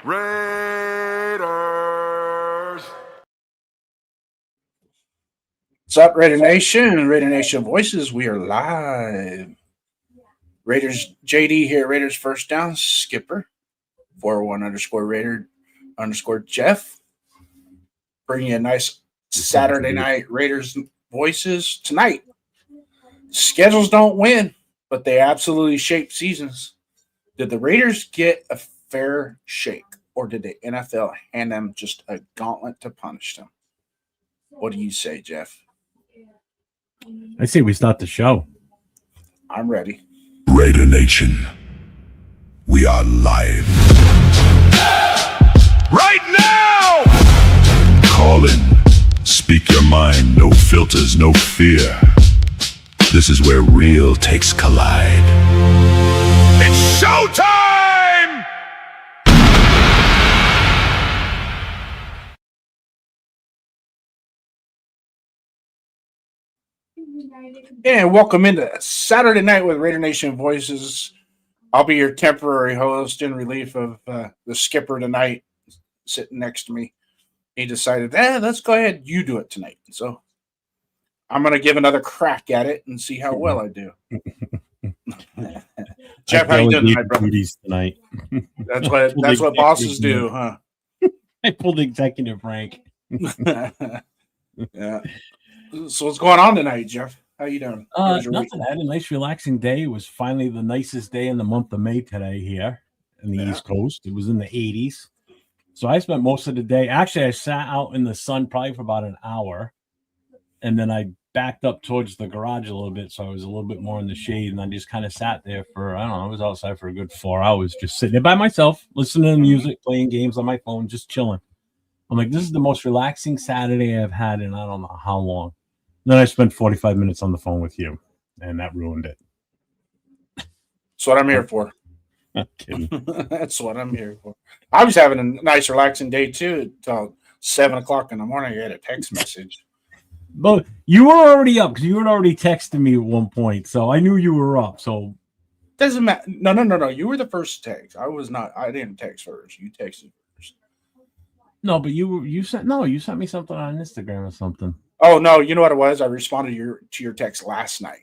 Raiders. What's up, Raider Nation? Raider Nation Voices. We are live. Raiders JD here. Raiders first down. Skipper. 401_Raider_Jeff. Bringing you a nice Saturday night Raiders Voices tonight. Schedules don't win, but they absolutely shape seasons. Did the Raiders get a fair shake, or did the NFL hand them just a gauntlet to punish them? What do you say, Jeff? I say we start the show. I'm ready. Raider Nation, we are live. Right now! Call in, speak your mind, no filters, no fear. This is where real takes collide. It's showtime! And welcome into Saturday Night with Raider Nation Voices. I'll be your temporary host in relief of the skipper tonight, sitting next to me. He decided, let's go ahead, you do it tonight. So I'm going to give another crack at it and see how well I do. Jeff, how you doing tonight, brother? Tonight. That's what bosses do, huh? I pulled executive rank. Yeah. So what's going on tonight, Jeff? How you doing? Nothing. I had a nice, relaxing day. It was finally the nicest day in the month of May today here in the East Coast. It was in the 80s. So I spent most of the day. Actually, I sat out in the sun probably for about an hour, and then I backed up towards the garage a little bit, so I was a little bit more in the shade, and I just kind of sat there for, I don't know, I was outside for a good 4 hours, just sitting there by myself, listening to music, playing games on my phone, just chilling. I'm like, this is the most relaxing Saturday I've had in I don't know how long. Then I spent 45 minutes on the phone with you, and that ruined it. That's what I'm here for. Not kidding. That's what I'm here for. I was having a nice, relaxing day, too, until 7 o'clock in the morning. I had a text message. But you were already up because you had already texted me at one point, so I knew you were up. So doesn't matter. No. You were the first text. I was not. I didn't text first. You texted first. No, but you sent me something on Instagram or something. Oh no, you know what it was? I responded to your text last night.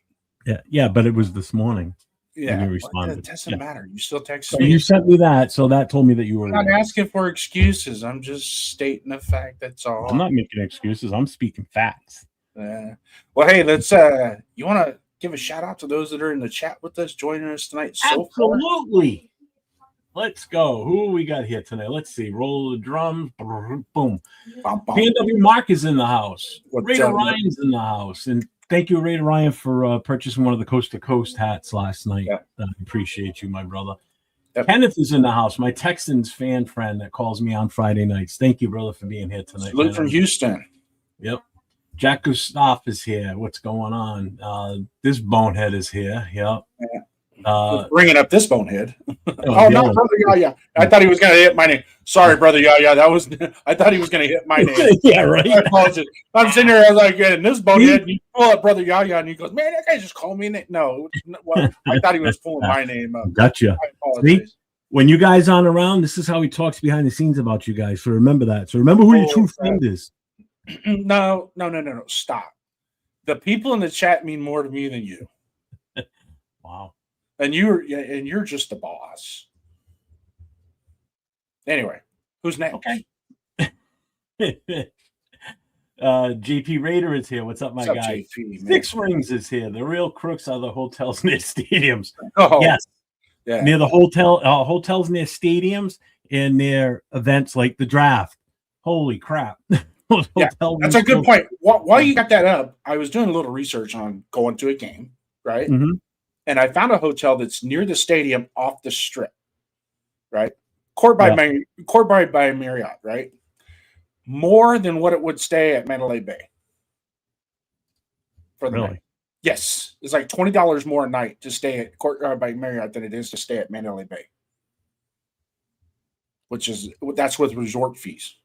Yeah, but it was this morning. Yeah, you responded. It doesn't matter. You still text so me. You sent me that, so that told me that you were. I'm not asking for excuses. I'm just stating the fact. That's all. I'm not making excuses. I'm speaking facts. Well, hey, let's. You want to give a shout out to those that are in the chat with us, joining us tonight? Absolutely. Let's go. Who we got here tonight? Let's see. Roll the drums. Boom. PNW Mark is in the house. Raider Ryan's in the house. And thank you, Raider Ryan, for purchasing one of the Coast to Coast hats last night. Yeah. I appreciate you, my brother. Yep. Kenneth is in the house, my Texans fan friend that calls me on Friday nights. Thank you, brother, for being here tonight. Salute from Houston. Yep. Jack Gustav is here. What's going on? This bonehead is here. Yep. Bringing up this bonehead. No, brother Yaya. I thought he was going to hit my name. Sorry, brother Yaya. I thought he was going to hit my name. Yeah, right. I apologize. I'm sitting there. I was like, this bonehead. And you pull up brother Yaya, and he goes, "Man, that guy just called me." No, well, I thought he was pulling my name up. Gotcha. See, when you guys aren't around, this is how he talks behind the scenes about you guys. So remember that. So remember who your true friend is. No. Stop. The people in the chat mean more to me than you. Wow. And you're just the boss. Anyway, who's next? Okay. JP Raider is here. What's up, my guy? JP, Six Rings is here. The real crooks are the hotels near stadiums. Oh, yes. Yeah. Near the hotels near stadiums and near events like the draft. Holy crap. Yeah, that's a good point. While you got that up, I was doing a little research on going to a game, right? Mm-hmm. And I found a hotel that's near the stadium off the strip, right? Court by Marriott, right? More than what it would stay at Mandalay Bay. For the night. Yes. It's like $20 more a night to stay at Court by Marriott than it is to stay at Mandalay Bay. That's with resort fees.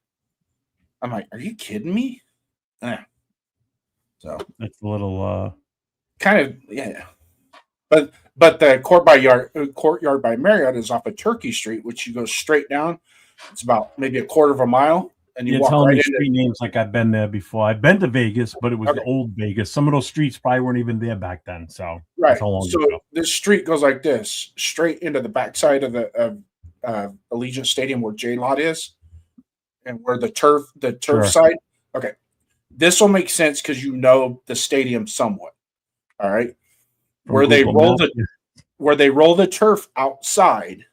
I'm like, are you kidding me? Yeah. So that's a little kind of, yeah. But the courtyard by Marriott is off of Turkey Street, which you go straight down. It's about maybe a quarter of a mile, and you You're walk telling right me into. street names like I've been there before. I've been to Vegas, but it was the Okay. old Vegas. Some of those streets probably weren't even there back then. So Right. that's how long So ago. this street goes like this, straight into the backside of the Allegiant Stadium where J Lot is, and where the turf Sure. side. Okay, this will make sense because you know the stadium somewhat. All right, From where they Google Maps. roll the turf outside.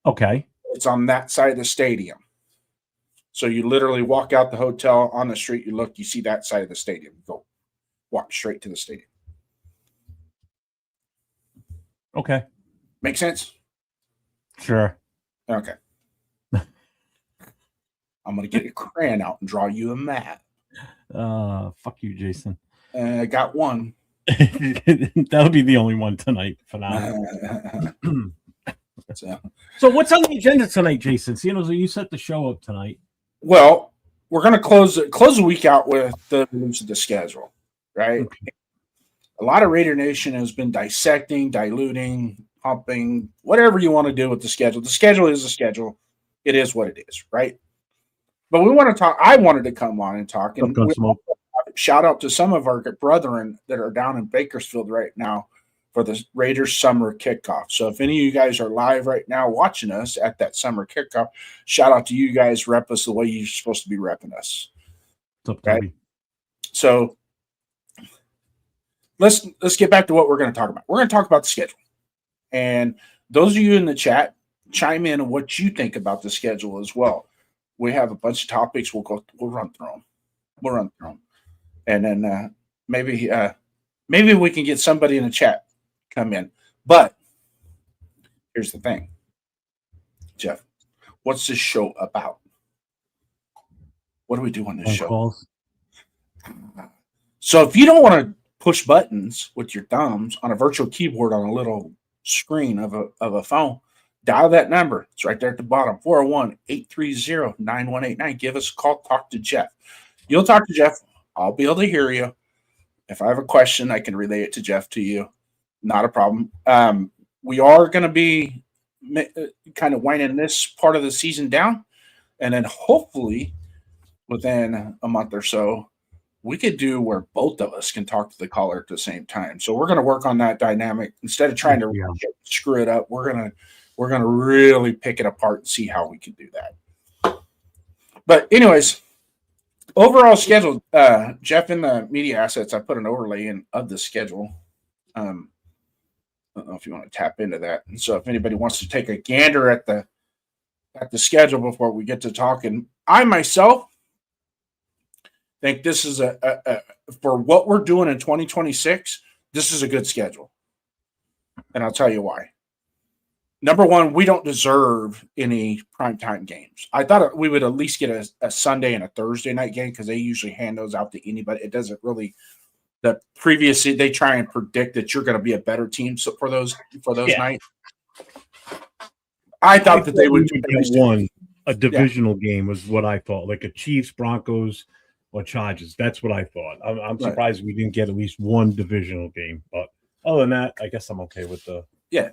Okay. It's on that side of the stadium. So you literally walk out the hotel on the street, you look, you see that side of the stadium. You go walk straight to the stadium. Okay. Make sense? Sure. Okay. I'm going to get a crayon out and draw you a map. Fuck you, Jason. I got one. That'll be the only one tonight for now. So what's on the agenda tonight, Jason? So you set the show up tonight. Well, we're going to close the week out with the release of the schedule, right? Okay. A lot of Raider Nation has been dissecting, diluting, pumping, whatever you want to do with the schedule. The schedule is the schedule. It is what it is, right? But we want to talk. I wanted to come on and talk. And shout out to some of our brethren that are down in Bakersfield right now for the Raiders summer kickoff. So if any of you guys are live right now watching us at that summer kickoff, shout out to you guys. Rep us the way you're supposed to be repping us. What's up, Okay? Toby? So let's get back to what we're going to talk about. We're going to talk about the schedule. And those of you in the chat, chime in on what you think about the schedule as well. We have a bunch of topics. We'll run through them. And then maybe we can get somebody in the chat come in. But here's the thing, Jeff. What's this show about? What do we do on this show? Calls. So if you don't want to push buttons with your thumbs on a virtual keyboard on a little screen of a phone, dial that number. It's right there at the bottom, 401-830-9189. Give us a call. Talk to Jeff. You'll talk to Jeff. I'll be able to hear you. If I have a question, I can relay it to Jeff to you. Not a problem. We are going to be kind of winding this part of the season down. And then hopefully within a month or so, we could do where both of us can talk to the caller at the same time. So we're going to work on that dynamic. Instead of trying to screw it up, we're going to really pick it apart and see how we can do that. But anyways, overall schedule, Jeff, in the media assets, I put an overlay in of the schedule. I don't know if you want to tap into that. And so if anybody wants to take a gander at the schedule before we get to talking, I myself think this is for what we're doing in 2026, this is a good schedule. And I'll tell you why. Number one, we don't deserve any primetime games. I thought we would at least get a Sunday and a Thursday night game because they usually hand those out to anybody. It doesn't really – the previous – they try and predict that you're going to be a better team for those nights. I thought that they would get one. A divisional game was what I thought, like a Chiefs, Broncos, or Chargers. That's what I thought. I'm surprised we didn't get at least one divisional game. But other than that, I guess I'm okay with the – yeah.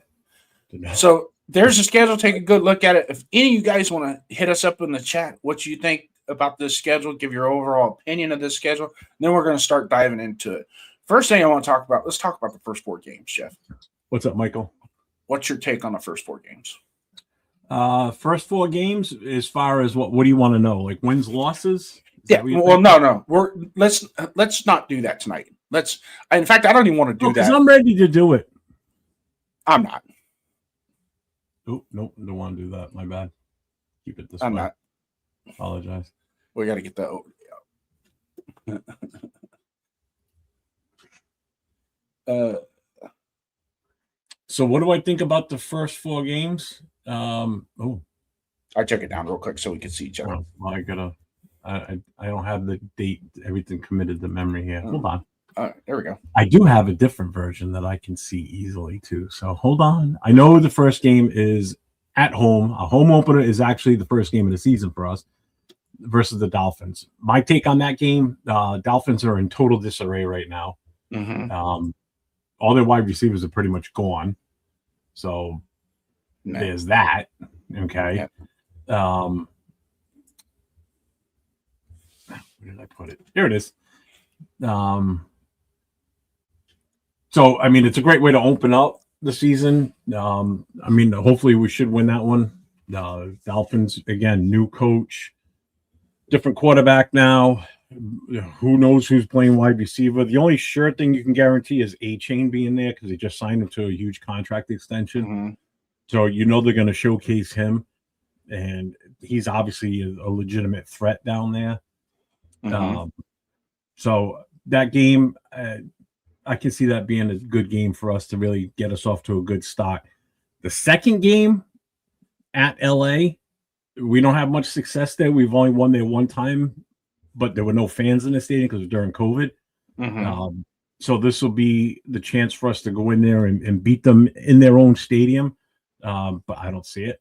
So there's a schedule. Take a good look at it. If any of you guys want to hit us up in the chat, what you think about this schedule, give your overall opinion of this schedule, then we're going to start diving into it. First thing I want to talk about, let's talk about the first 4 games, Jeff. What's up, Michael? What's your take on the first 4 games? First 4 games, as far as what do you want to know? Like wins, losses? Yeah. Well, no. Let's not do that tonight. In fact, I don't even want to do that. Because I'm ready to do it. I'm not. Oh, nope, don't want to do that. My bad. Keep it this I'm way. not. Apologize. We got to get that over. So what do I think about the first 4 games? I took it down real quick so we could see each other. I don't have the date, everything committed to memory here. Hold on. There we go. I do have a different version that I can see easily too. So hold on. I know the first game is at home. A home opener is actually the first game of the season for us versus the Dolphins. My take on that game, Dolphins are in total disarray right now. Mm-hmm. all their wide receivers are pretty much gone. So No. there's that. Okay. Where did I put it? Here it is. So, I mean, it's a great way to open up the season. I mean, hopefully we should win that one. Dolphins, again, new coach, different quarterback now. Who knows who's playing wide receiver? The only sure thing you can guarantee is A-Chain being there because they just signed him to a huge contract extension. Mm-hmm. So you know they're going to showcase him, and he's obviously a legitimate threat down there. Mm-hmm. So that game, I can see that being a good game for us to really get us off to a good start. The second game at LA, we don't have much success there. We've only won there one time, but there were no fans in the stadium because it was during COVID. Mm-hmm. So this will be the chance for us to go in there and beat them in their own stadium. But I don't see it.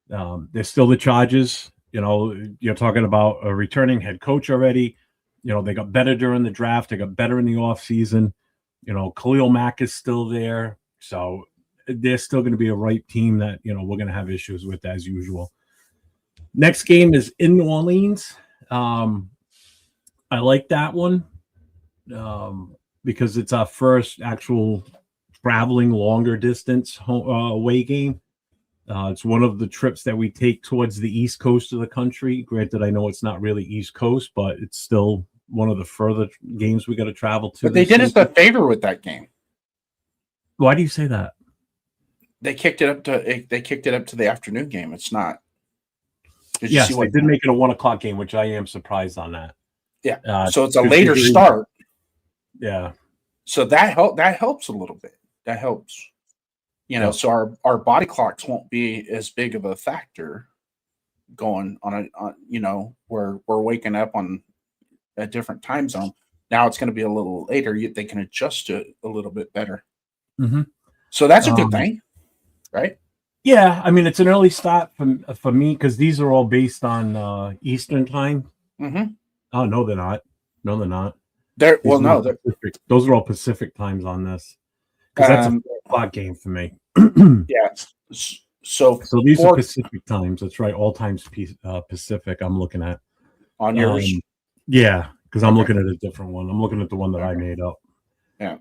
They're still the Chargers. You know, you're talking about a returning head coach already. You know, they got better during the draft. They got better in the offseason. You know, Khalil Mack is still there. So they're still going to be a ripe team that, you know, we're going to have issues with as usual. Next game is in New Orleans. I like that one because it's our first actual traveling longer distance away game. It's one of the trips that we take towards the East Coast of the country. Granted, I know it's not really East Coast, but it's still one of the further games we got to travel to. But they did us a favor with that game. Why do you say that? They kicked it up to the afternoon game. It's not. Yes, they did make it a 1 o'clock game, which I am surprised on that. Yeah. So it's a later start. Yeah. So that helps a little bit. That helps. You know, so our body clocks won't be as big of a factor going on you know, where we're waking up on a different time zone. Now it's going to be a little later. They can adjust to it a little bit better. Mm-hmm. So that's a good thing, right? Yeah, I mean, it's an early start for me because these are all based on Eastern time. Mm-hmm. Oh, no, they're not. No, they're not. Those are all Pacific times on this. Because that's a 4 o'clock game for me. Yeah. So these are Pacific times. That's right. All times Pacific I'm looking at. On yours? Yeah, because I'm looking at a different one. I'm looking at the one that I made up. Yeah.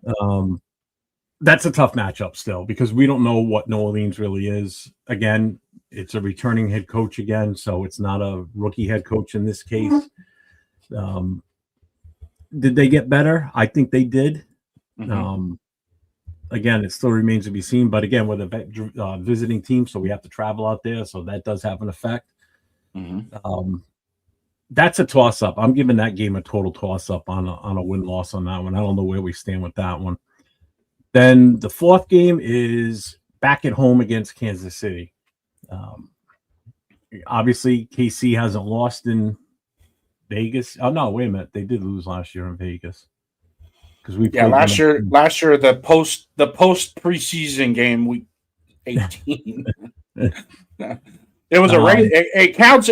That's a tough matchup still because we don't know what New Orleans really is. Again, it's a returning head coach again, so it's not a rookie head coach in this case. Did they get better? I think they did. Mm-hmm. Again, it still remains to be seen. But again, we're the visiting team, so we have to travel out there. So that does have an effect. Mm-hmm. That's a toss-up. I'm giving that game a total toss-up on a win-loss on that one. I don't know where we stand with that one. Then the fourth game is back at home against Kansas City. Obviously, KC hasn't lost in Vegas. Oh, no, wait a minute. They did lose last year in Vegas. Last year the post preseason game week 18. It was it counts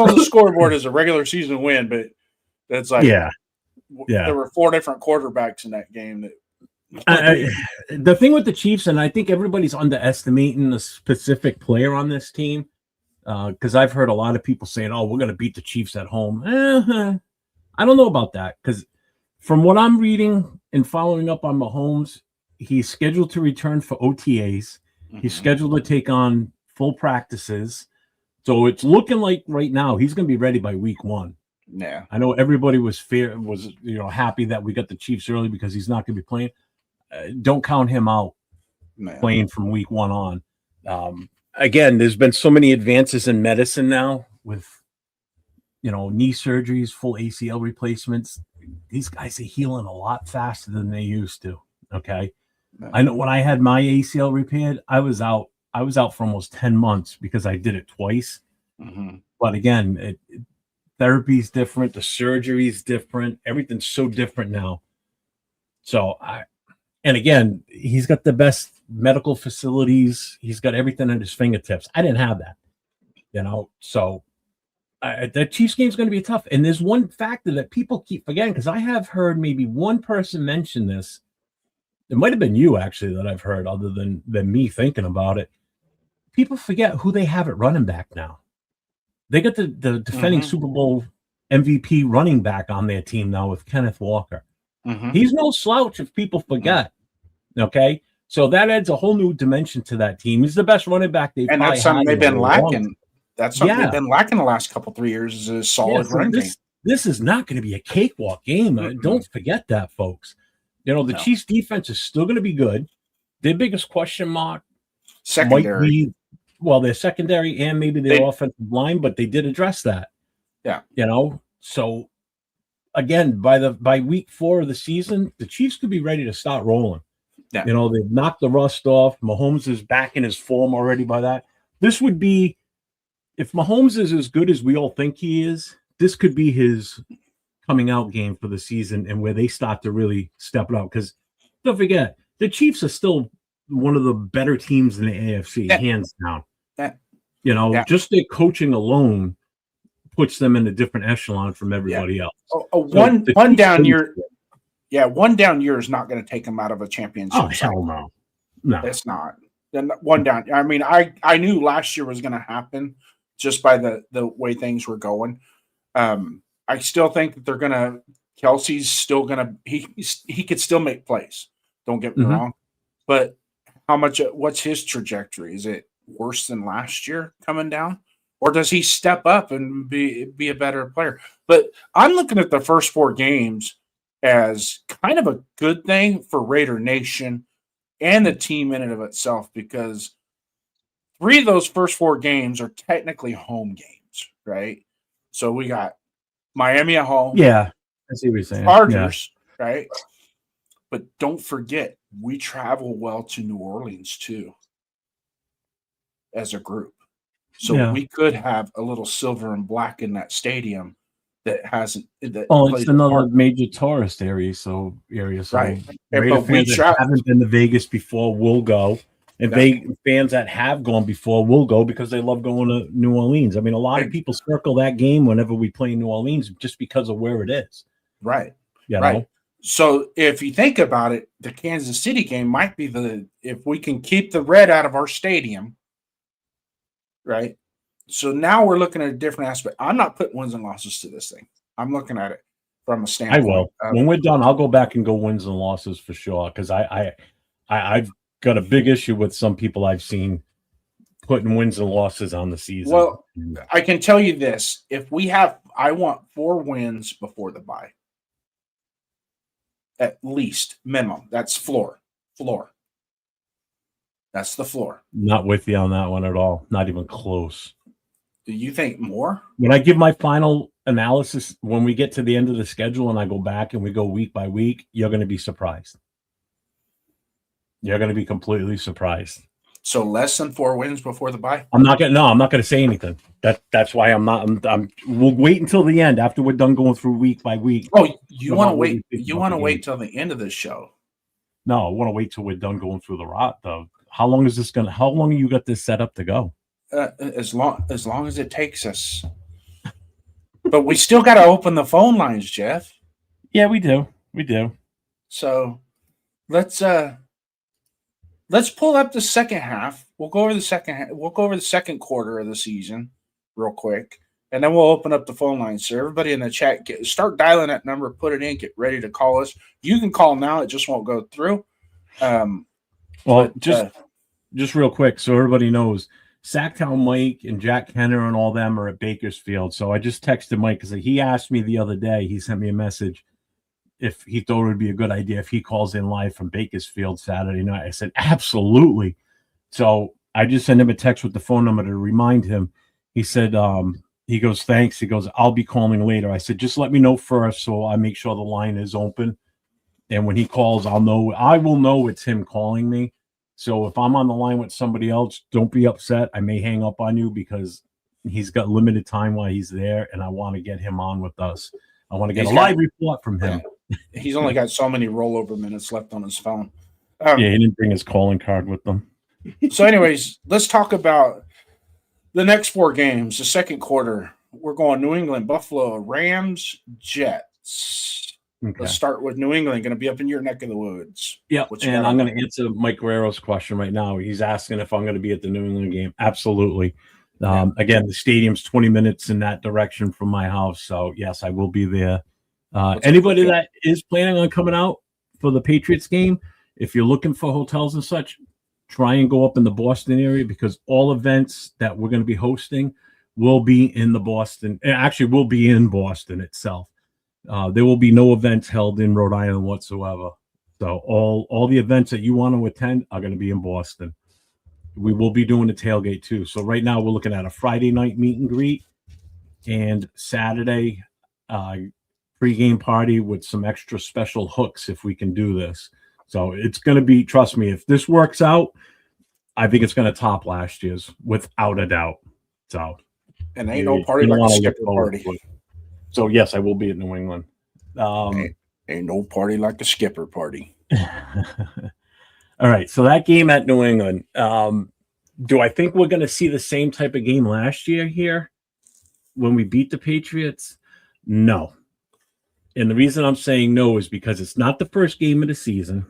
on the scoreboard as a regular season win, but that's like there were 4 different quarterbacks in that game. The thing with the Chiefs, and I think everybody's underestimating the specific player on this team, because I've heard a lot of people saying, "Oh, we're going to beat the Chiefs at home." I don't know about that because from what I'm reading and following up on Mahomes, he's scheduled to return for OTAs. Mm-hmm. He's scheduled to take on full practices. So it's looking like right now he's going to be ready by week 1. Yeah. I know everybody was happy that we got the Chiefs early because he's not going to be playing. Don't count him out playing from week 1 on. Again, there's been so many advances in medicine now with, knee surgeries, full ACL replacements. These guys are healing a lot faster than they used to. Okay. I know when I had my ACL repaired, I was out for almost 10 months because I did it twice. Mm-hmm. But again, therapy's different. The surgery's different. Everything's so different now. So and again, he's got the best medical facilities. He's got everything at his fingertips. I didn't have that, so the Chiefs game is going to be tough. And there's one factor that people keep forgetting because I have heard maybe one person mention this it might have been you actually that I've heard, other than me thinking about it. People forget who they have at running back now. They got the defending Super Bowl MVP running back on their team now with Kenneth Walker. He's no slouch if people forget. Okay, so that adds a whole new dimension to that team. He's the best running back they've and that's something they've been lacking. That's something they've been lacking the last couple 3 years is a solid running game. This is not going to be a cakewalk game. Don't forget that, folks. You know, the Chiefs defense is still going to be good. Their biggest question mark secondary. Might be, well, their secondary and maybe their offensive line, but they did address that. Yeah. You know, so again, by week 4 of the season, the Chiefs could be ready to start rolling. Yeah. You know, they've knocked the rust off. Mahomes is back in his form already by that. This would be, if Mahomes is as good as we all think he is, this could be his coming out game for the season and where they start to really step it up. Because don't forget, the Chiefs are still one of the better teams in the AFC, hands down. You know, just their coaching alone puts them in a different echelon from everybody else. One down year. Yeah, one down year is not going to take them out of a championship. Oh, hell no. No. It's not. Then one down. I mean, I knew last year was going to happen just by the way things were going. I still think that they're going to – Kelsey's still going to – he could still make plays. Don't get me wrong. But what's his trajectory? Is it worse than last year coming down? Or does he step up and be a better player? But I'm looking at the first 4 games as kind of a good thing for Raider Nation and the team in and of itself, because 3 of those first 4 games are technically home games, right? So we got Miami at home. Yeah, I see what you're saying. Chargers, right? But don't forget, we travel well to New Orleans too as a group. So we could have a little silver and black in that stadium that hasn't. It's another major tourist area. So right. Raider fans that haven't been to Vegas before will go, and fans that have gone before will go because they love going to New Orleans. I mean, a lot of people circle that game whenever we play New Orleans just because of where it is. Right. You know? So if you think about it, the Kansas City game might be if we can keep the red out of our stadium. Right. So now we're looking at a different aspect. I'm not putting wins and losses to this thing. I'm looking at it from a standpoint. I will. When we're done, I'll go back and go wins and losses for sure. Because I've got a big issue with some people I've seen putting wins and losses on the season. Well, I can tell you this. I want 4 wins before the bye. At least, minimum. That's floor. That's the floor. Not with you on that one at all. Not even close. Do you think more? When I give my final analysis, when we get to the end of the schedule and I go back and we go week by week, you're going to be surprised. You're going to be completely surprised. So less than 4 wins before the bye? I'm not going to say anything. That's why we'll wait until the end after we're done going through week by week. Oh, you want to wait? You want to wait till the end of this show? No, I want to wait till we're done going through the rot, though. How long have you got this set up to go? As long as it takes us. But we still got to open the phone lines, Jeff. Yeah, we do. So let's pull up the second half. We'll go over the second half. We'll go over the second quarter of the season real quick, and then we'll open up the phone lines. So everybody in the chat, start dialing that number, put it in, get ready to call us. You can call now; it just won't go through. Just real quick, so everybody knows, Sacktown Mike and Jack Kenner and all them are at Bakersfield. So I just texted Mike because he asked me the other day. He sent me a message if he thought it would be a good idea if he calls in live from Bakersfield Saturday night. I said absolutely. So I just sent him a text with the phone number to remind him. He said, he goes, thanks. He goes, I'll be calling later. I said, just let me know first so I make sure the line is open. And when he calls, I will know it's him calling me. So if I'm on the line with somebody else, don't be upset. I may hang up on you because he's got limited time while he's there, and I want to get him on with us. I want to get a live report from him. He's only got so many rollover minutes left on his phone. Yeah, he didn't bring his calling card with him. So anyways, let's talk about the next 4 games. The second quarter, we're going New England, Buffalo, Rams, Jets. Okay. Let's start with New England. Going to be up in your neck of the woods. Yeah, What you and got I'm on going to answer Mike Guerrero's question right now. He's asking if I'm going to be at the New England game. Absolutely. Again, the stadium's 20 minutes in that direction from my house, so yes, I will be there. Anybody that is planning on coming out for the Patriots game, if you're looking for hotels and such, try and go up in the Boston area because all events that we're going to be hosting will be in the Boston. Actually, will be in Boston itself. There will be no events held in Rhode Island whatsoever. So all the events that you want to attend are going to be in Boston. We will be doing the tailgate too. So right now we're looking at a Friday night meet and greet and Saturday pre-game party with some extra special hooks if we can do this. So it's going to be, trust me, if this works out, I think it's going to top last year's without a doubt. So, and ain't no party like a skipper party. So yes, I will be at New England. Ain't no party like a skipper party. All right, so that game at New England, do I think we're going to see the same type of game last year here when we beat the Patriots? No. And the reason I'm saying no is because it's not the first game of the season.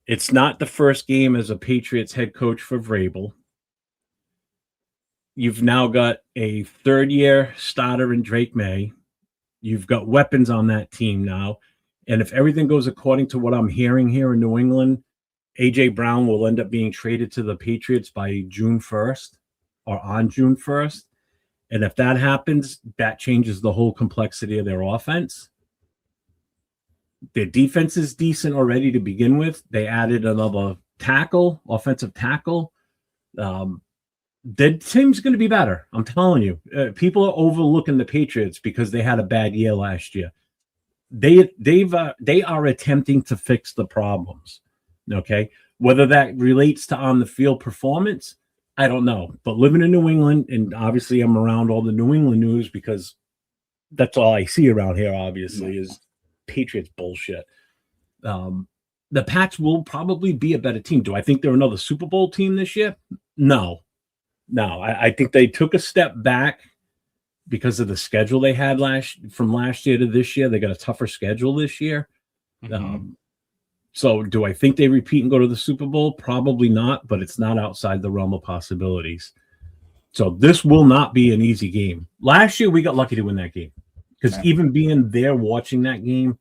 It's not the first game as a Patriots head coach for Vrabel. You've now got a third-year starter in Drake May. You've got weapons on that team now. And if everything goes according to what I'm hearing here in New England, A.J. Brown will end up being traded to the Patriots by June 1st or on June 1st. And if that happens, that changes the whole complexity of their offense. Their defense is decent already to begin with. They added another tackle, offensive tackle. The team's going to be better. I'm telling you. People are overlooking the Patriots because they had a bad year last year. They are attempting to fix the problems. Okay, whether that relates to on the field performance, I don't know. But living in New England, and obviously I'm around all the New England news because that's all I see around here. Obviously, is Patriots bullshit. The Pats will probably be a better team. Do I think they're another Super Bowl team this year? No. I think they took a step back because of the schedule they had from last year to this year. They got a tougher schedule this year. Mm-hmm. So do I think they repeat and go to the Super Bowl? Probably not, but it's not outside the realm of possibilities. So this will not be an easy game. Last year, we got lucky to win that game because even being there watching that game,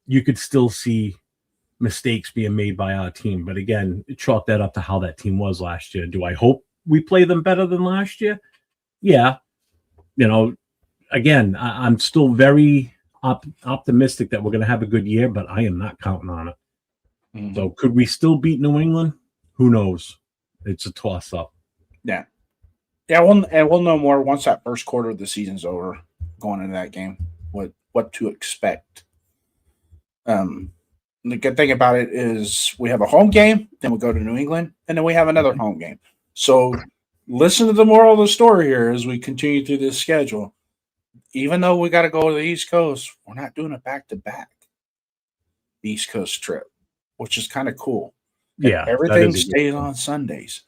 you could still see mistakes being made by our team. But again, chalk that up to how that team was last year. Do I hope we play them better than last year? Yeah. Again, I'm still very optimistic that we're going to have a good year, but I am not counting on it. Mm-hmm. So could we still beat New England? Who knows? It's a toss-up. Yeah. We'll know more once that first quarter of the season's over, going into that game, what to expect. The good thing about it is we have a home game, then we go to New England, and then we have another home game. So listen to the moral of the story here as we continue through this schedule. Even though we got to go to the East Coast, we're not doing a back-to-back East Coast trip, which is kind of cool. Yeah. Everything stays on Sundays.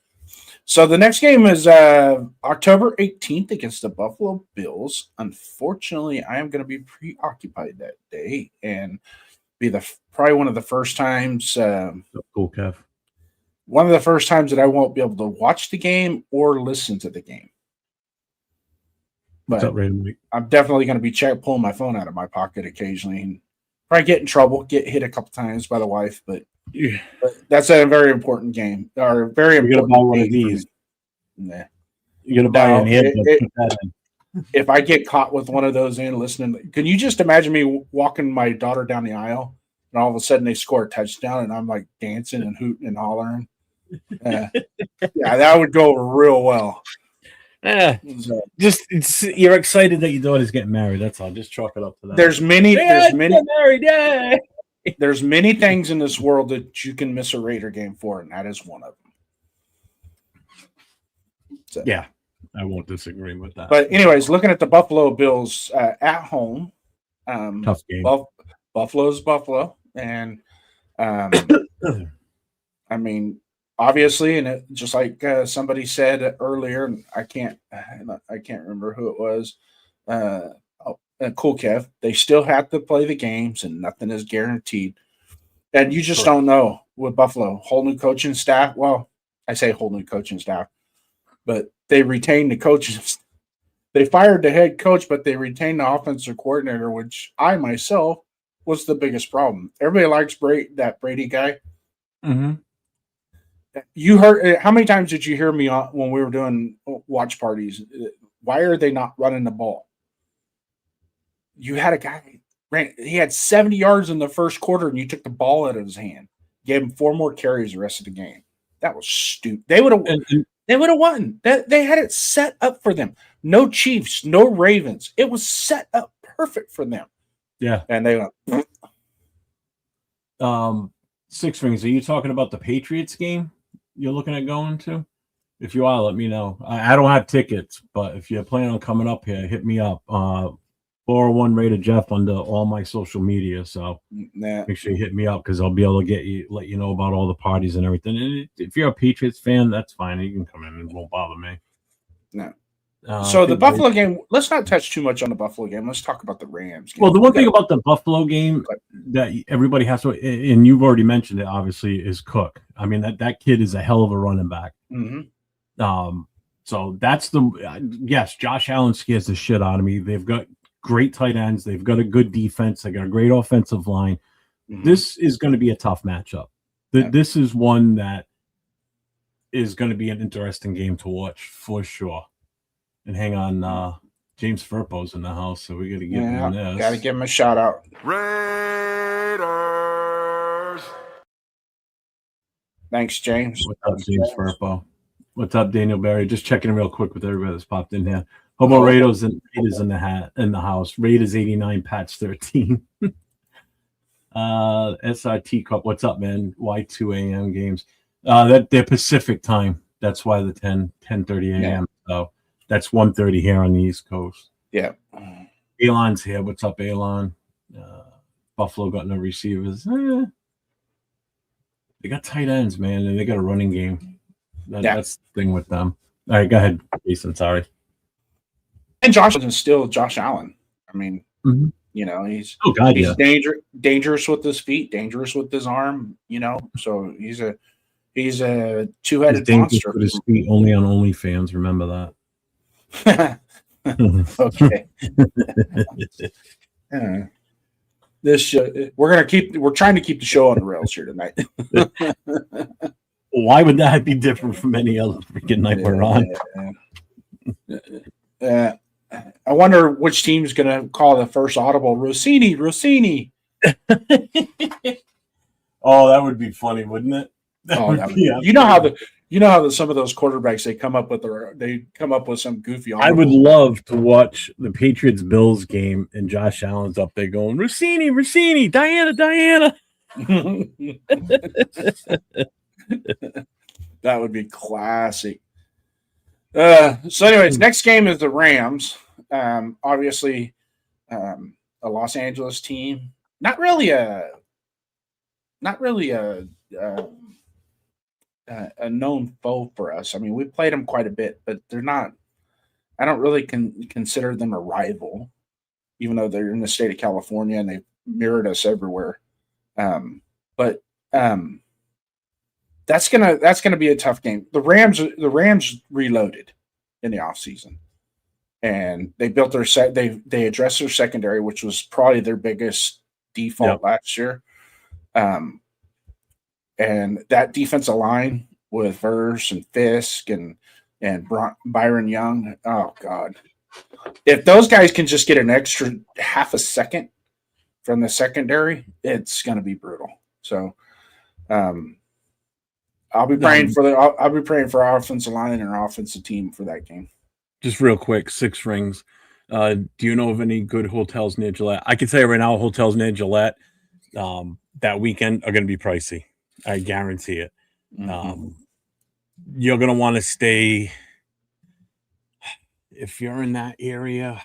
So the next game is October 18th against the Buffalo Bills. Unfortunately, I am going to be preoccupied that day and be probably one of the first times. Cool, Kev. One of the first times that I won't be able to watch the game or listen to the game. But I'm definitely going to be pulling my phone out of my pocket occasionally and probably get in trouble, get hit a couple times by the wife. But that's a very important game. Or very important. You're going to buy one of these. Nah. You're going to buy an earbud. If I get caught with one of those in listening, can you just imagine me walking my daughter down the aisle and all of a sudden they score a touchdown and I'm like dancing and hooting and hollering? Yeah, that would go real well. You're excited that your daughter's getting married. That's all. Just chalk it up to that. There's many married. Yeah. There's many things in this world that you can miss a Raider game for, and that is one of them. So. Yeah, I won't disagree with that. But anyways, looking at the Buffalo Bills at home, tough game. Buffalo's Buffalo, and I mean, obviously, and just like somebody said earlier, and I can't remember who it was. cool, Kev. They still have to play the games, and nothing is guaranteed. And you just don't know with Buffalo. Whole new coaching staff. Well, I say whole new coaching staff, but they retained the coaches. They fired the head coach, but they retained the offensive coordinator, which I myself was the biggest problem. Everybody likes that Brady guy. Mm-hmm. You heard how many times did you hear me when we were doing watch parties? Why are they not running the ball? You had a guy he had 70 yards in the first quarter, and you took the ball out of his hand. Gave him 4 more carries the rest of the game. That was stupid. They would have won. They had it set up for them. No Chiefs, no Ravens. It was set up perfect for them. Yeah. And they went. Six Rings, are you talking about the Patriots game you're looking at going to? If you are, let me know. I don't have tickets, but if you're planning on coming up here, hit me up. 401 Raider Jeff under all my social media. So make sure you hit me up because I'll be able to let you know about all the parties and everything. And if you're a Patriots fan, that's fine. You can come in. It won't bother me. No. So the Buffalo game, let's not touch too much on the Buffalo game. Let's talk about the Rams game. Well, the one thing about the Buffalo game that everybody has to, and you've already mentioned it, obviously, is Cook. I mean, that kid is a hell of a running back. Mm-hmm. So that's yes, Josh Allen scares the shit out of me. They've got great tight ends. They've got a good defense. They got a great offensive line. Mm-hmm. This is going to be a tough matchup. This is one that is going to be an interesting game to watch for sure. And hang on, James Furpo's in the house, so we got to give him this. Got to give him a shout out. Raiders. Thanks, James. What's up, James Furpo? What's up, Daniel Barry? Just checking real quick with everybody that's popped in here. Hobo Raiders in the house. Raiders 89, Pats 13. SRT Cup. What's up, man? Why 2 a.m. games? They're Pacific time. That's why the 10:30 a.m. Yeah. So that's 1:30 here on the East Coast. Yeah. Elon's here. What's up, Elon? Buffalo got no receivers. They got tight ends, man, and they got a running game. That's the thing with them. All right, go ahead, Jason. Sorry. And Josh is still Josh Allen. I mean, you know, he's dangerous with his feet, dangerous with his arm. You know, so he's a two-headed monster. With his feet only on OnlyFans. Remember that. Okay. We're trying to keep the show on the rails here tonight. Why would that be different from any other freaking night we're on? I wonder which team's going to call the first audible. Rossini. Oh, that would be funny, wouldn't it? You know how some of those quarterbacks they come up with some goofy. I would love to watch the Patriots Bills game and Josh Allen's up there going Rossini, Diana. That would be classic. So anyways, next game is the Rams. Obviously, a Los Angeles team. Not really a known foe for us. I mean, we played them quite a bit, but they're not. I don't really consider them a rival, even though they're in the state of California and they mirrored us everywhere. But that's gonna be a tough game. The Rams reloaded in the offseason, and they built their they addressed their secondary, which was probably their biggest default last year. And that defensive line with Verse and Fisk and Byron Young, oh God! If those guys can just get an extra half a second from the secondary, it's going to be brutal. So, I'll be praying for our offensive line and our offensive team for that game. Just real quick, 6 Rings. Do you know of any good hotels near Gillette? I can tell you right now, hotels near Gillette that weekend are going to be pricey. I guarantee it. You're going to want to stay if you're in that area.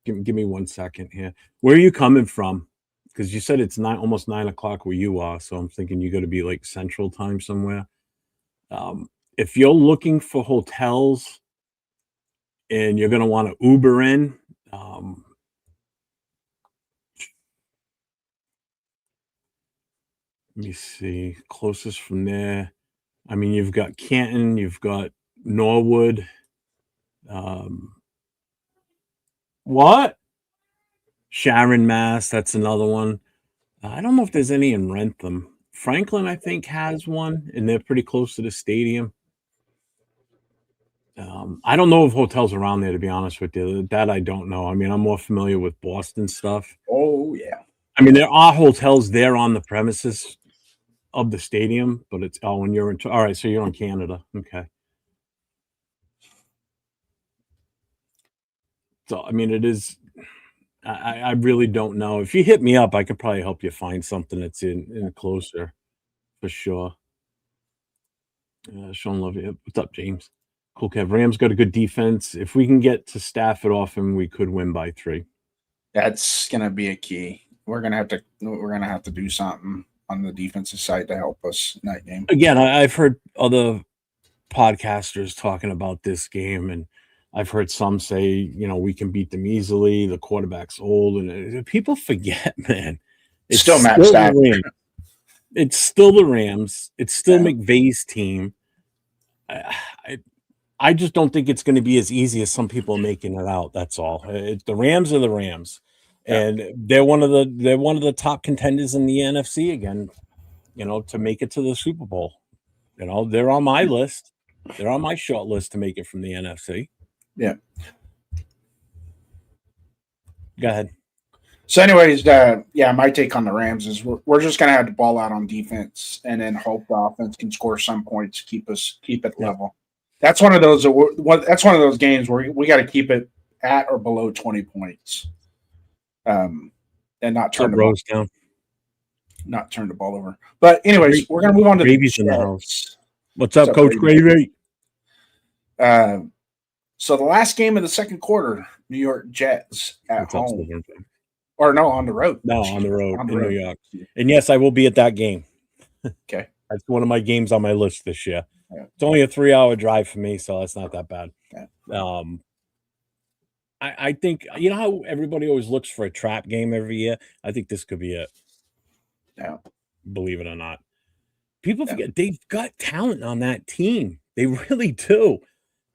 Give me 1 second here. Where are you coming from? Because you said it's almost 9 o'clock where you are, so I'm thinking you got to be like Central Time somewhere. If you're looking for hotels and you're going to want to Uber in, Let me see. Closest from there. I mean, you've got Canton, you've got Norwood. What? Sharon, Mass. That's another one. I don't know if there's any in Rentham. Franklin, I think, has one, and they're pretty close to the stadium. I don't know of hotels around there, to be honest with you. That I don't know. I mean, I'm more familiar with Boston stuff. Oh, yeah. I mean, there are hotels there on the premises of the stadium, but it's when you're in. All right, so you're in Canada. Okay. So, I mean, it is. I really don't know. If you hit me up, I could probably help you find something that's in closer for sure. Sean Love, what's up, James? Cool, Kev. Rams got a good defense. If we can get to staff it often, we could win by 3. That's gonna be a key. We're gonna have to do something on the defensive side to help us in that game. Again, I've heard other podcasters talking about this game, and I've heard some say, we can beat them easily. The quarterback's old, and people forget, man. It's still Matt Stafford. It's still the Rams. It's still McVay's team. I just don't think it's going to be as easy as some people are making it out. That's all. The Rams are the Rams, and they're one of the top contenders in the NFC again. To make it to the Super Bowl. They're on my list. They're on my short list to make it from the NFC. Yeah. Go ahead. So, anyways, my take on the Rams is we're just gonna have to ball out on defense and then hope the offense can score some points, keep it level. That's one of those. That's one of those games where we got to keep it at or below 20 points, and not turn the ball down. Not turn the ball over. But anyways, we're gonna move on to Gravy's in the house. What's up, Coach Gravy? So the last game of the second quarter, New York Jets at home. Or no, on the road. No, on the road in New York. And yes, I will be at that game. Okay. That's one of my games on my list this year. Yeah. It's only a 3-hour drive for me, so that's not that bad. Yeah. I think, how everybody always looks for a trap game every year? I think this could be it. Yeah. Believe it or not. People forget they've got talent on that team. They really do.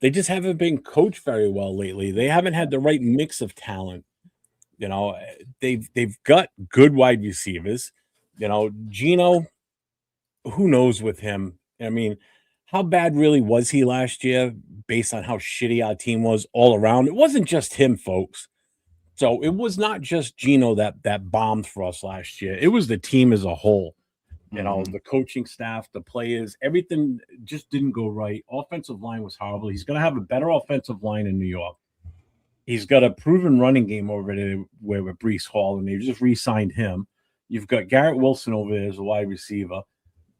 They just haven't been coached very well lately. They haven't had the right mix of talent. They've got good wide receivers. Gino, who knows with him? I mean, how bad really was he last year based on how shitty our team was all around? It wasn't just him, folks. So it was not just Gino that bombed for us last year. It was the team as a whole. The coaching staff, the players, everything just didn't go right. Offensive line was horrible. He's going to have a better offensive line in New York. He's got a proven running game over there with Breece Hall, and they just re-signed him. You've got Garrett Wilson over there as a wide receiver.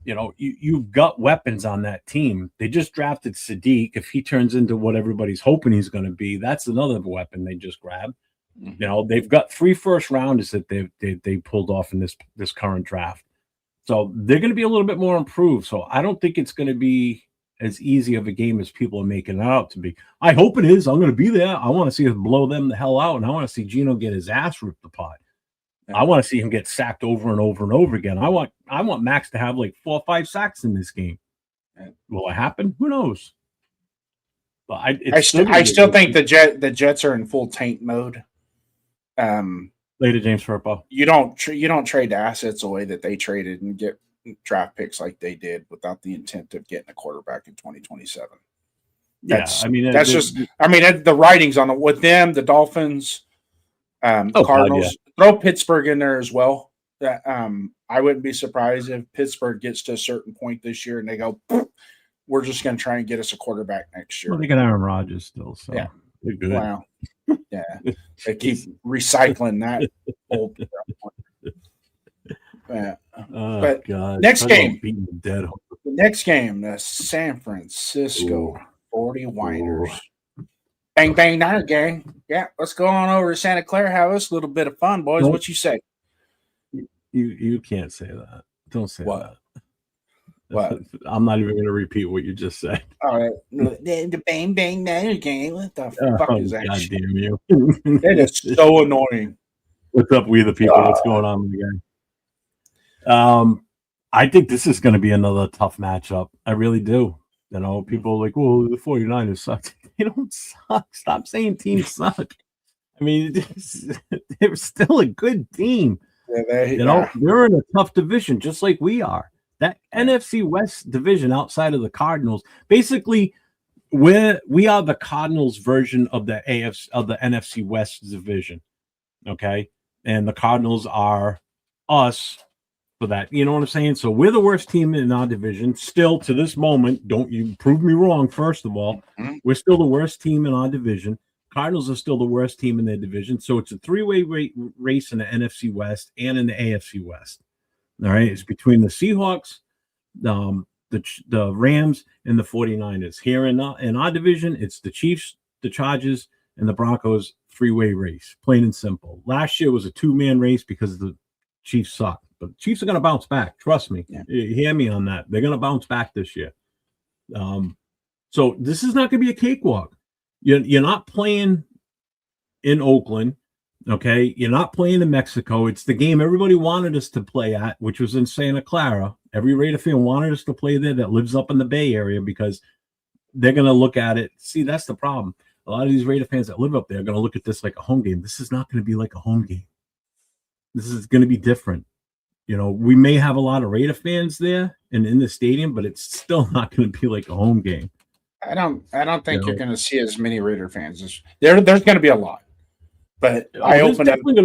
You've got weapons on that team. They just drafted Sadiq. If he turns into what everybody's hoping he's going to be, that's another weapon they just grabbed. They've got 3 first-rounders that they pulled off in this current draft. So they're going to be a little bit more improved. So I don't think it's going to be as easy of a game as people are making it out to be. I hope it is. I'm going to be there. I want to see us blow them the hell out, and I want to see Gino get his ass ripped apart. I want to see him get sacked over and over and over again. I want Max to have like 4 or 5 sacks in this game. Will it happen? Who knows? But I still think the Jets are in full tank mode. Later, James Firpo. You don't trade the assets away that they traded and get draft picks like they did without the intent of getting a quarterback in 2027. The writing's on it with them, the Dolphins, Cardinals. God, yeah. Throw Pittsburgh in there as well. I wouldn't be surprised if Pittsburgh gets to a certain point this year and they go, we're just going to try and get us a quarterback next year. Well, they got Aaron Rodgers still, so they're good. Wow. Yeah, they keep recycling that old. But God. Next game, the next game, the San Francisco 49ers. Bang, bang, Niner gang. Yeah, let's go on over to Santa Clara. Have us a little bit of fun, boys. What you say? You can't say that. Don't say that. What? I'm not even going to repeat what you just said. All right. The bang, bang, Niner gang. What the fuck is that? God damn you. That is so annoying. What's up, we the people? What's going on with the game? I think this is going to be another tough matchup. I really do. You know, people are like, well, the 49ers suck. They don't suck. Stop saying teams suck. I mean, they're still a good team. They're in a tough division, just like we are. That NFC West division outside of the Cardinals, basically, we are the Cardinals version of the NFC West division. Okay, and the Cardinals are us for that. You know what I'm saying? So we're the worst team in our division. Still to this moment, don't you prove me wrong. First of all, we're still the worst team in our division. Cardinals are still the worst team in their division. So it's a three-way race in the NFC West and in the AFC West. All right. It's between the Seahawks, the Rams, and the 49ers. Here in our division, it's the Chiefs, the Chargers, and the Broncos. Three-way race, plain and simple. Last year was a two-man race because the Chiefs sucked. But the Chiefs are going to bounce back. Trust me. Yeah. Hear me on that. They're going to bounce back this year. So this is not going to be a cakewalk. You're not playing in Oakland, okay? You're not playing in Mexico. It's the game everybody wanted us to play at, which was in Santa Clara. Every Raider fan wanted us to play there that lives up in the Bay Area because they're going to look at it. See, that's the problem. A lot of these Raider fans that live up there are going to look at this like a home game. This is not going to be like a home game. This is going to be different. You know, we may have a lot of Raider fans there and in the stadium, but it's still not going to be like a home game. I don't think you're going to see as many Raider fans. There's going to be a lot, but I opened up the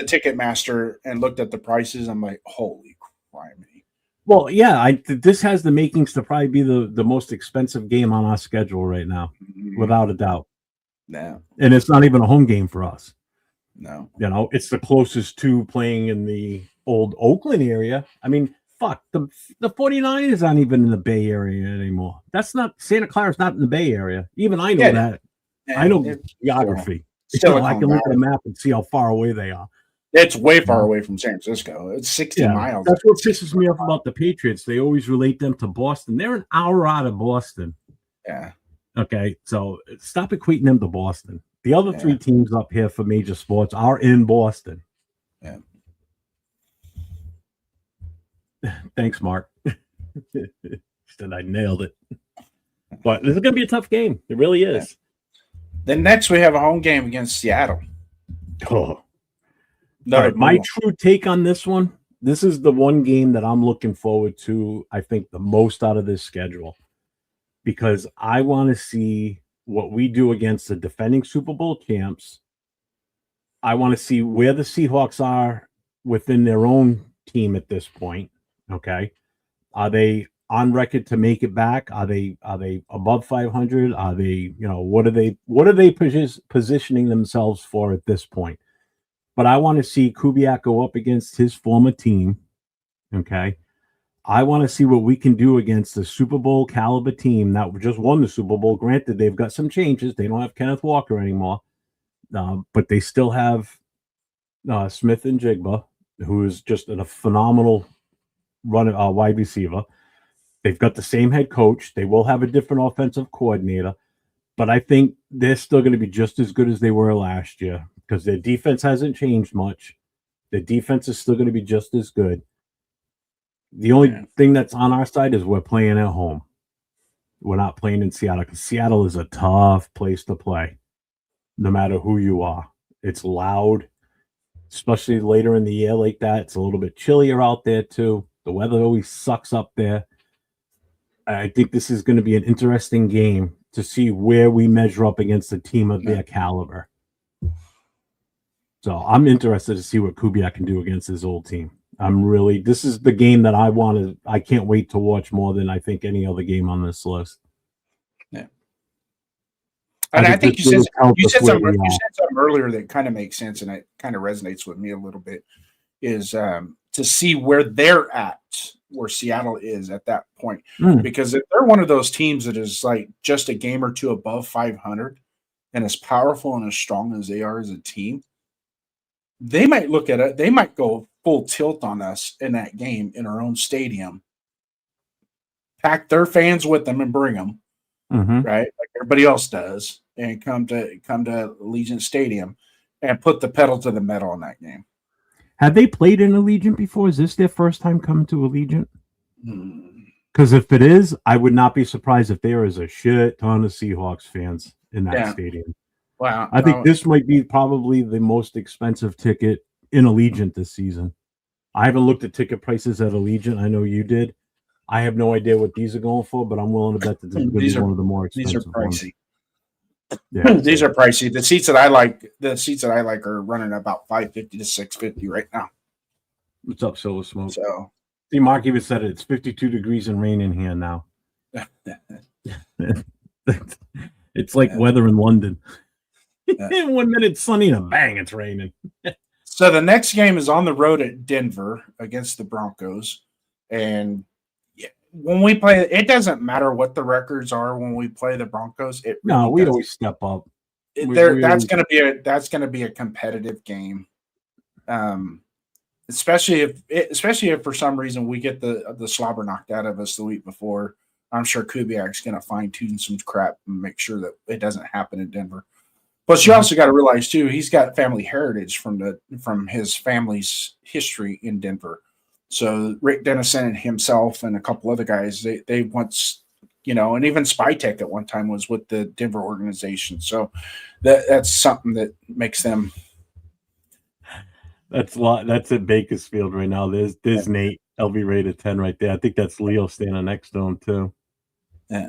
Ticketmaster and looked at the prices. I'm like, holy crap! Well, yeah, this has the makings to probably be the most expensive game on our schedule right now, without a doubt. No, and it's not even a home game for us. No, you know, it's the closest to playing in the old Oakland area. I mean, fuck, the 49ers aren't even in the Bay Area anymore. That's not Santa Clara's not in the Bay Area. Even I know that. Yeah, I know geography. I can look at a map and see how far away they are. It's way far away from San Francisco. It's 60 miles. That's what pisses me off about the Patriots. They always relate them to Boston. They're an hour out of Boston. Yeah. Okay, so stop equating them to Boston. The other three teams up here for major sports are in Boston. Yeah. Thanks, Mark. Said I nailed it. But this is going to be a tough game. It really is. Yeah. Then next we have a home game against Seattle. Oh. Right, my true take on this one, this is the one game that I'm looking forward to, I think, the most out of this schedule. Because I want to see what we do against the defending Super Bowl champs. I want to see where the Seahawks are within their own team at this point. Okay. Are they on record to make it back? Are they above 500? Are they, what are they positioning themselves for at this point? But I want to see Kubiak go up against his former team. Okay. I want to see what we can do against the Super Bowl caliber team that just won the Super Bowl. Granted, they've got some changes. They don't have Kenneth Walker anymore, but they still have Smith and Jigba, who is just a phenomenal wide receiver. They've got the same head coach. They will have a different offensive coordinator, but I think they're still going to be just as good as they were last year because their defense hasn't changed much. Their defense is still going to be just as good. The only thing that's on our side is we're playing at home. We're not playing in Seattle because Seattle is a tough place to play, no matter who you are. It's loud, especially later in the year like that. It's a little bit chillier out there, too. The weather always sucks up there. I think this is going to be an interesting game to see where we measure up against a team of their caliber. So I'm interested to see what Kubiak can do against his old team. This is the game that I can't wait to watch more than I think any other game on this list. Yeah. And I think you said something earlier that kind of makes sense and it kind of resonates with me a little bit is to see where they're at, where Seattle is at that point. Because if they're one of those teams that is like just a game or two above 500 and as powerful and as strong as they are as a team, they might look at it. They might go full tilt on us in that game in our own stadium, pack their fans with them and bring them, right? Like everybody else does, and come to Allegiant Stadium and put the pedal to the metal in that game. Have they played in Allegiant before? Is this their first time coming to Allegiant? Hmm. Because if it is, I would not be surprised if there is a shit ton of Seahawks fans in that Yeah. stadium. Wow. I think this might be probably the most expensive ticket in Allegiant this season. I haven't looked at ticket prices at Allegiant. I know you did. I have no idea what these are going for, but I'm willing to bet that this is going to be one of the more these are expensive ones. pricey. Yeah, These are pricey. The seats that I like are running about $550 to $650 right now. What's up, Silver Smoke? So See, Mark even said it. It's 52 degrees and rain in here now. It's like weather in London. 1 minute it's sunny and bang, it's raining. So the next game is on the road at Denver against the Broncos. And when we play, it doesn't matter what the records are when we play the Broncos. It really No, we doesn't. always step up. That's going to be a competitive game. Especially if for some reason we get the slobber knocked out of us the week before. I'm sure Kubiak's going to fine tune some crap and make sure that it doesn't happen in Denver. But you also got to realize too, he's got family heritage from his family's history in Denver. So Rick Dennison and himself and a couple other guys, they once, and even Spytek at one time was with the Denver organization. So that's something that makes them. That's at Bakersfield right now. There's Nate LV rated 10 right there. I think that's Leo standing next to him too. Yeah.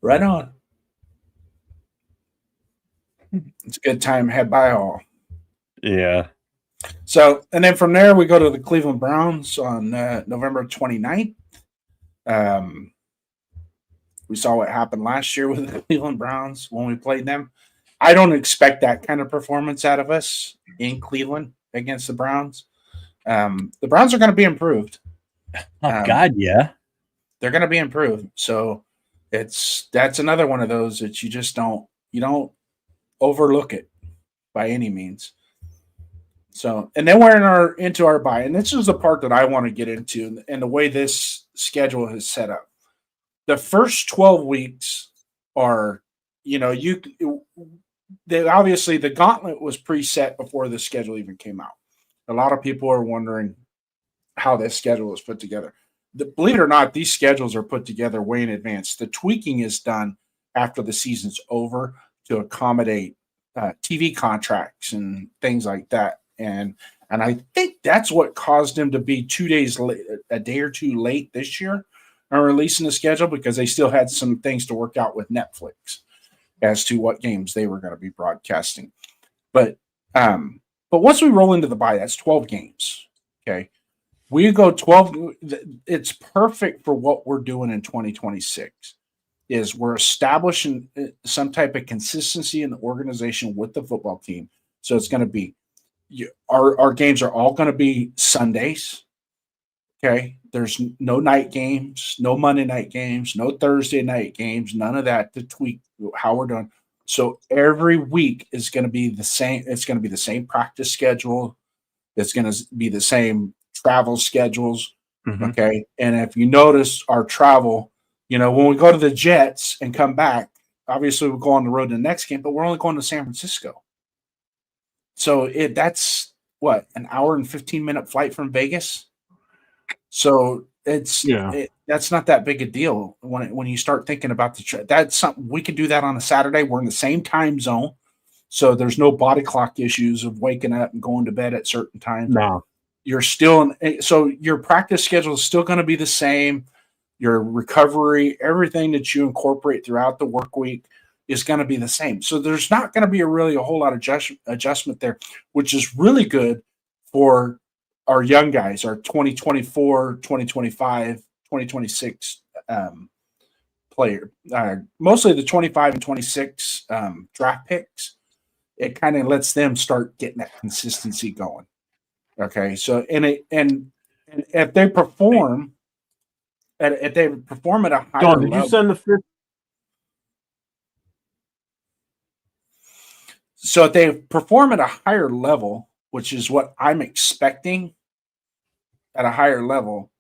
Right on. It's a good time. Head by all. Yeah. So, and then from there, we go to the Cleveland Browns on November 29th. We saw what happened last year with the Cleveland Browns when we played them. I don't expect that kind of performance out of us in Cleveland against the Browns. The Browns are going to be improved. Oh, God, yeah. They're going to be improved. So that's another one of those that you don't overlook it by any means. So, and then we're into our bye, and this is the part that I want to get into, and the way this schedule is set up. The first 12 weeks are, obviously the gauntlet was preset before the schedule even came out. A lot of people are wondering how this schedule is put together. Believe it or not, these schedules are put together way in advance. The tweaking is done after the season's over to accommodate TV contracts and things like that. And I think that's what caused him to be 2 days late, a day or two late this year on releasing the schedule, because they still had some things to work out with Netflix as to what games they were going to be broadcasting. But once we roll into the bye, that's 12 games. Okay. We go 12. It's perfect for what we're doing in 2026. Is we're establishing some type of consistency in the organization with the football team. So it's going to be our games are all going to be Sundays. Okay. There's no night games, no Monday night games, no Thursday night games, none of that to tweak how we're doing. So every week is going to be the same. It's going to be the same practice schedule. It's going to be the same travel schedules. Mm-hmm. Okay. And if you notice our travel, when we go to the Jets and come back, obviously we'll go on the road to the next game, but we're only going to San Francisco. So that's what, an hour and 15-minute flight from Vegas. So that's not that big a deal when you start thinking about that's something we can do that on a Saturday. We're in the same time zone. So there's no body clock issues of waking up and going to bed at certain times. No. You're still so your practice schedule is still going to be the same. Your recovery, everything that you incorporate throughout the work week is going to be the same. So there's not going to be a whole lot of adjustment there, which is really good for our young guys, our 2024, 2025, 2026 player. Mostly the 25 and 26 draft picks. It kind of lets them start getting that consistency going. Okay, so and if they perform at a higher John, did level, you send the fifth? So if they perform at a higher level, which is what I'm expecting at a higher level,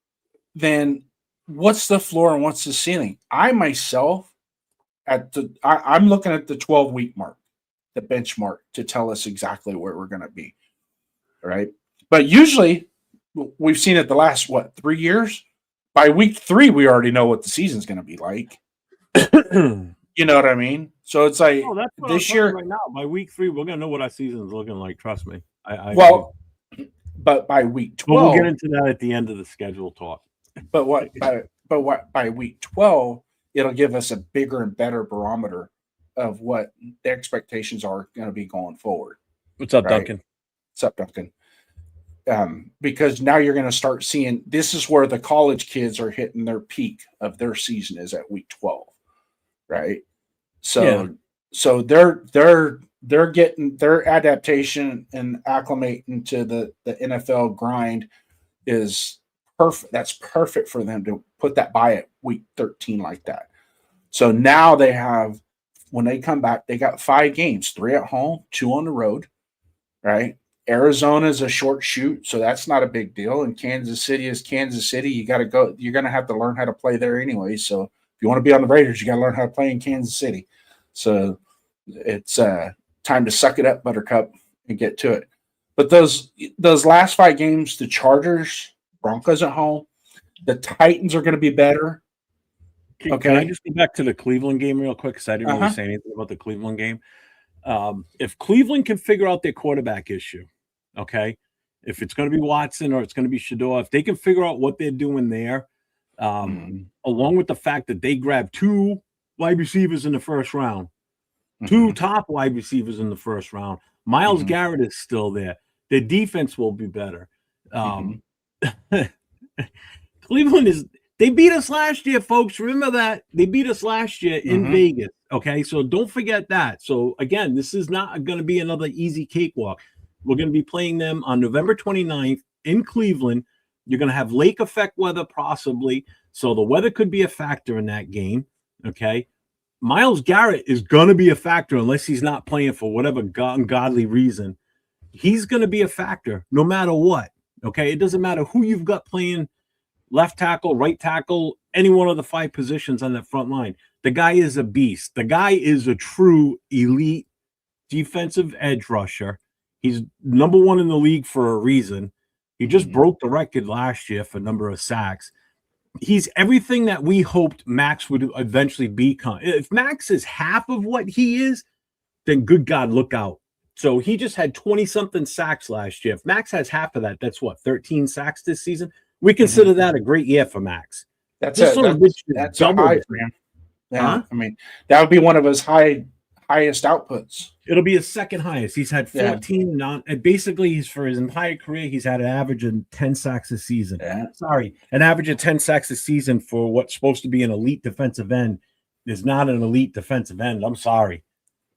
then what's the floor and what's the ceiling? I myself I'm looking at the 12-week mark, the benchmark, to tell us exactly where we're going to be. right? But usually, we've seen it the last 3 years. By week 3, we already know what the season's going to be like. You know what I mean? So it's like Oh, that's what this I'm year. right now. By week 3, we're gonna know what our season's looking like. Trust me. But by week 12, we'll get into that at the end of the schedule talk. By week 12, it'll give us a bigger and better barometer of what the expectations are going to be going forward. What's up, Right? Duncan? What's up, Duncan? Because now you're going to start seeing this is where the college kids are hitting their peak of their season is at week 12, right? So they're getting their adaptation and acclimating to the NFL grind is perfect. That's perfect for them to put that by at week 13 like that. So now they have, when they come back, they got 5 games, 3 at home, 2 on the road, right? Arizona is a short shoot, so that's not a big deal. And Kansas City is Kansas City. You got to go. You're going to have to learn how to play there anyway. So if you want to be on the Raiders, you got to learn how to play in Kansas City. So it's time to suck it up, Buttercup, and get to it. But those last 5 games, the Chargers, Broncos at home, the Titans are going to be better. Can I just go back to the Cleveland game real quick? Because I didn't really say anything about the Cleveland game. If Cleveland can figure out their quarterback issue, okay, if it's going to be Watson or it's going to be Shador, if they can figure out what they're doing there, along with the fact that they grabbed 2 wide receivers in the first round, 2 top wide receivers in the first round, Myles Garrett is still there. Their defense will be better. Cleveland they beat us last year, folks. Remember that. They beat us last year in Vegas. Okay, so don't forget that. So, again, this is not going to be another easy cakewalk. We're going to be playing them on November 29th in Cleveland. You're going to have lake effect weather possibly. So the weather could be a factor in that game. Okay. Myles Garrett is going to be a factor unless he's not playing for whatever ungodly reason. He's going to be a factor no matter what. Okay. It doesn't matter who you've got playing left tackle, right tackle, any one of the 5 positions on that front line. The guy is a beast. The guy is a true elite defensive edge rusher. He's number 1 in the league for a reason. He just broke the record last year for number of sacks. He's everything that we hoped Max would eventually become. If Max is half of what he is, then good God, look out. So he just had 20-something sacks last year. If Max has half of that, that's what, 13 sacks this season? We consider that a great year for Max. That's a high, man. Yeah, I mean, that would be one of his highest outputs. It'll be his second highest. He's had 14 basically for his entire career, he's had an average of 10 sacks a season. Yeah. Sorry, an average of 10 sacks a season for what's supposed to be an elite defensive end is not an elite defensive end. I'm sorry.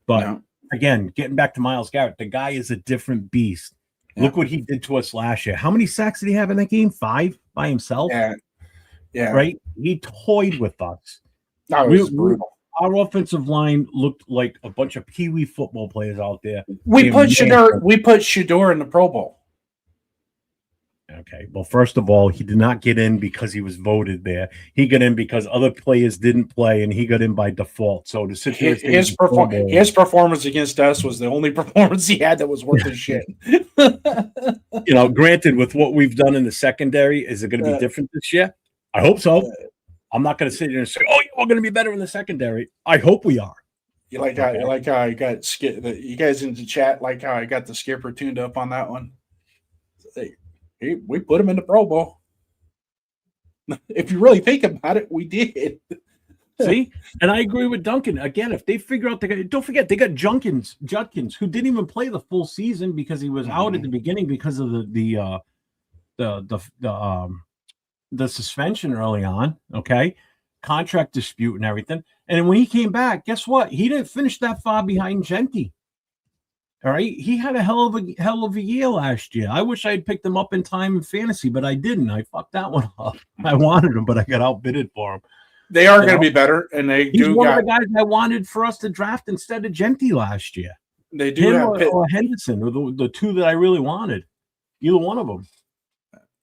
But again, getting back to Myles Garrett, the guy is a different beast. Yeah. Look what he did to us last year. How many sacks did he have in that game? 5 by himself? Yeah. Right? He toyed with us. That was brutal. Our offensive line looked like a bunch of peewee football players out there. We put Shador in the Pro Bowl. Okay. Well, first of all, he did not get in because he was voted there. He got in because other players didn't play, and he got in by default. So to sit there, his performance against us was the only performance he had that was worth his shit. Granted, with what we've done in the secondary, is it going to be different this year? I hope so. I'm not going to sit here and say, "Oh, we're going to be better in the secondary." I hope we are. You like how I got you guys in the chat like how I got the skipper tuned up on that one. We put him in the Pro Bowl. If you really think about it, we did. See, and I agree with Duncan. Again, if they figure out don't forget they got Judkins, who didn't even play the full season because he was out at the beginning because of the suspension early on. Okay, contract dispute and everything. And when he came back, guess what? He didn't finish that far behind Genti. All right, he had a hell of a year last year. I wish I had picked him up in time in fantasy, but I didn't. I fucked that one up. I wanted him, but I got outbidded for him. They are going to be better, and he's one of the guys I wanted for us to draft instead of Genti last year. They do have or Henderson, or the 2 that I really wanted. Either one of them.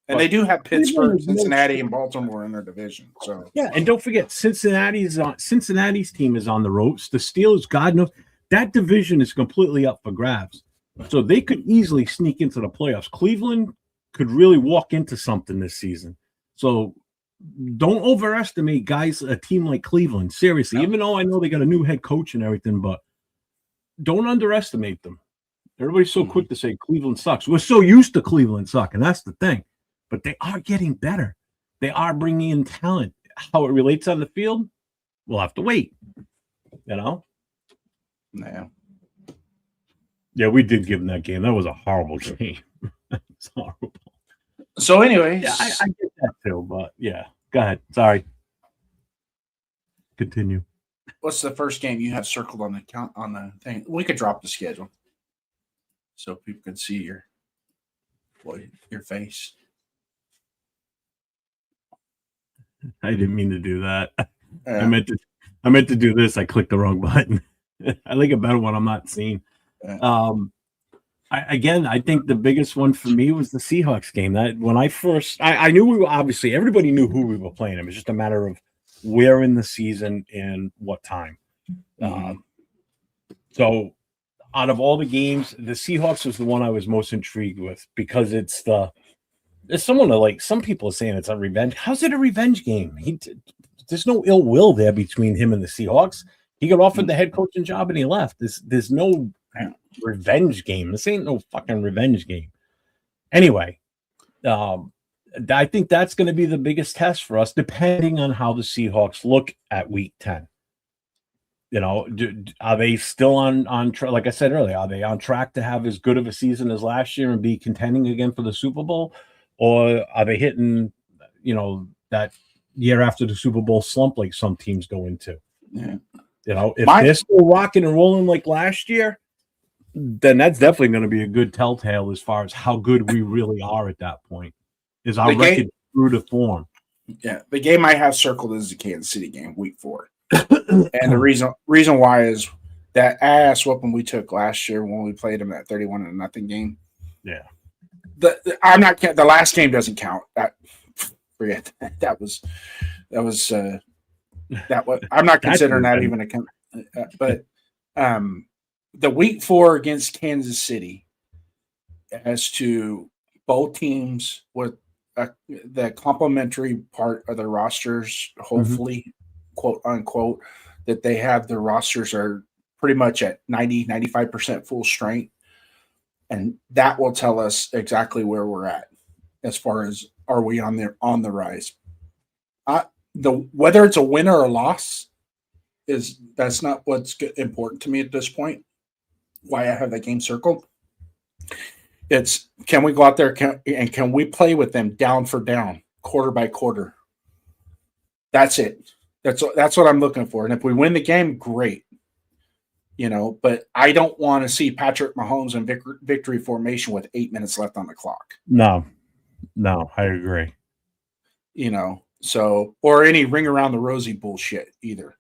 And they do have Pittsburgh, Cincinnati, and Baltimore in their division. So and don't forget, Cincinnati's team is on the ropes. The Steelers, God knows. That division is completely up for grabs. So they could easily sneak into the playoffs. Cleveland could really walk into something this season. So don't overestimate guys, a team like Cleveland. Seriously, No. even though I know they got a new head coach and everything, but don't underestimate them. Everybody's so quick to say Cleveland sucks. We're so used to Cleveland sucking. That's the thing. But they are getting better. They are bringing in talent. How it relates on the field, we'll have to wait. You know? Yeah. Yeah, we did give them that game. That was a horrible game. It's horrible. So, anyways, Yeah, I get that too, but yeah. Go ahead. Sorry. Continue. what's the first game you have circled on the thing? We could drop the schedule so people can see your face. I didn't mean to do that. I Uh, meant to do this. I clicked the wrong button. I like it better when I'm not seen. I think the biggest one for me was the Seahawks game. That when I knew we were obviously everybody knew who we were playing. It was just a matter of where in the season and what time. So out of all the games, the Seahawks was the one I was most intrigued with because there's someone like some people are saying it's a revenge. How's it a revenge game? There's no ill will there between him and the Seahawks. He got offered the head coaching job and he left. There's no revenge game. This ain't no fucking revenge game. Anyway, I think that's going to be the biggest test for us, depending on how the Seahawks look at Week 10. You know, are they still on track? Like I said earlier, are they on track to have as good of a season as last year and be contending again for the Super Bowl, or are they hitting, that year after the Super Bowl slump like some teams go into? Yeah. If they're still rocking and rolling like last year, then that's definitely going to be a good telltale as far as how good we really are at that point. Is our record true to form? Yeah, the game I have circled is the Kansas City game, Week 4, and the reason why is that ass whooping we took last year when we played them that 31-0 game. Yeah, I'm not. The last game doesn't count. Forget that was. I'm not considering that even a count. But the Week 4 against Kansas City, as to both teams with the complementary part of their rosters, hopefully, quote unquote, that they have their rosters are pretty much at 95% full strength. And that will tell us exactly where we're at as far as are we on the rise. Whether it's a win or a loss that's not what's important to me at this point. Why I have that game circled. It's can we go out there and can we play with them down for down, quarter by quarter? That's it. That's what I'm looking for. And if we win the game, great. But I don't want to see Patrick Mahomes in victory formation with 8 minutes left on the clock. No, I agree. So or any ring around the rosy bullshit either.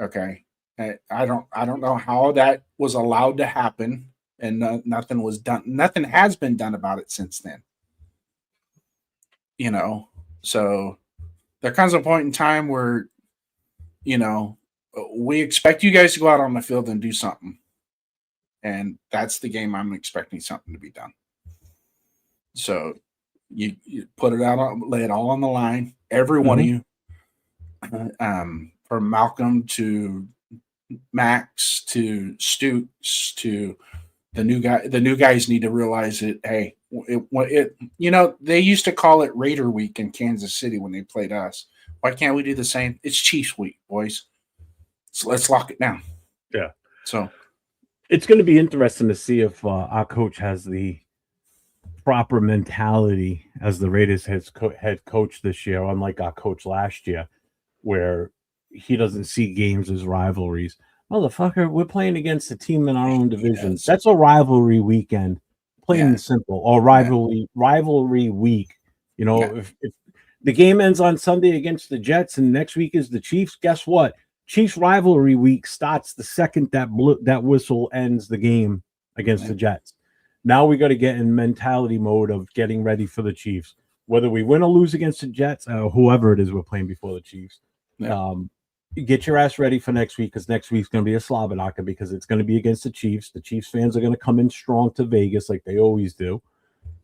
Okay. I don't know how that was allowed to happen, and nothing was done. Nothing has been done about it since then. So there comes a point in time where, we expect you guys to go out on the field and do something, and that's the game I'm expecting something to be done. So you put it out, lay it all on the line. Every one of you, from Malcolm to Max to Stoots to the new guy. The new guys need to realize that, hey, they used to call it Raider Week in Kansas City when they played us. Why can't we do the same? It's Chiefs Week, boys. So let's lock it down. Yeah. So it's going to be interesting to see if our coach has the proper mentality as the Raiders head coach this year, unlike our coach last year, where he doesn't see games as rivalries. Motherfucker, we're playing against a team in our own division. Yes. That's a rivalry weekend, plain and simple, or rivalry week. If the game ends on Sunday against the Jets and next week is the Chiefs, guess what? Chiefs rivalry week starts the second that whistle ends the game against the Jets. Now we got to get in mentality mode of getting ready for the Chiefs, whether we win or lose against the Jets, whoever it is we're playing before the Chiefs. get your ass ready for next week, because next week's going to be a slobberknocker, because it's going to be against the Chiefs. The Chiefs fans are going to come in strong to Vegas like they always do.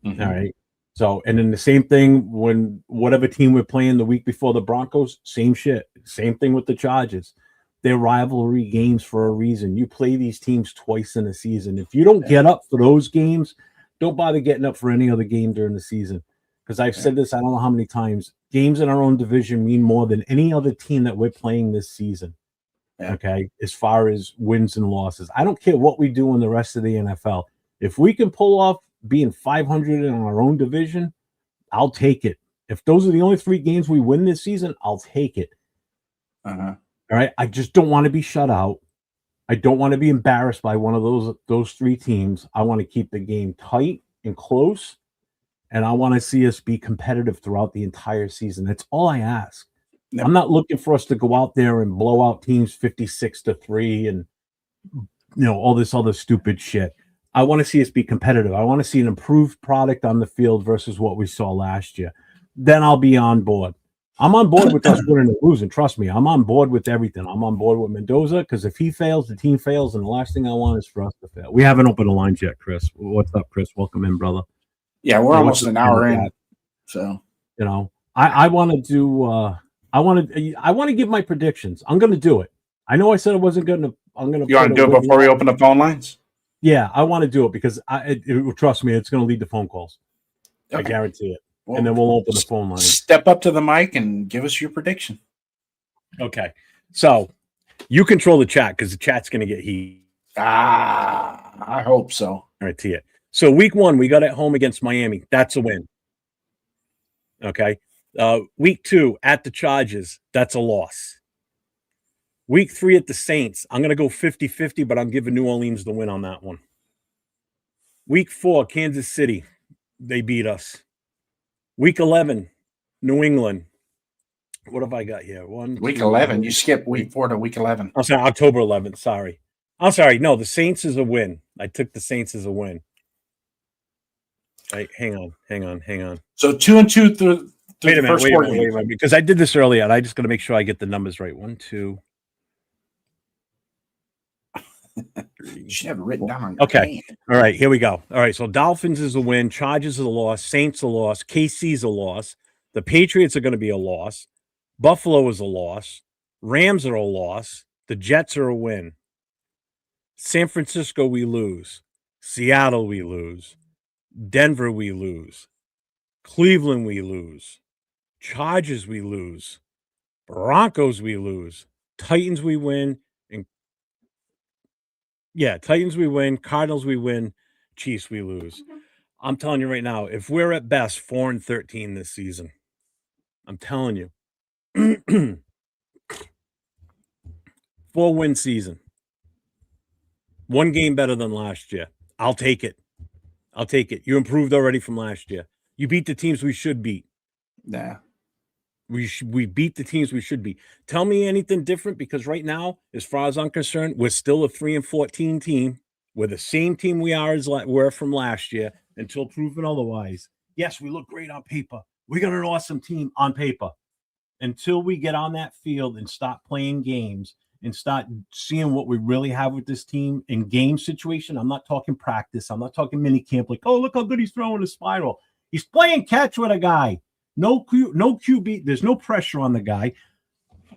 Mhm. All right. So, and then the same thing when whatever team we're playing the week before the Broncos, same shit. Same thing with the Chargers. They're rivalry games for a reason. You play these teams twice in a season. If you don't get up for those games, don't bother getting up for any other game during the season. Because I've said this, I don't know how many times, games in our own division mean more than any other team that we're playing this season. Yeah. Okay. As far as wins and losses, I don't care what we do in the rest of the NFL. If we can pull off being 500 in our own division, I'll take it. If those are the only 3 games we win this season, I'll take it. Uh-huh. All right. I just don't want to be shut out. I don't want to be embarrassed by one of those 3 teams. I want to keep the game tight and close, and I want to see us be competitive throughout the entire season. That's all I ask. Yep. I'm not looking for us to go out there and blow out teams 56-3 and all this other stupid shit. I want to see us be competitive. I want to see an improved product on the field versus what we saw last year. Then I'll be on board. I'm on board with us winning and losing. Trust me, I'm on board with everything. I'm on board with Mendoza, because if he fails, the team fails, and the last thing I want is for us to fail. We haven't opened the lines yet, Chris. What's up, Chris? Welcome in, brother. Yeah, we're almost an hour in. That? So I want to do. I want to give my predictions. I'm going to do it. I know I said I wasn't going to. I'm going to. You want to do it before we open the phone lines? Yeah, I want to do it because trust me, it's going to lead to phone calls. Okay. I guarantee it. Well, and then we'll open the phone line. Step up to the mic and give us your prediction. Okay. So you control the chat, because the chat's going to get heat. I hope so. All right, to it. So week 1, we got at home against Miami. That's a win. Okay. Week 2 at the Chargers. That's a loss. Week 3 at the Saints. I'm going to go 50-50, but I'm giving New Orleans the win on that one. Week 4, Kansas City. They beat us. Week 11, New England. What have I got here? Week 11. You skipped week 4 to week 11. I'm sorry, October 11th. Sorry. I'm sorry. No, the Saints is a win. I took the Saints as a win. Right, hang on. So 2-2 through Wait a the first 4 games. minute, because I did this earlier, and I just got to make sure I get the numbers right. 1, 2. You should have it written down on your Okay. hand. All right, here we go. All right, so Dolphins is a win, Chargers is a loss, Saints a loss, KC's a loss, the Patriots are going to be a loss, Buffalo is a loss, Rams are a loss, the Jets are a win, San Francisco we lose, Seattle we lose, Denver we lose, Cleveland we lose, Chargers we lose, Broncos we lose, Titans we win, Titans we win, Cardinals we win, Chiefs we lose. I'm telling you right now, if we're at best 4-13 this season, I'm telling you, 4-win season, 1 game better than last year. I'll take it. You improved already from last year. You beat the teams we should beat. Yeah. We beat the teams we should beat. Tell me anything different, because right now, as far as I'm concerned, we're still a 3-14 team. We're the same team we were from last year until proven otherwise. Yes, we look great on paper. We got an awesome team on paper. Until we get on that field and start playing games and start seeing what we really have with this team in game situation. I'm not talking practice. I'm not talking mini camp. Like, oh, look how good he's throwing a spiral. He's playing catch with a guy. No QB. There's no pressure on the guy.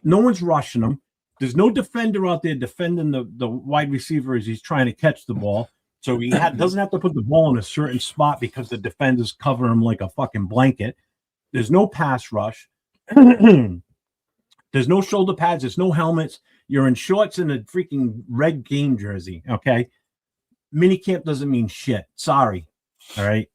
No one's rushing him. There's no defender out there defending the wide receiver as he's trying to catch the ball. So he doesn't have to put the ball in a certain spot because the defenders cover him like a fucking blanket. There's no pass rush. There's no shoulder pads. There's no helmets. You're in shorts and a freaking red game jersey, okay? Minicamp doesn't mean shit. Sorry, all right?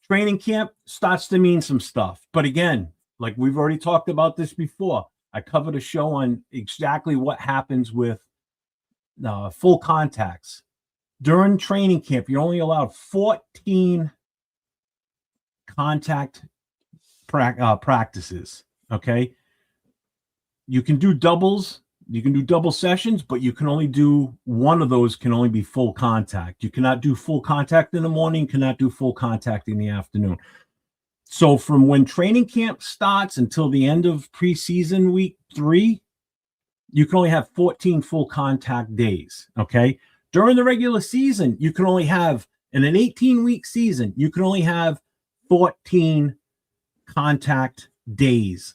Training camp starts to mean some stuff. But again, like we've already talked about this before, I covered a show on exactly what happens with full contacts. During training camp, you're only allowed 14 contact practices, okay? You can do doubles. You can do double sessions, but you can only do one of those can only be full contact. You cannot do full contact in the morning, cannot do full contact in the afternoon. So from when training camp starts until the end of preseason week 3, you can only have 14 full contact days. Okay. During the regular season, you can only have, in an 18-week season, you can only have 14 contact days.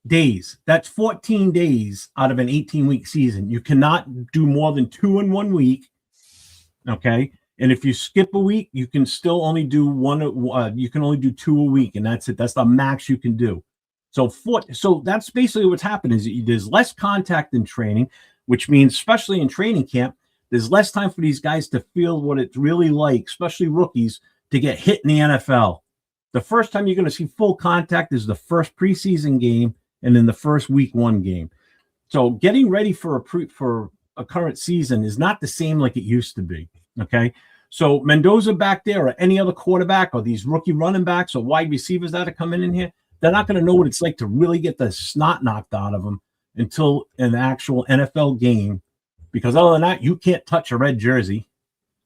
That's 14 days out of an 18-week season. You cannot do more than 2 in 1 week. Okay. And if you skip a week, you can still only do you can only do 2 a week, and that's it. That's the max you can do. So that's basically what's happened is there's less contact in training, which means, especially in training camp, there's less time for these guys to feel what it's really like, especially rookies, to get hit in the NFL. The first time you're going to see full contact is the first preseason game and then the first week 1 game. So getting ready for a current season is not the same like it used to be. Okay. So Mendoza back there, or any other quarterback, or these rookie running backs or wide receivers that are coming in here, they're not going to know what it's like to really get the snot knocked out of them until an actual NFL game. Because other than that, you can't touch a red jersey.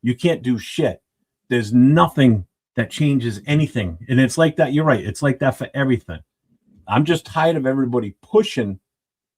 You can't do shit. There's nothing that changes anything. And it's like that. You're right. It's like that for everything. I'm just tired of everybody pushing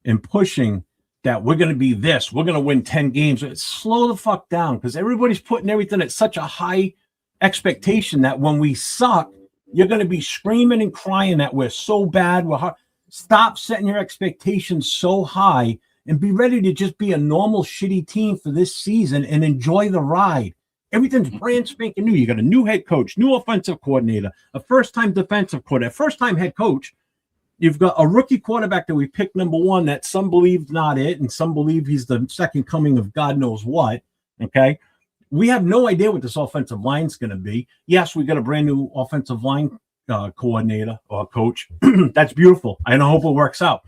that we're going to be this. We're going to win 10 games. Slow the fuck down, because everybody's putting everything at such a high expectation that when we suck, you're going to be screaming and crying that we're so bad. We're hard. Stop setting your expectations so high and be ready to just be a normal shitty team for this season and enjoy the ride. Everything's brand spanking new. You got a new head coach, new offensive coordinator, a first-time defensive coordinator, first-time head coach. You've got a rookie quarterback that we picked number 1 that some believe not it, and some believe he's the second coming of God knows what. Okay. We have no idea what this offensive line is going to be. Yes, we got a brand new offensive line coordinator or coach. That's beautiful. And I hope it works out.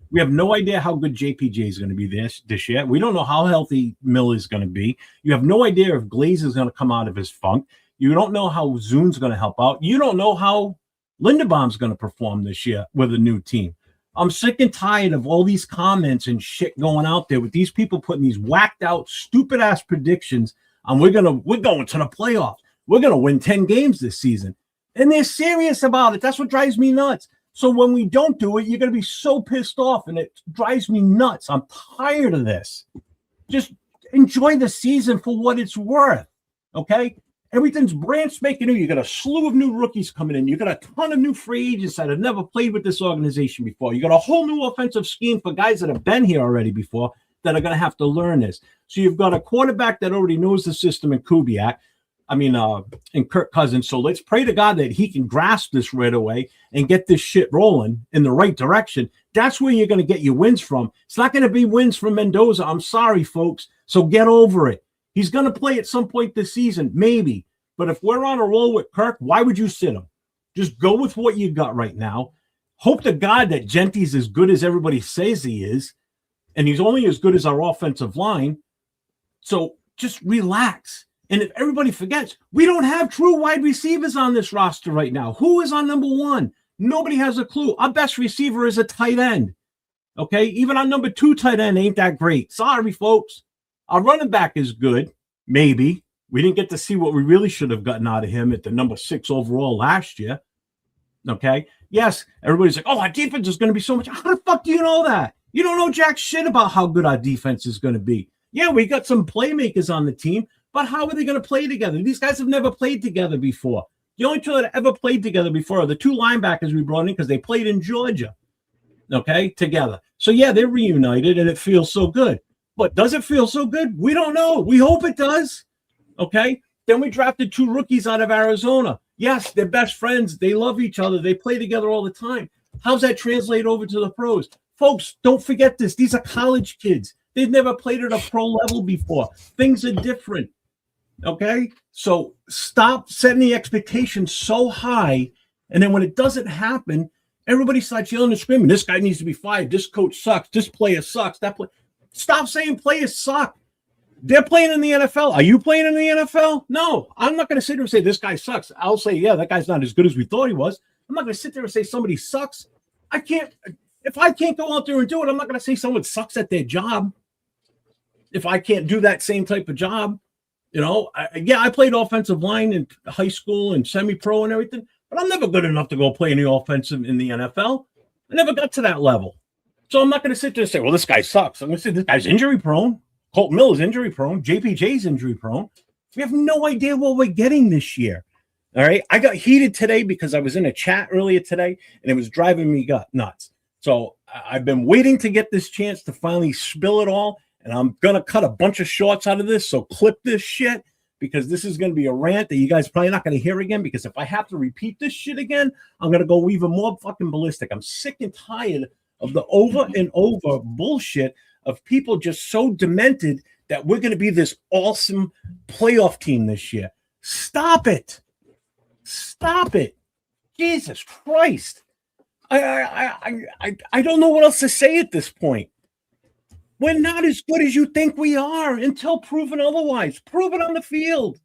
We have no idea how good JPJ is going to be this year. We don't know how healthy Mill is going to be. You have no idea if Glaze is going to come out of his funk. You don't know how Zune's going to help out. You don't know how Linderbaum's going to perform this year with a new team. I'm sick and tired of all these comments and shit going out there with these people putting these whacked out, stupid ass predictions. And we're going to the playoffs. We're going to win 10 games this season. And they're serious about it. That's what drives me nuts. So when we don't do it, you're going to be so pissed off, and it drives me nuts. I'm tired of this. Just enjoy the season for what it's worth. Okay? Everything's brand spanking new. You got a slew of new rookies coming in. You got a ton of new free agents that have never played with this organization before. You got a whole new offensive scheme for guys that have been here already before that are going to have to learn this. So you've got a quarterback that already knows the system in Kubiak. And Kirk Cousins. So let's pray to God that he can grasp this right away and get this shit rolling in the right direction. That's where you're going to get your wins from. It's not going to be wins from Mendoza. I'm sorry, folks. So get over it. He's going to play at some point this season, maybe. But if we're on a roll with Kirk, why would you sit him? Just go with what you got right now. Hope to God that Genty's as good as everybody says he is, and he's only as good as our offensive line. So just relax. And if everybody forgets, we don't have true wide receivers on this roster right now. Who is on number 1? Nobody has a clue. Our best receiver is a tight end. Okay? Even our number 2 tight end ain't that great. Sorry, folks. Our running back is good. Maybe. We didn't get to see what we really should have gotten out of him at the number 6 overall last year. Okay? Yes, everybody's like, oh, our defense is going to be so much. How the fuck do you know that? You don't know jack shit about how good our defense is going to be. Yeah, we got some playmakers on the team. But how are they going to play together? These guys have never played together before. The only 2 that ever played together before are the 2 linebackers we brought in because they played in Georgia, okay, together. So, yeah, they're reunited, and it feels so good. But does it feel so good? We don't know. We hope it does, okay? Then we drafted 2 rookies out of Arizona. Yes, they're best friends. They love each other. They play together all the time. How's that translate over to the pros? Folks, don't forget this. These are college kids. They've never played at a pro level before. Things are different. Okay, so stop setting the expectations so high, and then when it doesn't happen, everybody starts yelling and screaming. This guy needs to be fired. This coach sucks. This player sucks. Stop saying players suck. They're playing in the NFL. Are you playing in the NFL? No, I'm not going to sit there and say this guy sucks. I'll say, yeah, that guy's not as good as we thought he was. I'm not going to sit there and say somebody sucks. If I can't go out there and do it, I'm not going to say someone sucks at their job. If I can't do that same type of job. You know, I played offensive line in high school and semi-pro and everything, but I'm never good enough to go play any offensive in the NFL. I never got to that level. So I'm not going to sit there and say, well, this guy sucks. I'm going to say this guy's injury prone. Colt Mill is injury prone. JPJ's injury prone. We have no idea what we're getting this year. All right. I got heated today because I was in a chat earlier today and it was driving me nuts. So I've been waiting to get this chance to finally spill it all. And I'm going to cut a bunch of shorts out of this. So clip this shit, because this is going to be a rant that you guys probably not going to hear again. Because if I have to repeat this shit again, I'm going to go even more fucking ballistic. I'm sick and tired of the over and over bullshit of people just so demented that we're going to be this awesome playoff team this year. Stop it. Stop it. Jesus Christ. I don't know what else to say at this point. We're not as good as you think we are until proven otherwise. Prove it on the field.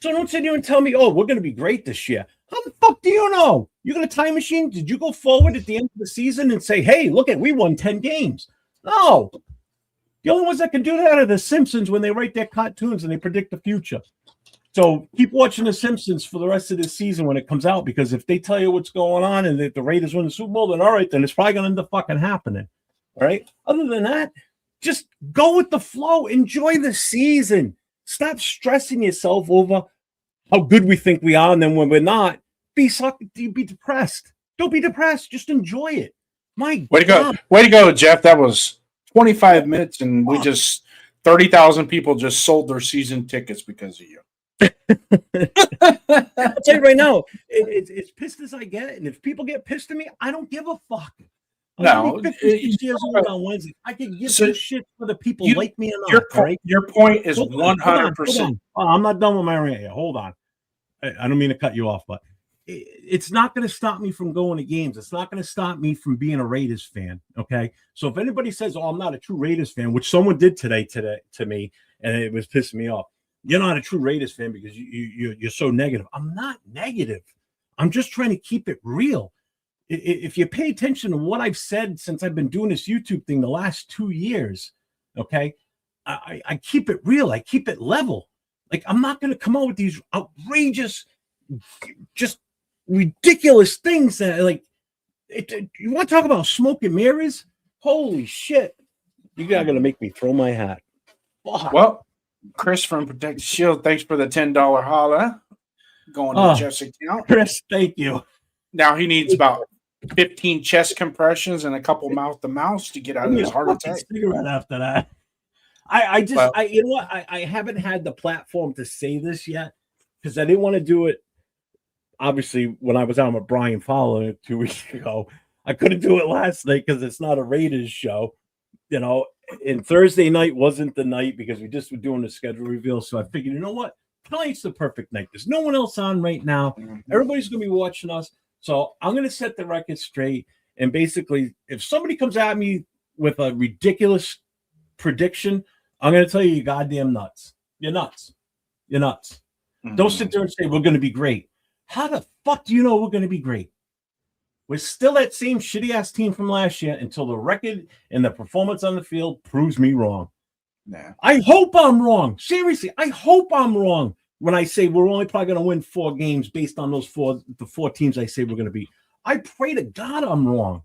So don't sit here and tell me, oh, we're going to be great this year. How the fuck do you know? You got a time machine? Did you go forward at the end of the season and say, hey, look at, we won 10 games? No. The only ones that can do that are the Simpsons when they write their cartoons and they predict the future. So keep watching the Simpsons for the rest of this season when it comes out, because if they tell you what's going on and that the Raiders win the Super Bowl, then all right, then it's probably going to end up fucking happening. All right. Other than that, just go with the flow. Enjoy the season. Stop stressing yourself over how good we think we are, and then when we're not, be depressed. Don't be depressed. Just enjoy it. My Way to God. go. Way to go, Jeff. That was 25 minutes, and we just 30,000 people just sold their season tickets because of you. I'll tell you right now, it's pissed as I get, and if people get pissed at me, I don't give a fuck. No, 56 years old on Wednesday. I can give so this shit for the people like me or not. Your point is Hold on, 100%. I'm not done with my rant yet. Hold on. I don't mean to cut you off, but it's not going to stop me from going to games. It's not going to stop me from being a Raiders fan. Okay. So if anybody says, oh, I'm not a true Raiders fan, which someone did today to me, and it was pissing me off. You're not a true Raiders fan because you're so negative. I'm not negative. I'm just trying to keep it real. If you pay attention to what I've said since I've been doing this YouTube thing the last 2 years, okay, I keep it real. I keep it level. Like, I'm not going to come out with these outrageous, just ridiculous things that, like, you want to talk about smoke and mirrors? Holy shit. You're going to make me throw my hat. Fuck. Well, Chris from Protect the Shield, thanks for the $10 holla going to Jeff's account. Chris, thank you. Now he needs about 15 chest compressions and a couple mouth to mouth to get out of his heart attack. Cigarette after that. You know what? I haven't had the platform to say this yet because I didn't want to do it. Obviously, when I was on with Brian Fowler 2 weeks ago, I couldn't do it last night because it's not a Raiders show, you know. And Thursday night wasn't the night because we just were doing the schedule reveal. So I figured, you know what? Tonight's the perfect night. There's no one else on right now. Everybody's going to be watching us. So I'm going to set the record straight. And basically, if somebody comes at me with a ridiculous prediction, I'm going to tell you, you're goddamn nuts. You're nuts. You're nuts. Mm-hmm. Don't sit there and say, we're going to be great. How the fuck do you know we're going to be great? We're still that same shitty-ass team from last year until the record and the performance on the field proves me wrong. Nah. I hope I'm wrong. Seriously, I hope I'm wrong when I say we're only probably going to win 4 games based on the 4 teams I say we're going to beat. I pray to God I'm wrong.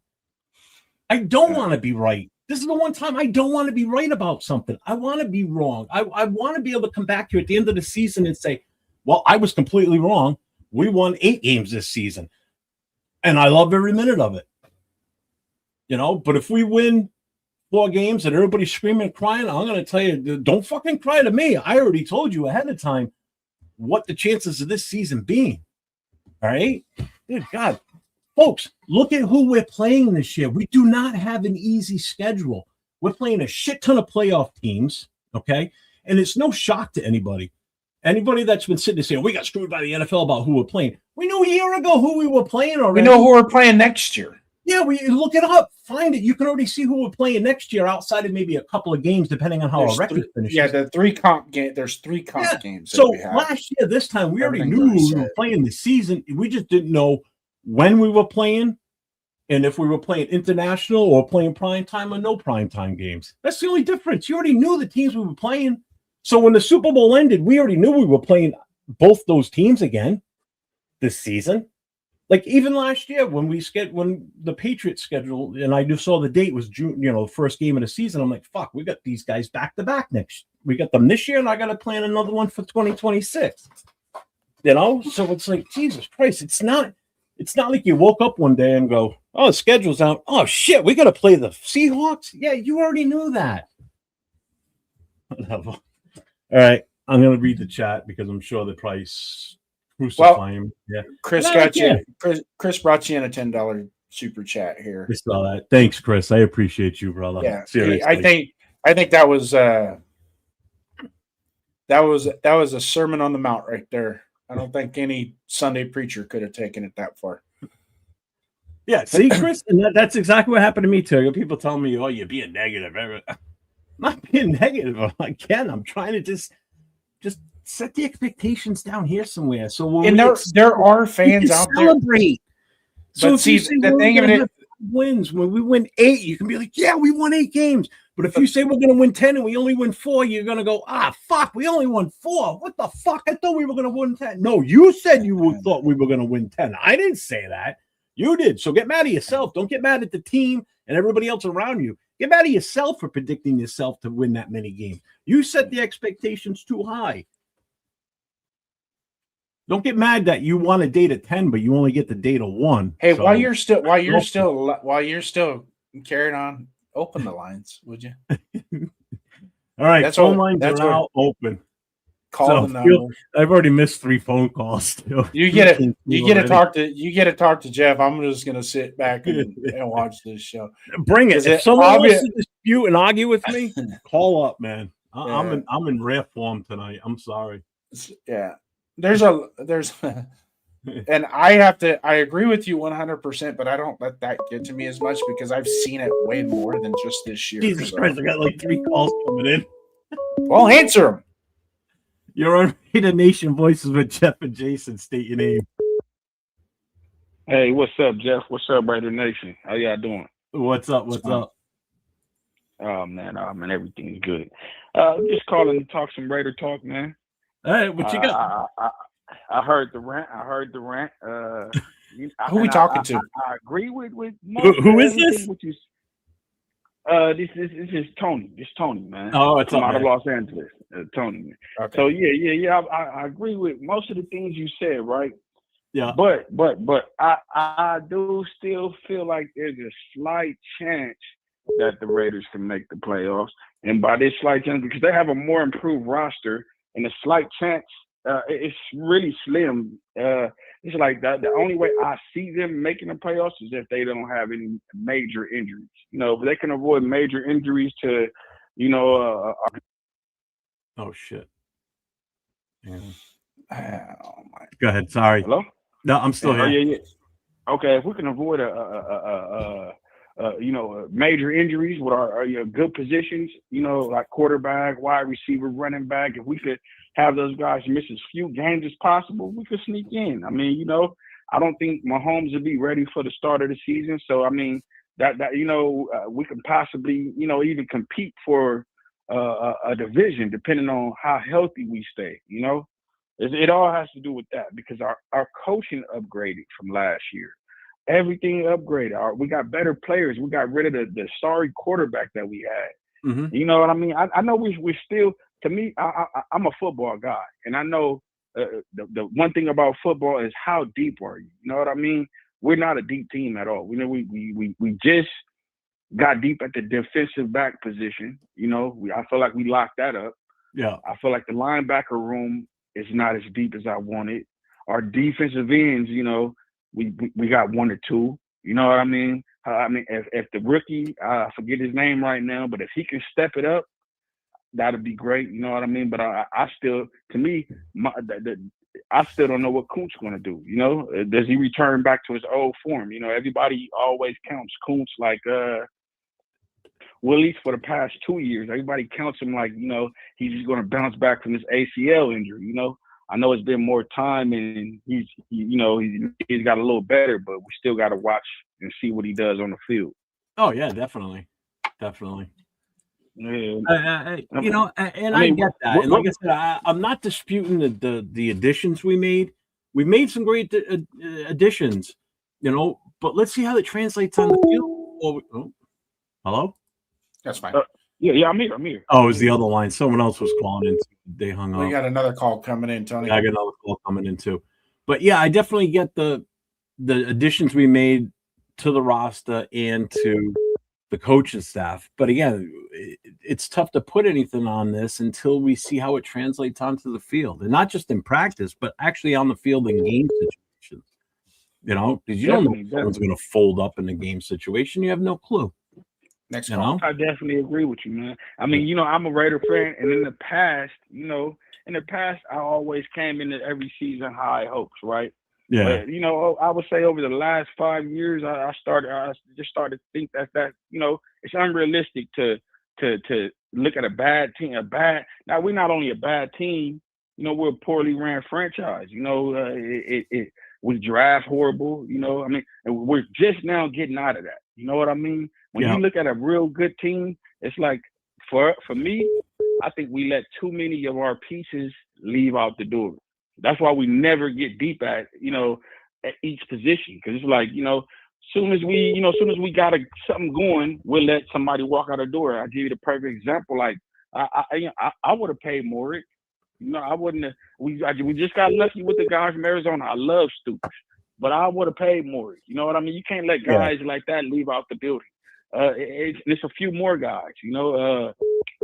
I don't want to be right. This is the one time I don't want to be right about something. I want to be wrong. I want to be able to come back here at the end of the season and say, well, I was completely wrong. We won 8 games this season. And I love every minute of it. You know, but if we win 4 games and everybody's screaming and crying, I'm going to tell you, don't fucking cry to me. I already told you ahead of time what the chances of this season being. All right? Good God. Folks, look at who we're playing this year. We do not have an easy schedule. We're playing a shit ton of playoff teams, okay? And it's no shock to anybody. Anybody that's been sitting there saying, we got screwed by the NFL about who we're playing. We knew a year ago who we were playing already. We know who we're playing next year. Yeah, we look it up, find it. You can already see who we're playing next year outside of maybe a couple of games, depending on how our record finishes. Yeah, the 3 comp game. There's 3 comp games. So last year, this time, we already knew who we were playing this season. We just didn't know when we were playing and if we were playing international or playing prime time or no prime time games. That's the only difference. You already knew the teams we were playing. So when the Super Bowl ended, we already knew we were playing both those teams again this season. Like even last year when when the Patriots scheduled, and I just saw the date was June, the first game of the season. I'm like, fuck, we got these guys back to back next. We got them this year, and I got to plan another one for 2026. So it's like Jesus Christ. It's not like you woke up one day and go, oh, the schedule's out. Oh shit, we got to play the Seahawks. Yeah, you already knew that. Whatever. All right, I'm gonna read the chat because I'm sure the price. Crucify him. Yeah, Chris got you. Chris brought you in a $10 super chat here. I saw that. Thanks, Chris. I appreciate you, brother. Yeah, seriously. I think that was a Sermon on the Mount right there. I don't think any Sunday preacher could have taken it that far. Yeah, see, Chris, and that's exactly what happened to me too. People tell me, "Oh, you're being negative." I'm not being negative. Again, I'm trying to just set the expectations down here somewhere. So when there are fans out there celebrate. So but see, the thing of it wins when we win 8, you can be like, yeah, we won 8 games. But if you say we're going to win 10 and we only win 4, you're going to go, fuck, we only won 4. What the fuck? I thought we were going to win 10. No, you said you thought we were going to win 10. I didn't say that. You did. So get mad at yourself. Don't get mad at the team and everybody else around you. Get mad at yourself for predicting yourself to win that many games. You set the expectations too high. Don't get mad that you want a date of 10, but you only get the date of 1. Hey, so while you're still carrying on, open the lines, would you? All right, phone lines are now open. Call the number. I've already missed 3 phone calls. You get to talk to Jeff. I'm just gonna sit back and watch this show. Bring it. If someone wants to dispute and argue with me, call up, man. I'm in rare form tonight. I'm sorry. Yeah. There's and I agree with you 100%, but I don't let that get to me as much because I've seen it way more than just this year. Jesus Christ, I got like 3 calls coming in. Well, answer them. You're on Raider Nation Voices with Jeff and Jason. State your name. Hey, what's up, Jeff? What's up, Raider Nation? How y'all doing? What's up? What's up? Oh man, everything's good. Just calling to talk some Raider talk, man. Hey, what you got? I heard the rant. Who we talking to? I agree with who is this? This is Tony. This Tony, man. Oh, it's out of Los Angeles. Tony. Okay. So yeah. I agree with most of the things you said, right? Yeah. But I do still feel like there's a slight chance that the Raiders can make the playoffs, and by this slight chance, because they have a more improved roster. And a slight chance, it's really slim. It's like the only way I see them making the playoffs is if they don't have any major injuries. If they can avoid major injuries to, oh shit. Yeah. Oh my. Go ahead. Sorry. Hello? No, I'm still here. Yeah. Okay, if we can avoid major injuries with our good positions, like quarterback, wide receiver, running back. If we could have those guys miss as few games as possible, we could sneak in. I mean, I don't think Mahomes will be ready for the start of the season. So, I mean, we can possibly, even compete for a division depending on how healthy we stay, It all has to do with that because our coaching upgraded from last year. Everything upgraded. We got better players. We got rid of the sorry quarterback that we had. Mm-hmm. You know what I mean? I know we're still. To me, I'm a football guy, and I know the one thing about football is how deep are you? You know what I mean? We're not a deep team at all. We just got deep at the defensive back position. I feel like we locked that up. Yeah. I feel like the linebacker room is not as deep as I wanted. Our defensive ends, we got 1 or 2. You know what I mean? If the rookie, I forget his name right now, but if he can step it up, that'd be great. You know what I mean? But I still, to me, I still don't know what Kuntz going to do. Does he return back to his old form? Everybody always counts Kuntz like, well, at least for the past 2 years, everybody counts him like, he's just going to bounce back from his ACL injury. I know it's been more time and he's got a little better, but we still got to watch and see what he does on the field. Oh yeah, definitely. Yeah. I get that. And like I said, I'm not disputing the additions we made. we've made some great additions, but let's see how it translates on the field. Hello? That's fine. Yeah, I'm here. Oh, it was the other line. Someone else was calling in. They hung up. We got another call coming in, Tony. Yeah, I got another call coming in too. But yeah, I definitely get the additions we made to the roster and to the coaching staff. But again, it's tough to put anything on this until we see how it translates onto the field, and not just in practice, but actually on the field in game situations. Because you don't know if someone's going to fold up in the game situation. You have no clue. Next call. I definitely agree with you, man. I mean, I'm a Raider fan, and in the past, I always came into every season high hopes, right? Yeah. But, I would say over the last 5 years, I just started to think that it's unrealistic to look at a bad team. Now we're not only a bad team, we're a poorly ran franchise. It was draft horrible. And we're just now getting out of that. You know what I mean? When you look at a real good team, it's like for me, I think we let too many of our pieces leave out the door. That's why we never get deep at each position, because it's like soon as we got something going, we'll let somebody walk out the door. I'll give you the perfect example. Like I would have paid more. I wouldn't have. We just got lucky with the guys from Arizona. I love Stoops, but I would have paid more. You know what I mean? You can't let guys like that leave out the building. It's a few more guys.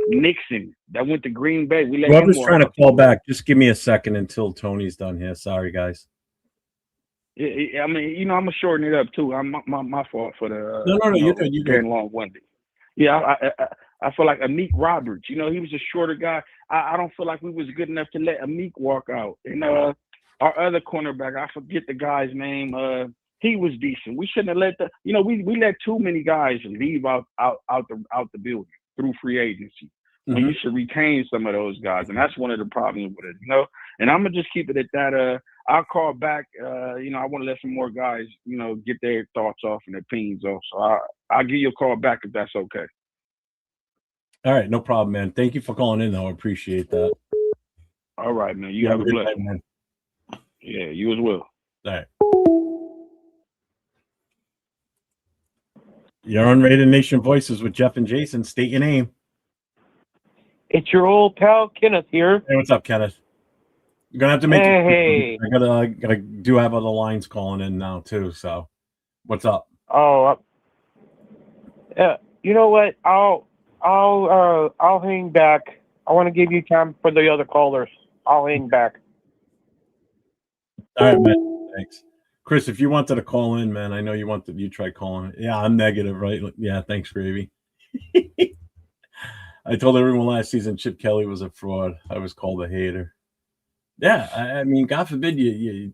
Nixon that went to Green Bay. We let Whoever's trying to call back, just give me a second until Tony's done here. Sorry, guys. Yeah, I mean, I'm gonna shorten it up too. My fault for the no, you're good. You're good. Long-winded. Yeah, I feel like Amik Roberts. He was a shorter guy. I don't feel like we was good enough to let Amik walk out. And our other cornerback, I forget the guy's name. He was decent. We shouldn't have let we let too many guys leave out the building through free agency. When you should retain some of those guys, and that's one of the problems with it. And I'm gonna just keep it at that. I'll call back. I want to let some more guys, get their thoughts off and their opinions off. So I'll give you a call back if that's okay. All right, no problem, man. Thank you for calling in, though. I appreciate that. All right, man. You have a good blessed night, man. Yeah, you as well. All right. You're on Raider Nation Voices with Jeff and Jason. State your name. It's your old pal Kenneth here. Hey, what's up, Kenneth? You're gonna have to make Hey. I gotta do have other lines calling in now too. So, what's up? Oh, you know what? I'll hang back. I want to give you time for the other callers. I'll hang back. All right, man. Thanks, Chris. If you wanted to call in, man, I know you tried calling. Yeah, I'm negative, right? Yeah, thanks, Gravy. I told everyone last season Chip Kelly was a fraud. I was called a hater. Yeah, I mean, God forbid you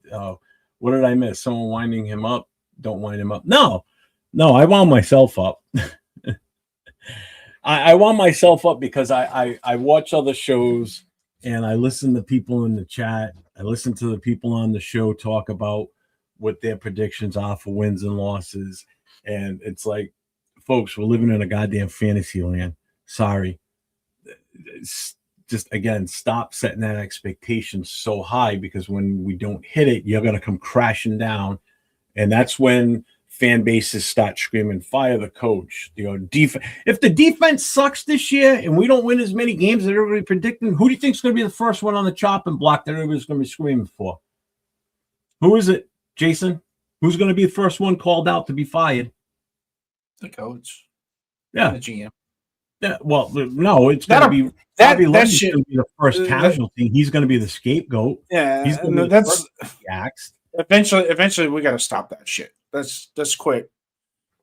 what did I miss? Someone winding him up? Don't wind him up. No, I wound myself up. I wound myself up because I watch other shows and I listen to people in the chat. I listen to the people on the show talk about what their predictions are for wins and losses. And it's like, folks, we're living in a goddamn fantasy land. Sorry. Just again, stop setting that expectation so high, because when we don't hit it, you're going to come crashing down. And that's when fan bases start screaming, fire the coach. If the defense sucks this year and we don't win as many games that everybody predicting, who do you think is going to be the first one on the chopping block that everybody's going to be screaming for? Who is it, Jason? Who's going to be the first one called out to be fired? The coach. Yeah. The GM. Yeah, well, no, it's going to be Bobby Leonard's going to be the first casualty. He's going to be the scapegoat. Yeah, he's going to be the first axed. Eventually, we got to stop that shit. Let's quit.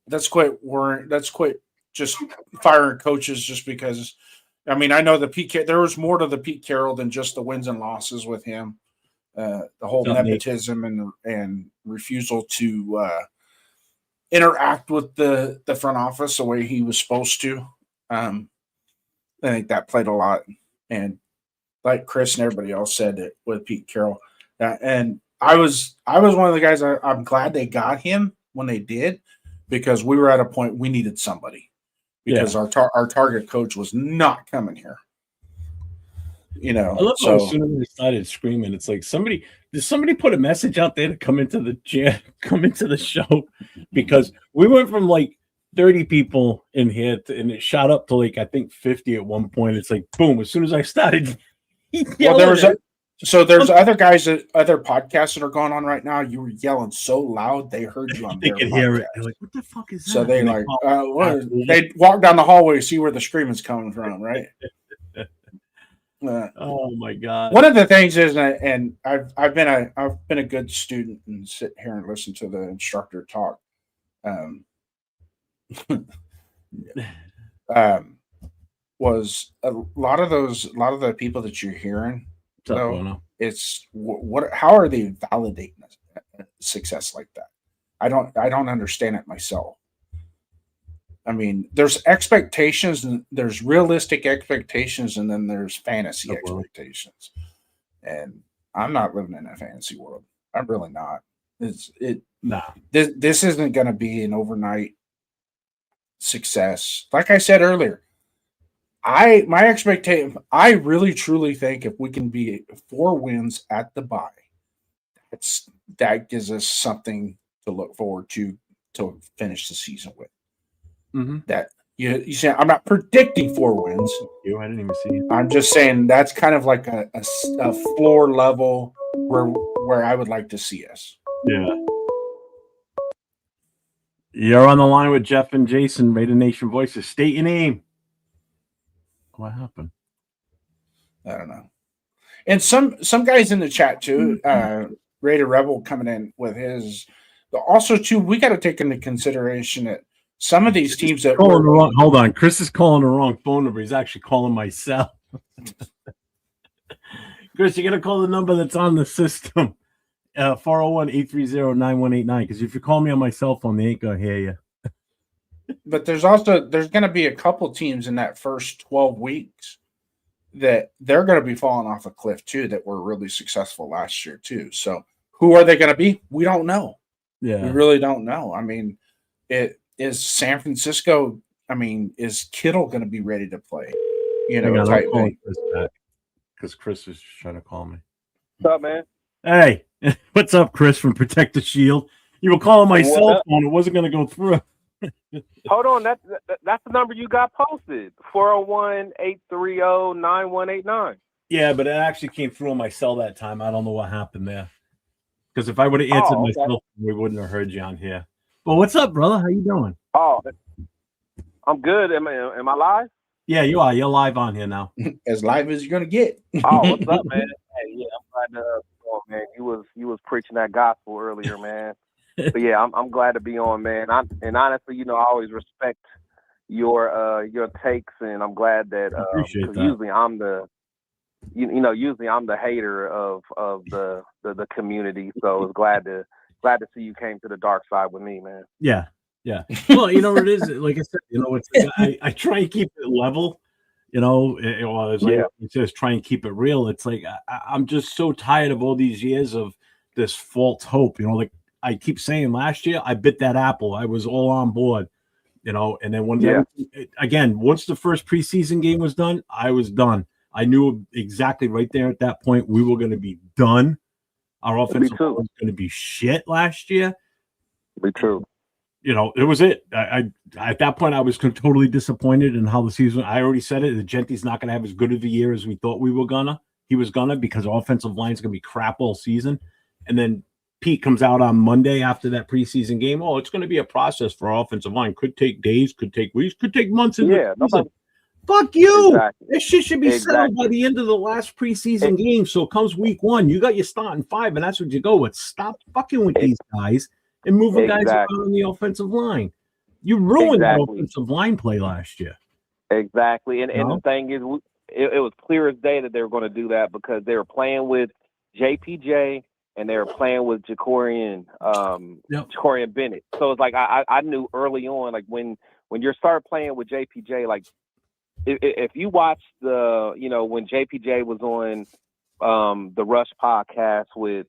Let's quit just firing coaches just because. I mean, I know there was more to the Pete Carroll than just the wins and losses with him. The whole nepotism and refusal to interact with the front office the way he was supposed to. I think that played a lot, and like Chris and everybody else said it with Pete Carroll, and I was one of the guys. I'm glad they got him when they did, because we were at a point we needed somebody, because our target coach was not coming here. You know, I love how so as soon as they started screaming, it's like did somebody put a message out there to come into the come into the show? Because we went from like 30 people in here and it shot up to like I think 50 at one point. It's like boom, as soon as I started well, there was yelling, there's other guys other podcasts that are going on right now. You were yelling so loud they heard you on they their could hear it. podcast. They're like, what the fuck is that? So they And like call- they walk down the hallway to see where the screaming's coming from, right? oh my god. One of the things is, and I've been a good student and sit here and listen to the instructor talk. Was a lot of the people that you're hearing, What's up, though, Bono? it's how are they validating success like that? I don't understand it myself. I mean, there's expectations and there's realistic expectations, and then there's fantasy expectations. And I'm not living in a fantasy world. I'm really not. Nah. This isn't going to be an overnight success. Like I said earlier, my expectation. I really truly think if we can be 4 wins at the bye, that gives us something to look forward to finish the season with. Mm-hmm. That you say I'm not predicting 4 wins. I didn't even see it. I'm just saying that's kind of like a floor level where I would like to see us. Yeah. You're on the line with Jeff and Jason, Raider Nation Voices. State your name. What happened? I don't know. And some guys in the chat too, Raider Rebel coming in with his. Also, too, we got to take into consideration that some of these teams that hold on, Chris is calling the wrong phone number. He's actually calling my cell. Chris, you got to call the number that's on the system. 401-830-9189. Because if you call me on my cell phone, they ain't gonna hear you. But there's going to be a couple teams in that first 12 weeks that they're going to be falling off a cliff too that were really successful last year too. So who are they going to be? We don't know. Yeah, we really don't know. I mean, it is San Francisco. I mean, is Kittle going to be ready to play? You know, type thing. Because Chris is trying to call me. What's up, man? Hey, what's up, Chris from Protect the Shield? You were calling my cell phone. It wasn't going to go through. Hold on, that's the number you got posted. 401-830-9189. Yeah, but it actually came through on my cell that time. I don't know what happened there. Because if I would have answered my cell phone, we wouldn't have heard you on here. But what's up, brother? How you doing? Oh, I'm good. Am I live? Yeah, you are. You're live on here now. As live as you're gonna get. Oh, what's up, man? Hey, yeah, I'm glad to. Oh, man, you was preaching that gospel earlier, man. But yeah, I'm glad to be on, man. And honestly, you know, I always respect your takes, and I'm glad that because usually I'm the usually I'm the hater of the community. So I was glad to see you came to the dark side with me, man. Yeah. Yeah. Well, you know what it is. Like I said, you know, it's I try and keep it level. You know, it says try and keep it real. It's like I'm just so tired of all these years of this false hope. You know, like I keep saying, last year I bit that apple. I was all on board. You know, and then once the first preseason game was done, I was done. I knew exactly right there at that point we were going to be done. Our offensive line was going to be shit last year. Me too. You know, it was it. I at that point I was totally disappointed in how the season. I already said it. The Genty's not going to have as good of a year as we thought we were gonna. He was gonna, because our offensive line is going to be crap all season. And then Pete comes out on Monday after that preseason game. Oh, it's going to be a process for our offensive line. Could take days, could take weeks, could take months. Fuck you. Exactly. This shit should be settled by the end of the last preseason game. So it comes week 1. You got your starting 5, and that's what you go with. Stop fucking with these guys and moving guys around on the offensive line. You ruined that offensive line play last year. Exactly. And the thing is, it was clear as day that they were going to do that, because they were playing with JPJ and they were playing with Jacorian Bennett. So it's like I knew early on, like when you start playing with JPJ, like if you watch when JPJ was on the Rush podcast with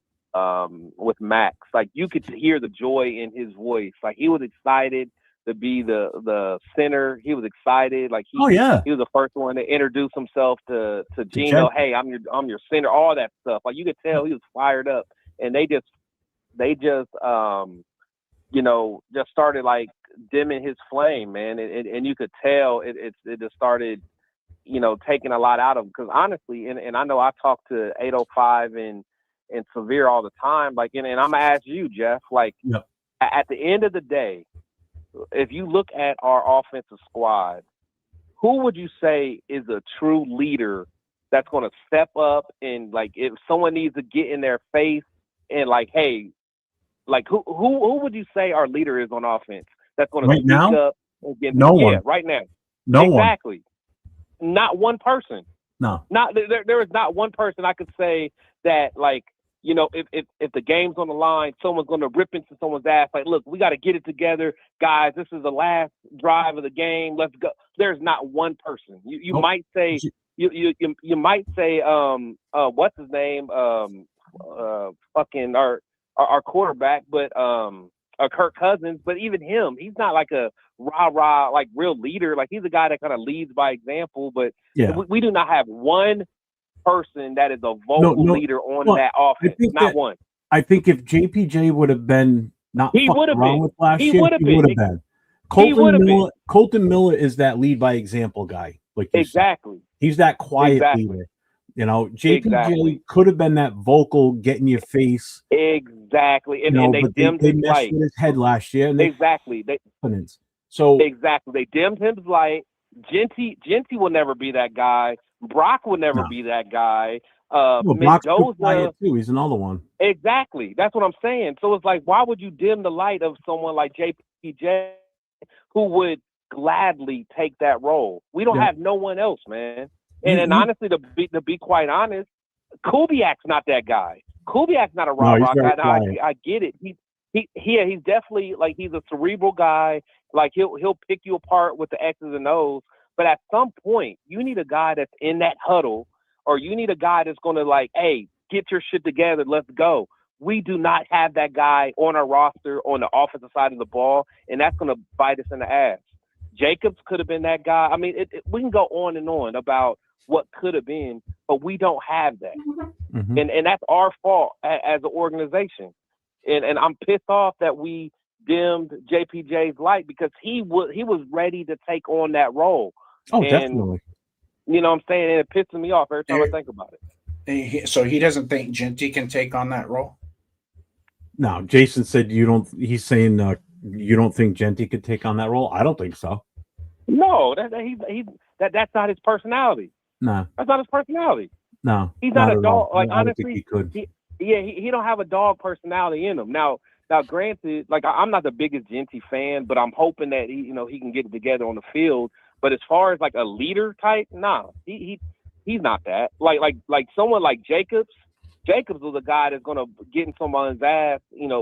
Max, like you could hear the joy in his voice. Like he was excited to be the center. He was excited. Like Oh yeah, he was the first one to introduce himself to Gino. Jeff. Hey, I'm your center. All that stuff. Like you could tell he was fired up, and they just just started like dimming his flame, man. And you could tell it just started, taking a lot out of him. Because honestly, and I know I talk to 805 and Severe all the time. Like, and I'm gonna ask you, Jeff. Like, Yep. At the end of the day, if you look at our offensive squad, who would you say is a true leader that's going to step up and, like, if someone needs to get in their face and, like, hey, like, who would you say our leader is on offense that's going to Right speak now? up and get No one. Yeah, right now. No one. Exactly. Not one person. No. Not there is not one person I could say that, like, if the game's on the line, someone's going to rip into someone's ass. Like, look, we got to get it together, guys. This is the last drive of the game. Let's go. There's not one person. You Nope. might say you might say what's his name fucking our quarterback, but Kirk Cousins. But even him, he's not like a rah like real leader. Like, he's a guy that kind of leads by example. But Yeah. we do not have one person that is a vocal leader on that offense. Not one. I think if JPJ would have been not He fucked would have around been. with last He year, would have he would have been. been. Colton Miller is that lead by example guy. Like you said. Exactly. He's that quiet leader. JPJ could have been that vocal, get in your face. Exactly. And they dimmed his messed light. with his head last year. And Exactly. They dimmed his light. Genty will never be that guy. Brock will never be that guy. Brock's too quiet too. He's another one. Exactly. That's what I'm saying. So it's like, why would you dim the light of someone like JPJ who would gladly take that role? We don't have no one else, man. And honestly, to be quite honest, Kubiak's not that guy. Kubiak's not a rock guy. Now, I get it. He's definitely, like, he's a cerebral guy. Like, he'll pick you apart with the X's and O's. But at some point, you need a guy that's in that huddle, or you need a guy that's going to, like, hey, get your shit together, let's go. We do not have that guy on our roster on the offensive side of the ball, and that's going to bite us in the ass. Jacobs could have been that guy. I mean, we can go on and on about what could have been, but we don't have that. Mm-hmm. And that's our fault as an organization. And I'm pissed off that we dimmed JPJ's light, because he was ready to take on that role. Oh, definitely. You know what I'm saying? And it pisses me off every time I think about it. So he doesn't think Genty can take on that role? No, Jason said you don't. He's saying you don't think Genty could take on that role. I don't think so. No, that's not his personality. No, that's not his personality. No, he's not a dog. Like, I honestly, think he could. He don't have a dog personality in him. Now, granted, like, I'm not the biggest Genty fan, but I'm hoping that he can get it together on the field. But as far as, like, a leader type, nah, he's not that. Like someone like Jacobs. Jacobs was a guy that's gonna get in someone's ass,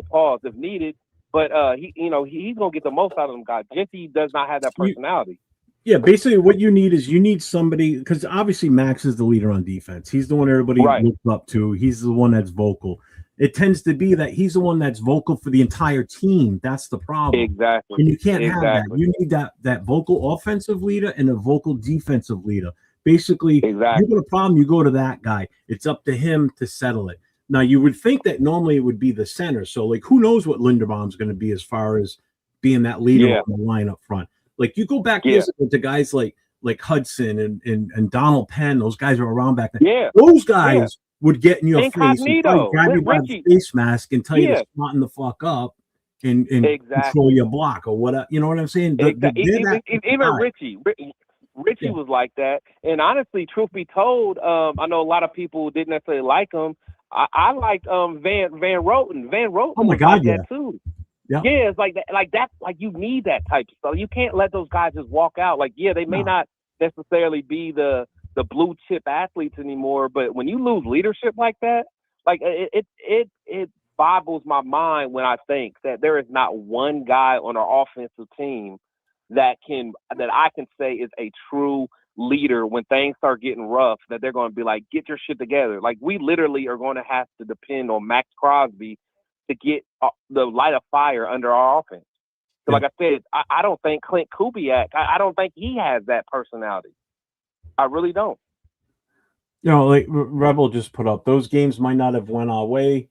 pause if needed. But he's gonna get the most out of them guys. Genty does not have that personality. Yeah, basically what you need somebody, because obviously Max is the leader on defense. He's the one everybody looks up to. He's the one that's vocal. It tends to be that he's the one that's vocal for the entire team. That's the problem. Exactly. And you can't have that. You need that vocal offensive leader and a vocal defensive leader. Basically, you got a problem, you go to that guy. It's up to him to settle it. Now, you would think that normally it would be the center. So, like, who knows what Linderbaum's going to be as far as being that leader on the line up front. Like, you go back years ago to guys like Hudson and Donald Penn. Those guys were around back then. Yeah. Those guys would get in your face and grab you by Richie. the face mask and tell you to smarten the fuck up and control your block or whatever. You know what I'm saying? Even Richie was like that. And honestly, truth be told, I know a lot of people didn't necessarily like him. I liked Van Roten. Van Roten was like that too. Yeah, it's like that. Like, you need that type of stuff. You can't let those guys just walk out. Like, they may not necessarily be the blue chip athletes anymore, but when you lose leadership like that, like, it boggles my mind when I think that there is not one guy on our offensive team that I can say is a true leader when things start getting rough, that they're going to be like, get your shit together. Like, we literally are going to have to depend on Max Crosby to get the light of fire under our offense. So like I said, I don't think Clint Kubiak, I don't think he has that personality. I really don't. You know, like Rebel just put up, those games might not have went our way,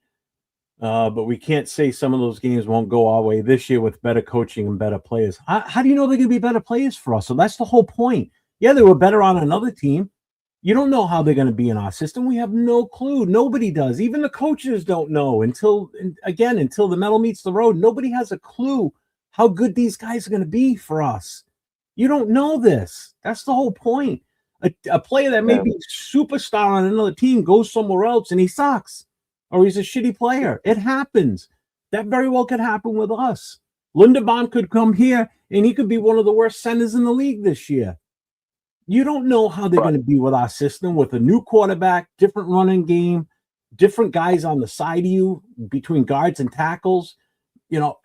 but we can't say some of those games won't go our way this year with better coaching and better players. How do you know they're going to be better players for us? So that's the whole point. Yeah, they were better on another team. You don't know how they're going to be in our system. We have no clue. Nobody does. Even the coaches don't know until the metal meets the road. Nobody has a clue how good these guys are going to be for us. You don't know this. That's the whole point. A player that may be a superstar on another team goes somewhere else and he sucks, or he's a shitty player. It happens. That very well could happen with us. Linderbaum could come here and he could be one of the worst centers in the league this year. You don't know how they're going to be with our system, with a new quarterback, different running game, different guys on the side of you between guards and tackles. You know,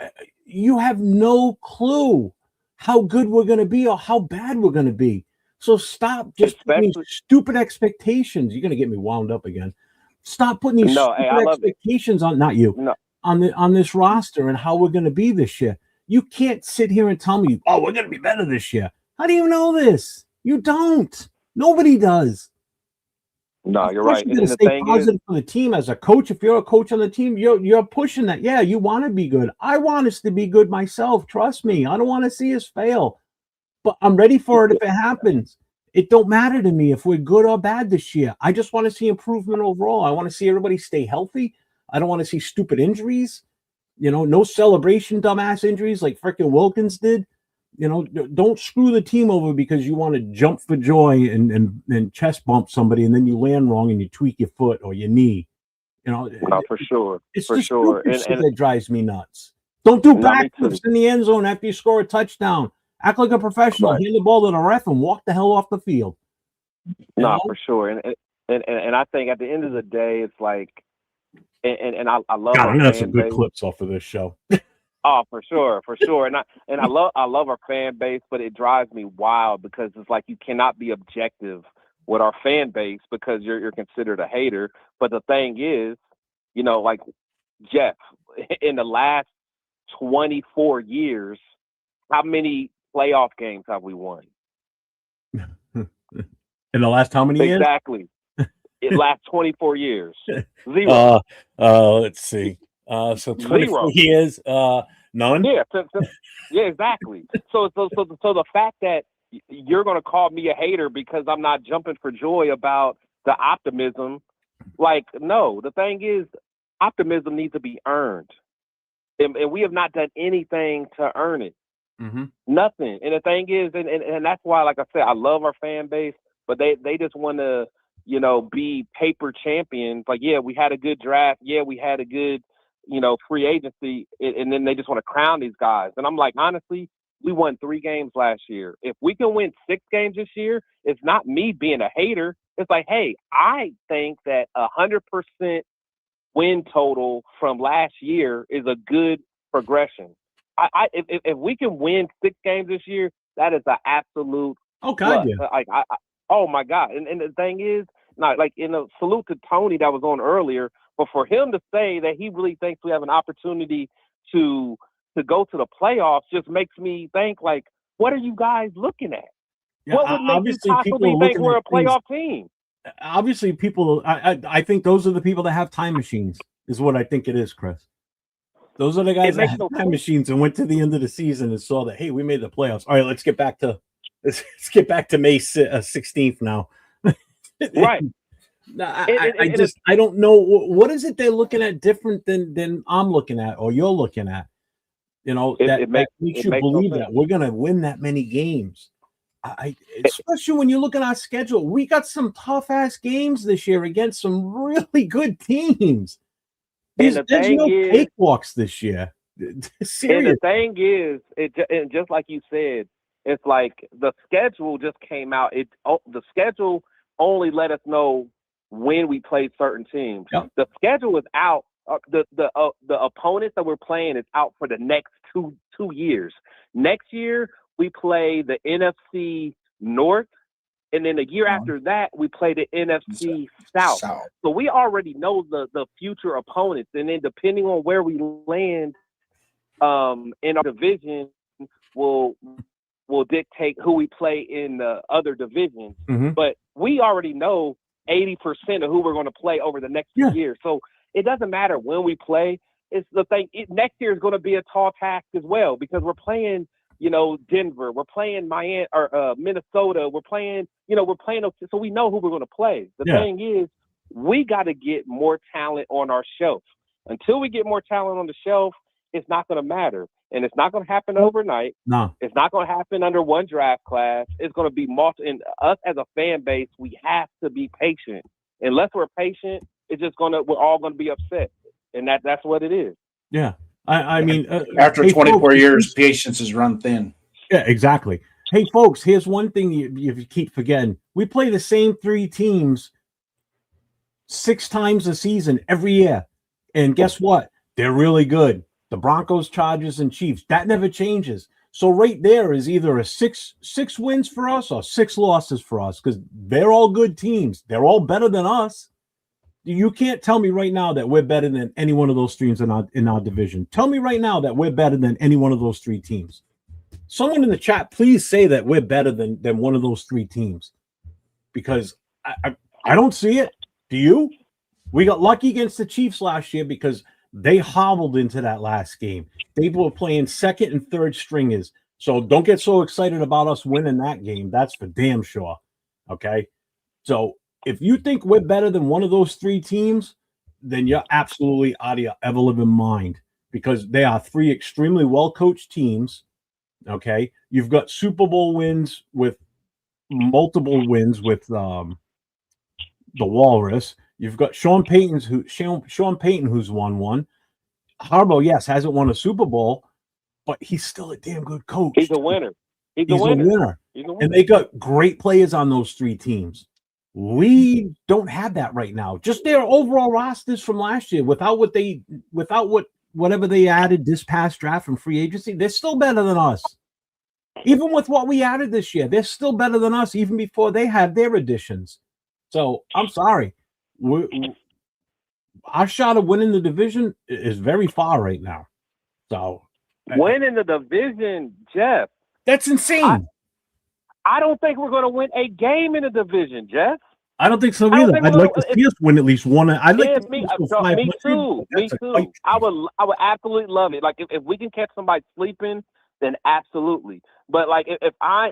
you have no clue how good we're going to be or how bad we're going to be. So stop just putting stupid expectations. You're going to get me wound up again. Stop putting these stupid expectations on, not you, on this roster and how we're going to be this year. You can't sit here and tell me, oh, we're going to be better this year. How do you know this? You don't. Nobody does. No, you're right. You got to stay positive for the team as a coach. If you're a coach on the team, you're pushing that. Yeah, you want to be good. I want us to be good myself. Trust me. I don't want to see us fail. But I'm ready for it if it happens. It don't matter to me if we're good or bad this year. I just want to see improvement overall. I want to see everybody stay healthy. I don't want to see stupid injuries. You know, no celebration, dumbass injuries like freaking Wilkins did. You know, don't screw the team over because you want to jump for joy and chest bump somebody and then you land wrong and you tweak your foot or your knee. You know, for sure. It's for sure. And that drives me nuts. Don't do backflips in the end zone after you score a touchdown. Act like a professional. Hand the ball to the ref and walk the hell off the field. No, for sure. And I think at the end of the day, it's like, and I love. God, I'm gonna have some good clips off of this show. Oh, for sure. And I love our fan base, but it drives me wild because it's like you cannot be objective with our fan base because you're considered a hater. But the thing is, you know, like Jeff, in the last 24 years, how many playoff games have we won? In the last how many years? Exactly. In the last 24 years. 0. Let's see. So 24 years, none. Yeah, yeah, exactly. So the fact that you're going to call me a hater because I'm not jumping for joy about the optimism, like, no. The thing is, optimism needs to be earned, and we have not done anything to earn it. Mm-hmm. Nothing. And the thing is, and that's why, like I said, I love our fan base, but they just want to, you know, be paper champions. Like, yeah, we had a good draft. Yeah, we had a good, you know, free agency. And then they just want to crown these guys. And I'm like, honestly, we won 3 games last year. If we can win 6 games this year, it's not me being a hater. It's like, hey, I think that 100% win total from last year is a good progression. If we can win 6 games this year, that is an absolute. Oh God, yeah. Like oh my God. And the thing is, not like in a salute to Tony that was on earlier, but for him to say that he really thinks we have an opportunity to go to the playoffs just makes me think, like, what are you guys looking at? Yeah, what would make you possibly think we're a playoff team? Obviously, people. I think those are the people that have time machines. Is what I think it is, Chris. Those are the guys that have time machines and went to the end of the season and saw that, hey, we made the playoffs. All right, let's get back to May 16th now. Right. I don't know what is it they're looking at different than I'm looking at or you're looking at. You know, that makes you believe that we're gonna win that many games. Especially when you look at our schedule, we got some tough ass games this year against some really good teams. There's no cakewalks this year. Seriously. And the thing is, and just like you said, it's like the schedule just came out. The schedule only let us know when we play certain teams. Yep. The schedule is out. The opponents that we're playing is out for the next two years. Next year we play the NFC North, and then the year after that we play the NFC South. So we already know the future opponents, and then depending on where we land in our division, will dictate who we play in the other divisions. Mhm. But we already know 80% of who we're going to play over the next 2 years. So it doesn't matter when we play. It's the thing. Next year is going to be a tall task as well because we're playing, Denver, we're playing Miami or Minnesota, we're playing, so we know who we're going to play. The thing is, we got to get more talent on our shelf. Until we get more talent on the shelf, it's not going to matter. And it's not going to happen overnight. No. It's not going to happen under one draft class. It's going to be and us as a fan base, we have to be patient. Unless we're patient, we're all going to be upset. And that's what it is. Yeah. I mean, after hey, 24 folks, years, patience is run thin. Yeah, exactly. Hey, folks, here's one thing you keep forgetting. We play the same 3 teams 6 times a season every year. And guess what? They're really good. The Broncos, Chargers, and Chiefs. That never changes. So right there is either a six wins for us or 6 losses for us because they're all good teams. They're all better than us. You can't tell me right now that we're better than any one of those teams in our division. Tell me right now that we're better than any one of those 3 teams. Someone in the chat, please say that we're better than one of those 3 teams because I don't see it. Do you? We got lucky against the Chiefs last year because they hobbled into that last game. They were playing second and third stringers. So don't get so excited about us winning that game. That's for damn sure. Okay? So if you think we're better than one of those 3 teams, then you're absolutely out of your ever-living mind because they are 3 extremely well-coached teams. Okay? You've got Super Bowl wins with multiple wins with the Walrus. You've got Sean Payton, who's won one. Harbaugh, yes, hasn't won a Super Bowl, but he's still a damn good coach. He's a winner. He's a winner. And they got great players on those 3 teams. We don't have that right now. Just their overall rosters from last year, whatever they added this past draft from free agency, they're still better than us. Even with what we added this year, they're still better than us, even before they had their additions. So I'm sorry. Our shot of winning the division is very far right now. So winning the division, Jeff. That's insane. I don't think we're going to win a game in the division, Jeff. I don't think so either. I'd like to see us win at least one. I'd like to me too. Me too. I would absolutely love it. Like if we can catch somebody sleeping, then absolutely. But like if I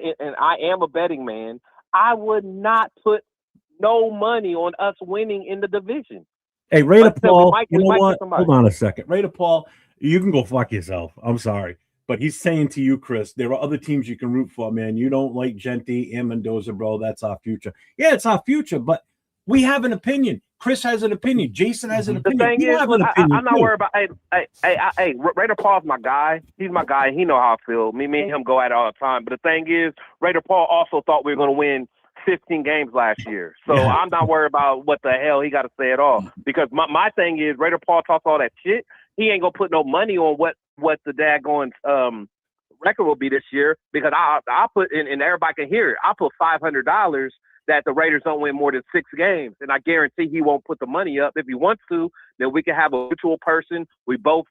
am a betting man, I would not put no money on us winning in the division. Hey, Raider Paul, you know what? Hold on a second. Raider Paul, you can go fuck yourself. I'm sorry. But he's saying to you, Chris, there are other teams you can root for, man. You don't like Genty and Mendoza, bro. That's our future. Yeah, it's our future, but we have an opinion. Chris has an opinion. Jason has an opinion. The thing is, I'm not worried about. Hey, Raider Paul's my guy. He's my guy. He know how I feel. Me and him go at it all the time. But the thing is, Raider Paul also thought we were going to win 15 games last year. So I'm not worried about what the hell he got to say at all. Because my thing is, Raider Paul talks all that shit. He ain't going to put no money on what the daggone record will be this year. Because I'll put, and everybody can hear it, I'll put $500 that the Raiders don't win more than 6 games. And I guarantee he won't put the money up. If he wants to, then we can have a mutual person. We both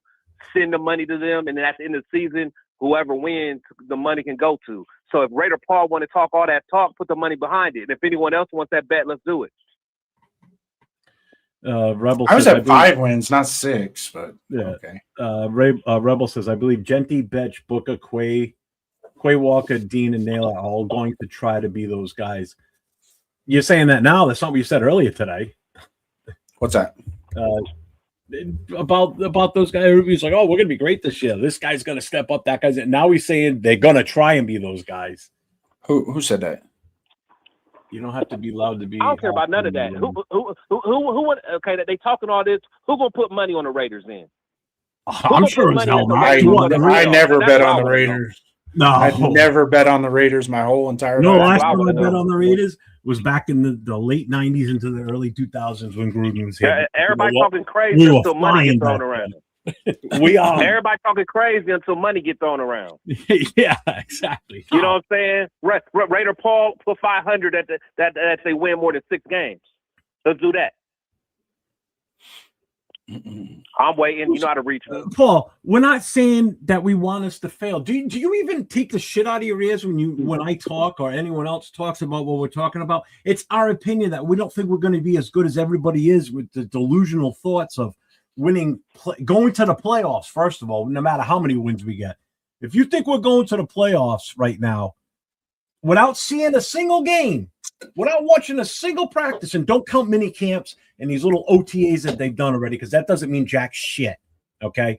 send the money to them. And then at the end of the season, whoever wins, the money can go to. So if Raider Paul want to talk all that talk, put the money behind it. And if anyone else wants that bet, let's do it. Rebel I was at 5 wins, not 6, but yeah. Okay. Rebel says, I believe Genty, Betch, Booker, Quay Walker, Dean, and Naylor are all going to try to be those guys. You're saying that now. That's not what you said earlier today. What's that? About those guys. Everybody's like, oh, we're going to be great this year. This guy's going to step up. That guy's. Now he's saying they're going to try and be those guys. Who said that? You don't have to be loud to be. I don't care about none of that. Who okay, they talking all this. Who going to put money on the Raiders then? I'm sure it's hell. I never bet on the Raiders. No, I've never bet on the Raiders my whole entire life. No, last time I bet on the Raiders was back in the late 90s into the early 2000s when Gruden was here. Everybody talking crazy until money gets thrown around. We are. Everybody talking crazy until money gets thrown around. Yeah, exactly. You know what I'm saying? Raider Paul put 500 that they win more than 6 games. Let's do that. I'm waiting. You know how to reach me. Paul, we're not saying that we want us to fail. Do you even take the shit out of your ears when I talk or anyone else talks about what we're talking about? It's our opinion that we don't think we're going to be as good as everybody is with the delusional thoughts of winning, going to the playoffs, first of all, no matter how many wins we get. If you think we're going to the playoffs right now without seeing a single game, without watching a single practice, and don't count mini camps and these little OTAs that they've done already, because that doesn't mean jack shit. Okay.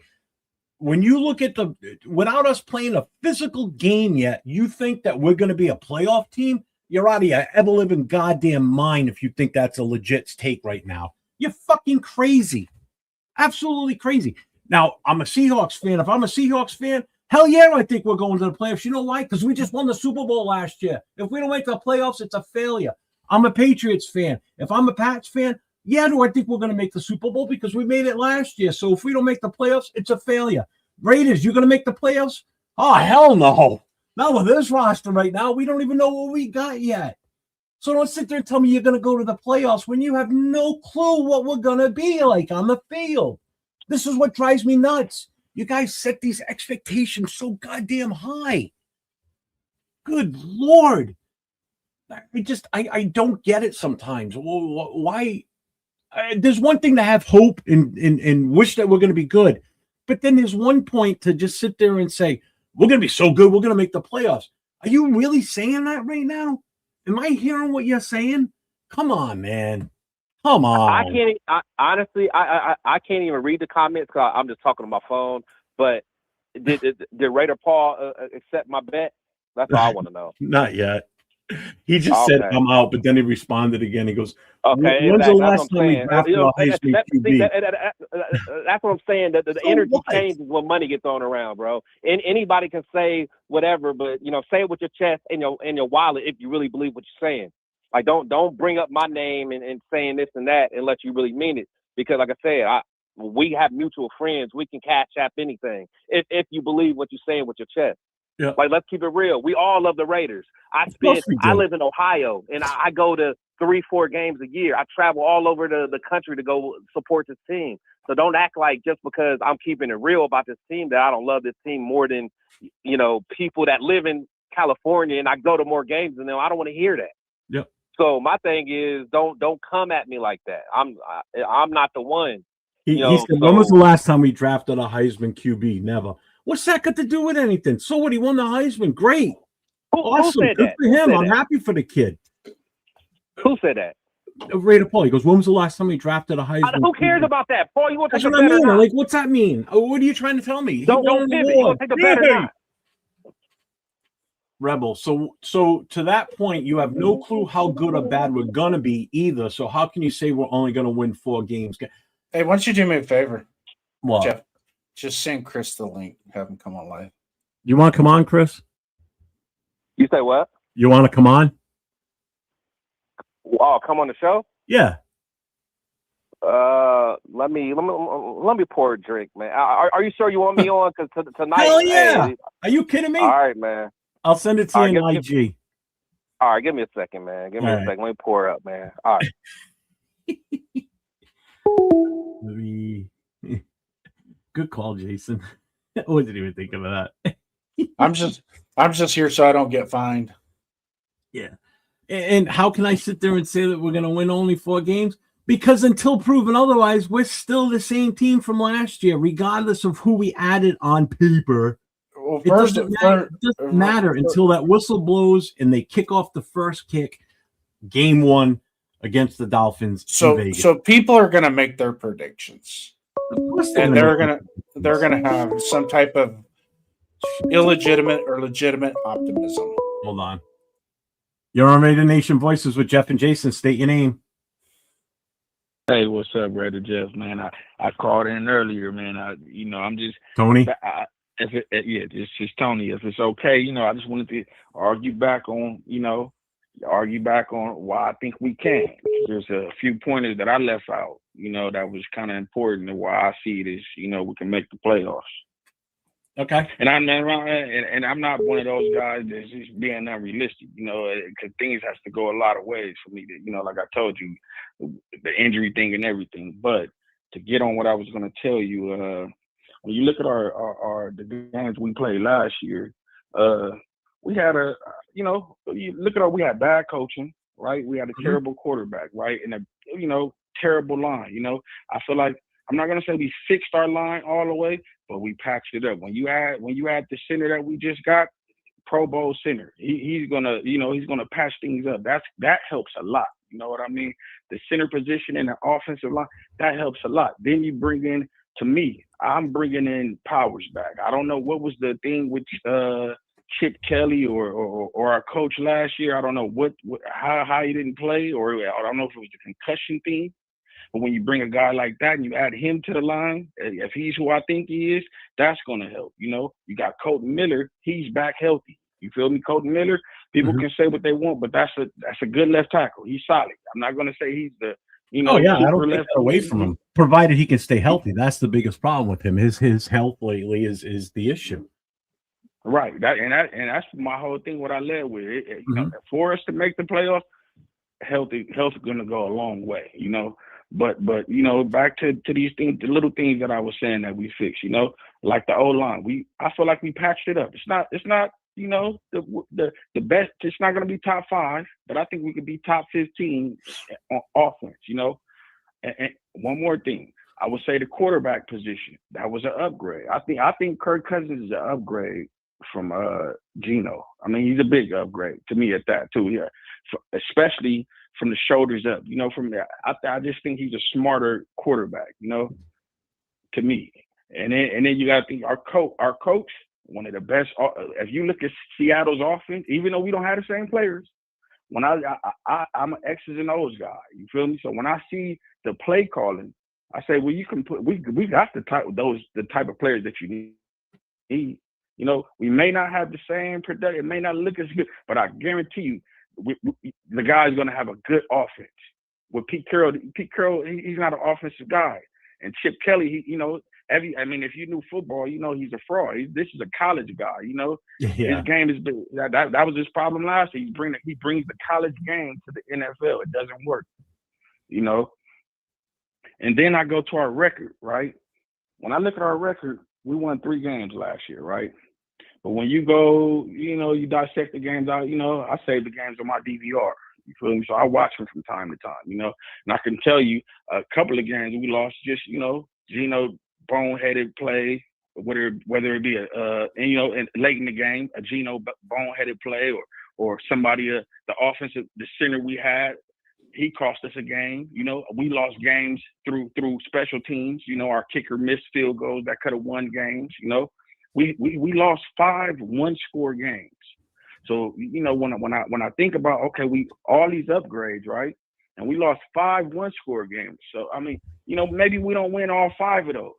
When you look at without us playing a physical game yet, you think that we're going to be a playoff team? You're out of your ever living goddamn mind if you think that's a legit take right now. You're fucking crazy. Absolutely crazy. Now, I'm a Seahawks fan. If I'm a Seahawks fan, hell yeah, I think we're going to the playoffs. You know why? Because we just won the Super Bowl last year. If we don't make the playoffs, it's a failure. I'm a Patriots fan. If I'm a Pats fan, yeah, do I think we're going to make the Super Bowl? Because we made it last year. So if we don't make the playoffs, it's a failure. Raiders, you going to make the playoffs? Oh, hell no. Not with this roster right now. We don't even know what we got yet. So don't sit there and tell me you're going to go to the playoffs when you have no clue what we're going to be like on the field. This is what drives me nuts. You guys set these expectations so goddamn high. Good Lord. I don't get it sometimes. Why? There's one thing to have hope and wish that we're going to be good. But then there's one point to just sit there and say, we're going to be so good, we're going to make the playoffs. Are you really saying that right now? Am I hearing what you're saying? Come on, man. Come on. I can't. Honestly, I can't even read the comments because I'm just talking on my phone. But did Raider Paul accept my bet? That's all I want to know. Not yet. He just said I'm out, but then he responded again. He goes, "Okay, when's the last time we drafted a Heisman QB?" That's what I'm saying. That the energy changes when money gets thrown around, bro. And anybody can say whatever, but say it with your chest and your wallet if you really believe what you're saying. Like don't bring up my name and saying this and that unless you really mean it. Because like I said, we have mutual friends. We can cash app anything if you believe what you're saying with your chest. Yeah. Like, let's keep it real. We all love the Raiders. I live in Ohio, and I go to 3-4 games a year. I travel all over the country to go support this team. So don't act like just because I'm keeping it real about this team that I don't love this team more than, people that live in California and I go to more games than them. I don't want to hear that. Yep. So my thing is don't come at me like that. I'm not the one. He said, when was the last time we drafted a Heisman QB? Never. What's that got to do with anything? So what? He won the Heisman. Great. Awesome. Who said Good that? for him. I'm happy for the kid. Who said that? Raider Paul. He goes, when was the last time we drafted a Heisman? Who cares about that? Paul, you want to That's take what a I bet or mean. not? Like, what's that mean? What are you trying to tell me? Don't pivot. You want to take a bet or not? Rebel. So to that point, you have no clue how good or bad we're going to be either. So how can you say we're only going to win 4 games? Hey, why don't you do me a favor? What? Jeff, just send Chris the link. Have him come on live. You want to come on, Chris? You say what? You want to come on? Oh, come on the show? Yeah. Let me pour a drink, man. Are you sure you want me on? Because tonight. Hell yeah! Hey, are you kidding me? All right, man. I'll send it to you in IG. All right, give me a second, man. Give me a second. Let me pour it up, man. All right. Good call, Jason. I wasn't even thinking of that. I'm just here so I don't get fined. Yeah. And how can I sit there and say that we're going to win only 4 games? Because until proven otherwise, we're still the same team from last year, regardless of who we added on paper. Well, It doesn't matter until that whistle blows and they kick off the first kick, game 1 against the Dolphins. So people are going to make their predictions, and they're going to have some type of illegitimate or legitimate optimism. Hold on. You're on Raider Nation Voices with Jeff and Jason. State your name. Hey, what's up, Raider Jeff, man? I called in earlier, man. I'm just Tony. It's just Tony. If it's okay, I just wanted to argue back on why I think we can. There's a few pointers that I left out, that was kind of important and why I see it as, we can make the playoffs. Okay. And I'm not one of those guys that's just being unrealistic, because things has to go a lot of ways for me to, like I told you, the injury thing and everything. But to get on what I was going to tell you, when you look at the games we played last year, we had we had bad coaching, right? We had a terrible quarterback, right? And a terrible line. I feel like I'm not gonna say we fixed our line all the way, but we patched it up. When you add the center that we just got, Pro Bowl center, he's gonna patch things up. That helps a lot. You know what I mean? The center position and the offensive line, that helps a lot. Then you bring in, to me, I'm bringing in Powers back. I don't know what was the thing with Chip Kelly or our coach last year. I don't know how he didn't play, or I don't know if it was the concussion thing. But when you bring a guy like that and you add him to the line, if he's who I think he is, that's going to help. You got Colton Miller. He's back healthy. You feel me? Colton Miller, people can say what they want, but that's a good left tackle. He's solid. I'm not going to say he's the, I don't take that away from him, provided he can stay healthy. That's the biggest problem with him. His health lately is the issue. Right. And that's my whole thing, what I led with. For us to make the playoffs, health is going to go a long way, But back to these things, the little things that I was saying that we fixed, like the O-line. I feel like we patched it up. It's not the best. It's not going to be top 5, but I think we could be top 15 on offense, And one more thing, I would say the quarterback position, that was an upgrade. I think Kirk Cousins is an upgrade from Geno. I mean, he's a big upgrade to me at that too. Yeah, especially from the shoulders up. From there, I just think he's a smarter quarterback. To me. And then you got to think our coach, one of the best. If you look at Seattle's offense, even though we don't have the same players, when I'm an X's and O's guy. You feel me? So when I see the play calling, I say, well, you can put. We got the type of players that you need. We may not have the same production. It may not look as good, but I guarantee you, the guy's going to have a good offense. With Pete Carroll, he's not an offensive guy. And Chip Kelly, if you knew football, he's a fraud. This is a college guy, His game is that was his problem last year. He brings the college game to the NFL. It doesn't work, And then I go to our record, right? When I look at our record, we won 3 games last year, right? But when you go, you dissect the games out, I save the games on my DVR. You feel me? So I watch them from time to time, And I can tell you a couple of games we lost just, Geno boneheaded play, whether it be late in the game, a Geno boneheaded play or somebody, the offensive, the center we had, he cost us a game. We lost games through special teams. Our kicker missed field goals that could have won games. We lost 5 one-score games. So when I think about, okay, we all these upgrades, right? And we lost 5 one-score games. So I mean, maybe we don't win all 5 of those.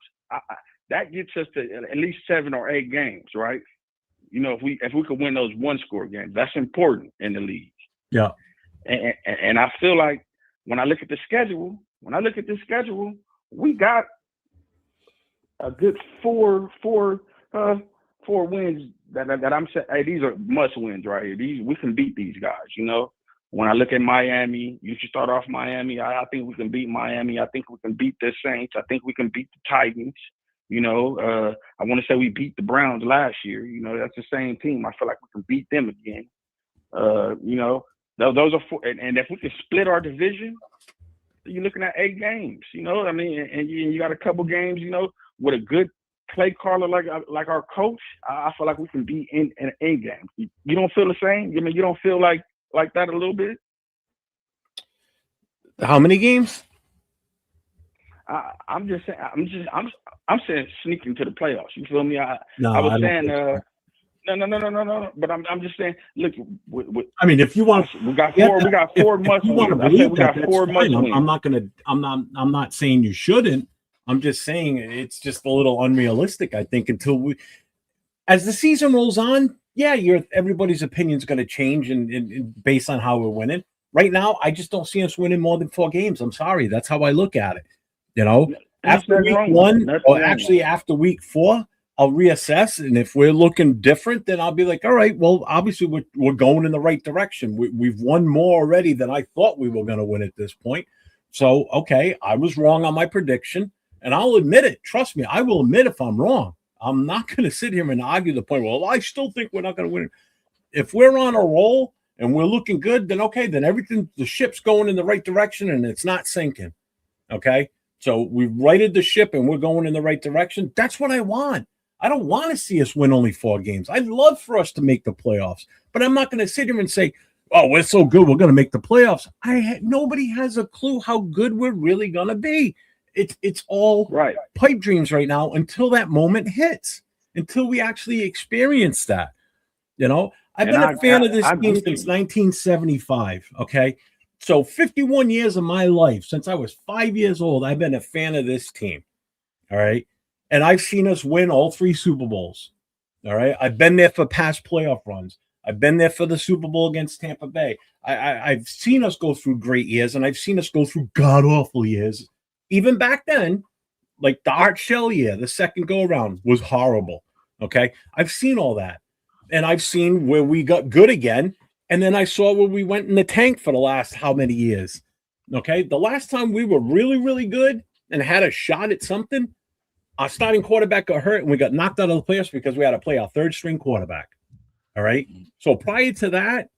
That gets us to at least 7 or 8 games, right? If we could win those one-score games, that's important in the league. Yeah. And I feel like when I look at the schedule, we got a good four wins that I'm saying, hey, these are must wins right here. We can beat these guys, When I look at Miami, you should start off Miami. I think we can beat Miami. I think we can beat the Saints. I think we can beat the Titans. I want to say we beat the Browns last year. That's the same team. I feel like we can beat them again. Those are 4. And if we can split our division, you're looking at 8 games. And you got a couple games, with a good play caller like our coach. I feel like we can be in games. You don't feel the same? You don't feel like that a little bit? How many games? I'm just saying. I'm saying sneaking to the playoffs. You feel me? I was saying. No. But I'm just saying. Look, if you want, we got 4. We got 4 must wins. I said we got 4 must wins. I'm not saying you shouldn't. I'm just saying it's just a little unrealistic. I think as the season rolls on, everybody's opinion is going to change and based on how we're winning. Right now, I just don't see us winning more than 4 games. I'm sorry, that's how I look at it. After week 1, or actually after week 4, I'll reassess, and if we're looking different, then I'll be like, all right, well, obviously we're going in the right direction. We've won more already than I thought we were going to win at this point. So, okay, I was wrong on my prediction. And I'll admit it. Trust me, I will admit if I'm wrong. I'm not going to sit here and argue the point, well, I still think we're not going to win. If we're on a roll and we're looking good, then okay, then everything, the ship's going in the right direction and it's not sinking. Okay? So we righted the ship and we're going in the right direction. That's what I want. I don't want to see us win only 4 games. I'd love for us to make the playoffs, but I'm not going to sit here and say, oh, we're so good, we're going to make the playoffs. Nobody has a clue how good we're really going to be. It's all Right. pipe dreams right now until that moment hits, until we actually experience that. You know, I've been a fan of this team since 1975. Okay. So 51 years of my life, since I was 5 years old, I've been a fan of this team. All right. And I've seen us win all 3 Super Bowls. All right. I've been there for past playoff runs. I've been there for the Super Bowl against Tampa Bay. I've seen us go through great years, and I've seen us go through god-awful years. Even back then, like the Art Shell year, the second go-around was horrible. Okay. I've seen all that. And I've seen where we got good again. And then I saw where we went in the tank for the last how many years. Okay. The last time we were really, really good and had a shot at something, our starting quarterback got hurt and we got knocked out of the playoffs because we had to play our 3rd string quarterback. All right. So prior to that,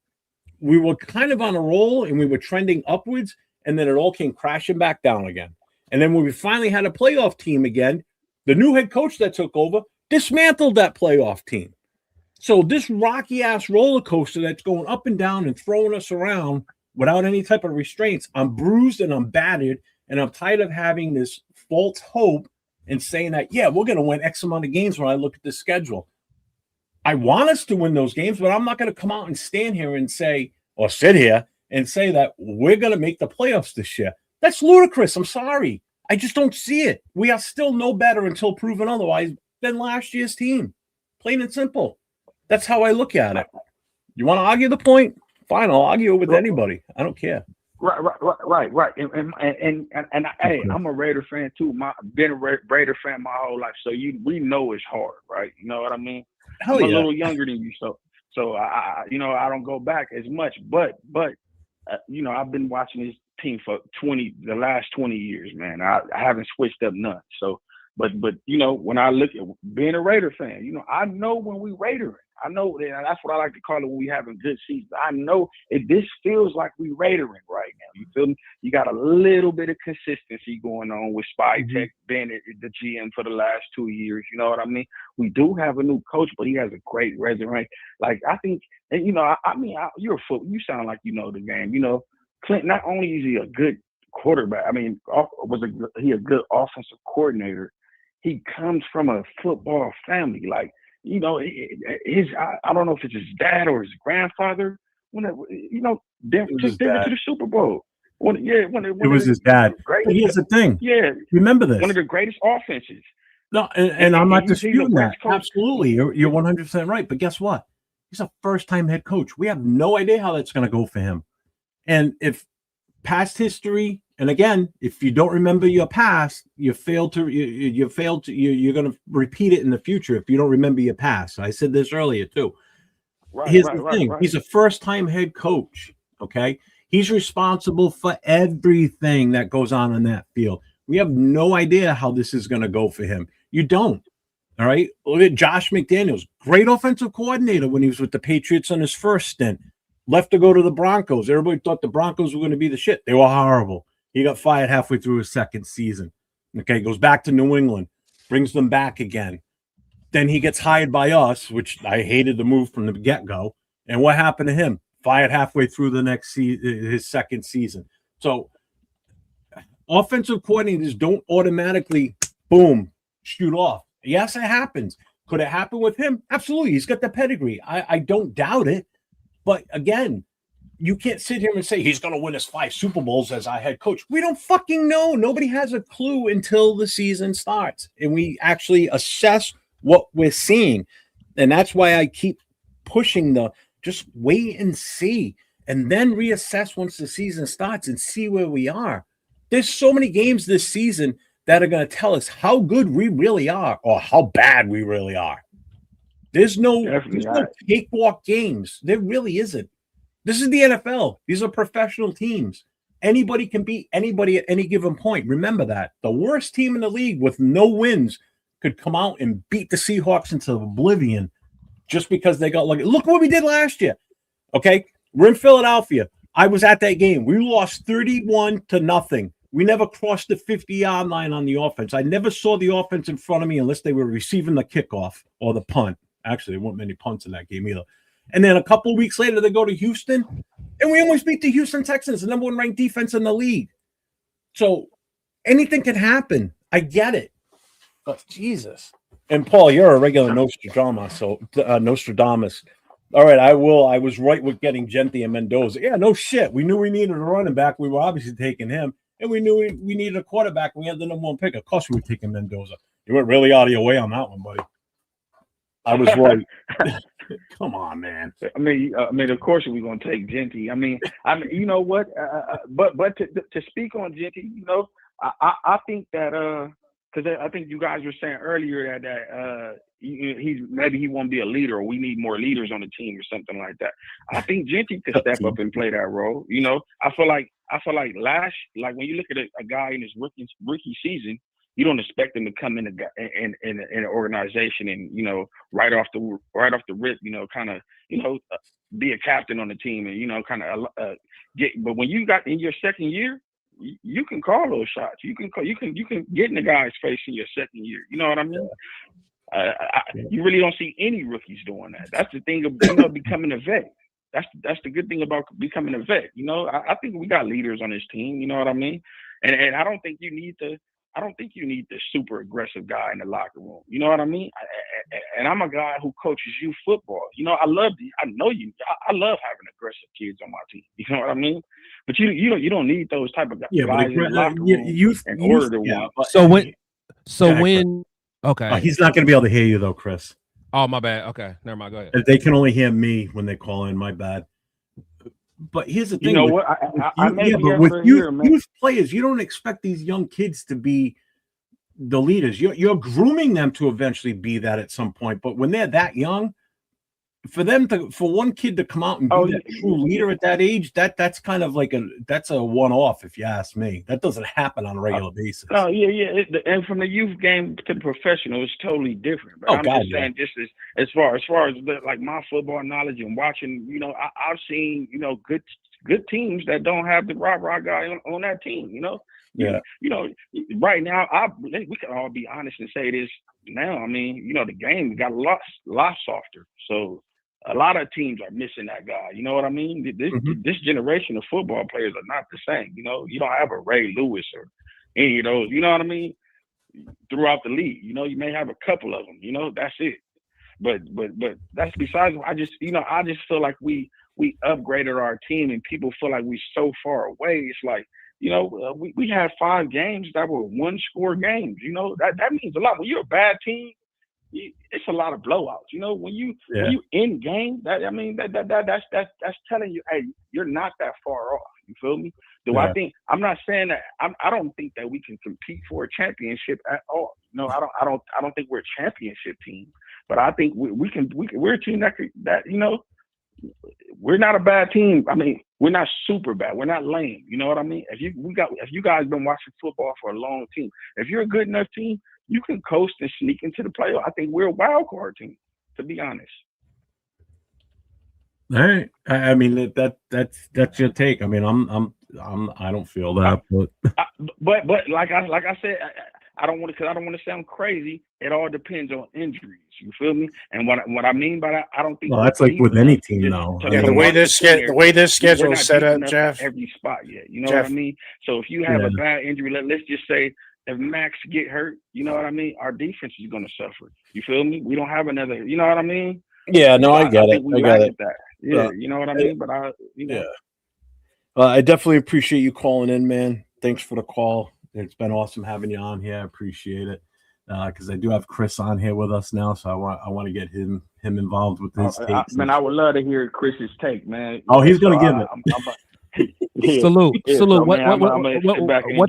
we were kind of on a roll and we were trending upwards. And then it all came crashing back down again. And then when we finally had a playoff team again, the new head coach that took over dismantled that playoff team. So this rocky-ass roller coaster that's going up and down and throwing us around without any type of restraints, I'm bruised and I'm battered, and I'm tired of having this false hope and saying that, yeah, we're going to win X amount of games when I look at the schedule. I want us to win those games, but I'm not going to come out and stand here and say, or sit here and say that we're going to make the playoffs this year. That's ludicrous. I'm sorry. I just don't see it. We are still no better until proven otherwise than last year's team. Plain and simple. That's how I look at it. You want to argue the point? Fine, I'll argue it with anybody. I don't care. Right. And hey, I'm a Raider fan too. Been a Raider fan my whole life, so we know it's hard, right? You know what I mean? Hell I'm yeah. a little younger than you, so I I don't go back as much, but I've been watching this team for the last 20 years, man. I haven't switched up none. So, but when I look at being a Raider fan, I know when we Raidering. I know, and that's what I like to call it when we having good seasons. I know this feels like we Raidering right now. You feel me? You got a little bit of consistency going on with Spytek being the GM for the last 2 years. You know what I mean? We do have a new coach, but he has a great resume. Like, I think, and you're you sound like you know the game. Clint, not only is he a good quarterback, he a good offensive coordinator, he comes from a football family. Like, I don't know if it's his dad or his grandfather, took them to the Super Bowl. It was his dad. But here's the thing. Yeah. Remember this. One of the greatest offenses. No, and I'm not disputing that. Absolutely. You're 100% right. But guess what? He's a first-time head coach. We have no idea how that's going to go for him. And if past history, and again, if you don't remember your past, you're going to repeat it in the future if you don't remember your past. I said this earlier too. Here's the thing. Right. He's a first-time head coach, okay? He's responsible for everything that goes on in that field. We have no idea how this is going to go for him. You don't, all right? Look at Josh McDaniels, great offensive coordinator when he was with the Patriots on his first stint. Left to go to the Broncos. Everybody thought the Broncos were going to be the shit. They were horrible. He got fired halfway through his second season. Okay, goes back to New England, brings them back again. Then he gets hired by us, which I hated the move from the get-go. And what happened to him? Fired halfway through the next his second season. So offensive coordinators don't automatically, boom, shoot off. Yes, it happens. Could it happen with him? Absolutely. He's got the pedigree. I don't doubt it. But again, you can't sit here and say he's going to win us 5 Super Bowls as our head coach. We don't fucking know. Nobody has a clue until the season starts and we actually assess what we're seeing. And that's why I keep pushing just wait and see and then reassess once the season starts and see where we are. There's so many games this season that are going to tell us how good we really are or how bad we really are. There's no cakewalk games. There really isn't. This is the NFL. These are professional teams. Anybody can beat anybody at any given point. Remember that. The worst team in the league with no wins could come out and beat the Seahawks into oblivion just because they got lucky. Look what we did last year. Okay? We're in Philadelphia. I was at that game. We lost 31-0. We never crossed the 50-yard line on the offense. I never saw the offense in front of me unless they were receiving the kickoff or the punt. Actually, there weren't many punts in that game either. And then a couple of weeks later, they go to Houston, and we almost beat the Houston Texans, the number 1 ranked defense in the league. So anything can happen. I get it. But Jesus. And Paul, you're a regular Nostradamus. So Nostradamus. All right, I will. I was right with getting Gentry and Mendoza. Yeah, no shit. We knew we needed a running back. We were obviously taking him. And we knew we needed a quarterback. We had the number 1 pick. Of course, we were taking Mendoza. You went really out of your way on that one, buddy. I was right. Come on, man. I mean, of course we're gonna take Gentry. I mean, you know what? But to speak on Gentry, you know, I think that because I think you guys were saying earlier that he won't be a leader, or we need more leaders on the team, or something like that. I think Gentry could step up and play that role. You know, I feel like when you look at a guy in his rookie season, you don't expect him to come in an organization and, you know, right off the rip, you know, kind of, you know, be a captain on the team and, you know, kind of but when you got in your second year, you can call those shots. You can get in the guy's face in your second year. You know what I mean? You really don't see any rookies doing that. That's the thing of, you know, becoming a vet. That's the good thing about becoming a vet. You know, I think we got leaders on this team. You know what I mean? And I don't think you need the super aggressive guy in the locker room. You know what I mean? And I'm a guy who coaches youth football. You know, I love having aggressive kids on my team. You know what I mean? But you don't need those type of guys in the locker room in order to win. Okay. He's not going to be able to hear you though, Chris. Oh, my bad. Okay, never mind. Go ahead. They can only hear me when they call in. My bad. But here's the thing. You know what? With youth players, you don't expect these young kids to be the leaders. You're grooming them to eventually be that at some point. But when they're that young, for one kid to come out and be that true leader at that age, that's kind of like that's a one-off, if you ask me. That doesn't happen on a regular basis. Oh yeah. And from the youth game to the professional, it's totally different. But saying, just as far as like my football knowledge and watching, you know, I've seen, you know, good teams that don't have the rah guy on that team. You know. Yeah. You know, right now, we can all be honest and say this now. I mean, you know, the game got a lot softer. So a lot of teams are missing that guy. You know what I mean? This generation of football players are not the same. You know, you don't have a Ray Lewis or any of those. You know what I mean? Throughout the league, you know, you may have a couple of them. You know, that's it. But that's besides. I just feel like we upgraded our team, and people feel like we're so far away. It's like, you know, we had 5 games that were 1-score games. You know, that means a lot. When you're a bad team, it's a lot of blowouts. You know, when you in game, that's telling you, hey, you're not that far off. You feel me? I'm not saying that I don't think that we can compete for a championship at all. No, I don't think we're a championship team. But I think we're a team that you know, we're not a bad team. I mean, we're not super bad. We're not lame. You know what I mean? If you guys been watching football for a long team, if you're a good enough team, you can coast and sneak into the playoff. I think we're a wild card team, to be honest. All right. I mean, that's your take. I mean, I don't feel that, but like I said, I don't want to sound crazy. It all depends on injuries. You feel me? And what I mean by that, I don't think. Well, that's like with any team, though. Yeah, the way this schedule is set up, Jeff. Every spot yet. You know what I mean? So if you have a bad injury, let's just say if Max get hurt, you know what I mean? Our defense is going to suffer. You feel me? We don't have another. You know what I mean? Yeah, no, I get it. I got it. That. Yeah, you know what I mean? But I definitely appreciate you calling in, man. Thanks for the call. It's been awesome having you on here. I appreciate it. Because I do have Chris on here with us now, so I want to get him involved with his takes. Man, I would love to hear Chris's take, man. Oh, he's going to give it. Salute. So, What's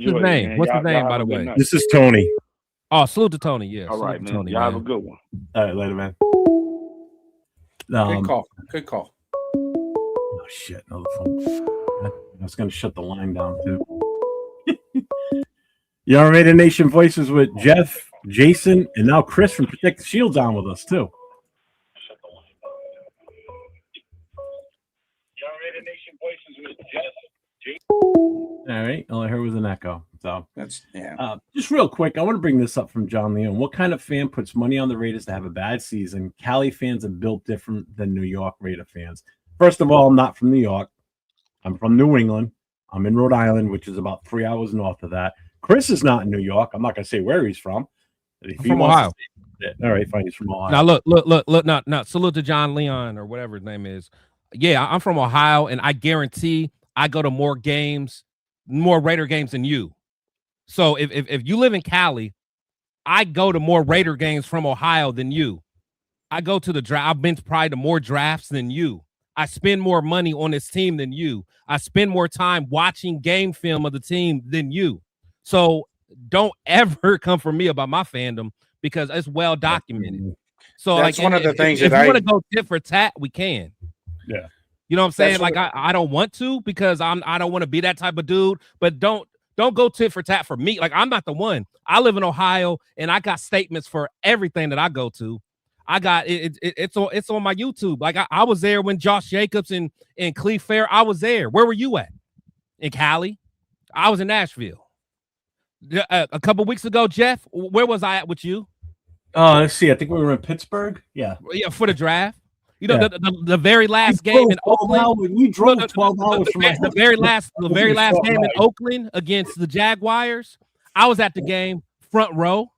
his name? Man. What's his name, by the way? This is Tony. Oh, salute to Tony. Yeah. All right, man. Tony, y'all have a good one. All right, later, man. Good call. Oh shit! Another phone. I was going to shut the line down too. Your Raider Nation Voices with Jeff, Jason, and now Chris from Protect the Shields on with us too. All right, all I heard was an echo. So That's just real quick, I want to bring this up from John Leon. What kind of fan puts money on the Raiders to have a bad season? Cali fans are built different than New York Raider fans. First of all, I'm not from New York. I'm from New England. I'm in Rhode Island, which is about 3 hours north of that. Chris is not in New York. I'm not going to say where he's from. I'm from Ohio. All right, fine. He's from Ohio. Now look. Now salute to John Leon or whatever his name is. Yeah, I'm from Ohio, and I guarantee I go to more Raider games than you. So if you live in Cali, I go to more Raider games from Ohio than you. I go to the draft. I've been probably to more drafts than you. I spend more money on this team than you. I spend more time watching game film of the team than you. So don't ever come for me about my fandom because it's well documented. So that's like one of the things if that you want to go tit for tat, we can. Yeah. You know what I'm saying? Like I don't want to because I don't want to be that type of dude, but don't go tit for tat for me. Like I'm not the one. I live in Ohio and I got statements for everything that I go to. I got it's on my YouTube. Like I was there when Josh Jacobs and Cleve Fair. I was there. Where were you at? In Cali? I was in Nashville. A couple weeks ago, Jeff, where was I at with you? Let's see. I think we were in Pittsburgh. Yeah, for the draft. You know, the very last game in Oakland. We drove 12 hours from the very last game in Oakland against the Jaguars. I was at the game, front row.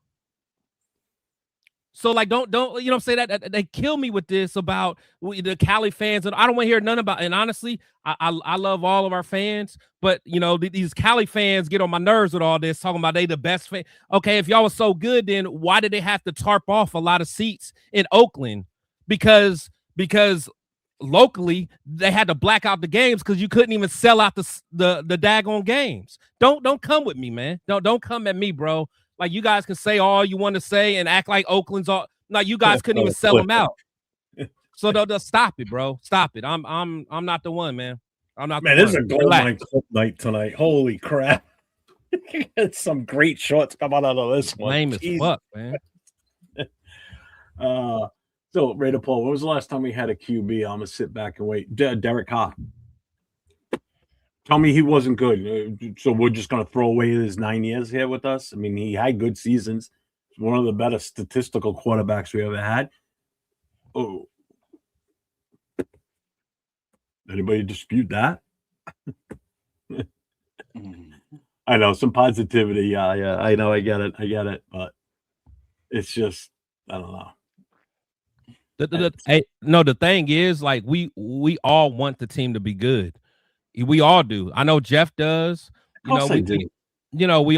So like, don't you know what I'm saying? That they kill me with this about the Cali fans, and I don't want to hear none about. And honestly, I love all of our fans, but you know these Cali fans get on my nerves with all this talking about they the best fan. Okay, if y'all was so good, then why did they have to tarp off a lot of seats in Oakland? Because locally they had to black out the games because you couldn't even sell out the daggone games. Don't come with me, man. Don't come at me, bro. Like you guys can say all you want to say and act like Oakland's all. No, you guys couldn't even sell them out. So they'll stop it, bro. Stop it. I'm not the one, man. I'm not. Man, the this is a gold night tonight. Holy crap! Some great shorts come out of this one. Lame as fuck, man. So Raider Paul, when was the last time we had a QB? I'm gonna sit back and wait. Derek Carr. Tell me he wasn't good. So we're just going to throw away his 9 years here with us? I mean, he had good seasons. He's one of the better statistical quarterbacks we ever had. Oh. Anybody dispute that? I know, some positivity. Yeah, I know, I get it. But it's just, I don't know. The thing is, like, we all want the team to be good. We all do. I know Jeff does. We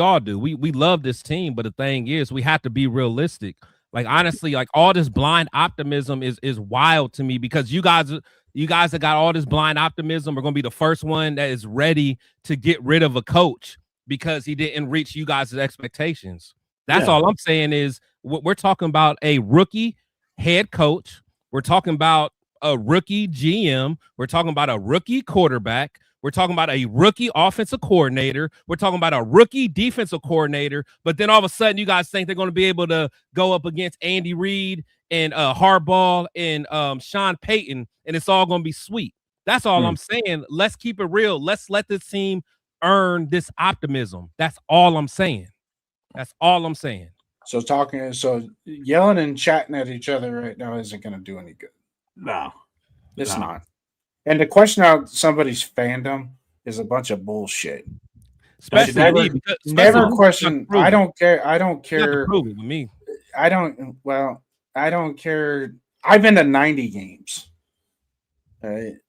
all do. We love this team, but the thing is, we have to be realistic. Like honestly, like all this blind optimism is wild to me because you guys that got all this blind optimism are going to be the first one that is ready to get rid of a coach because he didn't reach you guys' expectations. That's all I'm saying is we're talking about a rookie head coach. We're talking about a rookie GM. We're talking about a rookie quarterback. We're talking about a rookie offensive coordinator. We're talking about a rookie defensive coordinator. But then all of a sudden, you guys think they're going to be able to go up against Andy Reid and Harbaugh and Sean Payton, and it's all going to be sweet. That's all I'm saying. Let's keep it real. Let's let this team earn this optimism. That's all I'm saying. So yelling and chatting at each other right now isn't going to do any good. No, it's not. And to question out somebody's fandom is a bunch of bullshit. Especially never question. I don't care. With me. I don't care. I've been to 90 games.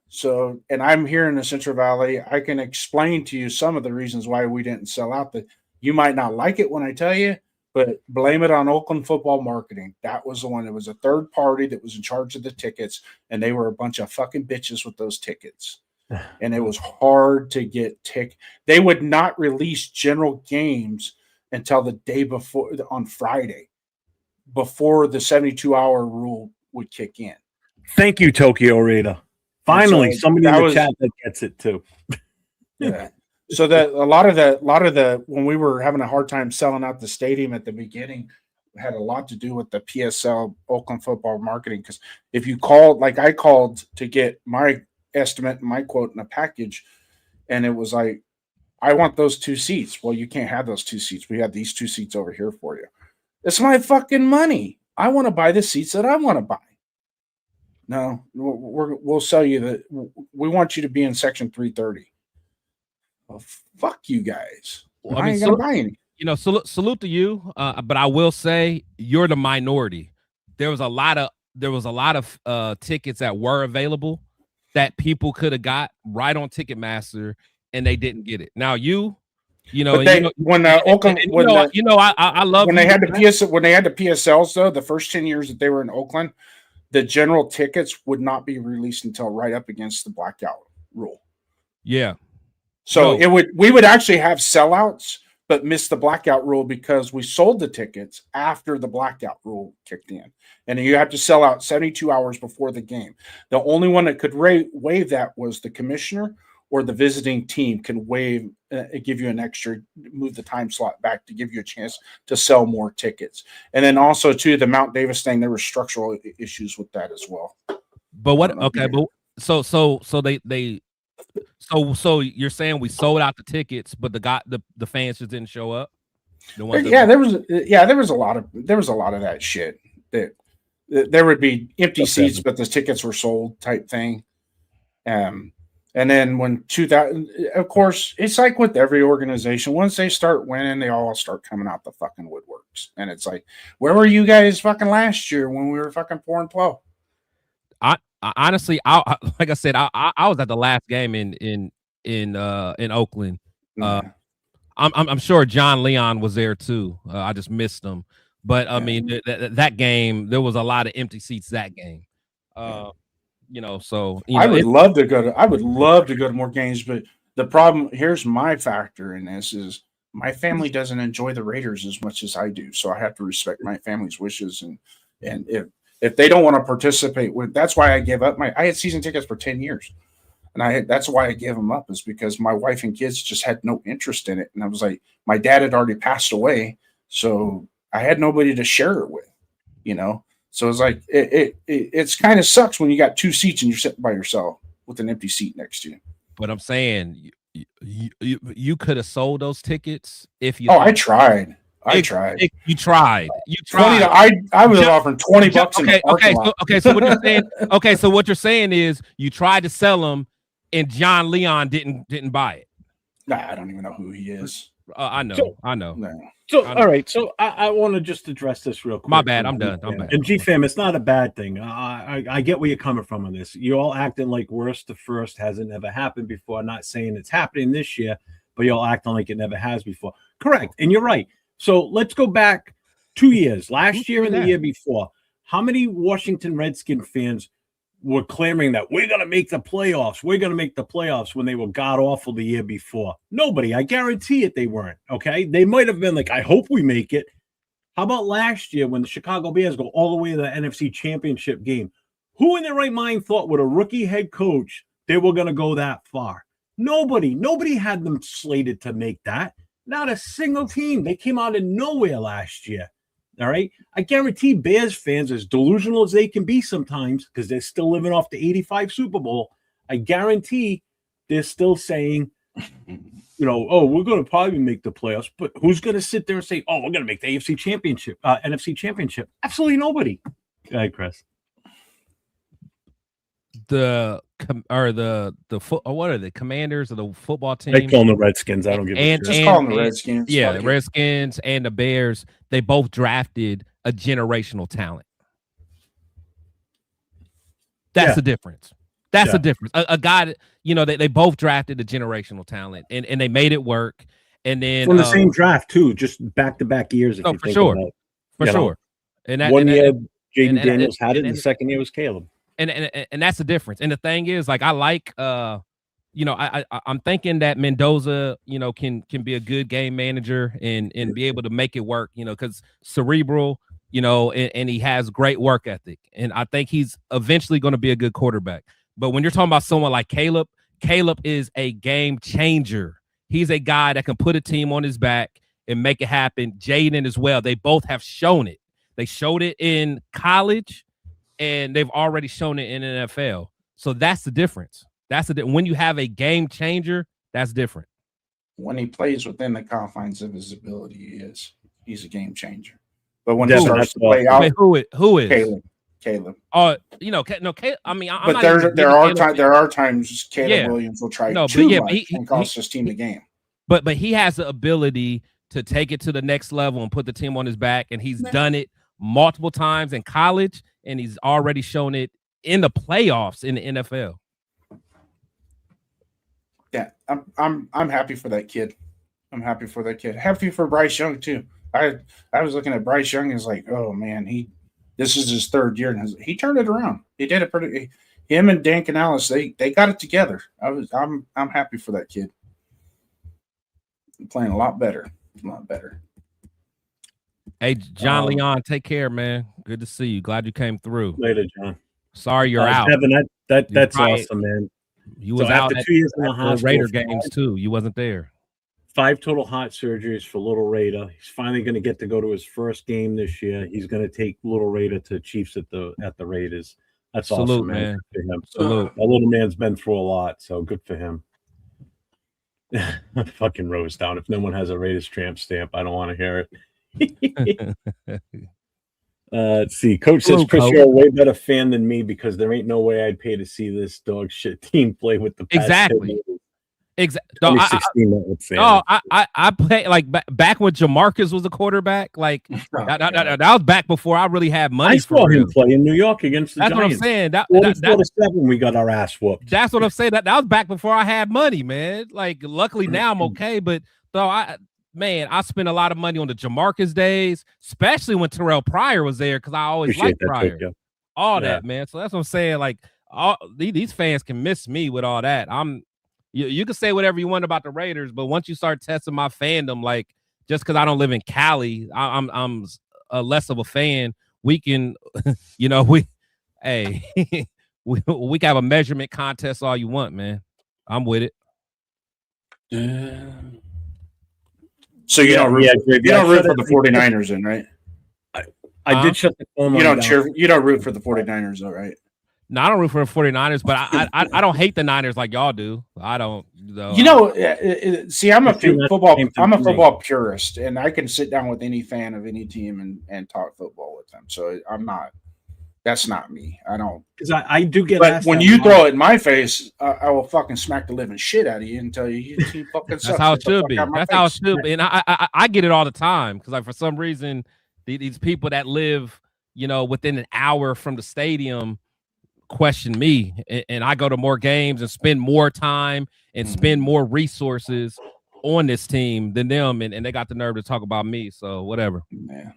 So, and I'm here in the Central Valley. I can explain to you some of the reasons why we didn't sell out. That you might not like it when I tell you, but blame it on Oakland football marketing. That was the one. It was a third party that was in charge of the tickets, and they were a bunch of fucking bitches with those tickets. And it was hard to get They would not release general games until the day before, on Friday, before the 72-hour rule would kick in. Thank you, Tokyo Raider. Finally, somebody in the chat that gets it too. Yeah. So that a lot of the when we were having a hard time selling out the stadium at the beginning had a lot to do with the PSL Oakland football marketing. Because if you called, like I called to get my estimate and my quote in a package, and it was like, I want those 2 seats. Well, you can't have those 2 seats. We have these 2 seats over here for you. It's my fucking money. I want to buy the seats that I want to buy. No, we'll sell you that. We want you to be in section 330. Well, fuck you guys. Well, I ain't gonna buy any. You know, salute to you. But I will say you're the minority. There was a lot of tickets that were available that people could have got right on Ticketmaster, and they didn't get it. Now you know, when Oakland, I love when they had the PSLs though, the first 10 years that they were in Oakland, the general tickets would not be released until right up against the blackout rule. Yeah. So we would actually have sellouts, but miss the blackout rule because we sold the tickets after the blackout rule kicked in. And you have to sell out 72 hours before the game. The only one that could waive that was the commissioner, or the visiting team can give you an extra, move the time slot back to give you a chance to sell more tickets. And then also too, the Mount Davis thing, there were structural issues with that as well. But what? Okay, but so you're saying we sold out the tickets, but the fans just didn't show up. There was a lot of that shit. That there would be empty seats, but the tickets were sold type thing. And then when 2000, of course, it's like with every organization, once they start winning, they all start coming out the fucking woodworks. And it's like, where were you guys fucking last year when we were fucking 4-12? I honestly, like I said, I was at the last game in Oakland. I'm sure John Leon was there too. I just missed him. But I mean, that game, there was a lot of empty seats that game. I would love to go to more games, but the problem, here's my factor in this, is my family doesn't enjoy the Raiders as much as I do. So I have to respect my family's wishes. And if they don't want to participate that's why I gave up I had season tickets for 10 years. And that's why I gave them up, is because my wife and kids just had no interest in it. And I was like, my dad had already passed away. So I had nobody to share it with, So it's like it's kind of sucks when you got 2 seats and you're sitting by yourself with an empty seat next to you. But I'm saying you could have sold those tickets if you. Oh, I tried. You tried. You tried. 20. I was offering $20 in the parking lot. So what you're saying? Okay, so what you're saying is you tried to sell them, and John Leon didn't buy it. Nah, I don't even know who he is. I know. No. So, all right. So I want to just address this real quick. My bad. I'm done. And GFAM, it's not a bad thing. I get where you're coming from on this. You're all acting like worst to first hasn't ever happened before. I'm not saying it's happening this year, but you're all acting like it never has before. Correct. And you're right. So let's go back 2 years, last year and the year before. How many Washington Redskin fans were clamoring that we're going to make the playoffs? We're going to make the playoffs when they were god-awful the year before. Nobody. I guarantee it they weren't, okay? They might have been like, I hope we make it. How about last year when the Chicago Bears go all the way to the NFC Championship game? Who in their right mind thought with a rookie head coach they were going to go that far? Nobody. Nobody had them slated to make that. Not a single team. They came out of nowhere last year. All right. I guarantee Bears fans, as delusional as they can be sometimes, because they're still living off the 85 Super Bowl, I guarantee they're still saying, oh, we're going to probably make the playoffs. But who's going to sit there and say, oh, we're going to make the AFC Championship, NFC Championship? Absolutely nobody. Go ahead, Chris. What are the Commanders of the football team? They call them the Redskins. I don't give a shit. Just call them the Redskins. Yeah, the Redskins and the Bears. They both drafted a generational talent. That's the difference. That's the difference. A guy, they both drafted a generational talent, and they made it work. And then from the same draft too, just back-to-back years. For sure. And that, 1 year, Jaden Daniels had it, and the second year was Caleb. And that's the difference. And the thing is, like, I like, I'm thinking that Mendoza, can be a good game manager and be able to make it work, because cerebral, and he has great work ethic. And I think he's eventually going to be a good quarterback. But when you're talking about someone like Caleb Caleb is a game changer. He's a guy that can put a team on his back and make it happen. Jaden as well. They both have shown it. They showed it in college, and they've already shown it in NFL. So that's the difference. When you have a game changer, that's different. When he plays within the confines of his ability, he's a game changer. But when he starts to play out, who is Caleb? No, Caleb. I mean, but there are times Caleb Williams will try too much and cost his team the game. But he has the ability to take it to the next level and put the team on his back, and he's done it multiple times in college, and he's already shown it in the playoffs in the NFL. Yeah, I'm happy for that kid. I'm happy for that kid. Happy for Bryce Young too. I was looking at Bryce Young and was like, oh man, this is his third year, and he turned it around. He did it pretty. Him and Dan Canales, they got it together. I'm happy for that kid. Playing a lot better. Hey, John Leon, take care, man. Good to see you. Glad you came through. Later, John. Sorry you're out. Kevin, that's awesome, man. You was out after 2 years in the hospital. Raider games too. You wasn't there. 5 total heart surgeries for little Raider. He's finally going to get to go to his first game this year. He's going to take little Raider to Chiefs at the Raiders. That's awesome, man. Good for him. Salute. That little man's been through a lot, so good for him. Fucking Rose down. If no one has a Raiders tramp stamp, I don't want to hear it. Let's see. Coach says, Chris, you're a way better fan than me because there ain't no way I'd pay to see this dog shit team play with the past exactly. No, I play like back when Jamarcus was a quarterback. Like that was back before I really had money. I saw him play in New York against the Giants. What I'm saying. That's 47, we got our ass whooped. That's what I'm saying. That was back before I had money, man. Like, luckily now I'm okay, but I spent a lot of money on the Jamarcus days, especially when Terrell Pryor was there because I always liked Pryor. That, man. So that's what I'm saying. Like, these fans can miss me with all that. You can say whatever you want about the Raiders, but once you start testing my fandom, like just because I don't live in Cali, I'm less of a fan. We can, we can have a measurement contest all you want, man. I'm with it. So you don't root for the 49ers, then, right? I did shut the phone. You don't root for the 49ers, though, right? No, I don't root for the 49ers, but I don't hate the Niners like y'all do. I don't. Though. See, I'm a football purist, and I can sit down with any fan of any team and talk football with them. So I'm not. That's not me. I don't. Because I do get. But when you throw it in my face, I will fucking smack the living shit out of you and tell you fucking. That's how it should be. That's how it should be. And I get it all the time because, like, for some reason, these people that live, within an hour from the stadium question me, and I go to more games and spend more time and spend more resources on this team than them, and they got the nerve to talk about me. So whatever. Yeah.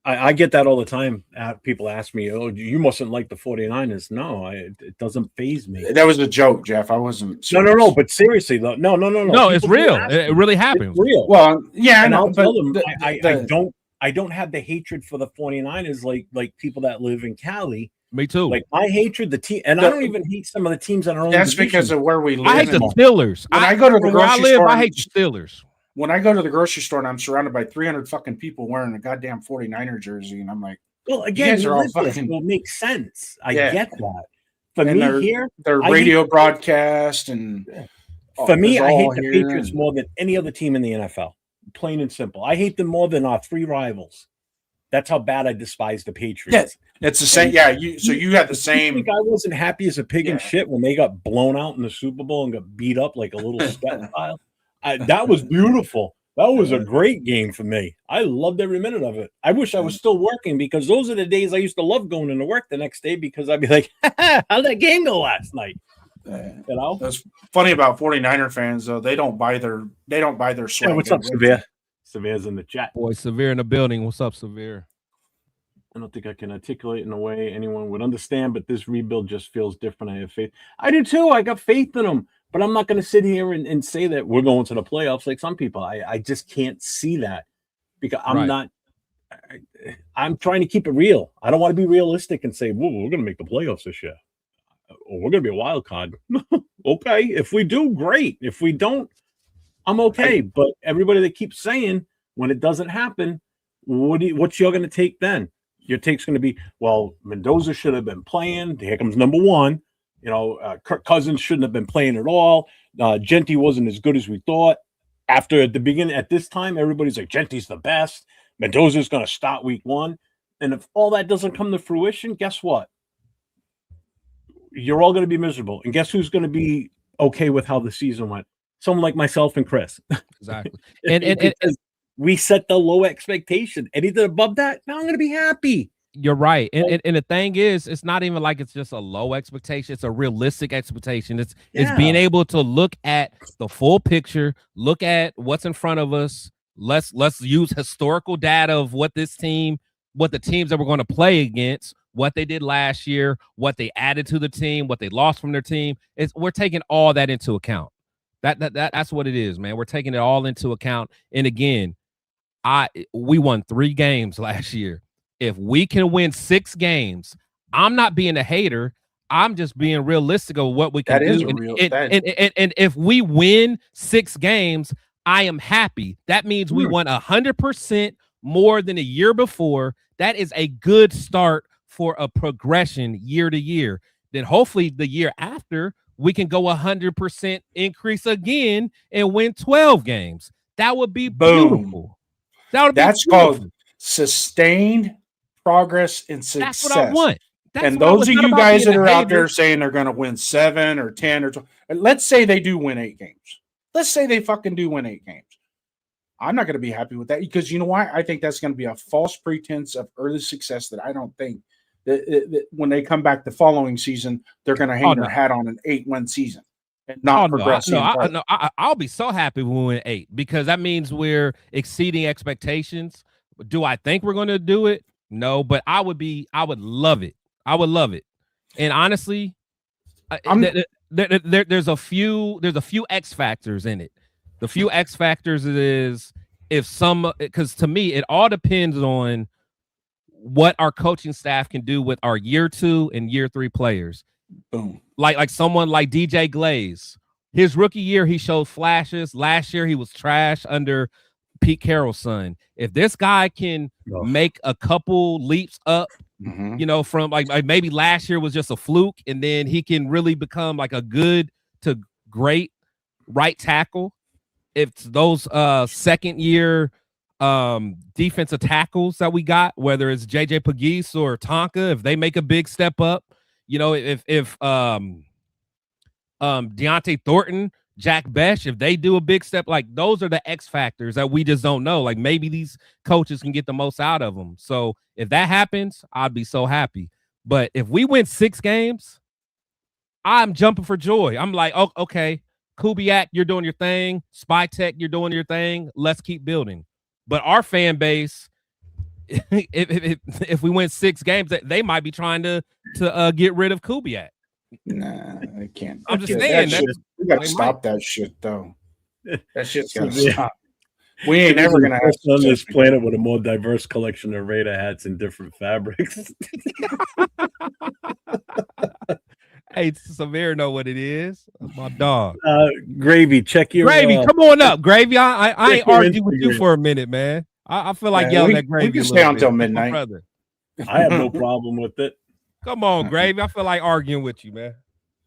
I get that all the time. People ask me, "Oh, you mustn't like the 49ers." No, it doesn't faze me. That was a joke, Jeff. I wasn't serious. No. But seriously, though, no. No, it's real. It really happened. It's real. Well, yeah, and I know. I'll tell them I don't have the hatred for the 49ers like people that live in Cali. Me too. Like, I hatred the team, and I don't even hate some of the teams that are on. That's division. because of where we live. I hate the Steelers. When I go to the grocery store, I hate the Steelers. When I go to the grocery store and I'm surrounded by 300 fucking people wearing a goddamn 49er jersey, and I'm like, well, again, you guys are all fucking. It makes sense. I get that. For and me, their radio broadcast and. For me, I hate the Patriots more than any other team in the NFL. Plain and simple. I hate them more than our 3 rivals. That's how bad I despise the Patriots. Yeah, it's the same. Yeah, you had the same. I wasn't happy as a pig in shit when they got blown out in the Super Bowl and got beat up like a little sweat pile. That was beautiful. That was a great game for me. I loved every minute of it. I wish I was still working because those are the days I used to love going into work the next day because I'd be like, how'd that game go last night? That's funny about 49er fans though. They don't buy their swag. Yeah, what's up, Severe? Severe's in the chat. Boy, Severe in the building. What's up, Severe? I don't think I can articulate in a way anyone would understand, but this rebuild just feels different. I have faith. I do too. I got faith in them, but I'm not going to sit here and say that we're going to the playoffs like some people. I just can't see that because I'm not. I'm trying to keep it real. I don't want to be realistic and say, "Whoa, we're going to make the playoffs this year." we're going to be a wild card. Okay. If we do, great. If we don't, I'm okay. But everybody that keeps saying when it doesn't happen, what's you're going to take then? Your take's going to be, well, Mendoza should have been playing. Here comes number one. Kirk Cousins shouldn't have been playing at all. Genti wasn't as good as we thought. After at the beginning, at this time, everybody's like, Genti's the best. Mendoza's going to start week one. And if all that doesn't come to fruition, guess what? You're all going to be miserable. And guess who's going to be okay with how the season went? Someone like myself and Chris. Exactly. And we set the low expectation. Anything above that, now I'm going to be happy. You're right. And the thing is, it's not even like it's just a low expectation. It's a realistic expectation. It's being able to look at the full picture, look at what's in front of us. Let's use historical data of what the teams that we're going to play against, what they did last year, what they added to the team, what they lost from their team. We're taking all that into account. That's what it is, man. We're taking it all into account. And again, we won 3 games last year. If we can win 6 games, I'm not being a hater. I'm just being realistic of what we can do. And if we win 6 games, I am happy. That means we won 100% more than a year before. That is a good start for a progression year to year. Then hopefully the year after, we can go 100% increase again and win 12 games. That would be beautiful. That's called sustained progress and success. That's what I want. And those of you guys that are out there saying they're going to win 7 or 10 or 12, let's say they do win 8 games. Let's say they fucking do win 8 games. I'm not going to be happy with that because you know why? I think that's going to be a false pretense of early success that I don't think that when they come back the following season, they're going to hang their hat on an 8-win season and not progress. I'll be so happy when we win 8 because that means we're exceeding expectations. Do I think we're going to do it? No, but I would love it. I would love it. And honestly, there's a few X factors in it. The few X factors is because to me, it all depends on what our coaching staff can do with our year 2 and year 3 players. Boom. Like someone like DJ Glaze. His rookie year, he showed flashes. Last year, he was trash under Pete Carroll's son. If this guy can make a couple leaps up, from like maybe last year was just a fluke, and then he can really become like a good to great right tackle. If those second year defensive tackles that we got, whether it's JJ Pegues or Tonka, if they make a big step up, if Deontay Thornton, Jack Besh, if they do a big step, like those are the X factors that we just don't know. Like maybe these coaches can get the most out of them. So if that happens, I'd be so happy. But if we win 6 games, I'm jumping for joy. I'm like, oh, okay, Kubiak, you're doing your thing. Spy Tech, you're doing your thing. Let's keep building. But our fan base, if we win 6 games, they might be trying to get rid of Kubiak. Nah, I can't. I'm just saying that we got to stop that shit, though. That shit's got to stop. We ain't never gonna have on this planet with a more diverse collection of Raider hats in different fabrics. Hey, Samir know what it is. That's my dog. Gravy, check your Gravy. Come on up, Gravy. I ain't arguing with you for a minute, man. I feel like yelling at Gravy. We can stay until midnight. I have no problem with it. Come on, Gravy. I feel like arguing with you, man.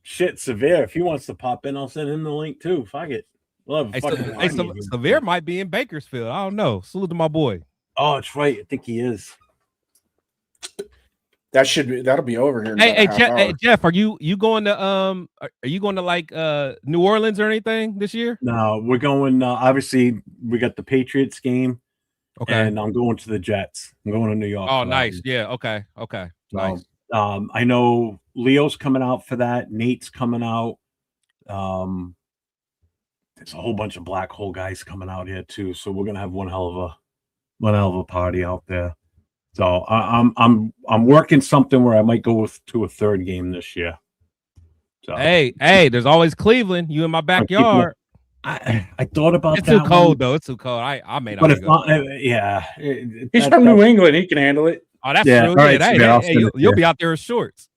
Shit, Severe. If he wants to pop in, I'll send him the link too. Fuck it. Love. Severe might be in Bakersfield. I don't know. Salute to my boy. Oh, that's right. I think he is. That'll be over here. Hey, Jeff, are you going to like New Orleans or anything this year? No, we're going. Obviously, we got the Patriots game. Okay, and I'm going to the Jets. I'm going to New York. Oh, nice. Yeah. Okay. Nice. I know Leo's coming out for that. Nate's coming out. There's a whole bunch of black hole guys coming out here too. So we're gonna have one hell of a party out there. So I'm working something where I might go to a 3rd game this year. So hey, there's always Cleveland. You in my backyard. I thought about it's that. It's too cold though. It's too cold. I may not. But he's from New England. He can handle it. Oh, that's true. Right, hey, you'll be out there in shorts.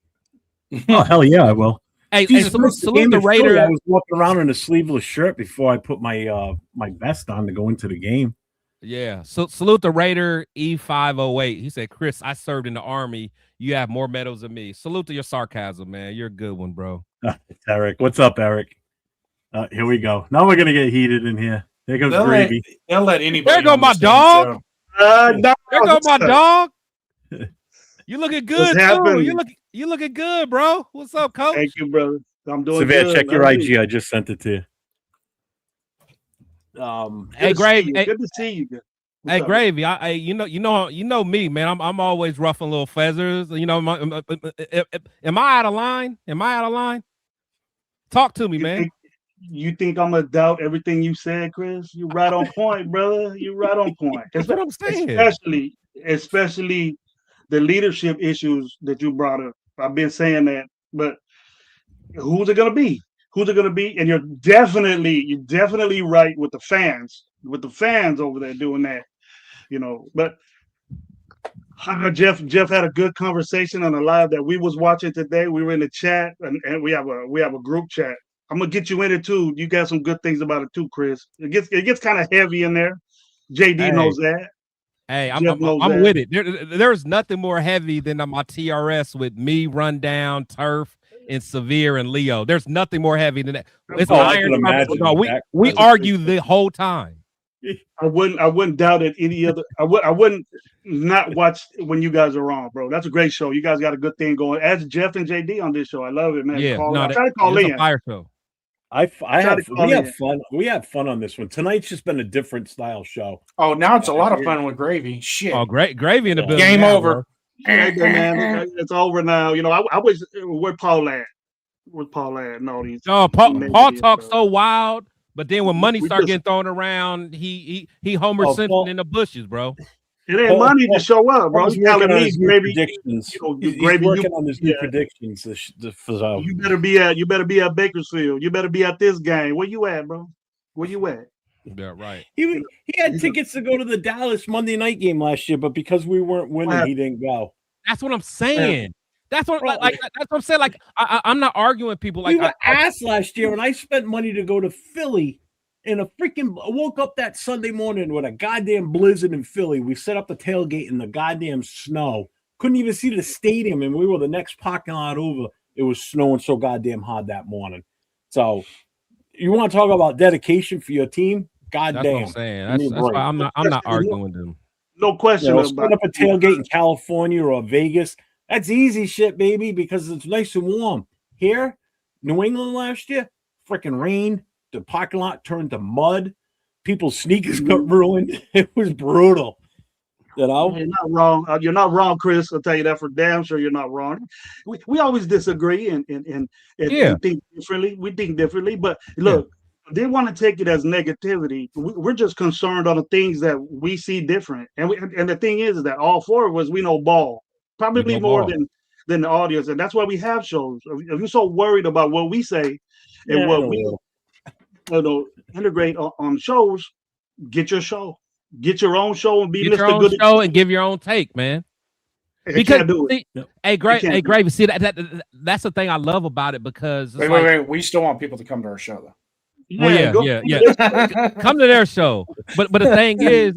Oh hell yeah, I will. Hey, Jesus, salute the Raider. I was walking around in a sleeveless shirt before I put my my vest on to go into the game. Yeah. So salute the Raider E508. He said, Chris, I served in the Army. You have more medals than me. Salute to your sarcasm, man. You're a good one, bro. It's Eric. What's up, Eric? Here we go. Now we're gonna get heated in here. There goes Gravy. They'll let anybody. There go on my this damn dog. show. No, There go my what's up? dog. You looking good What's too. happening? You looking good, bro. What's up, coach? Thank you, brother. I'm doing Severe, good. check your How are you? IG. I just sent it to you. Hey, Good to see Grave. you. Hey, Good to see you. What's hey, up? Gravy. You know me, man. I'm always ruffling little feathers. You know, am I out of line? Am I out of line? Talk to me, man. You think I'm gonna doubt everything you said, Chris? You right on point, brother. You right on point. That's what I'm saying. Especially the leadership issues that you brought up. I've been saying that, but who's it gonna be? Who's it gonna be? And you're definitely right with the fans over there doing that, you know. But Jeff had a good conversation on the live that we was watching today. We were in the chat, and we have a group chat. I'm gonna get you in it too. You got some good things about it too, Chris. It gets kind of heavy in there. JD knows that. Hey, Jeff knows I'm that. with it. There's nothing more heavy than my TRS with me, Rundown, Turf, and Severe and Leo. There's nothing more heavy than that. It's I can iron. imagine No, that. we argue the whole time. I wouldn't doubt it any other. I wouldn't not watch when you guys are on, bro. That's a great show. You guys got a good thing going. As Jeff and JD on this show, I love it, man. Yeah, I try to call it's in. a fire show. We have fun. We have fun on this one. Tonight's just been a different style show. Oh, now it's a lot of fun with Gravy. Shit. Oh, great gravy in the building. Game now, over. bro. Hey, man, it's over now. You know, I was where Paul at. Where's Paul at? No, he's Paul talks so wild, but then when money We start just- getting thrown around, he Homer Simpson Paul- in the bushes, bro. It ain't money to show up, bro. He's You telling working on me, his new Gravy, predictions. you know, He's Gravy, working on his new yeah. predictions. So you better be at Bakersfield. You better be at this game. Where you at, bro? Where you at? Yeah, right. he had tickets to go to the Dallas Monday night game last year, but because we weren't winning, he didn't go. That's what I'm saying. That's what that's what I'm saying. Like I'm not arguing with people. Like We were ass last year, and I spent money to go to Philly. And I woke up that Sunday morning with a goddamn blizzard in Philly. We set up the tailgate in the goddamn snow. Couldn't even see the stadium, and we were the next parking lot over. It was snowing so goddamn hard that morning. So, you want to talk about dedication for your team? Goddamn. That's what I'm saying. That's why I'm not arguing with them. No question Set about up a tailgate in California or Vegas. That's easy shit, baby, because it's nice and warm. Here, New England last year, freaking rain. The parking lot turned to mud. People's sneakers got ruined. It was brutal. You know? You're not wrong. You're not wrong, Chris. I'll tell you that for damn sure. You're not wrong. We always disagree and think differently. We think differently, but look, they want to take it as negativity. We're just concerned on the things that we see different. And the thing is that all four of us, we know ball, probably more than the audience, and that's why we have shows. If you're so worried about what we say and what we integrate on shows, get your show. Get your own show and be Get Mr. your own Good show and give your own take, man. Because do it. Hey, Gravy. See that's the thing I love about it because wait. We still want people to come to our show though. Yeah. Come to their show. But the thing is,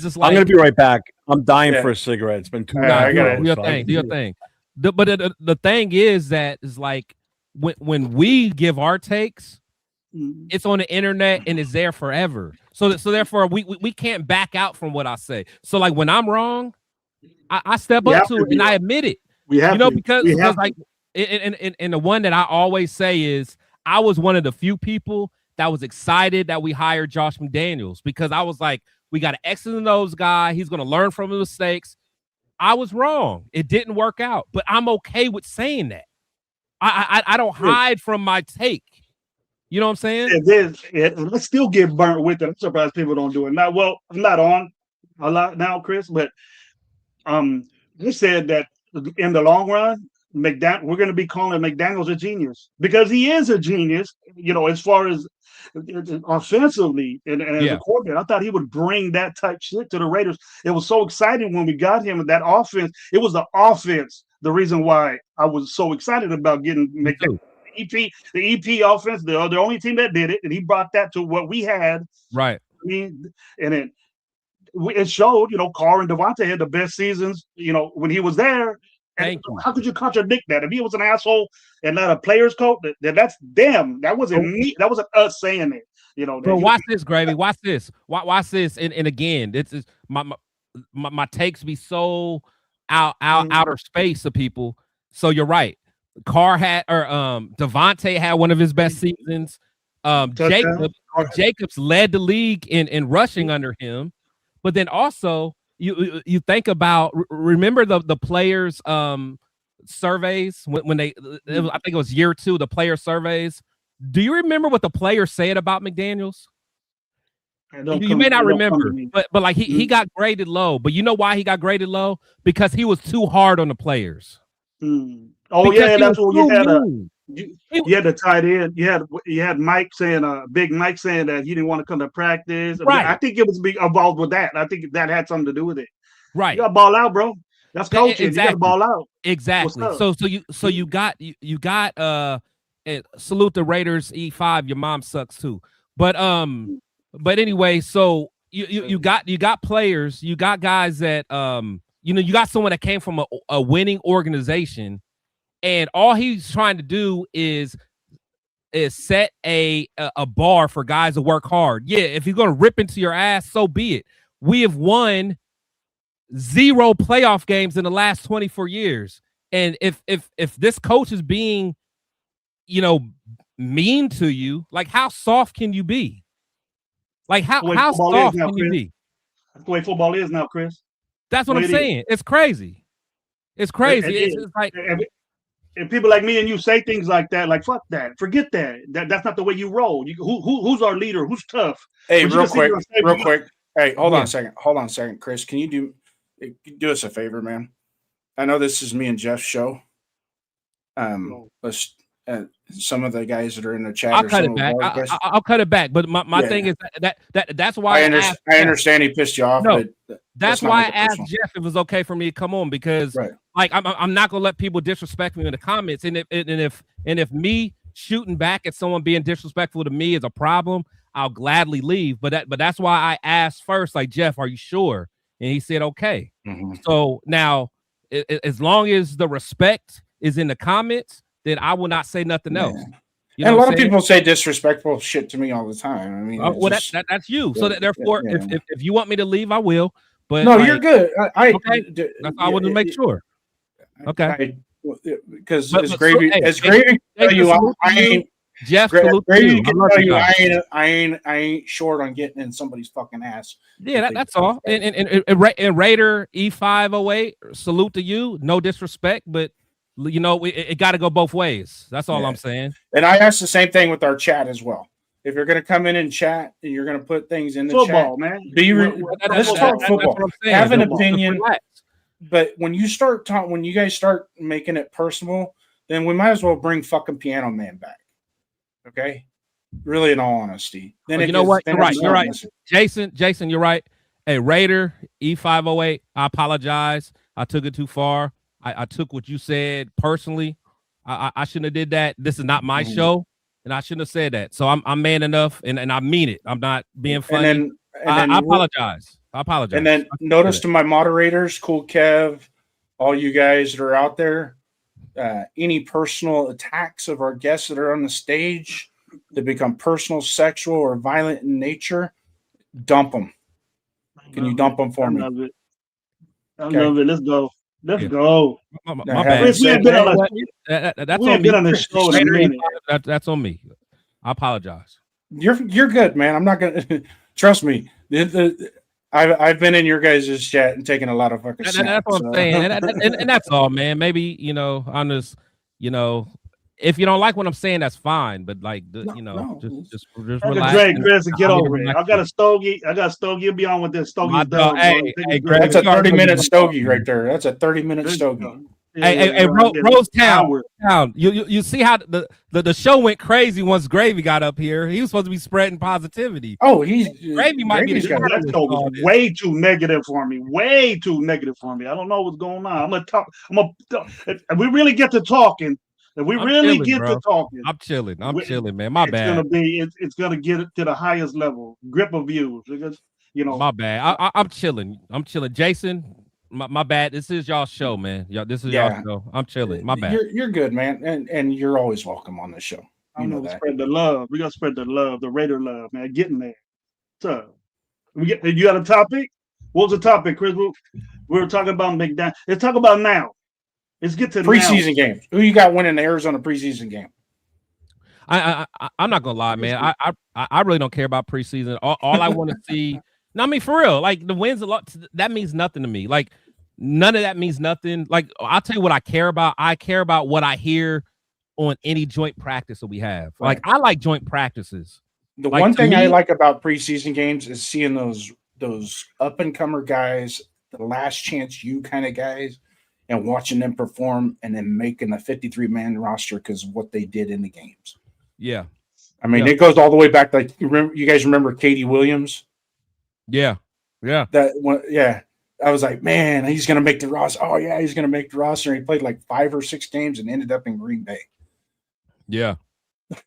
it's like I'm gonna be right back. I'm dying for a cigarette. It's been 2 hours. Do your thing. But the thing is that is like when we give our takes, it's on the internet and it's there forever. So therefore we can't back out from what I say. So like when I'm wrong, I step up to it and I admit it. Because like and the one that I always say is I was one of the few people that was excited that we hired Josh McDaniels because I was like, we got an X and O's guy. He's going to learn from his mistakes. I was wrong. It didn't work out, but I'm okay with saying that. I don't hide from my take. You know what I'm saying? Let's still get burnt with it. I'm surprised people don't do it now. Well, I'm not on a lot now, Chris, but he said that in the long run, we're going to be calling McDaniels a genius because he is a genius. You know, as far as offensively and as a quarterback, I thought he would bring that type shit to the Raiders. It was so exciting when we got him. That offense, it was the offense. The reason why I was so excited about getting the EP offense. The only team that did it, and he brought that to what we had. Right. I mean, and it showed. Carr and Devontae had the best seasons. When he was there. And how could you contradict that? If he was an asshole and not a player's coach, that's them. That wasn't me. That wasn't us saying it. But watch this, Gravy. Watch this. Watch this. And again, this is my takes be so outer space of people. So you're right. Carr had Devontae had one of his best seasons. Jacobs led the league in rushing under him. But then also you think about, remember the players surveys when I think it was year 2, the player surveys. Do you remember what the players said about McDaniels? You may not remember, but like he got graded low. But you know why he got graded low? Because he was too hard on the players. Oh, because that's what you had. You had the tight end. You had Mike saying, Big Mike saying that he didn't want to come to practice. Right. I think it was involved with that. I think that had something to do with it. Right. You got to ball out, bro. That's coaching. Exactly. You got to ball out. Exactly. So you got salute the Raiders E5. Your mom sucks too. But anyway, so you got players, you got guys that you got someone that came from a winning organization, and all he's trying to do is set a bar for guys to work hard. Yeah, if you're gonna rip into your ass, so be it. We have won 0 playoff games in the last 24 years. And if this coach is being, mean to you, like how soft can you be? Like how soft can you be? That's the way football is now, Chris. That's what I'm saying. It's crazy. It's crazy. It's like, and people like me and you say things like that, like fuck that, forget that. That's not the way you roll. Who's our leader? Who's tough? Hey, real quick. Hey, hold on a second, Chris. Can you do us a favor, man? I know this is me and Jeff's show. Let's some of the guys that are in the chat. I'll cut it back. I'll cut it back. But my thing is that's why I understand he pissed you off. No, but that's why I asked Jeff if it was okay for me to come on, because like I'm not gonna let people disrespect me in the comments. And if me shooting back at someone being disrespectful to me is a problem, I'll gladly leave. But that's why I asked first, like, Jeff, are you sure? And he said okay. Mm-hmm. So now, as long as the respect is in the comments, then I will not say nothing else. You know, and a lot of people say disrespectful shit to me all the time. I mean, well, that's you. So therefore, if you want me to leave, I will. But no, you're good. I wanted to make sure. Okay. Because as Gravy tell you, I ain't. Jeff, Gravy can tell you, I ain't short on getting in somebody's fucking ass. Yeah, that's all. And Raider E508, salute to you. No disrespect, but it got to go both ways. That's all I'm saying. And I asked the same thing with our chat as well. If you're going to come in and chat and you're going to put things in the football, chat, man. Let's talk football. Have an opinion. But when you guys start making it personal, then we might as well bring fucking Piano Man back. Okay, really, in all honesty. Then you know what? You're right. Jason, you're right. Hey, Raider E508, I apologize. I took it too far. I took what you said personally. I shouldn't have did that. This is not my show, and I shouldn't have said that. So I'm man enough, and I mean it. I'm not being funny. And then I apologize. And then notice to my moderators, Cool Kev, all you guys that are out there, any personal attacks of our guests that are on the stage that become personal, sexual, or violent in nature, dump them. Can you dump them for me? I love it. Let's go. Let's go. My bad. That's on me. I apologize. You're good, man. I'm not gonna trust me. I've been in your guys' chat and taken a lot of fucking. That's what I'm saying, and that's all, man. Maybe I'm just, if you don't like what I'm saying, that's fine. But like, just relax. Drake, Chris, and get over it. I got a stogie. You'll be on with this stogie. Hey, Greg, that's a 30-minute stogie right there. That's a 30-minute stogie. Rosetown. You see how the show went crazy once Gravy got up here. He was supposed to be spreading positivity. Oh, Gravy might be way too negative for me. Way too negative for me. I don't know what's going on. I'm gonna talk. If we really get to talking, I'm chilling, man. My bad. It's gonna get it to the highest level. Grip of views because my bad. I'm chilling. Jason. My bad. This is y'all show, man. This is y'all show. I'm chilling. My bad. You're good, man, and you're always welcome on the show. You know that. Spread the love. We gotta spread the love, the Raider love, man. Getting there. So, you got a topic? What was the topic, Chris? We were talking about McDonald. Let's talk about now. Let's get to preseason games. Who you got winning the Arizona preseason game? I'm not gonna lie, man. I really don't care about preseason. All I want to see. No, I mean for real. Like the wins a lot. That means nothing to me. Like none of that means nothing. Like I'll tell you what I care about. I care about what I hear on any joint practice that we have. Right. Like I like joint practices. The one thing I like about preseason games is seeing those up and comer guys, the last chance you kind of guys, and watching them perform and then making a 53-man roster because of what they did in the games. Yeah. I mean, it goes all the way back. Like you guys remember Katie Williams? Yeah. That one, yeah. I was like, man, he's gonna make the roster. Oh yeah, he's gonna make the roster. He played like 5 or 6 games and ended up in Green Bay. Yeah.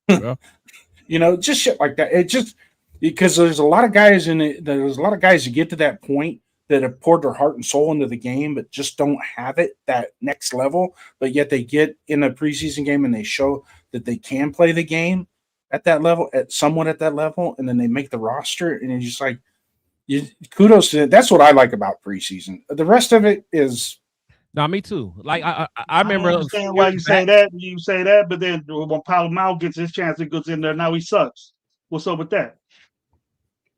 Just shit like that. It just because there's a lot of guys there's a lot of guys that get to that point that have poured their heart and soul into the game, but just don't have it that next level. But yet they get in a preseason game and they show that they can play the game at that level, somewhat at that level, and then they make the roster, and you're just like, kudos to it. That's what I like about preseason. The rest of it is. No, me too. Like I remember. I understand why you say that. You say that, but then when Palomar gets his chance, it goes in there. Now he sucks. What's up with that?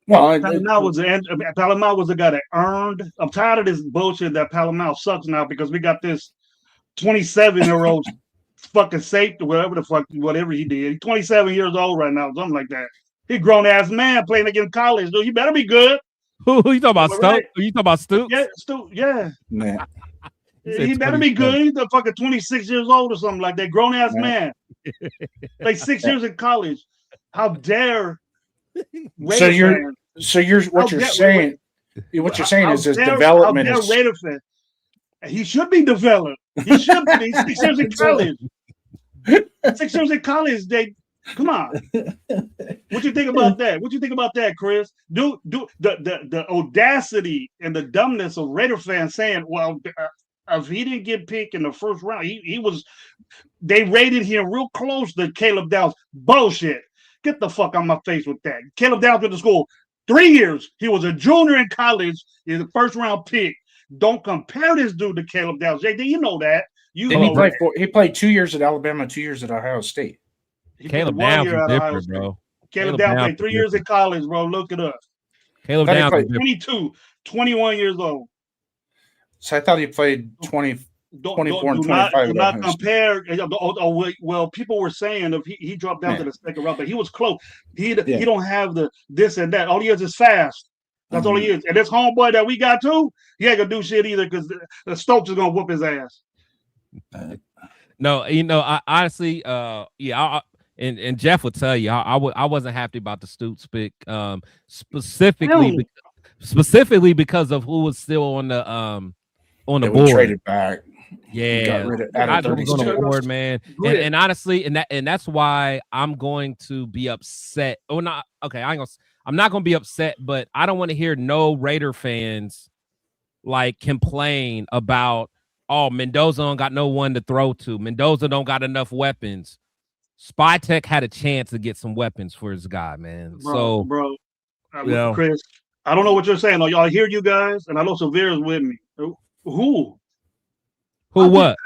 Well, Palomar was the guy that earned. I'm tired of this bullshit that Palomar sucks now because we got this 27-year-old fucking safety, whatever he did. He's 27 years old right now, something like that. He grown ass man playing against college. Dude, you better be good. Who you talking about, Stokes? Who you talking about, Stokes? Yeah, Stokes. Yeah. Man. He better be good. He's the fucking 26 years old or something like that. Grown ass man. Like 6 years in college. How dare? What you're saying is his development is. He should be developed. He should be 6 years in college. 6 years in college. Come on. What you think about that? What you think about that, Chris? Do the audacity and the dumbness of Raider fans saying, well, if he didn't get picked in the first round, they rated him real close to Caleb Downs. Bullshit. Get the fuck on my face with that. Caleb Downs went to school 3 years. He was a junior in college. He's a first round pick. Don't compare this dude to Caleb Downs. JD, you know that. He played 2 years at Alabama, 2 years at Ohio State. Caleb Downs is different, bro. Caleb Downs played 3 years in college, bro. Look it up. Caleb Downs played 22, 21 years old. So I thought he played 24 and 25. Do not compare. Well, people were saying if he dropped down to the second round, but he was close. He don't have the this and that. All he is fast. That's all he is. And this homeboy that we got too, he ain't gonna do shit either because the Stokes is gonna whoop his ass. No, I honestly, and Jeff will tell you, I wasn't happy about the Stoops pick, specifically because of who was still on the board. Traded back. Yeah, got rid of Adam on the board, man. And honestly, and that's why I'm going to be upset. Oh, not okay. I'm not gonna be upset, but I don't want to hear no Raider fans like complain about, oh, Mendoza don't got no one to throw to. Mendoza don't got enough weapons. Spy Tech had a chance to get some weapons for his guy, man. Chris, I don't know what you're saying. I hear you guys, and I know Severa's with me. Who? What?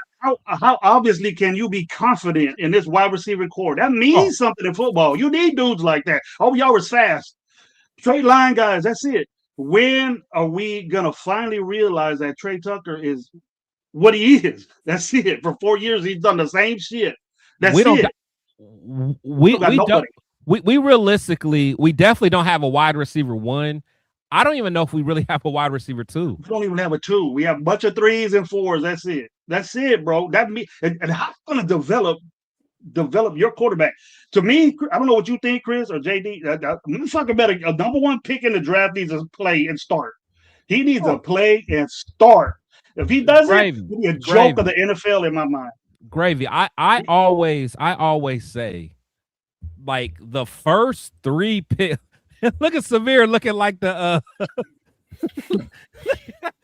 How obviously can you be confident in this wide receiver core? That means something in football. You need dudes like that. Oh, y'all was fast. Straight line guys, that's it. When are we gonna finally realize that Trey Tucker is what he is? That's it. For 4 years, he's done the same shit. That's it. We realistically, we definitely don't have a wide receiver one. I don't even know if we really have a wide receiver 2. We don't even have a 2. We have a bunch of 3s and 4s. That's it. That's it, bro. And how you gonna develop your quarterback? To me, I don't know what you think, Chris or JD. Motherfucker better a number 1 pick in the draft needs to play and start. He needs to play and start. If he doesn't, he'll be a joke of the NFL in my mind. Gravy. I always say, like, the first 3 picks. Look at Severe looking like the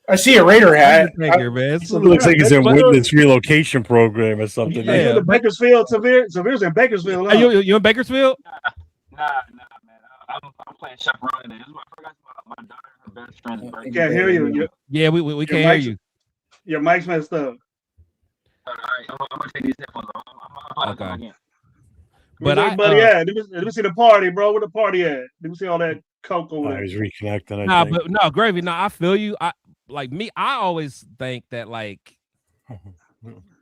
I see a Raider hat. Man. It looks like he's in Witness relocation program or something. Yeah, in Bakersfield. Severe's in Bakersfield. Huh? You in Bakersfield? Nah, man. I'm playing chaperone. This is what I forgot about my daughter. Her best friend's birthday. Can't hear you. Yeah, we can't hear you. Your mic's messed up. All right, I'm gonna take these headphones off. I'm Okay. again. But let me see the party, bro. Where the party at? Let me see all that coke over there. He's reconnecting. No, Gravy. No, I feel you. I always think that, like,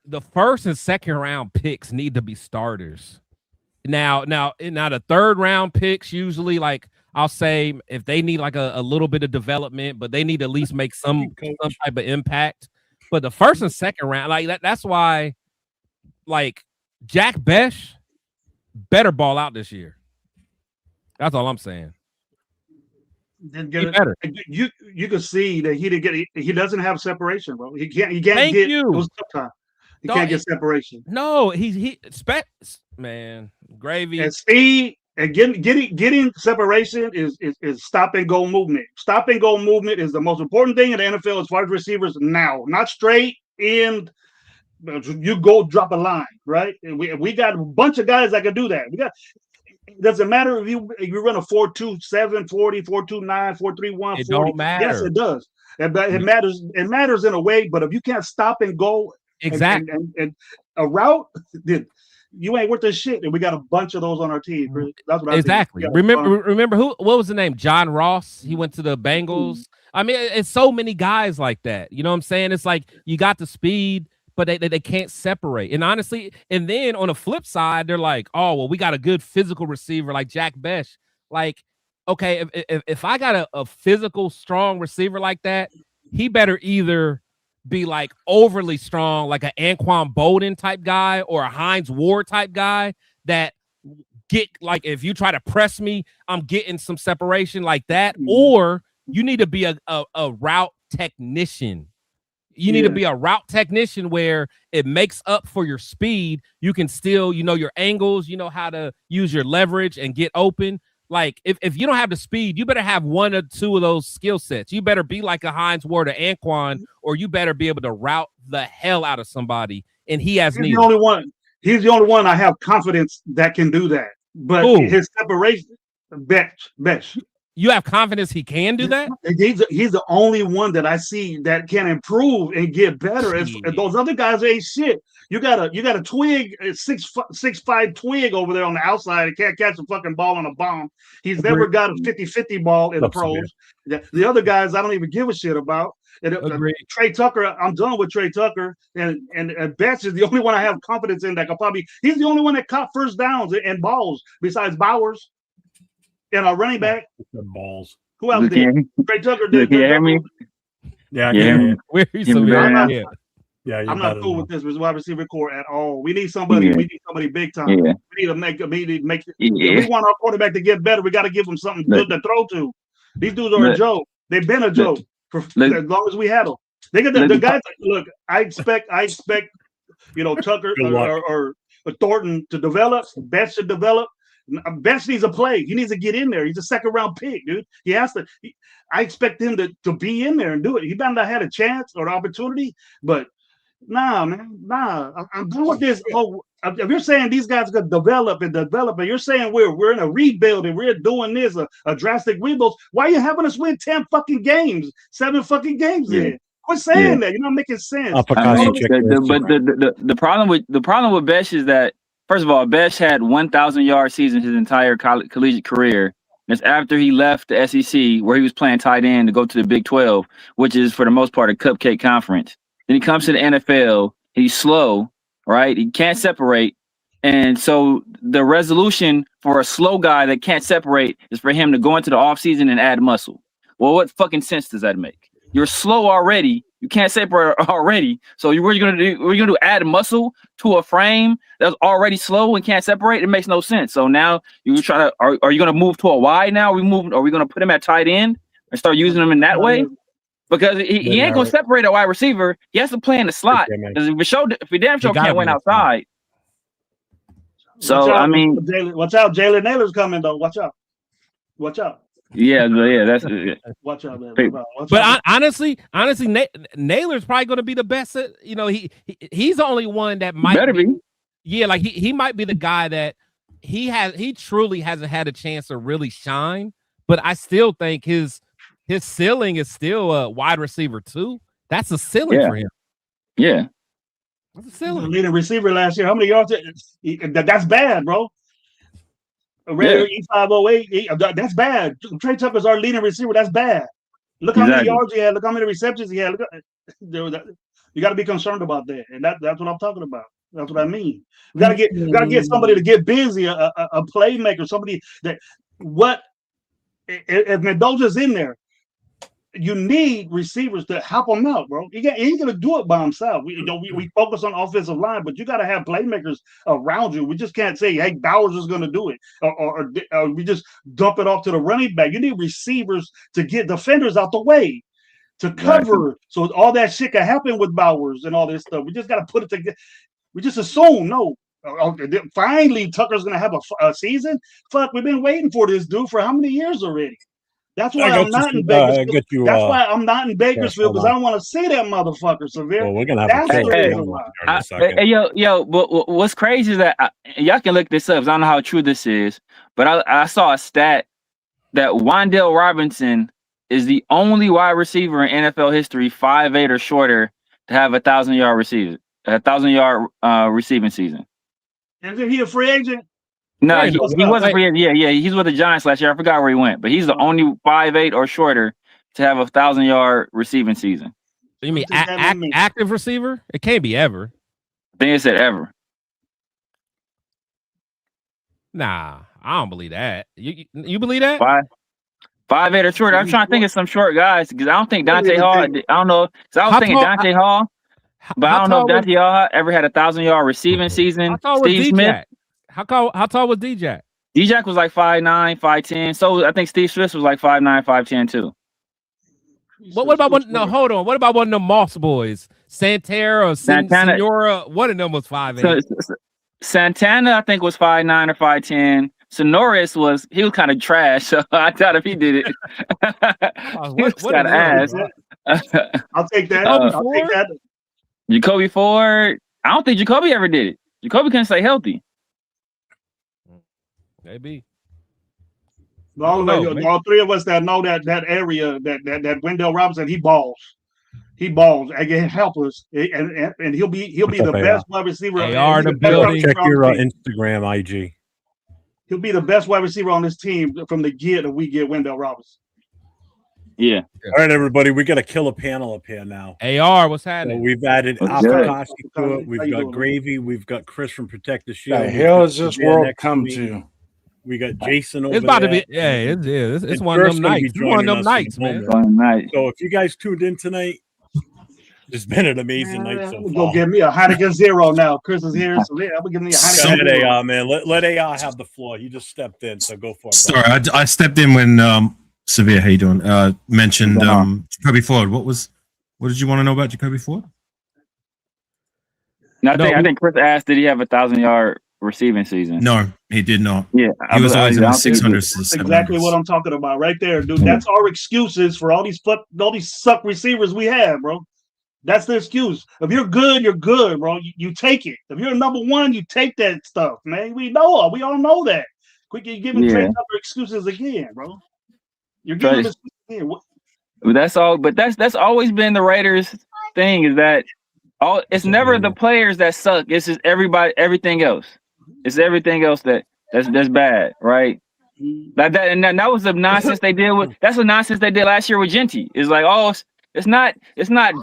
the first and second round picks need to be starters. Now the third round picks usually, like, I'll say if they need like a little bit of development, but they need to at least make some type of impact. But the first and second round, like that's why, like, Jack Besh better ball out this year. That's all I'm saying. Better. You can see that he doesn't have separation, bro. He can't Thank get you. those time. He can't get separation. No, man, Gravy and speed and getting separation is stop and go movement. Stop and go movement is the most important thing in the NFL as far as receivers now. Not straight in. You go drop a line, right? And we got a bunch of guys that can do that. It doesn't matter if you run a 4.27 40, 4.29, 4.31. It don't matter. Yes, it does. It matters. It matters in a way, but if you can't stop and go exactly and a route, then you ain't worth this shit. And we got a bunch of those on our team. That's what exactly. I think. Remember what was the name? John Ross. He went to the Bengals. I mean, it's so many guys like that. You know what I'm saying? It's like you got the speed, but they can't separate. And honestly, and then on the flip side, they're like, oh, well, we got a good physical receiver like Jack Besh. Like, okay, if I got a physical, strong receiver like that, he better either be like overly strong, like an Anquan Bolden type guy or a Hines Ward type guy that get, like, if you try to press me, I'm getting some separation like that. Or you need to be a route technician. You need to be a route technician where it makes up for your speed. You can still, your angles, you know how to use your leverage and get open. Like, if you don't have the speed, you better have one or two of those skill sets. You better be like a Hines Ward or Anquan, or you better be able to route the hell out of somebody. And he has neither. He's the only one I have confidence that can do that. But his separation, Besh. You have confidence he can do that? He's the only one that I see that can improve and get better. And those other guys ain't shit. You got a twig, 6'5" twig over there on the outside and can't catch a fucking ball on a bomb. He's never got a 50-50 ball in the pros. The other guys I don't even give a shit about. Trey Tucker, I'm done with Trey Tucker. And Betts is the only one I have confidence in that can he's the only one that caught first downs and balls besides Bowers. And our running back, balls. Who else did? Trey Tucker did. Can you hear me? Yeah, I can hear you. Where are you? I'm not cool with this wide receiver core at all. We need somebody. We need somebody big time. We need to make. If we want our quarterback to get better, we got to give him something good to throw to. These dudes are a joke. They've been a joke for as long as we had them. They get the guys. Look, I expect. Tucker or Thornton to develop. Betts to develop. Betts needs a play. He needs to get in there. He's a second round pick, dude. He has to. I expect him to be in there and do it. He might not have had a chance or opportunity, but nah, man, nah. I'm done with this. If you're saying these guys could develop, and you're saying we're in a rebuild and we're doing this a drastic rebuild, why are you having us win 10 fucking games, 7 fucking games in? Quit saying that. You're not making sense. But the problem with Besh is that, first of all, Besh had 1,000-yard season his entire collegiate career. That's after he left the SEC, where he was playing tight end, to go to the Big 12, which is for the most part a cupcake conference. Then he comes to the NFL. He's slow, right? He can't separate. And so the resolution for a slow guy that can't separate is for him to go into the offseason and add muscle. Well, what fucking sense does that make? You're slow already. You can't separate already. So what are you gonna do? We're gonna do add muscle to a frame that's already slow and can't separate. It makes no sense. So now you try to are you gonna move to a wide now? Are we gonna put him at tight end and start using him in that way? Because he ain't gonna separate a wide receiver. He has to play in the slot. Because if we damn sure can't win outside. So I mean, watch out, Jalen Naylor's coming though. Watch out. Yeah, that's watch out, man. But honestly, Naylor's probably going to be the best. He's the only one that might better be. Yeah, like he might be the guy that he truly hasn't had a chance to really shine. But I still think his ceiling is still a wide receiver too. That's a ceiling for him. Yeah, that's a ceiling. Leading receiver last year. How many yards? That's bad, bro. Raider E508, that's bad. Trey Tucker's our leading receiver. That's bad. Look how many yards he had. Look how many receptions he had. You got to be concerned about that, and that's what I'm talking about. That's what I mean. We got to get somebody to get busy, a playmaker, somebody that if Mendoza's in there, you need receivers to help him out, bro. He ain't gonna do it by himself. We focus on offensive line, but you got to have playmakers around you. We just can't say, "Hey, Bowers is gonna do it," or we just dump it off to the running back. You need receivers to get defenders out the way to cover, so all that shit can happen with Bowers and all this stuff. We just got to put it together. We just assume finally Tucker's gonna have a season. Fuck, we've been waiting for this dude for how many years already? That's why I'm not in Bakersfield. That's why I'm not in Bakersfield, because I don't want to see that motherfucker, Severe. Well, we're gonna have but what's crazy is that y'all can look this up. I don't know how true this is, but I saw a stat that Wan'Dale Robinson is the only wide receiver in NFL history 5'8" or shorter to have 1,000-yard receiving season. And is he a free agent? No, he wasn't free agent. Yeah, he's with the Giants last year. I forgot where he went, but he's the only 5'8" or shorter to have 1,000-yard receiving season. So you mean active receiver? It can't be ever. I think it said ever. Nah, I don't believe that. You believe that? 5'8" or shorter. I'm trying to think of some short guys because I don't think Dante Hall. I don't know. So I was thinking Dante Hall, but I don't know if Dante Hall ever had 1,000-yard receiving season. Steve Smith. How tall was D-Jack? D-Jack was like 5'9", 5'10". So I think Steve Smith was like 5'9", 5'10" too. What about one? No, hold on. What about one of the Moss boys? Santana or Senora? One of them was 5'8". Santana, I think, was 5'9" or 5'10". Sonoris was kind of trash, so I doubt if he did it. What got ass. I'll take that. Jacoby Ford. I don't think Jacoby ever did it. Jacoby couldn't stay healthy. Maybe. All three of us that know that area, that Wendell Robinson, he balls. I can help us, and he'll be the best wide receiver. Check your Instagram IG. He'll be the best wide receiver on this team from the get that we get Wendell Robinson. Yeah. All right, everybody, we got a killer panel up here now. AR, what's happening? So we've added Afakashi to it. We've got Gravy. We've got Chris from Protect the Shield. The hell has this world come to? We got Jason over there. It's about to be, it's one of them nights. It's one of them nights, man. So if you guys tuned in tonight, it's been an amazing night so far. Go give me a Heineken Zero now. Chris is here, so I'm gonna give me a Heineken Zero. AR, man. Let AR have the floor. You just stepped in, so go for it. Sorry, I stepped in when Severe, how you doing? Mentioned Jacoby Ford. What did you want to know about Jacoby Ford? I think Chris asked, did he have 1,000-yard receiving season? No, he did not. Yeah, he was always in the 600s. That's exactly what I'm talking about right there, dude. That's our excuses for all these suck receivers we have, bro. That's the excuse. If you're good, you're good, bro. You take it. If you're number one, you take that stuff, man. We all know that. Quick, you're giving Trey Tucker excuses again, bro. You're giving excuses again. That's all. But that's always been the Raiders' thing, is that it's never the players that suck. It's just everything else. It's everything else that's bad, right? That was the nonsense they did with. That's the nonsense they did last year with Genty. It's like, it's not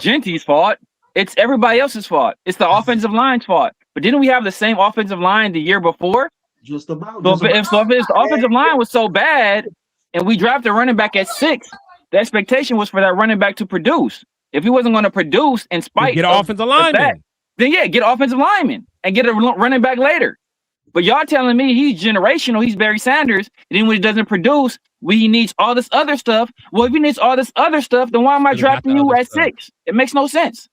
Genty's fault. It's everybody else's fault. It's the offensive line's fault. But didn't we have the same offensive line the year before? Just about. If the offensive line was so bad, and we drafted a running back at 6, the expectation was for that running back to produce. If he wasn't going to produce in spite get an offensive lineman, then get offensive lineman and get a running back later. But y'all telling me he's generational, he's Barry Sanders, and then when he doesn't produce, he needs all this other stuff. Well, if he needs all this other stuff, then why am I drafting you at 6? It makes no sense.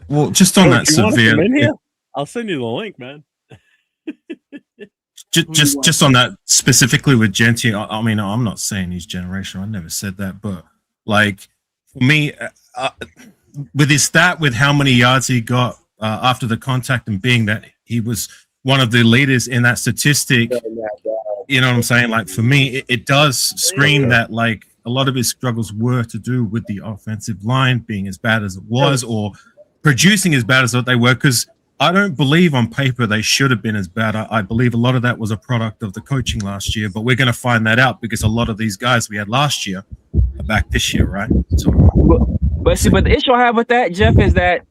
Well, just on that severe, I'll send you the link, man. just on that specifically with Genty. I mean, I'm not saying he's generational. I never said that, but like for me, with his stat, with how many yards he got after the contact, and being that he was one of the leaders in that statistic, you know what I'm saying? Like for me, it does scream that like a lot of his struggles were to do with the offensive line being as bad as it was, or producing as bad as what they were. Because I don't believe on paper they should have been as bad. I believe a lot of that was a product of the coaching last year, but we're going to find that out because a lot of these guys we had last year are back this year, right? So, but the issue I have with that, Jeff, is that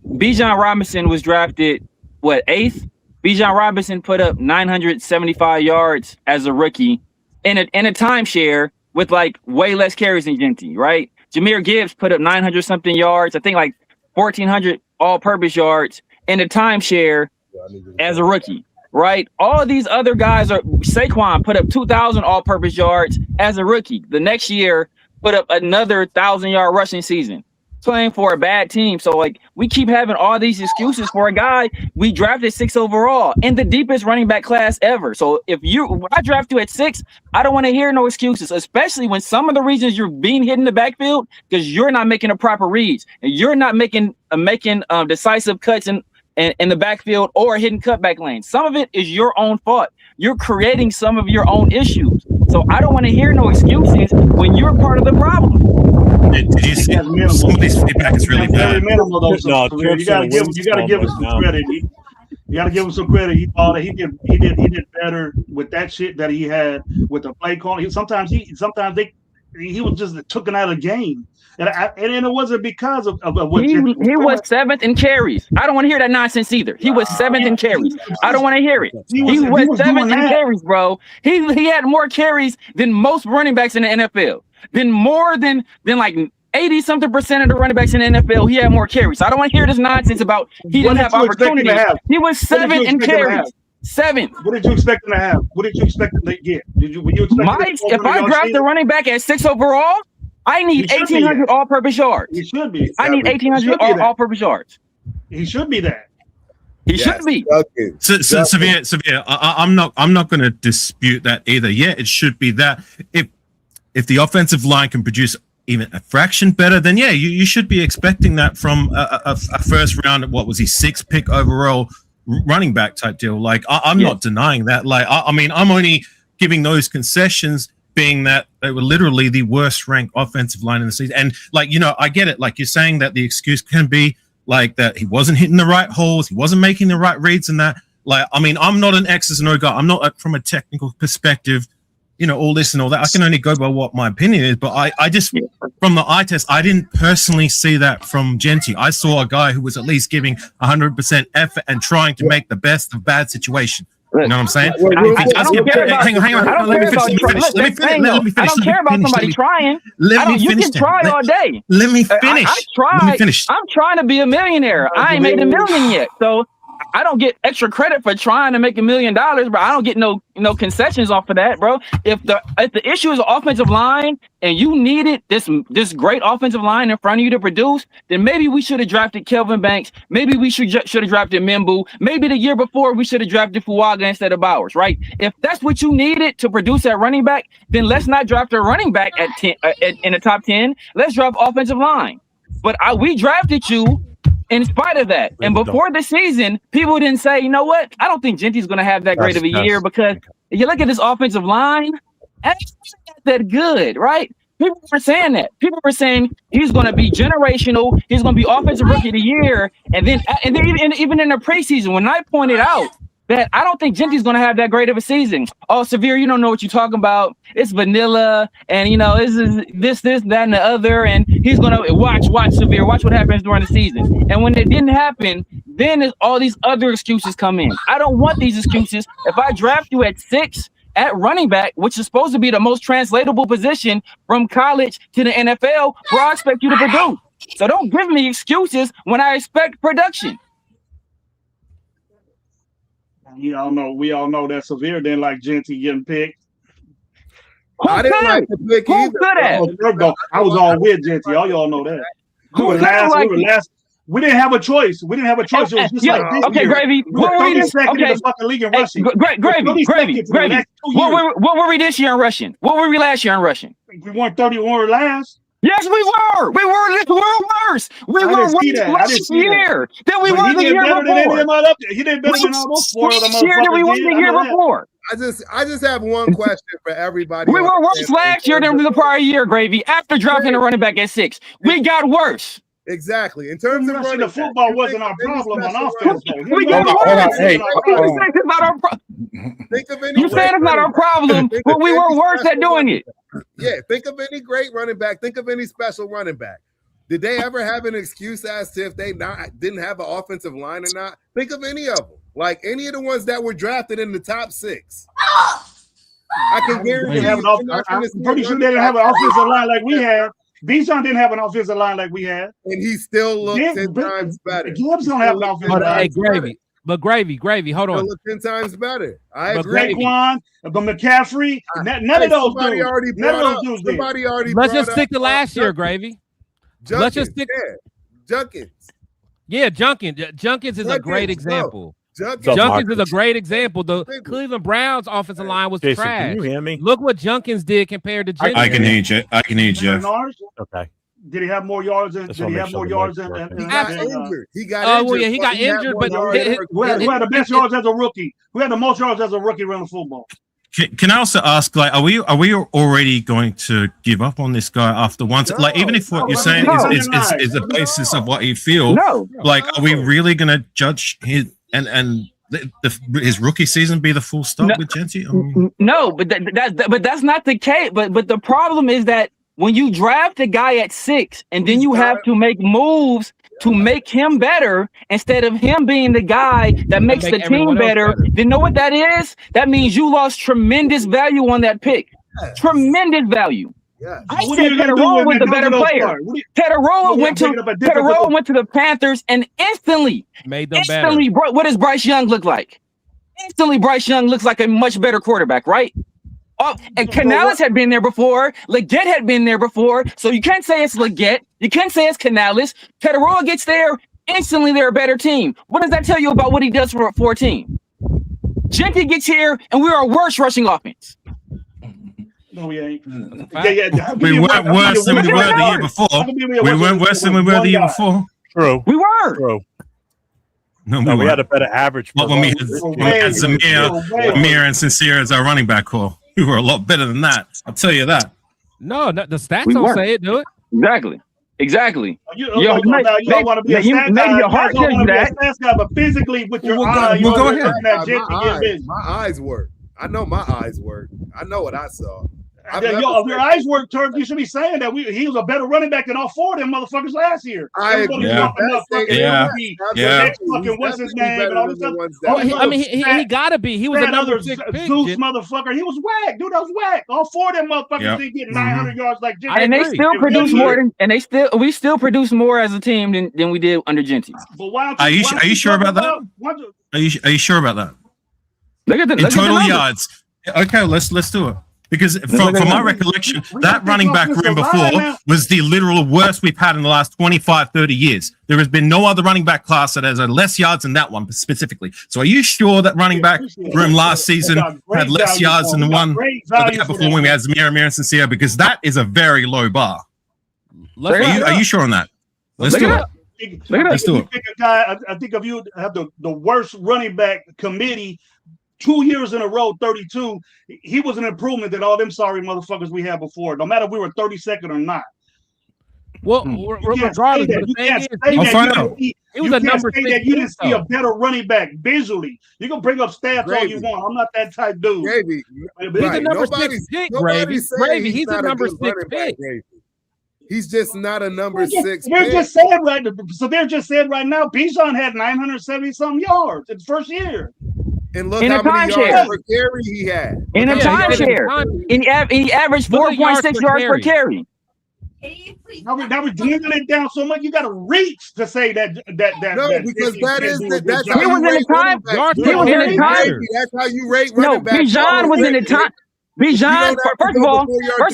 Bijan Robinson was drafted, 8th? Bijan Robinson put up 975 yards as a rookie in a timeshare with like way less carries than Genty, right? Jahmyr Gibbs put up 900 something yards, I think like 1,400 all-purpose yards in a timeshare as a rookie, right? All of these other guys Saquon put up 2,000 all-purpose yards as a rookie. The next year put up another 1,000-yard rushing season, playing for a bad team. So like we keep having all these excuses for a guy we drafted 6 overall in the deepest running back class ever. So when I draft you at 6, I don't want to hear no excuses, especially when some of the reasons you're being hit in the backfield because you're not making the proper reads and you're not making decisive cuts in the backfield or hitting cutback lanes. Some of it is your own fault. You're creating some of your own issues. So I don't want to hear no excuses when you're part of the problem. Did you see some of these feedback is really bad? You gotta give him some credit. You gotta give him some credit. He thought he did better with that shit that he had with the play calling. Sometimes he was just taken out of the game. And it wasn't because of what he was 7th in carries. I don't want to hear that nonsense either. He was 7th in carries. I don't want to hear it. He was 7th in carries, bro. He had more carries than most running backs in the NFL. Then more than like 80-something% of the running backs in the NFL, he had more carries. So I don't want to hear this nonsense about he didn't have opportunities. He was 7th in carries. 7th. What did you expect him to have? What did you expect him to get? Were you expecting if I draft the running back at 6 overall, I need 1,800 all-purpose yards. He should be. I need 1,800 all-purpose yards. He should be that. He should be. So Severe. I'm not going to dispute that either. Yeah, it should be that. If the offensive line can produce even a fraction better, then yeah, you should be expecting that from a first round. What was he, 6th pick overall running back type deal? Like I'm not denying that. Like I mean, I'm only giving those concessions, being that they were literally the worst ranked offensive line in the season. And like, you know, I get it. Like you're saying that the excuse can be like that he wasn't hitting the right holes, he wasn't making the right reads and that. Like, I mean, I'm not an X's and O guy. I'm not from a technical perspective, you know, all this and all that. I can only go by what my opinion is, but I just, from the eye test, I didn't personally see that from Genty. I saw a guy who was at least giving 100% effort and trying to make the best of bad situation. You know what I'm saying? Hang on. Let me finish. I don't care about somebody trying. You can try all day. Let me finish. I tried. I'm trying to be a millionaire. I ain't made $1 million yet. So I don't get extra credit for trying to make $1 million, bro. I don't get no concessions off of that, bro. If the issue is the offensive line and you needed this great offensive line in front of you to produce, then maybe we should have drafted Kelvin Banks. Maybe we should have drafted Mimbu. Maybe the year before we should have drafted Fuaga instead of Bowers, right? If that's what you needed to produce at running back, then let's not draft a running back at 10 in the top 10. Let's draft offensive line. But we drafted you in spite of that. And before the season, people didn't say, you know what? I don't think Genty's going to have that great of a year because if you look at this offensive line, it's not that good, right? People were saying that. People were saying he's going to be generational. He's going to be offensive rookie of the year. And then even in the preseason, when I pointed out that I don't think Genty's going to have that great of a season. Oh, Severe, you don't know what you're talking about. It's vanilla, and you know this, that, and the other. And he's going to watch Severe. Watch what happens during the season. And when it didn't happen, then all these other excuses come in. I don't want these excuses. If I draft you at 6 at running back, which is supposed to be the most translatable position from college to the NFL, where I expect you to produce. So don't give me excuses when I expect production. We all know that Severe didn't like Genty getting picked. I didn't like the pick either. I was all with Genty. All y'all know that. We were last. We didn't have a choice. It was just like this year. Gravy. What were we this second in the fucking league in rushing? Gravy. What were we this year in rushing? What were we last year in rushing? We weren't 30. We were last. Yes, we were. We were worse. We were worse last year than we were the year before. He did better than all those four of them. Year than we were the year before. I just have one question for everybody. We were worse last year than the prior year, Gravy. After drafting a running back at 6, we got worse. Exactly. In terms of running the football wasn't our problem on offense. We got worse. You said it's not our problem, but we were worse at doing it. Yeah, think of any great running back. Think of any special running back. Did they ever have an excuse as to if they didn't have an offensive line or not? Think of any of them. Like any of the ones that were drafted in the top 6. I can guarantee you. I'm pretty sure they didn't have an offensive line like we had. Bijan didn't have an offensive line like we had. And he still looked 10 times better. Gibbs don't have an offensive line. Hey, Gravy, hold on. Look 10 times better. I agree. Saquon, but McCaffrey, none of those dudes. None of those dudes did. Somebody already Let's just stick to last year, Gravy. Let's just stick. Junkins. Yeah, Junkins is a great example. Junkins is a great example. The Cleveland Browns offensive line was Jason, trash. can you hear me? Look what Junkins did compared to Jenkins. I can hear you. I can hear you, Jeff. Okay. Did he have more yards than? He got injured. He got injured. Well, yeah, he got injured, but who had the best yards as a rookie? Who had the most yards as a rookie running football? Can I also ask, like, are we already going to give up on this guy after once? Like, even if what you're saying is the basis of what you feel, like, are we really going to judge his his rookie season be the full stop with Genty? No, but that's not the case. But the problem is that when you draft a guy at 6 and then you have to make moves to make him better instead of him being the guy that makes the team better, then know what that is? That means you lost tremendous value on that pick. Yes. Tremendous value. Yes. I said Tedoroa was the better player. Tedoroa went to the Panthers and instantly made them better. What does Bryce Young look like? Instantly, Bryce Young looks like a much better quarterback, right? Oh, and Canales had been there before. Leggett had been there before. So you can't say it's Leggett. You can't say it's Canales. Tedoroa gets there. Instantly, they're a better team. What does that tell you about what he does for a team? Genty gets here, and we are a worse rushing offense. No, we ain't. We weren't worse than we were the year before. We weren't worse than we were the year before. True. We were. True. No, we had a better average. When we had Zamir and Sincere as our running back core. We were a lot better than that. I'll tell you that. No, the stats don't say it, do it? Exactly. You want to be a stats guy, but physically with your eyes, go ahead. My eyes work. I know my eyes work. I know what I saw. Your eyes work, Turk. You should be saying that he was a better running back than all 4 of them motherfuckers last year. I agree. What's his name? And all this stuff. I mean, he gotta be. He was another Zeus motherfucker. He was whack, dude. That was whack. All 4 of them motherfuckers didn't get 900 yards like Genty. And they still produce more we still produce more as a team than we did under Genty. But why? Are you sure about that? Are you sure about that? Look at the total yards. Okay, let's do it. Because from my recollection, that running back room before was the literal worst we've had in the last 25, 30 years. There has been no other running back class that has less yards than that one specifically. So are you sure that running back room last season had less yards than the one before when we had Zamir and Sincere? Because that is a very low bar. Are you sure on that? Let's do it. Let's do it. I think if you have the worst running back committee 2 years in a row, 32, he was an improvement than all them sorry motherfuckers we had before, no matter if we were 32nd or not. Well, regardless, the thing is, he was a number 6. You didn't see a better running back visually. You can bring up stats all you want. I'm not that type dude. Gravy. He's a number 6 pick, Gravy. He's a number 6 pick. He's just not a number 6. They're just saying right now, Bijan had 970 something yards in the first year. And look In how a many timeshare. yards per carry he had. In a timeshare. And he averaged 4.6 yards per carry. Now we're dwindling it down so much. You got to reach to say that. No, because that's He was in the time. He was in the time. That's how you rate No, running back. Bijan was in the time. Bijan, first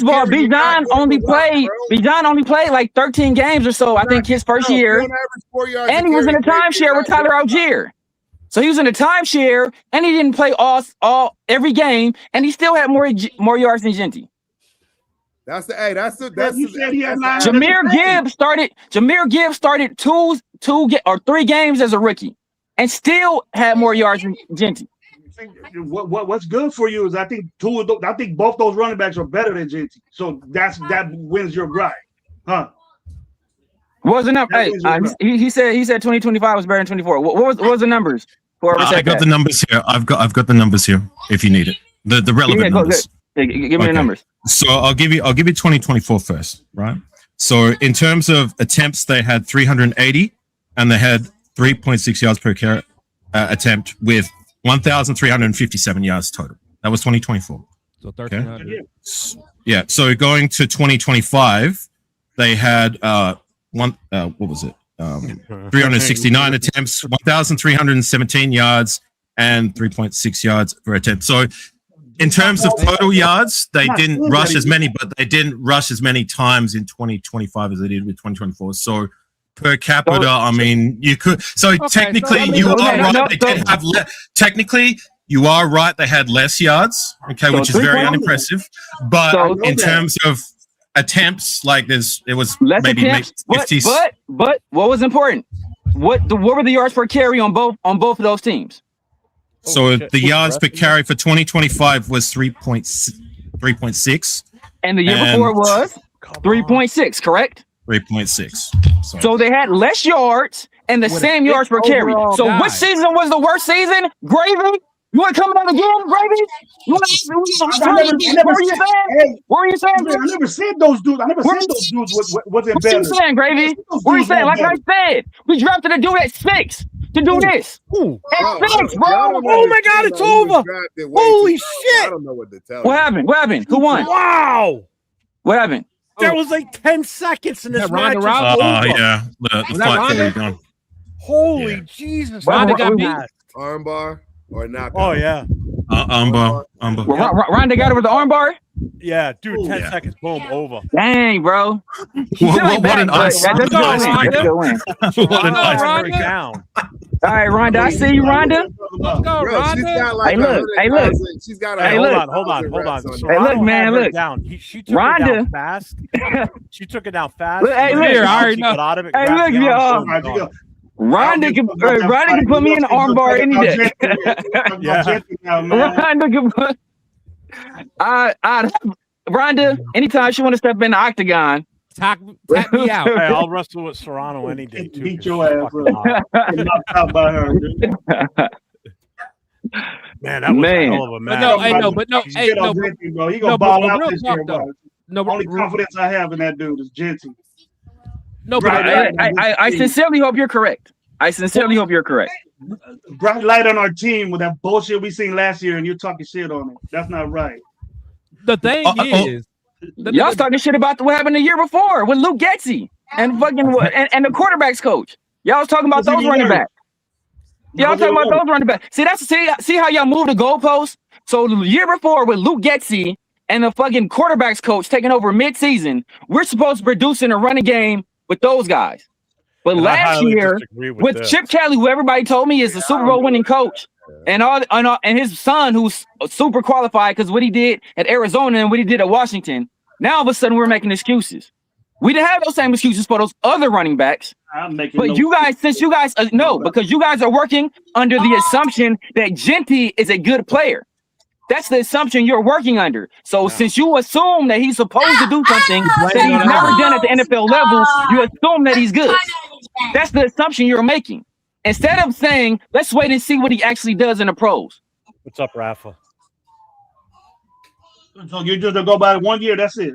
of all, Bijan only played like 13 games or so. I think his first year, and he was in a timeshare with Tyler Algier. So he was in a timeshare, and he didn't play all every game, and he still had more yards than Genty. That's the Jahmyr Gibbs started two or 3 games as a rookie, and still had more yards than Genty. What's good for you is I think both those running backs are better than Genty. So that wins your gripe, huh? What was the number? Hey, he said 2025 was better than 24. What was the numbers? I got the numbers here. I've got the numbers here if you need it. The relevant numbers. Give me the numbers. So I'll give you 2024 first, right? So in terms of attempts, they had 380, and they had 3.6 yards per carry attempt with 1,357 yards total. That was 2024. So 1,300. Okay. Yeah. So going to 2025, they had what was it? 369 attempts, 1,317 yards, and 3.6 yards per attempt. So in terms of total yards, they didn't rush as many, but they didn't rush as many times in 2025 as they did with 2024. So per capita, I mean, you could. So technically, you are right. They did have technically. You are right. They had less yards, okay, which is very unimpressive. But in terms of attempts, like it was less maybe attempts. 50s. But what was important? What were the yards per carry on both of those teams? So the yards per carry for 2025 was 3.6. And the year before was 3.6, correct? 3.6. So they had less yards and the same yards per carry. So which season was the worst season? Gravy? You want to come out again, Gravy? What were you saying? I never said those dudes. Wasn't what better. you saying, Gravy? What are you saying? Like I said, we drafted a dude at 6 to do this. At 6, bro. Oh my God, it's over. Holy shit. I don't know what to tell you. What happened? Who won? Wow. What happened? There was like 10 seconds in this match. Yeah. The fight already gone. Holy Jesus. Ronda got beat. Armbar or not? Oh, yeah. Armbar. Ronda got over the armbar? Yeah, dude, 10 seconds. Boom, over. Dang, bro. What an ice. What an ice. Down. All right, Ronda. I see you, Ronda. Let's go, Ronda. She's got like Hey, look. She's got Hold on. Hey, look, man, look. She took it down fast. She took it down fast. Hey, look. Here, I already know. Hey, look, y'all. Ronda can put me in the armbar any day. Ronda can put. Ronda, anytime she want to step in the octagon, tap me out. Hey, I'll wrestle with Serrano any day too. Beat your ass up. Knocked out by her. Man, that was a hell of a match. He gonna ball out this year, bro. Only confidence I have in that dude is Genty. No, but I sincerely hope you're correct. Bright light on our team with that bullshit we seen last year, and you're talking shit on it. That's not right. The thing is, y'all talking shit about what happened the year before with Luke Getsy and fucking and the quarterbacks coach. Y'all was talking about those running backs. See how y'all move the goalposts. So the year before with Luke Getsy and the fucking quarterbacks coach taking over mid-season, we're supposed to produce in a running game with those guys. But last year with Chip Kelly, who everybody told me is the Super Bowl winning coach, and his son, who's super qualified because what he did at Arizona and what he did at Washington. Now all of a sudden we're making excuses. We didn't have those same excuses for those other running backs. But you guys, because you guys are working under the assumption that Genty is a good player. That's the assumption you're working under. So since you assume that he's supposed to do something that he's never done at the NFL level, you assume that he's good. That's the assumption you're making. Instead of saying, let's wait and see what he actually does in the pros. What's up, Rafa? So you just go by 1 year, that's it.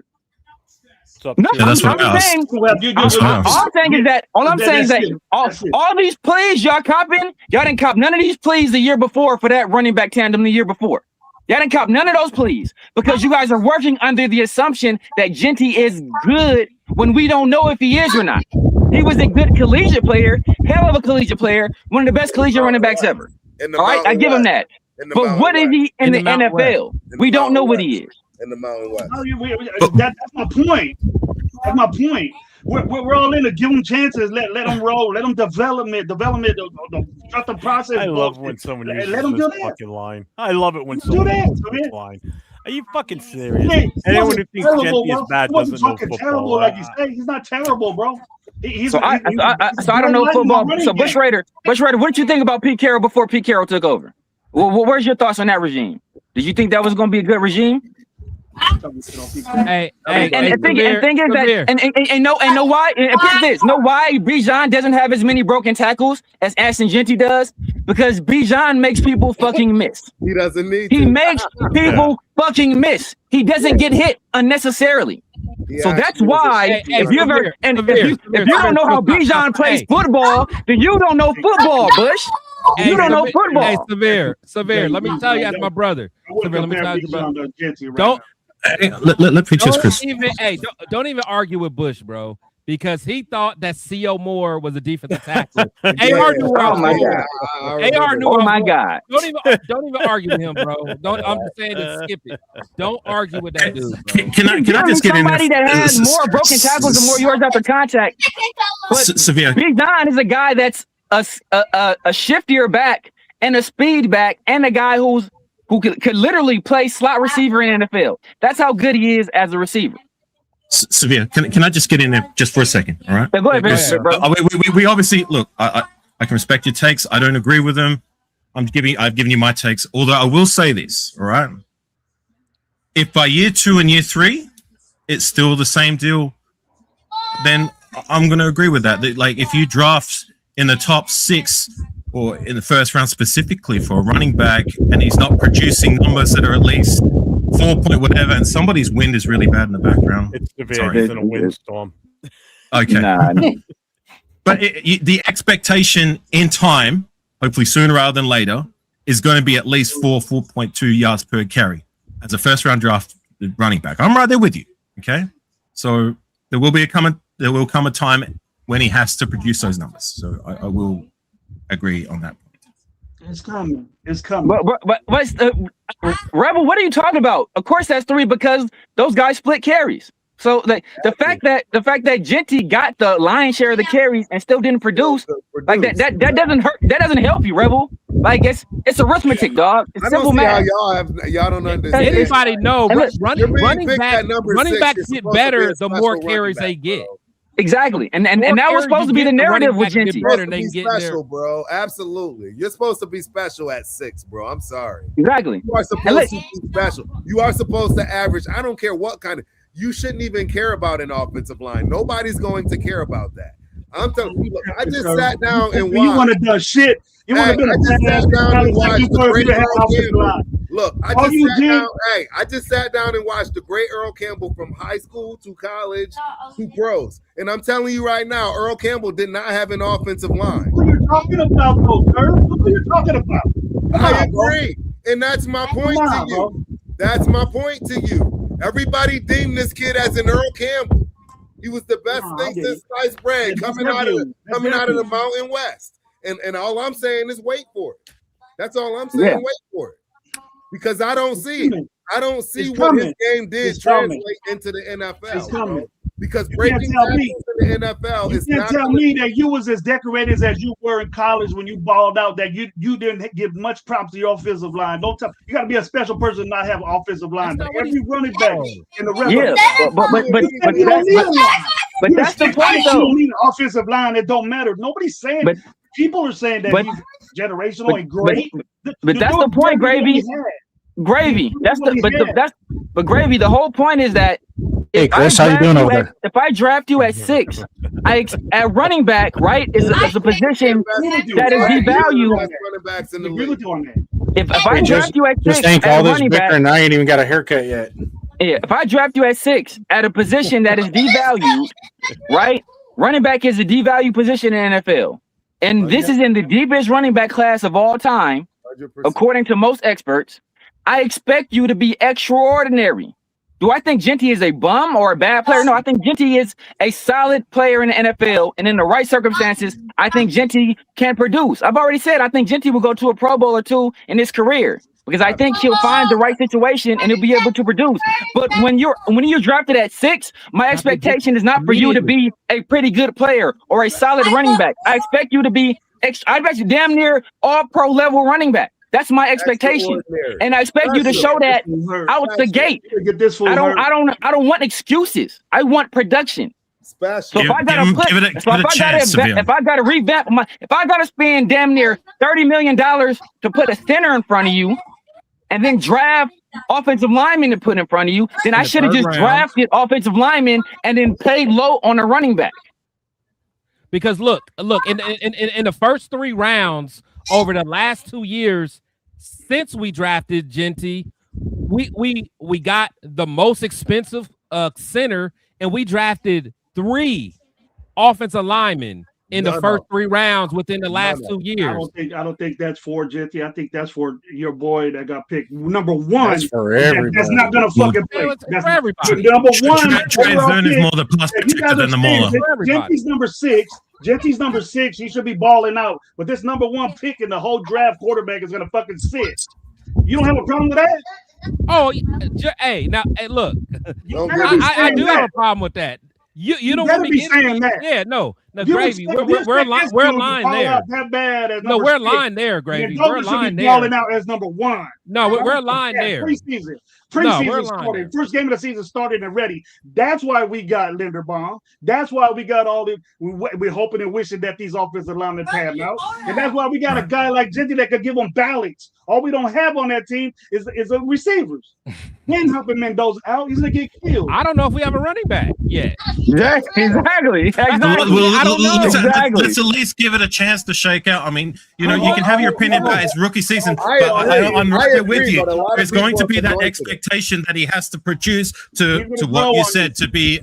So, Yeah, that's what I asked. All I'm saying is that all these plays y'all copping, y'all didn't cop none of these plays the year before for that running back tandem the year before. Y'all didn't cop none of those plays because you guys are working under the assumption that Genty is good when we don't know if he is or not. He was a good collegiate player, hell of a collegiate player, one of the best collegiate running backs ever. All right, I give him that. But what is he in the NFL? We don't know what he is. In the Mountain West. That's my point. That's my point. We're all in to give them chances. Let them roll. Let them development. Trust the process. I love when someone uses let them do this that. fucking line. I love it when someone uses this line. Are you fucking serious? Hey, Anyone who thinks Genty is bad he wasn't doesn't know fucking football. terrible, like you say. He's not terrible, bro. So I don't know football. So Bush Raider, what did you think about Pete Carroll before Pete Carroll took over? Well, where's your thoughts on that regime? Did you think that was going to be a good regime? Hey, and thing is that and know why? And know why Bijan doesn't have as many broken tackles as Ashton Genty does? Because Bijan makes people fucking miss. He doesn't need. He makes people fucking miss. He doesn't get hit unnecessarily. So that's why if you don't know how Bijan plays football, then you don't know football, Bush. You don't know football. Hey, Severe. Let me tell you, as my brother. Severe, let me tell you, brother. Don't. Let me just Chris. Don't even argue with Bush, bro, because he thought that C.O. Moore was a defensive tackle. AR knew where I was going. AR knew. Oh my God! Don't even argue with him, bro. I'm just saying to skip it. Don't argue with that dude. Bro. Can I just get in there? Somebody that has more broken tackles and more yards after contact. Severe. Bijan is a guy that's a shiftier back and a speed back and a guy who could literally play slot receiver in the NFL. That's how good he is as a receiver. Severe, can I just get in there just for a second? All right. Yeah, go ahead, bro. We obviously look. I can respect your takes. I don't agree with them. I've given you my takes. Although I will say this. All right. If by year 2 and year 3, it's still the same deal, then I'm going to agree with that. Like if you draft in the top 6 or in the first round specifically for a running back, and he's not producing numbers that are at least 4 point whatever, and somebody's wind is really bad in the background. It's severe. It's in a windstorm. Okay. But the expectation in time, hopefully sooner rather than later, is going to be at least 4.2 yards per carry as a first round draft running back. I'm right there with you. Okay. So there will come a time when he has to produce those numbers. So I will agree on that point. It's coming. It's coming. But what's Rebel? What are you talking about? Of course, that's 3 because those guys split carries. So the fact that Genty got the lion's share of the carries and still didn't produce, like that doesn't hurt. That doesn't help you, Rebel. Like it's arithmetic, dog. It's simple math. Y'all don't understand. Anybody know running pick backs get better the more carries they get. Exactly, and that was supposed to be the narrative with Genty. Be special, bro. Absolutely, you're supposed to be special at 6, bro. I'm sorry. Exactly. You are supposed to be special. You are supposed to average. I don't care what kind of. You shouldn't even care about an offensive line. Nobody's going to care about that. I'm telling you. Look, I just sat down and watched. You want to do shit. You want to do I just sat down and watched the great Earl Campbell. Look, I just sat down and watched the great Earl Campbell from high school to college to pros. And I'm telling you right now, Earl Campbell did not have an offensive line. What are you talking about, though, sir? What are you talking about? I agree. And that's my point to you. That's my point to you. Everybody deemed this kid as an Earl Campbell. He was the best thing since sliced bread coming out of the Mountain West. And all I'm saying is wait for it. That's all I'm saying. Wait for it. Because I don't see it. I don't see what his game did translate into the NFL. It's coming. Because breaking tackles in the NFL is not. You can't tell me that you was as decorated as you were in college when you balled out, that you didn't give much props to your offensive line. Don't tell. You got to be a special person to not have an offensive line. But every running back in the rest but that's the point, though. You need an offensive line. It don't matter. Nobody's saying. People are saying that he's generational and great. But that's the point, Gravy. Gravy. But Gravy. The whole point is that. Hey Chris, how you doing over there? If I draft you at 6, at running back, right, is a position that is devalued. If I draft you at 6, just ain't all this bickering, I ain't even got a haircut yet. Yeah, if I draft you at 6 at a position that is devalued, right? Running back is a devalued position in the NFL. And this is in the deepest running back class of all time, 100%. according to most experts. I expect you to be extraordinary. Do I think Genty is a bum or a bad player? No, I think Genty is a solid player in the NFL. And in the right circumstances, I think Genty can produce. I've already said I think Genty will go to a Pro Bowl or 2 in his career because I think he'll find the right situation and he'll be able to produce. But when you're drafted at 6, my expectation is not for you to be a pretty good player or a solid running back. I expect you to be I bet you damn near all pro level running back. That's my expectation, and I expect you to show that out the gate. I don't want excuses. I want production. So if I gotta revamp if I gotta spend damn near $30 million to put a center in front of you, and then draft offensive linemen to put in front of you, then I should have just drafted offensive linemen and then paid low on a running back. Because look, in the first 3 rounds over the last 2 years since we drafted Genty, we got the most expensive center, and we drafted 3 offensive linemen in the first 3 rounds within the last 2 years. I don't think that's for Genty. I think that's for your boy that got picked number 1. That's for everybody. That's not gonna fucking play. That's for everybody. Number 1. Trey Zone is more the plus protector than the mauler. Genty's number 6. Genty's number 6. He should be balling out. But this number 1 pick in the whole draft quarterback is gonna fucking sit. You don't have a problem with that? Oh, hey, look. I do have a problem with that. You don't want me saying that. Yeah, no, Gravy. We're aligned there. That bad as no, we're aligned there, Gravy. We're aligned there. Balling out as number 1. No, we're aligned there. Preseason started. First game of the season started and ready. That's why we got Linderbaum. That's why we got all the. We're hoping and wishing that these offensive linemen pan out, and that's why we got a guy like Genty that could give them balance. All we don't have on that team is a receivers. When helping Mendoza out, he's gonna get killed. I don't know if we have a running back yet. Yeah, exactly. I don't know. Let's at least give it a chance to shake out. I mean, you can have your opinion about his rookie season, but I'm right there with you. There's going to be that expectation that he has to produce to what you said to be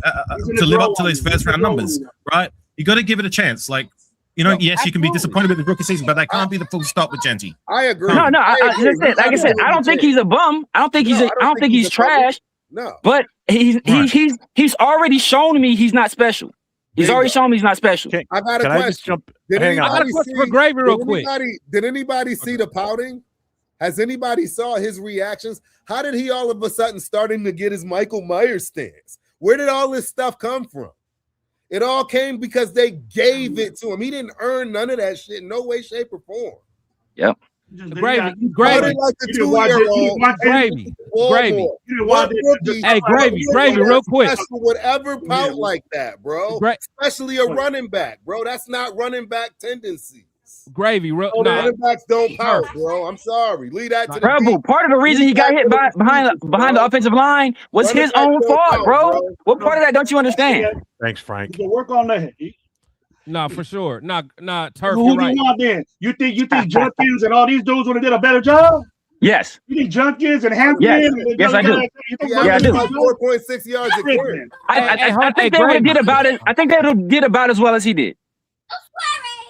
to live up to these first round numbers, right? You got to give it a chance. Like, yes, you can be disappointed with the rookie season, but that can't be the full stop with Genty. I agree. No, like I said, I don't think he's a bum. I don't think he's trash. No, but he's already shown me he's not special. He's already shown me he's not special. I got a question. I got a question for Gravy real quick. Did anybody see the pouting? Has anybody saw his reactions? How did he all of a sudden starting to get his Michael Myers stance? Where did all this stuff come from? It all came because they gave it to him. He didn't earn none of that shit in no way, shape, or form. Yep. Gravy. Like the 2-year-old. Gravy. Hey, Gravy, real quick. Whatever pout like that, bro. Especially a running back, bro. That's not running back tendencies. Gravy, running backs don't pout, bro. I'm sorry. Leave that to the Rebel. Part of the reason he got hit behind the offensive line was his own fault, bro. What part of that don't you understand? Thanks, Frank. You work on that. No, for sure. Nah, Turf. Who do you want then? You think Junkins and all these dudes would have did a better job? Yes. You think Junkins and Hampton? Yes, I do. I do. 4.6 yards a quarter. I think they would have did about it. I think they would have did about as well as he did.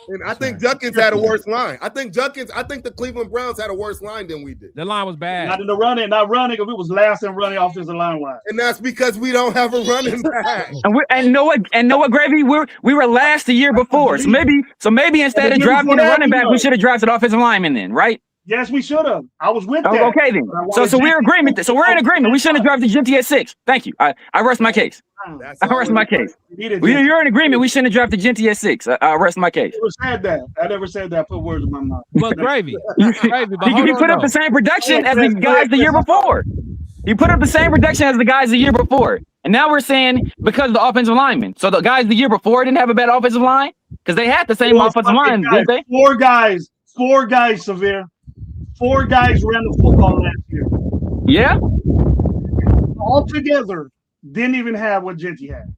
And I think Junkins had a worse line. I think the Cleveland Browns had a worse line than we did. The line was bad. Not in the running, because we was last in running offensive line wise. And that's because we don't have a running back. And know what, Gravy? We were last the year before. So maybe instead of drafting a running back, we should have drafted offensive lineman then, right? Yes, we should have. I was with that. Okay then. So we're in agreement. So we're in agreement. We shouldn't have drafted Genty at 6. Thank you. I rest my case. I rest my case. You're in agreement. We shouldn't have drafted Genty at 6. I rest my case. I never said that. Put words in my mouth. But Gravy. He put up the same production as the guys the year before. He put up the same production as the guys the year before. And now we're saying because of the offensive linemen. So the guys the year before didn't have a bad offensive line? Because they had the same offensive line, didn't they? Four guys, Severe. 4 guys ran the football last year. Yeah? All together, didn't even have what Genty had.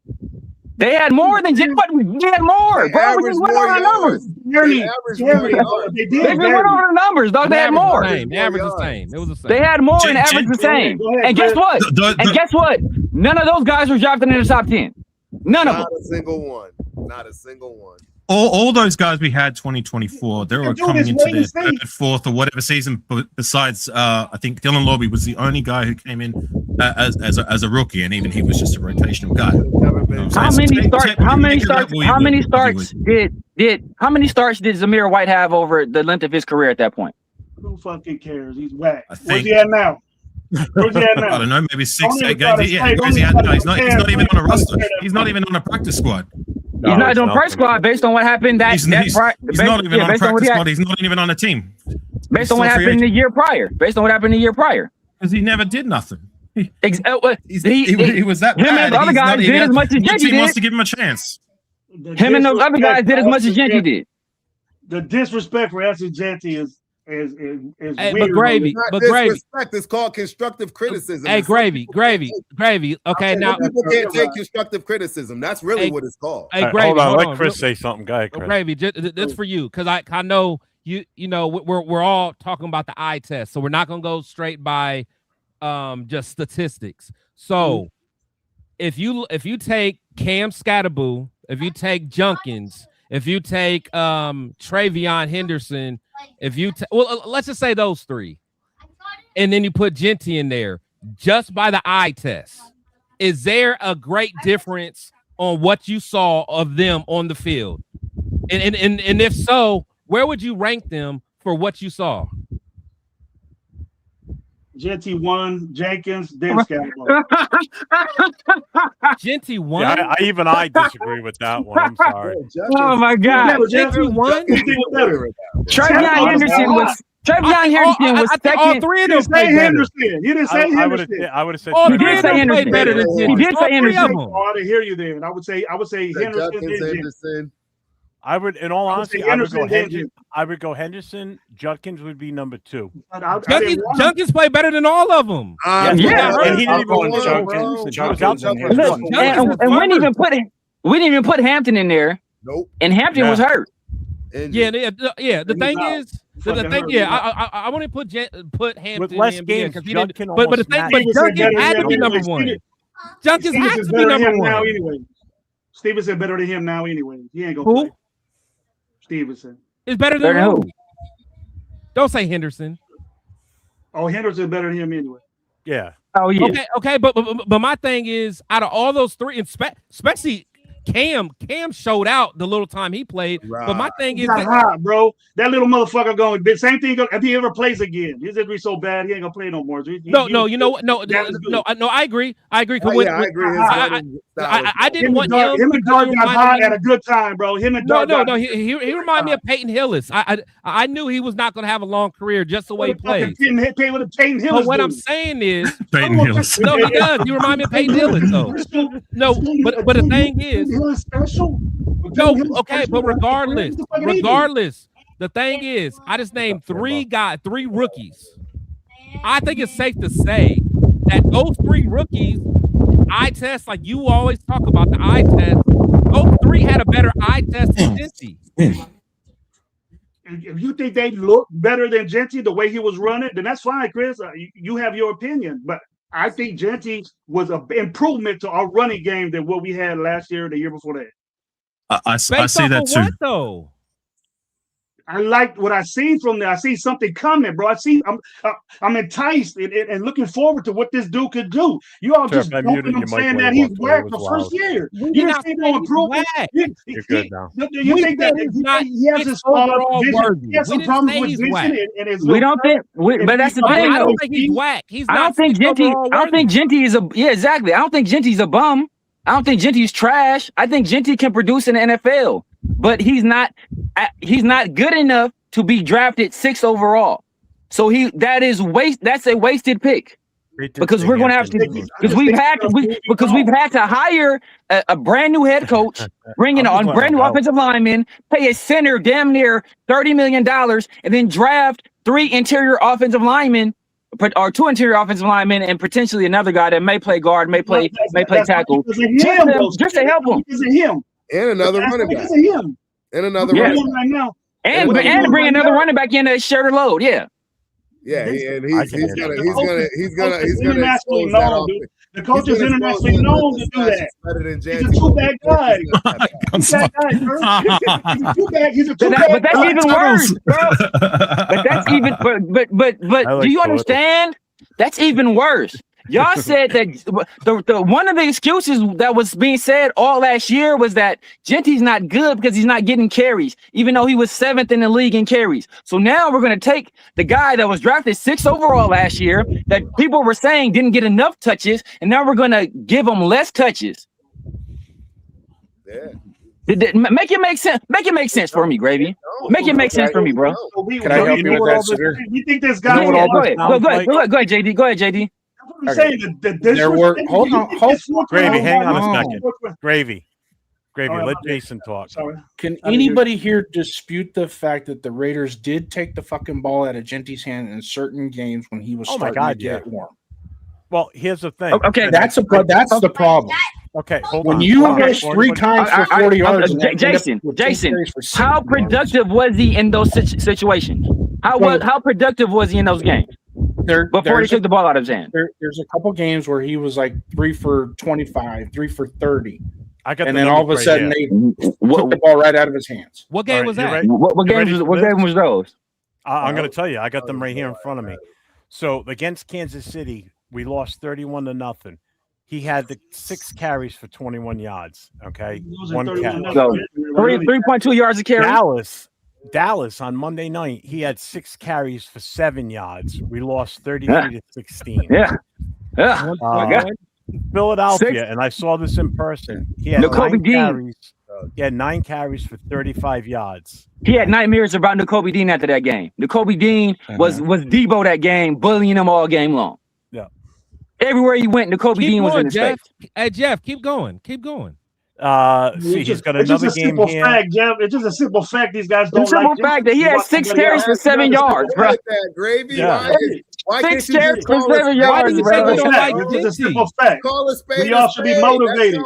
They had more than Genty. What? We had more, bro. We just went on our numbers. Jerry, averaged Jerry, yards. they They did. just went over the numbers, dog. They had more. The average the same. It was the same. They had more and Jen- average the same. Go ahead, And guess Chris. what? And guess what? None of those guys were drafted in the top 10. None of them. Not a single one. Not a single one. All those guys we had 2024, they were coming into their third, fourth, or whatever season. Besides, I think Dylan Lobby was the only guy who came in as a rookie, and even he was just a rotational guy. How many starts did Zamir White have over the length of his career at that point? Who fucking cares? He's whack. I think- Where's he at now? Where's he at now? I don't know, maybe 6, Don't 8 even games. try to Yeah, say- where's he at don't now? He's not even on a roster. say- He's not even on a practice squad. He's not on practice squad based on what happened He's not even on a practice squad. He's not even on a team. Based on what happened the year prior. Based on what happened the year prior. Because he never did nothing. He was that him bad. and the other He's guys not did even- as much as what Genty team wants did. to give him a chance? Him and those other guys did as much as Genty did. The disrespect for Anthony Genty is Hey, weird. but Gravy, It's not but Gravy. disrespect. It's called constructive criticism. Hey, Gravy. Okay, now people can't take constructive criticism. That's really Hey, what it's called. Hey, All right, Gravy, hold on. hold Let on. Chris say something. Go ahead, Chris. Gravy, that's for you because I know you know we're all talking about the eye test, so we're not gonna go straight by just statistics. So if you take Cam Scatterboo, if you take Junkins, if you take Travion Henderson, if you let's just say those three, and then you put Genty in there just by the eye test, is there a great difference on what you saw of them on the field? And if so, where would you rank them for what you saw? Genty 1, Jenkins, then Scatterbo. Genty 1? Yeah, I disagree with that one. I'm sorry. Oh my God. Genty 1? Travion Henderson was second. All three of them played better. You didn't say Henderson. I would have said All He three did of say them Henderson. played better than Genty. He did say All three of Henderson. them. Oh, I didn't hear you then. I would say Henderson. Henderson. I would, in all honesty, I would go Henderson, Henderson. I would go Henderson. Judkins would be number 2. Junkins played better than all of them. And he didn't even Bro. And we didn't even put Hampton in there. Nope. And Hampton was hurt. Yeah. The thing is, I want to put Hampton With less in games, because he Judkins didn't. But the thing, but Junkins had to be number 1. Junkins had to be number 1 now anyway. Stevenson better than him now anyway. He ain't gonna play. Stevenson is better than who? Don't say Henderson. Oh, Henderson better than him anyway. Yeah. Oh yeah. Okay, but my thing is, out of all those three, especially Cam showed out the little time he played. Right. But my thing is, bro, that little motherfucker going. Same thing if he ever plays again. His injury so bad he ain't gonna play no more. No, you know what? No, I agree. I agree. I agree. I didn't want him. Him and Dart got hot at a good time, bro. Him and Dart. No. He reminded me of Peyton Hillis. I knew he was not going to have a long career just the way he plays. Peyton Hillis. But what I'm saying is, Peyton Hillis. No, he does. You remind me of Peyton Hillis, though. No, but the thing is. Special. No, okay, but regardless, the thing is, I just named 3 rookies. I think it's safe to say that those 3 rookies, eye test, like you always talk about the eye test, those 3 had a better eye test than Genty. If you think they look better than Genty the way he was running, then that's fine, Chris. You have your opinion, but I think Genty was an improvement to our running game than what we had last year, the year before that. I see that too. What, though? I liked what I seen from there. I see something coming, bro. I'm enticed and looking forward to what this dude could do. You all just saying that he's whack the first year. You didn't see no improvement. You're good now. You think that he has his vision? He has some problems with vision and his. We don't think, but that's the thing. I don't think he's whack. He's not. I don't think Genty is a. Yeah, exactly. I don't think Genty's a bum. I don't think Genty's trash. I think Genty can produce in the NFL, but he's not good enough to be drafted 6th overall. So that's a wasted pick. Because we're going to have to because we've had to hire a brand new head coach, bring in a brand new offensive lineman, pay a center damn near $30 million, and then draft 3 interior offensive linemen. Or 2 interior offensive linemen and potentially another guy that may play guard, may play tackle, just to help him. And another running back. And another Yeah. right now. And what are you doing bring right another now? running back in that share the load. Yeah. Yeah, This- and I he's can gonna hear that. he's gonna Internationally expose that known, dude. offense. The coach is He's gonna expose internationally that known offense to do that. better than He's a Janty. two-back guy. He's that guy, bro. He's a two-back But that's guy. even worse, bro. But that's even. But like do you Twitter. understand? That's even worse. Y'all said that the one of the excuses that was being said all last year was that Genty's not good because he's not getting carries, even though he was 7th in the league in carries. So now we're going to take the guy that was drafted 6th overall last year that people were saying didn't get enough touches, and now we're going to give him less touches. Yeah. Make it make sense. Make it make sense for me, Gravy. Make it make sense for me, bro. Can I help you with that, Severe? You think this guy? Go ahead, JD. Go ahead, JD. I'm saying that There were hold on, Gravy, hang on a on. second. Gravy, let Jason talk. Can anybody here dispute the fact that the Raiders did take the fucking ball out of Genty's hand in certain games when he was Oh my starting God, to get warm? Well, here's the thing. Okay, that's the problem. Okay, hold When on. you Okay, rush 3 times for 40 yards, and end up with 10 Jason, carries for 60 how yards. productive was he in those situations? How productive was he in those games before he took the ball out of his hand? There's a couple games where he was like 3 for 25, 3 for 30. I got and the then all of a numbers sudden right they took the ball right out of his hands. What game All right, was you that? ready? What You ready game for was this? game was those? I'm going to tell you. I got them right here in front of me. So against Kansas City, we lost 31-0. He had the 6 carries for 21 yards. Okay, 1 catch. So 3.2 yards a carry. Dallas on Monday night, he had 6 carries for 7 yards. We lost 33-16. Yeah. Philadelphia, and I saw this in person. He had N'Kobe 9 Dean. carries. He had 9 carries for 35 yards. He had nightmares about N'Kobe Dean after that game. N'Kobe Dean was Debo that game, bullying him all game long. Yeah. Everywhere he went, N'Kobe Dean was in his Jeff. face. Hey, Jeff, keep going. Keep going. See, he's got It's another just a game simple here. fact, Jeff. It's just a simple fact. These guys don't It's a simple fact that he had 6 carries for 7 yards, bro. That Gravy. Yeah. Why 6 can't you carries just for call a 7 spade? yards, do you bro. think we don't like It's just a Genty? simple fact. Call a spade. We all should be motivated.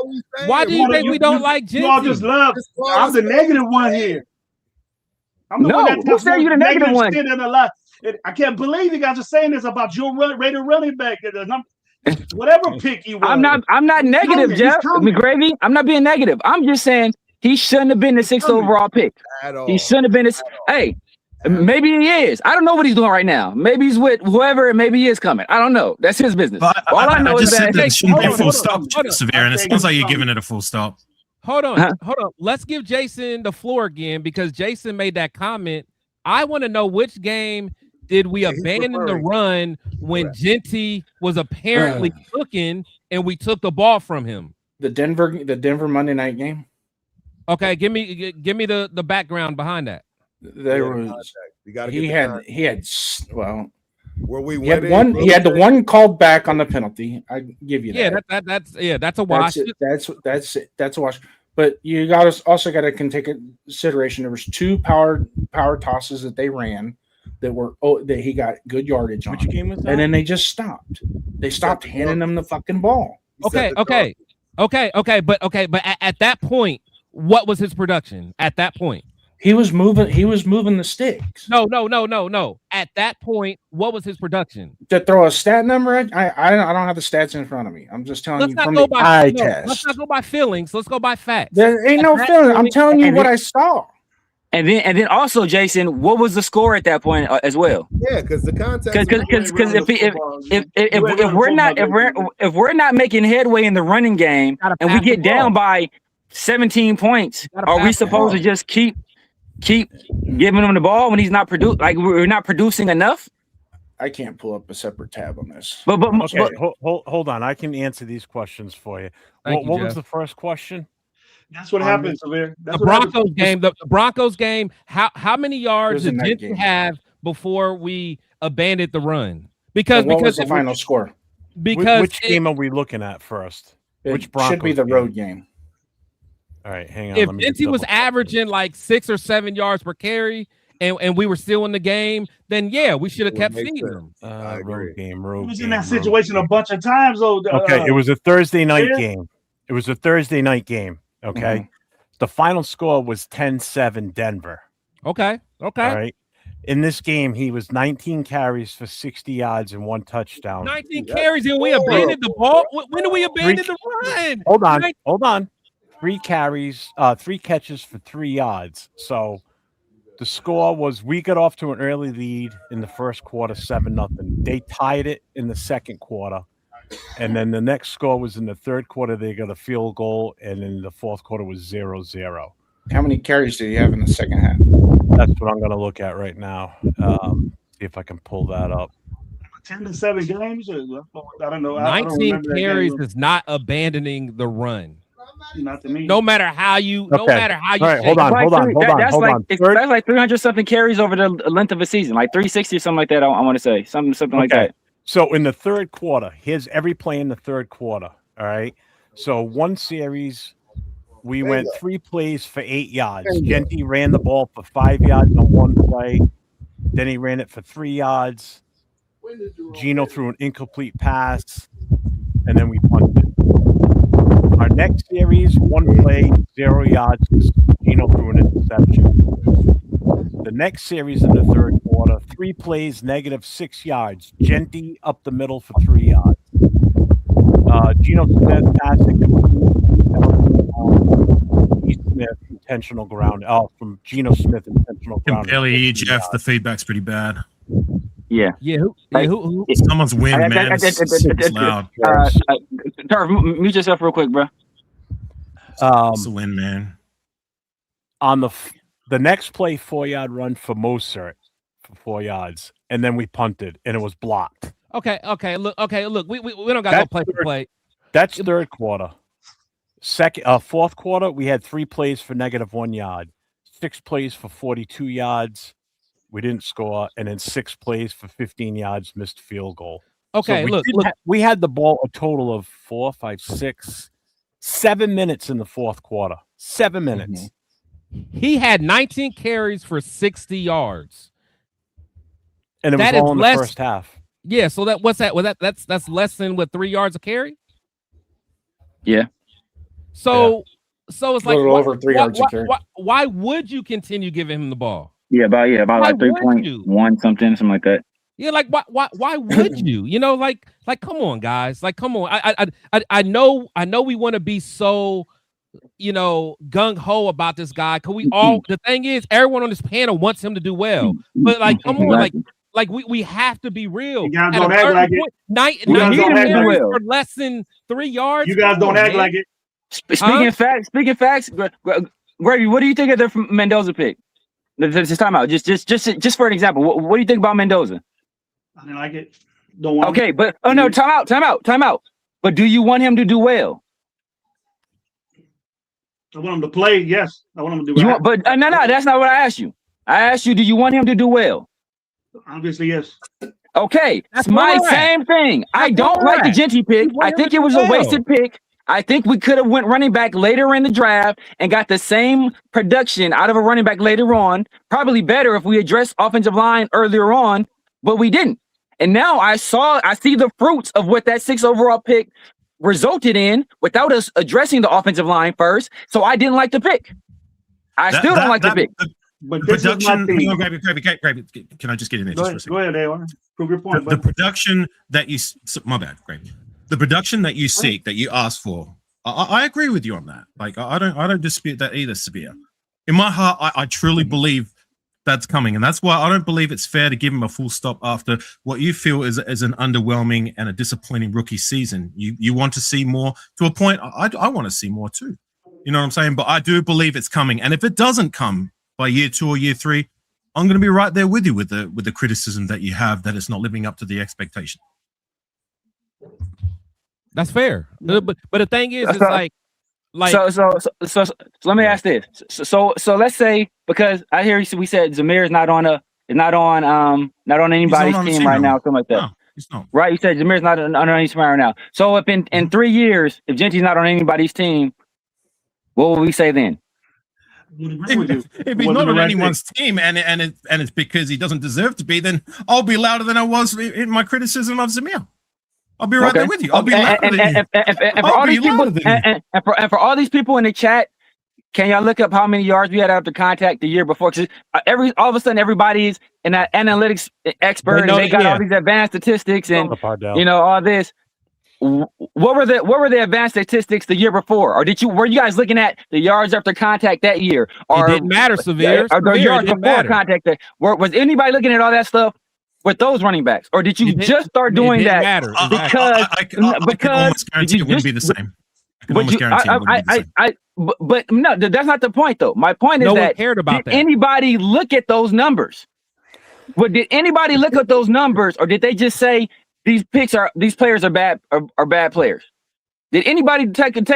Why do you think we don't like You all Genty? just love. I'm the negative one here. I'm the No, one that who does said you the negative one? shit in a lot. I can't believe you guys are saying this about your Raider running back. Whatever pick you want. I'm not negative, Jeff. McGravy. I'm not being negative. I'm just saying he shouldn't have been the 6th overall pick. At all. He shouldn't have been this. Hey, maybe he is. I don't know what he's doing right now. Maybe he's with whoever, and maybe he is coming. I don't know. That's his business. All I know I is just said that that it shouldn't be a full hold stop, on. Severe, and it sounds like you're giving it a full stop. Hold on. Let's give Jason the floor again because Jason made that comment. I want to know which game did we abandon the run when Genty was apparently cooking and we took the ball from him? The Denver Monday night game. Okay, give me the background behind that. There was he had well where we he had went one he had the one called back on the penalty. I give you that. Yeah, that's a wash. That's a wash. But you also got to take into consideration there was 2 power tosses that they ran that he got good yardage on. Which game was that? And then they just stopped. They stopped handing him the fucking ball. Okay. But at that point, what was his production? At that point, he was moving the sticks. No. At that point, what was his production? To throw a stat number, I don't have the stats in front of me. I'm just telling you from the eye test. Let's not go by feelings. Let's go by facts. There ain't no feeling. I'm telling you what I saw. And then also, Jason, what was the score at that point as well? Yeah, because the context. Because if we're not making headway in the running game and we get down by 17 points, are we supposed to just keep giving him the ball when he's not we're not producing enough? I can't pull up a separate tab on this. But hold on. I can answer these questions for you. What was the first question? That's what happens, Severe. The Broncos game. The Broncos game. How many yards did Genty have before we abandoned the run? Because what was the final score? Because which game are we looking at first? Which Broncos should be the road game. All right, hang on. If Genty was averaging like 6 or 7 yards per carry, and we were still in the game, then yeah, we should have kept feeding him. Road game. He was in that situation a bunch of times, though. Okay, it was a Thursday night game. It was a Thursday night game. Okay. The final score was 10-7 Denver. Okay. All right. In this game, he was 19 carries for 60 yards and 1 touchdown. 19 carries and we abandoned the ball. When do we abandon the run? Hold on. 3 carries, 3 catches for 3 yards. So the score was we got off to an early lead in the first quarter, 7-0. They tied it in the second quarter. And then the next score was in the third quarter. They got a field goal, and in the fourth quarter was 0-0. How many carries do you have in the second half? That's what I'm going to look at right now. See if I can pull that up. 10-7 games. I don't know. 19 carries is not abandoning the run. Not to me. No matter how you. Okay. No matter how you. All right, hold on. That's like 300 something carries over the length of a season, like 360 or something like that. I want to say something like that. So in the third quarter, here's every play in the third quarter. All right. So one series, we went 3 plays for 8 yards. Genty ran the ball for 5 yards on one play. Then he ran it for 3 yards. Gino threw an incomplete pass, and then we punted. Our next series, 1 play, 0 yards. Gino threw an interception. The next series in the third quarter, 3 plays, -6 yards. Genty up the middle for 3 yards. Gino Smith passing Smith intentional ground. From Geno Smith intentional ground. Barely hear Jeff. The feedback's pretty bad. Yeah. Who? Someone's wind, man. It's loud. Turf, mute yourself real quick, bro. It's the wind, man. On the next play, 4-yard run for Mozart for 4 yards, and then we punted, and it was blocked. Okay. Look. We don't got no play for play. That's third quarter. Fourth quarter, we had 3 plays for -1 yard, 6 plays for 42 yards. We didn't score, and then 6 plays for 15 yards, missed field goal. Okay, so we had the ball a total of 4, 5, 6, 7 minutes in the fourth quarter. 7 minutes. He had 19 carries for 60 yards. And it was all in the first half. Yeah, so what's that? Well, that's less than 3 yards a carry? Yeah. So it's like a little over 3 yards a carry. Why would you continue giving him the ball? Yeah, about like 3.1 something like that. Yeah, like why would you? You know, like come on, guys. Like, come on. I know we want to be so, gung ho about this guy. Cause we all the thing is everyone on this panel wants him to do well. But like, come on, like we have to be real. You guys don't act like it. 90 carries for less than 3 yards. You guys don't act like it. Speaking facts, Gravy, what do you think of the Mendoza pick? Just time out. Just for an example, what do you think about Mendoza? I didn't like it. Don't want Okay, but no, time out. But do you want him to do well? I want him to play. Yes, I want him to do well. But no, that's not what I asked you. I asked you, do you want him to do well? Obviously, yes. Okay, that's my same thing. I don't like the Genty pick. I think it was a wasted pick. I think we could have went running back later in the draft and got the same production out of a running back later on. Probably better if we addressed offensive line earlier on, but we didn't. And now I see the fruits of what that 6 overall pick resulted in without us addressing the offensive line first. So I didn't like the pick. I still don't like the pick. But this is my thing. Can I just get in there just for a second? Go ahead, Aaron. Prove your point. The production that you, my bad, Greg. The production that you seek, that you ask for, I agree with you on that. Like I don't dispute that either, Sabir. In my heart, I truly believe that's coming, and that's why I don't believe it's fair to give him a full stop after what you feel is an underwhelming and a disappointing rookie season. You want to see more to a point. I want to see more too. You know what I'm saying? But I do believe it's coming, and if it doesn't come by year 2 or year 3, I'm going to be right there with you with the criticism that you have that it's not living up to the expectation. That's fair, but the thing is, it's like so let me ask this. So let's say, because I hear we said Zamir is not on anybody's team right now, something like that. No, he's not. Right? You said Zamir's not on any team right now. So if in 3 years, if Genty's not on anybody's team, what will we say then? If he's not on anyone's team and it's because he doesn't deserve to be, then I'll be louder than I was in my criticism of Zamir. I'll be right there with you. I'll be louder than you. And for all these people in the chat, Can y'all look up how many yards we had after contact the year before? Because all of a sudden everybody's an analytics expert and they got all these advanced statistics and all this. What were the advanced statistics the year before, or were you guys looking at the yards after contact that year? Or it didn't matter, Severe. Or the yards before contact? Was anybody looking at all that stuff with those running backs, or did you just start doing that matter. because I can almost guarantee it wouldn't be the same. But no, that's not the point though. My point is no one that cared about that. Anybody look at those numbers? Did anybody look at those numbers, or did they just say these players are bad players? Did anybody take what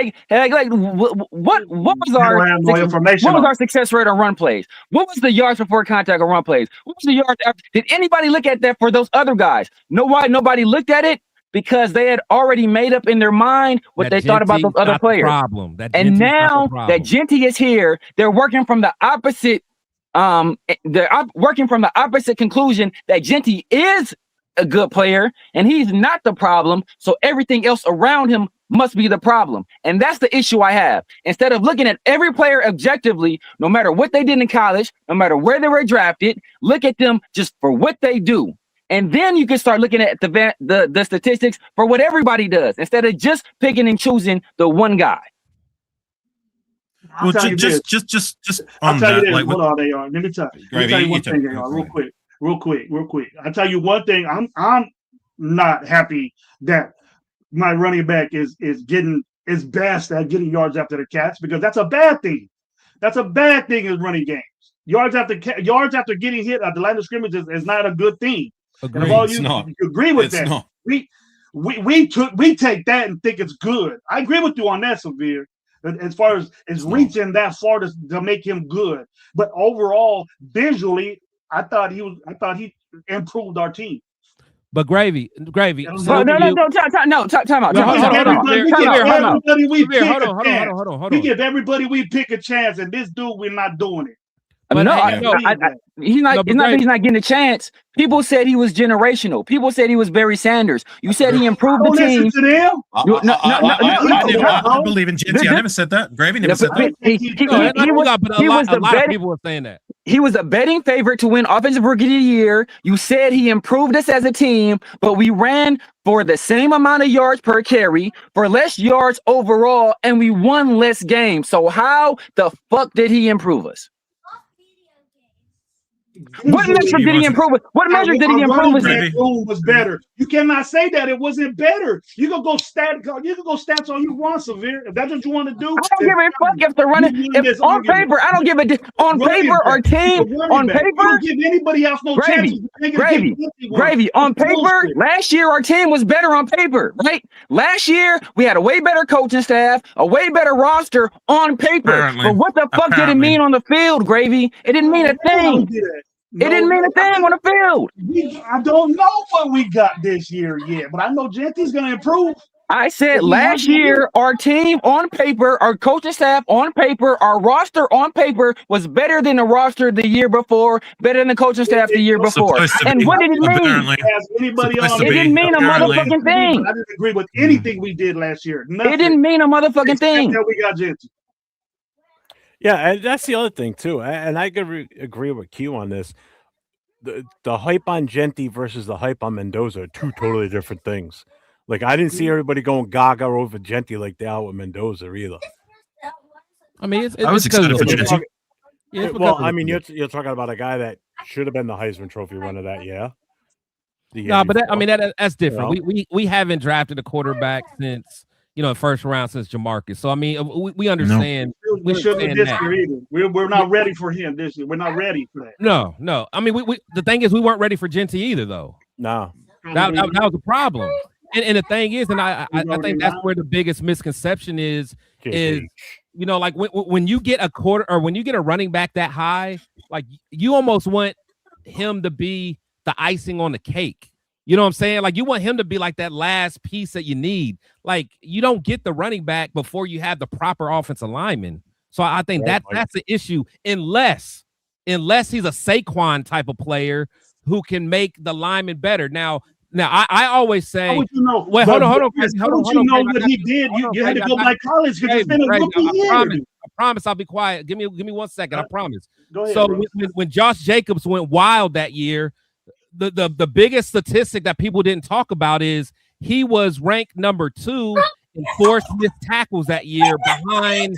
was our success rate on run plays? What was the yards before contact on run plays? What was the yards after? Did anybody look at that for those other guys? No, why nobody looked at it? Because they had already made up in their mind what they thought about those other players. And now that Genty is here, they're working from the opposite. They're working from the opposite conclusion that Genty is a good player and he's not the problem. So everything else around him must be the problem. And that's the issue I have. Instead of looking at every player objectively, no matter what they did in college, no matter where they were drafted, look at them just for what they do. And then you can start looking at the statistics for what everybody does instead of just picking and choosing the one guy. Well, just on that, like, hold on, they are. Let me tell you one thing, they are, real quick. I tell you one thing. I'm not happy that my running back is best at getting yards after the catch, because that's a bad thing. That's a bad thing in running games. Yards after getting hit at the line of scrimmage is not a good thing. Agreed. And if all you agree with that, not. we take that and think it's good. I agree with you on that, Severe. As far as reaching that far to make him good, but overall, visually, I thought he improved our team. But gravy. No, time out. Hold on. We give everybody we pick a chance, and this dude, we're not doing it. He's not getting a chance. People said he was generational. People said he was Barry Sanders. You said he improved the team. I believe in Genty. I never said that. Gravy never said that. A lot of people were saying that. He was a betting favorite to win Offensive Rookie of the Year. You said he improved us as a team, but we ran for the same amount of yards per carry, for less yards overall, and we won less games. So how the fuck did he improve us? What measure did he improve? What measure did he improve? Was better. You cannot say that it wasn't better. You can go stats all you want, Severe. If that's what you want to do. I don't give a fuck if they're running. If on paper, I don't give a on paper or team on paper. Don't give anybody else no chance. Gravy. On paper, last year our team was better on paper, right? Last year we had a way better coaching staff, a way better roster on paper. But what the fuck did it mean on the field, Gravy? It didn't mean a thing. It didn't mean a thing on the field. I don't know what we got this year yet, but I know Genty's going to improve. I said last year, our team on paper, our coaching staff on paper, our roster on paper was better than the roster the year before, better than the coaching staff the year before. And what did it mean? It didn't mean a motherfucking thing. I didn't agree with anything we did last year. It didn't mean a motherfucking thing. Until we got Genty. Yeah, and that's the other thing too. And I could agree with Q on this. The hype on Genty versus the hype on Mendoza are two totally different things. Like, I didn't see everybody going gaga over Genty like they are with Mendoza either. I mean, I was excited for Genty. Well, I mean, you're talking about a guy that should have been the Heisman Trophy runner that year. But that's different. You know? We haven't drafted a quarterback since, the first round since Jamarcus. So I mean, we understand. We shouldn't this year either. We're not ready for him this year. We're not ready for that. No. I mean, we the thing is, we weren't ready for Genty either, though. No, that was the problem. And the thing is, and I think that's where the biggest misconception is like when you get a quarter or when you get a running back that high, like you almost want him to be the icing on the cake. You know what I'm saying? Like you want him to be like that last piece that you need. Like you don't get the running back before you have the proper offensive lineman. So I think that's the issue. Unless he's a Saquon type of player who can make the lineman better. Now I always say, how would you know? Wait, hold on. How would you know what he did? You had to go by college because it's been a rookie year. I promise I'll be quiet. Give me 1 second. I promise. Go ahead, So bro. when Josh Jacobs went wild that year, the biggest statistic that people didn't talk about is he was ranked number 2 in forced missed tackles that year behind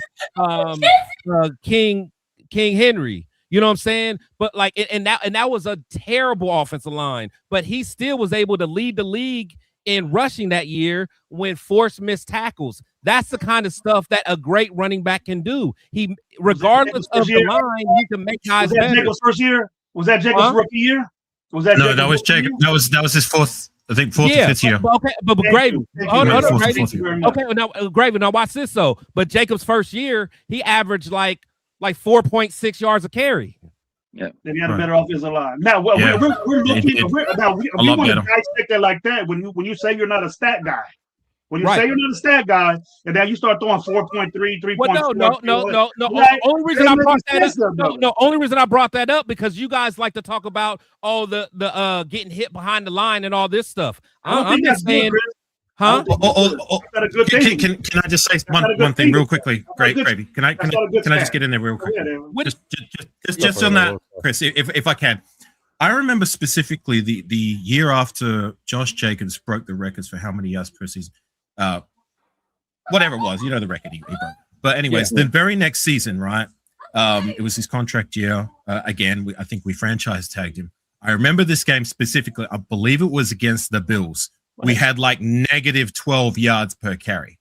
King Henry. You know what I'm saying? But like, and that was a terrible offensive line, but he still was able to lead the league in rushing that year when forced missed tackles. That's the kind of stuff that a great running back can do. He, regardless of the line, he can make guys better. Was that Jacobs' first year? Was that Jacobs' rookie year? Was that no? That was Jacob. That was his fourth. I think fourth or fifth year. Okay, but Gravy. Hold on, Gravy. Okay, now Gravy. Now watch this though. But Jacobs' first year, he averaged like 4.6 yards a carry. Yeah, then he had a better offensive line. Now, we're looking. If we want to dissect that like that, when you say you're not a stat guy, when you say you're not a stat guy, and then you start throwing 4.3, 3.4. Well, no. Only reason I brought that up. Only reason I brought that up because you guys like to talk about the getting hit behind the line and all this stuff. I'm just saying. Huh? Can I just say one thing real quickly? Great, Gravy. Can I just get in there real quick? Just on that, Chris, if I can. I remember specifically the year after Josh Jacobs broke the records for how many yards per season. Whatever it was, the record he broke. But anyways, the very next season, right? It was his contract year. Again, I think we franchise tagged him. I remember this game specifically. I believe it was against the Bills. We had like negative 12 yards per carry.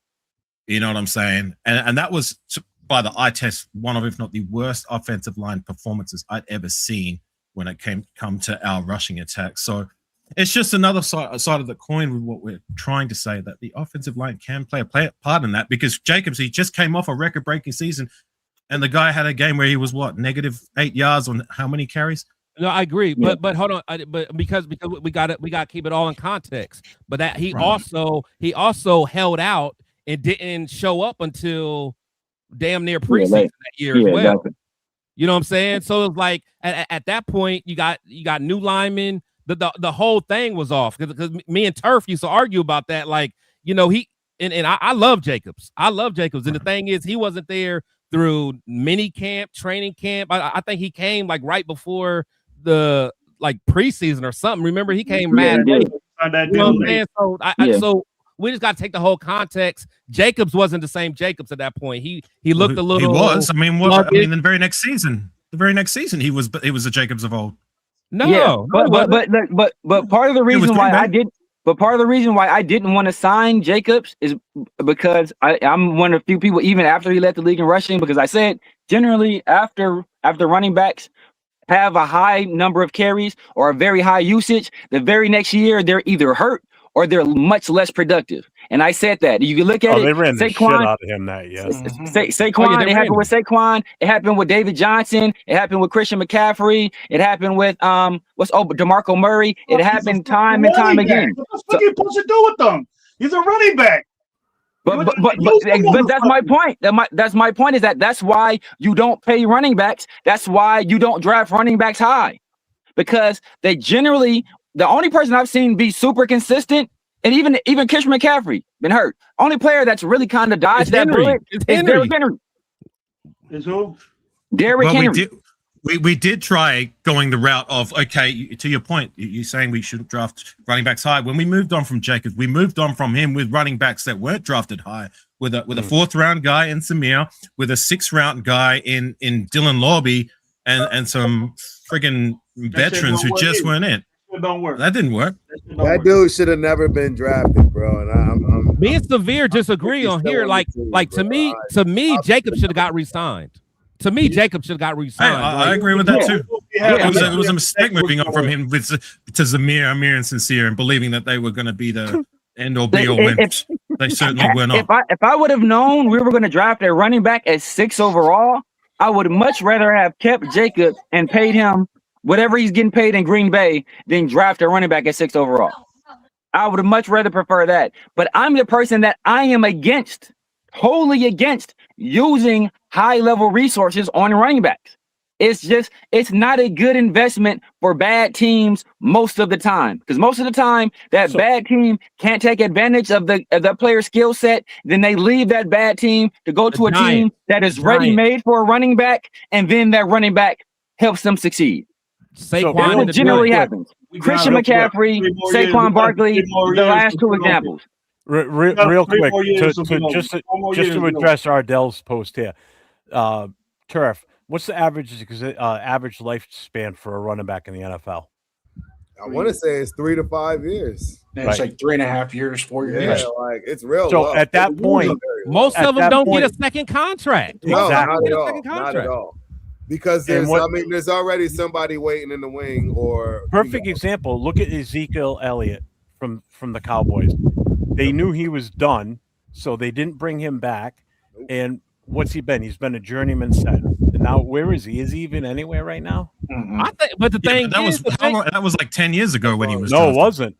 You know what I'm saying? And that was, by the eye test, one of, if not the worst offensive line performances I'd ever seen when it come to our rushing attack. So it's just another side of the coin with what we're trying to say, that the offensive line can play a part in that, because Jacobs, he just came off a record-breaking season, and the guy had a game where he was, negative 8 yards on how many carries? No, I agree, but hold on, but because we got to keep it all in context. But that he also held out and didn't show up until damn near preseason that year as well. Exactly. You know what I'm saying? So it's like at that point you got new linemen. The whole thing was off because me and Turf used to argue about that. Like, I love Jacobs. And the thing is, he wasn't there through mini camp, training camp. I think he came like right before the preseason or something. Remember, he came mad late. You know what I'm saying? So we just got to take the whole context. Jacobs wasn't the same Jacobs at that point. He looked a little. He was. The very next season, he was a Jacobs of old. No, but part of the reason why I did. But part of the reason why I didn't want to sign Jacobs is because I'm one of the few people, even after he led the league in rushing, because I said generally after running backs have a high number of carries or a very high usage, the very next year they're either hurt or they're much less productive. And I said that. You can look at it. They ran the shit out of him that year. Saquon, it happened with Saquon. It happened with David Johnson. It happened with Christian McCaffrey. It happened with DeMarco Murray. It happened time and time again. What the fuck are you supposed to do with them? He's a running back. But that's my point. That's my point is that's why you don't pay running backs. That's why you don't draft running backs high, because they generally, the only person I've seen be super consistent, and even Christian McCaffrey been hurt. Only player that's really kind of dodged that bullet is Derrick Henry. Is who? Derrick Henry. We did try going the route of, okay, to your point, you're saying we shouldn't draft running backs high. When we moved on from Jacobs, we moved on from him with running backs that weren't drafted high, with a fourth round guy in Samir, with a sixth round guy in Dylan Lobby, and some friggin' veterans who just weren't in. Don't work. That didn't work. That dude should have never been drafted, bro. And me and Severe disagree on here. Like to me, Jacob should have got re-signed. To me, Jacob should have got re-signed. I agree with that too. It was a mistake moving on from him to Zamir, Amir, and Sincere, and believing that they were going to be the end or be all wins. They certainly were not. If I would have known we were going to draft a running back at 6 overall, I would much rather have kept Jacob and paid him whatever he's getting paid in Green Bay than draft a running back at 6 overall. I would much rather prefer that. But I'm the person that I am wholly against using high-level resources on running backs. It's not a good investment for bad teams most of the time, because most of the time that bad team can't take advantage of the player's skill set. Then they leave that bad team to go to a team that is ready made for a running back, and then that running back helps them succeed. That's what generally happens. Christian McCaffrey, Saquon Barkley, the last two examples. Real quick, just to address Ardell's post here, Turf. What's the average lifespan for a running back in the NFL? I want to say it's 3 to 5 years. And it's like 3.5 years, 4 years. Yeah, like it's real. So low. at that point, most of them don't get a second contract. No, Exactly. not at all. Because there's already somebody waiting in the wing. Or perfect example. Look at Ezekiel Elliott from the Cowboys. They knew he was done, so they didn't bring him back. And what's he been? He's been a journeyman center. And now where is he? Is he even anywhere right now? I think, but the thing that was like 10 years ago when he was. No, it wasn't.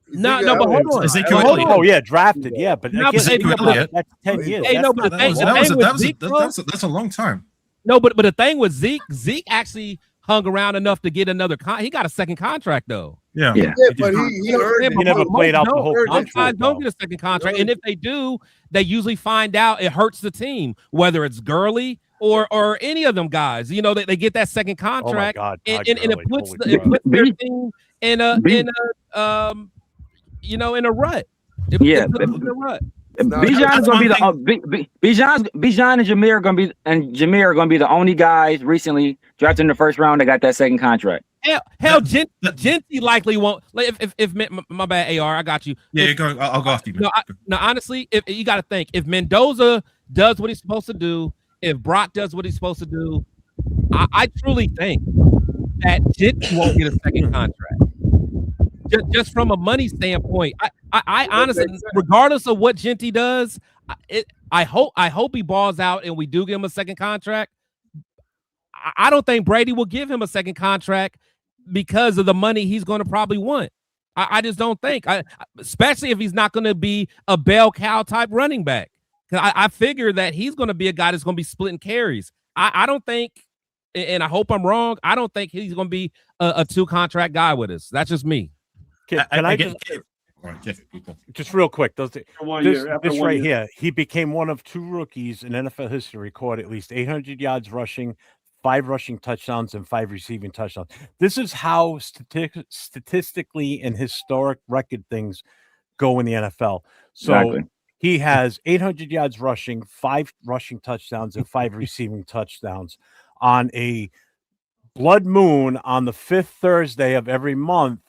No, but hold on. Ezekiel Elliott. Oh yeah, drafted. Yeah, but Ezekiel Elliott. That's 10 years. Hey, no, but that's a long time. No, but the thing with Zeke actually hung around enough to get another he got a second contract though. Yeah, but he never played out the whole contract. Don't get a second contract, and if they do, they usually find out it hurts the team, whether it's Gurley or any of them guys. You know, they get that second contract, and it puts their team in a rut. It puts them in a rut. Bijan is going to be Bijan and Jameer are going to be the only guys recently drafted in the first round that got that second contract. Hell, Genty likely won't. Like if my bad, AR, I got you. Yeah, I'll go after you. No, honestly, if you got to think, if Mendoza does what he's supposed to do, if Brock does what he's supposed to do, I truly think that Genty won't get a second contract. Just from a money standpoint, I honestly, regardless of what Genty does, I hope he balls out and we do give him a second contract. I don't think Brady will give him a second contract because of the money he's going to probably want. I just don't think, especially if he's not going to be a bell cow type running back. Because I figure that he's going to be a guy that's going to be splitting carries. I don't think, and I hope I'm wrong, I don't think he's going to be a 2 contract guy with us. That's just me. Can I just real quick? This right here, he became one of 2 rookies in NFL history record at least 800 yards rushing, 5 rushing touchdowns, and 5 receiving touchdowns. This is how statistically and historic record things go in the NFL. So he has 800 yards rushing, 5 rushing touchdowns, and 5 receiving touchdowns on a blood moon on the 5th Thursday of every month.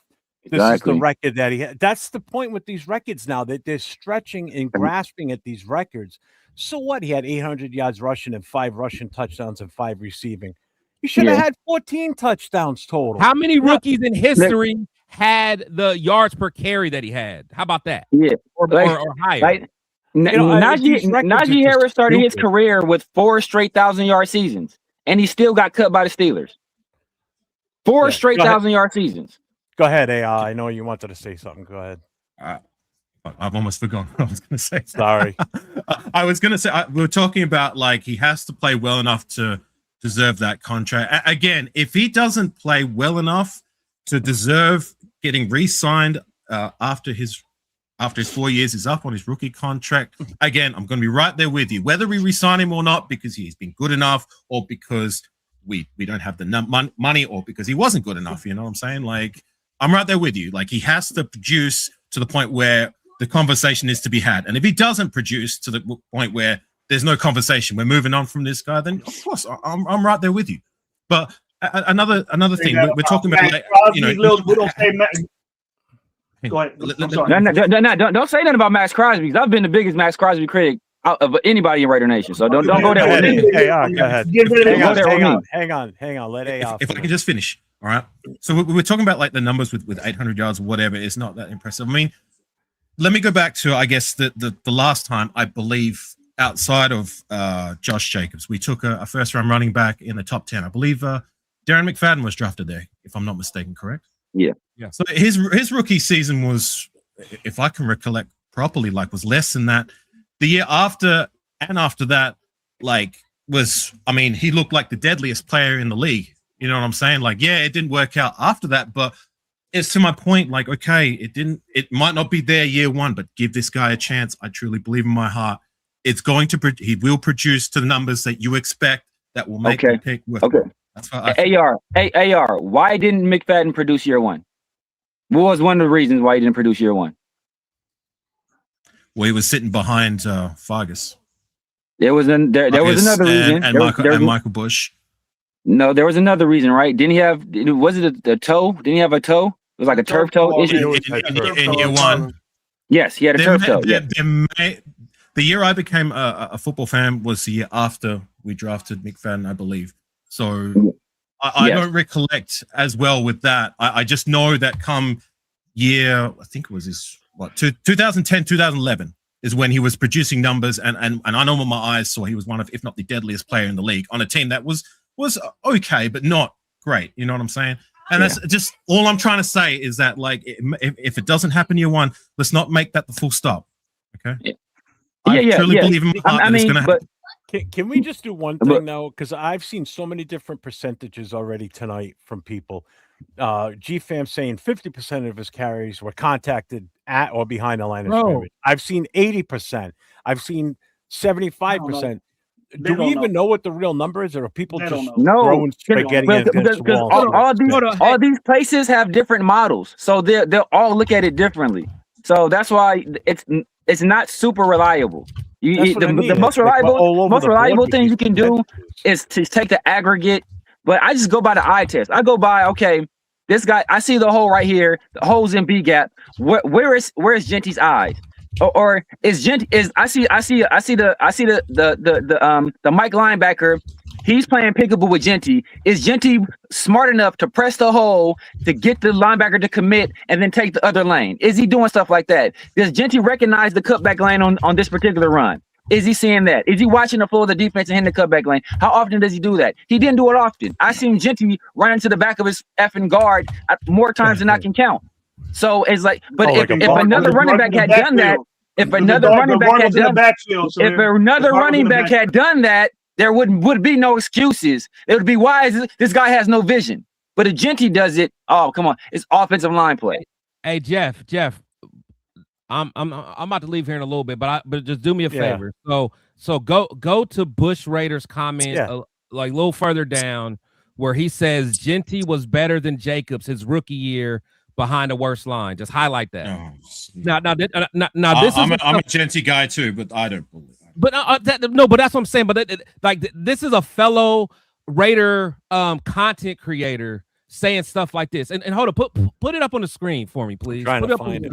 This is the record that he had. That's the point with these records now, that they're stretching and grasping at these records. So what? He had 800 yards rushing and 5 rushing touchdowns and 5 receiving. He should have had 14 touchdowns total. How many rookies in history had the yards per carry that he had? How about that? Yeah, or higher. Najee Harris started his career with 4 straight 1,000-yard seasons, and he still got cut by the Steelers. 4 straight 1,000-yard seasons. Go ahead, AI. I know you wanted to say something. Go ahead. I've almost forgotten what I was going to say. Sorry. I was going to say, we were talking about like he has to play well enough to deserve that contract. Again, if he doesn't play well enough to deserve getting re-signed after his 4 years is up on his rookie contract, again, I'm going to be right there with you. Whether we re-sign him or not because he's been good enough or because we don't have the money or because he wasn't good enough, you know what I'm saying? Like, I'm right there with you. Like, he has to produce to the point where the conversation is to be had. And if he doesn't produce to the point where there's no conversation, we're moving on from this guy, then of course I'm right there with you. But another thing, we're talking about, like, you know, go ahead. Don't say nothing about Max Crosby, because I've been the biggest Max Crosby critic of anybody in Raider Nation. So don't go there with me. Hey, go ahead. Hang on. Let AI. If I can just finish. All right. So we're talking about like the numbers with 800 yards or whatever. It's not that impressive. I mean, let me go back to, I guess, the last time, I believe, outside of Josh Jacobs, we took a first round running back in the top 10. I believe Darren McFadden was drafted there, if I'm not mistaken, correct? Yeah. So his rookie season was, if I can recollect properly, like was less than that. The year after and after that, like was, I mean, he looked like the deadliest player in the league. You know what I'm saying? Like, yeah, it didn't work out after that, but it's to my point. Like, okay, it might not be there year one, but give this guy a chance. I truly believe in my heart. It's going to, he will produce to the numbers that you expect that will make the pick with. Okay. That's what AR, why didn't McFadden produce year one? What was one of the reasons why he didn't produce year one? Well, he was sitting behind Vargas. There was another reason. And Michael Bush. No, there was another reason, right? Didn't he have? Was it a toe? Didn't he have a toe? It was like a turf toe issue. In year one. Yes, he had a turf toe. The year I became a football fan was the year after we drafted McFadden, I believe. So I don't recollect as well with that. I just know that come year, I think it was 2010, 2011 is when he was producing numbers, and I know with my eyes saw he was one of, if not the deadliest player in the league on a team that was okay, but not great. You know what I'm saying? And that's just all I'm trying to say is that, like, if it doesn't happen year one, let's not make that the full stop. Okay. I truly believe in my heart that it's going to happen. Can we just do one thing though? Because I've seen so many different percentages already tonight from people. GFAM saying 50% of his carries were contacted at or behind the line of scrimmage. I've seen 80%. I've seen 75%. Do we even know what the real number is, or are people just throwing spaghetti against the wall? All these places have different models, so they'll all look at it differently. So that's why it's not super reliable. The most reliable thing you can do is to take the aggregate. But I just go by the eye test. I go by, okay, this guy, I see the hole right here, the holes in B gap. Where is Genty's eyes? Or is Genty I see the Mike linebacker. He's playing pickable with Genty. Is Genty smart enough to press the hole to get the linebacker to commit and then take the other lane? Is he doing stuff like that? Does Genty recognize the cutback lane on this particular run? Is he seeing that? Is he watching the floor of the defense and hitting the cutback lane? How often does he do that? He didn't do it often. I seen Genty run into the back of his effing guard more times than I can count. So it's like, but if another running back had done that, if another running back had done that, there would be no excuses. It would be, why is this guy has no vision? But if Genty does it, oh come on, it's offensive line play. Hey Jeff, I'm about to leave here in a little bit, but just do me a favor. So go to Bush Raiders comment like a little further down where he says Genty was better than Jacobs his rookie year behind the worst line. Just highlight that. Now this I'm a Genty guy too, but I don't believe. But but that's what I'm saying. But this is a fellow Raider content creator saying stuff like this. And hold on, put it up on the screen for me, please. Trying to find it.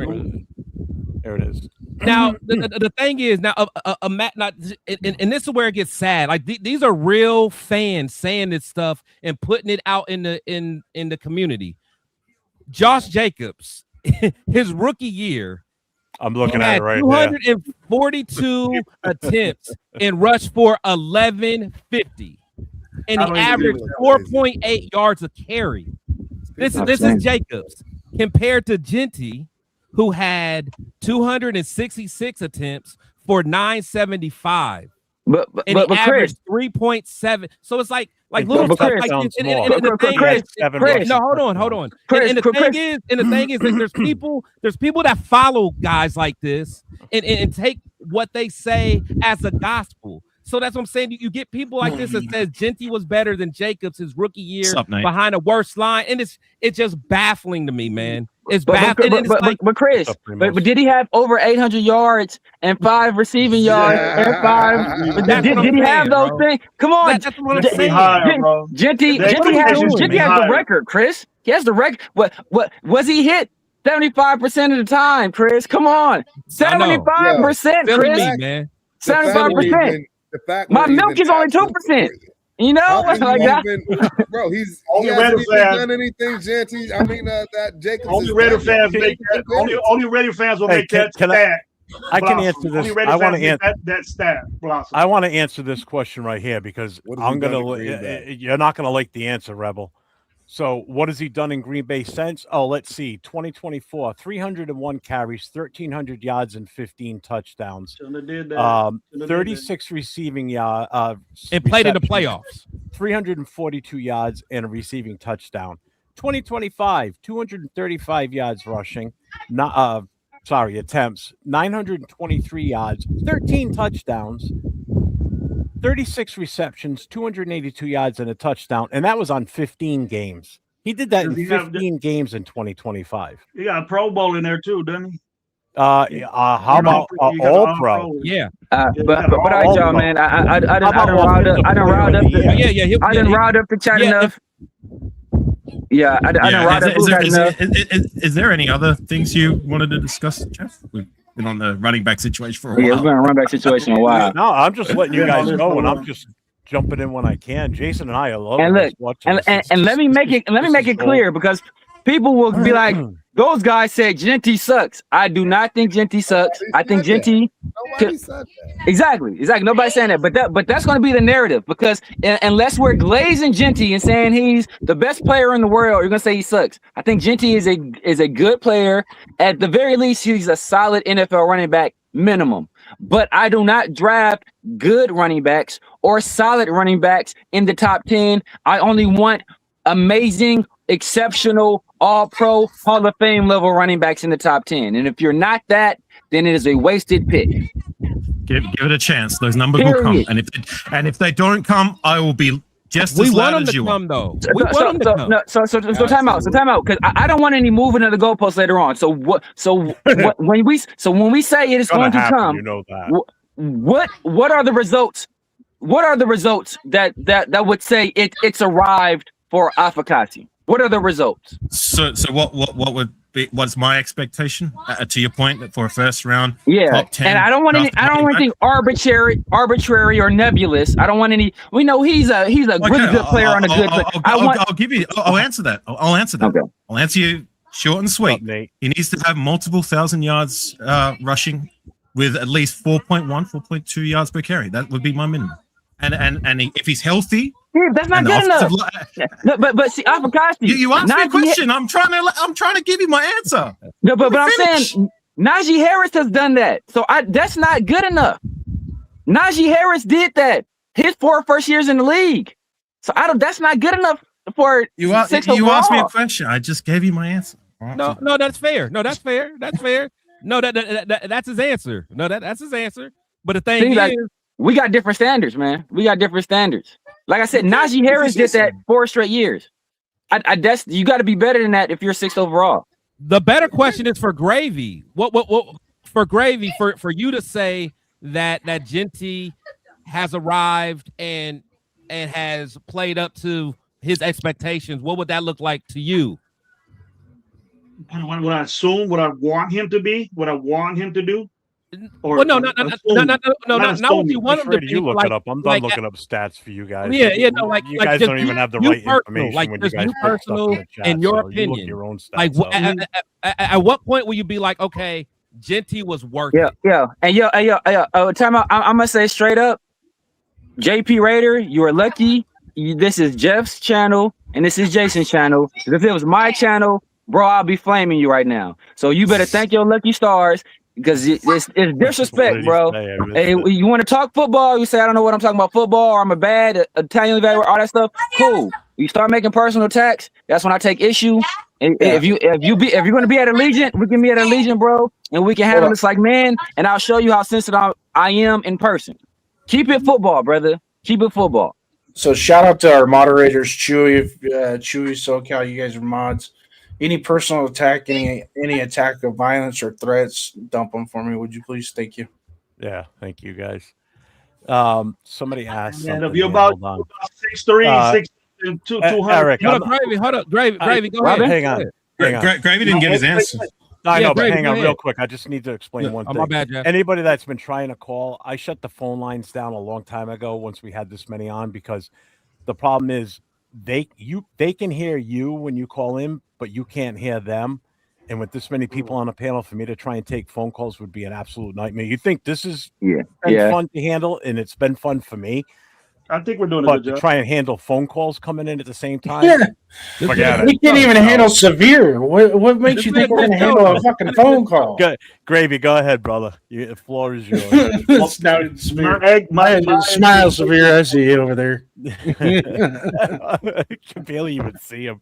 There it is. Now the thing is now, and this is where it gets sad. Like these are real fans saying this stuff and putting it out in the community. Josh Jacobs, his rookie year. I'm looking at it right now. 242 attempts and rushed for 1150. And he averaged 4.8 yards a carry. This is Jacobs compared to Genty, who had 266 attempts for 975. But he averaged 3.7. So it's like little stuff like this. No, hold on. And the thing is that there's people that follow guys like this and take what they say as a gospel. So that's what I'm saying. You get people like this that says Genty was better than Jacobs his rookie year behind a worse line, and it's just baffling to me, man. It's baffling. But Chris, but did he have over 800 yards and 5 receiving yards and 5? Did he have those things? Come on, that's what I'm saying. Genty has the record, Chris. He has the record. What was he hit 75% of the time, Chris? Come on, 75%, Chris. Me, man. 75%. My milk is only 2%. You know, like that. Bro, he's hasn't even done anything, Genty. I mean, that Jacobs. Only Raider fans make that. Only Raider fans will make that stat. I can answer this. I want to answer that stat. Blossom. I want to answer this question right here because I'm gonna. You're not gonna like the answer, Rebel. So what has he done in Green Bay since? Oh, let's see. 2024, 301 carries, 1,300 yards, and 15 touchdowns. Shouldn't have did that. 36 receiving yards. And played in the playoffs. 342 yards and a receiving touchdown. 2025, 235 yards rushing. Attempts. 923 yards, 13 touchdowns. 36 receptions, 282 yards, and a touchdown, and that was on 15 games. He did that in 15 games in 2025. He got a Pro Bowl in there too, doesn't he? How about all pro? Yeah. But all right, y'all, man. I didn't round up the chat enough. Yeah, I didn't round up the chat enough. Is there any other things you wanted to discuss, Jeff? We've been on the running back situation for a while. Yeah, we've been on the running back situation a while. No, I'm just letting you guys know, and I'm just jumping in when I can. Jason and I are loving And look, and let me make it clear, because people will be like, those guys said Genty sucks. I do not think Genty sucks. I think Genty. Exactly. Nobody's saying that, but that's going to be the narrative, because unless we're glazing Genty and saying he's the best player in the world, you're going to say he sucks. I think Genty is a good player. At the very least, he's a solid NFL running back minimum. But I do not draft good running backs or solid running backs in the top 10. I only want amazing, exceptional, all-pro, Hall of Fame level running backs in the top 10. And if you're not that, then it is a wasted pick. Give it a chance. Those numbers will come, and if they don't come, I will be just as loud as you are. Though. So time out. Because I don't want any moving of the goalposts later on. So when we say it is going to come, you know that. What are the results? What are the results that would say it's arrived for Afakasi? What are the results? So what would be, what's my expectation to your point, that for a first round top 10, and I don't want anything arbitrary or nebulous. I don't want any. We know he's a good player on a good. I'll answer that. I'll answer that. Okay. I'll answer you short and sweet. He needs to have multiple 1,000 yards rushing with at least 4.1, 4.2 yards per carry. That would be my minimum. And if he's healthy. Yeah, that's not good enough. But see, Afakasi. You asked me a question. I'm trying to give you my answer. No, but I'm saying Najee Harris has done that, so that's not good enough. Najee Harris did that his 4 first years in the league, so that's not good enough for you asked me a question. I just gave you my answer. No, that's fair. That's fair. No, that's his answer. That's his answer. But the thing is, we got different standards, man. We got different standards. Like I said, Najee Harris did that 4 straight years. You got to be better than that if you're 6th overall. The better question is for Gravy. What for Gravy for you to say that Genty has arrived and has played up to his expectations? What would that look like to you? What I assume, what I want him to be, what I want him to do. Or, well, not what you want him to be. You look it up. I'm done looking up stats for you guys. Yeah, no, like you guys don't even have the right information. Like when you guys personal, in your opinion, your own stats. Like, at what point will you be like, okay, Genty was worth it? Yeah, and time out. I'm gonna say straight up, JP Raider, you are lucky. This is Jeff's channel and this is Jason's channel. If it was my channel, bro, I'll be flaming you right now. So you better thank your lucky stars. Because it's disrespect, bro. Hey, you want to talk football? You say I don't know what I'm talking about football, or I'm a bad Italian evaluator, all that stuff. Cool. You start making personal attacks. That's when I take issue. And if you're gonna be at Allegiant, we can be at Allegiant, bro, and we can handle this like men. And I'll show you how sensitive I am in person. Keep it football, brother. Keep it football. So shout out to our moderators, Chewy, SoCal. You guys are mods. Any personal attack, any attack of violence or threats, dump them for me, would you please? Thank you. Yeah, thank you guys. Somebody asked. And if you're about 6'3", 6'2", 200. Eric, hold up, Gravy, go ahead. Hang on. Gravy didn't get his answer. I know, but hang on real quick. I just need to explain one thing. My bad, Jeff. Anybody that's been trying to call, I shut the phone lines down a long time ago once we had this many on, because the problem is they can hear you when you call in, but you can't hear them. And with this many people on a panel, for me to try and take phone calls would be an absolute nightmare. You think this is been fun to handle, and it's been fun for me. I think we're doing a But good to job. try and handle phone calls coming in at the same time. Yeah. Forget it. We can't even handle severe. What makes you think we're going to handle a fucking phone call? Gravy, go ahead, brother. The floor is yours. Now, smile, severe. I see you over there. I can barely even see him.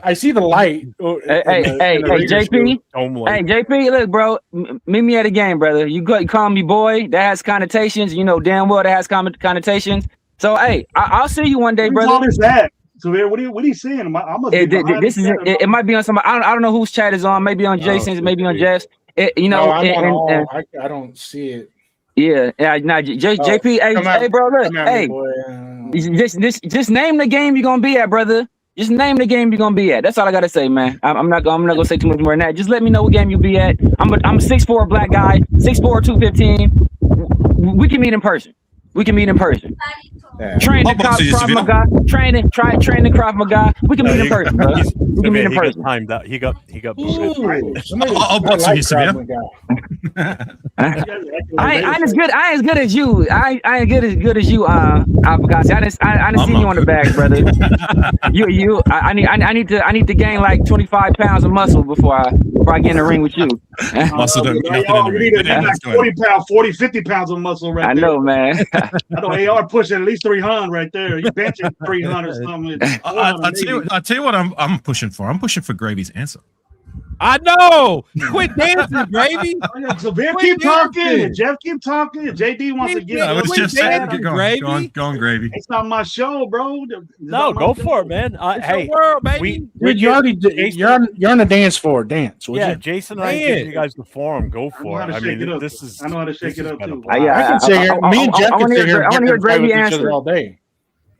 I see the light. Hey, JP. Hey, JP, look, bro. Meet me at a game, brother. You call me boy. That has connotations. You know damn well that has connotations. So, hey, I'll see you one day, brother. What is that? So, what are you saying? I must be this is it might be on somebody. I don't know whose chat is on. Maybe on Jason's. Maybe on Jeff's. I don't see it. Yeah. Now, JP. Hey, bro. Look. Hey, just name the game you're gonna be at, brother. Just name the game you're gonna be at. That's all I gotta say, man. I'm not gonna say too much more than that. Just let me know what game you'll be at. I'm a 6'4" black guy, 6'4", 215. We can meet in person. Train the Krav Maga. Train the Krav Maga. We can meet in person, bro. We can meet in person. Timed out. He got booted. I'll box with you, Severe. I ain't as good as you. I ain't as good as you, Avocado. I didn't see you on the bag, brother. I need to gain like 25 pounds of muscle before I get in the ring with you. Muscle don't you need like 40, 50 pounds of muscle right there. I know, man. I know AR pushing at least 300 right there. You benching 300 or something. I'll tell you what I'm pushing for. I'm pushing for Gravy's answer. I know. Quit dancing, Gravy. So Bear keep talking, and Jeff keep talking, and JD wants to get. I was just saying, go on, Gravy. It's not my show, bro. No, go for it, man. Hey, world, baby. You're on the dance floor. Dance. Yeah, Jason and I give you guys the forum. Go for it. I mean, this is. I know how to shake it up too. I can say it. Me and Jeff can sit here. I want to hear Gravy answer all day.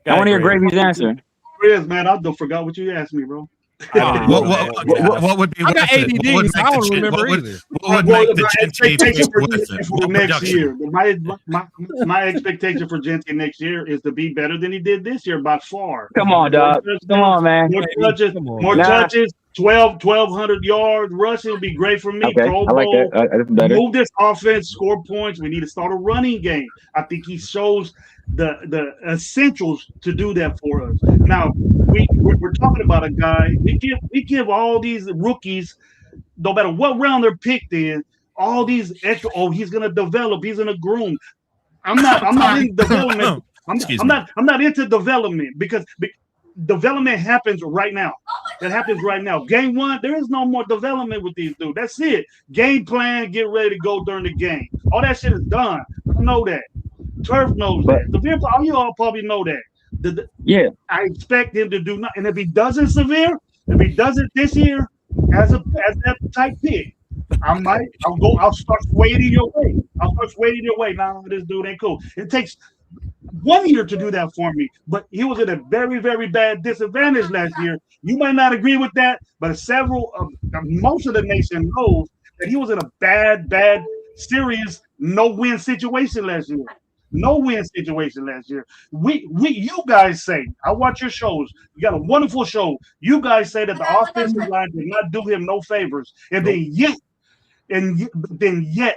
I want to hear Gravy's answer. Chris, man, I forgot what you asked me, bro. What would be? I got ADD. I don't remember either. What would make the Gente for next year? My expectation for Gente next year is to be better than he did this year by far. Come on, dog. Come on, man. More touches. 1,200 yards rushing would be great for me. Okay, I like that. That's better. Move this offense, score points. We need to start a running game. I think he shows the essentials to do that for us. Now we're talking about a guy. We give all these rookies, no matter what round they're picked in, all these extra. Oh, he's gonna develop. He's gonna groom. I'm not in development. I'm not into development because development happens right now. That happens right now. Game one, there is no more development with these dudes. That's it. Game plan, get ready to go during the game. All that shit is done. I know that. Turf knows that. You all probably know that. Yeah. I expect him to do nothing. And if he doesn't if he does it this year as that type pick, I'll start swaying your way. Nah, this dude ain't cool. It takes 1 year to do that for me, but he was at a very, very bad disadvantage last year. You might not agree with that, but most of the nation knows that he was in a bad, serious no-win situation last year. You guys say, I watch your shows. You got a wonderful show. You guys say that the offensive line did not do him no favors, and then yet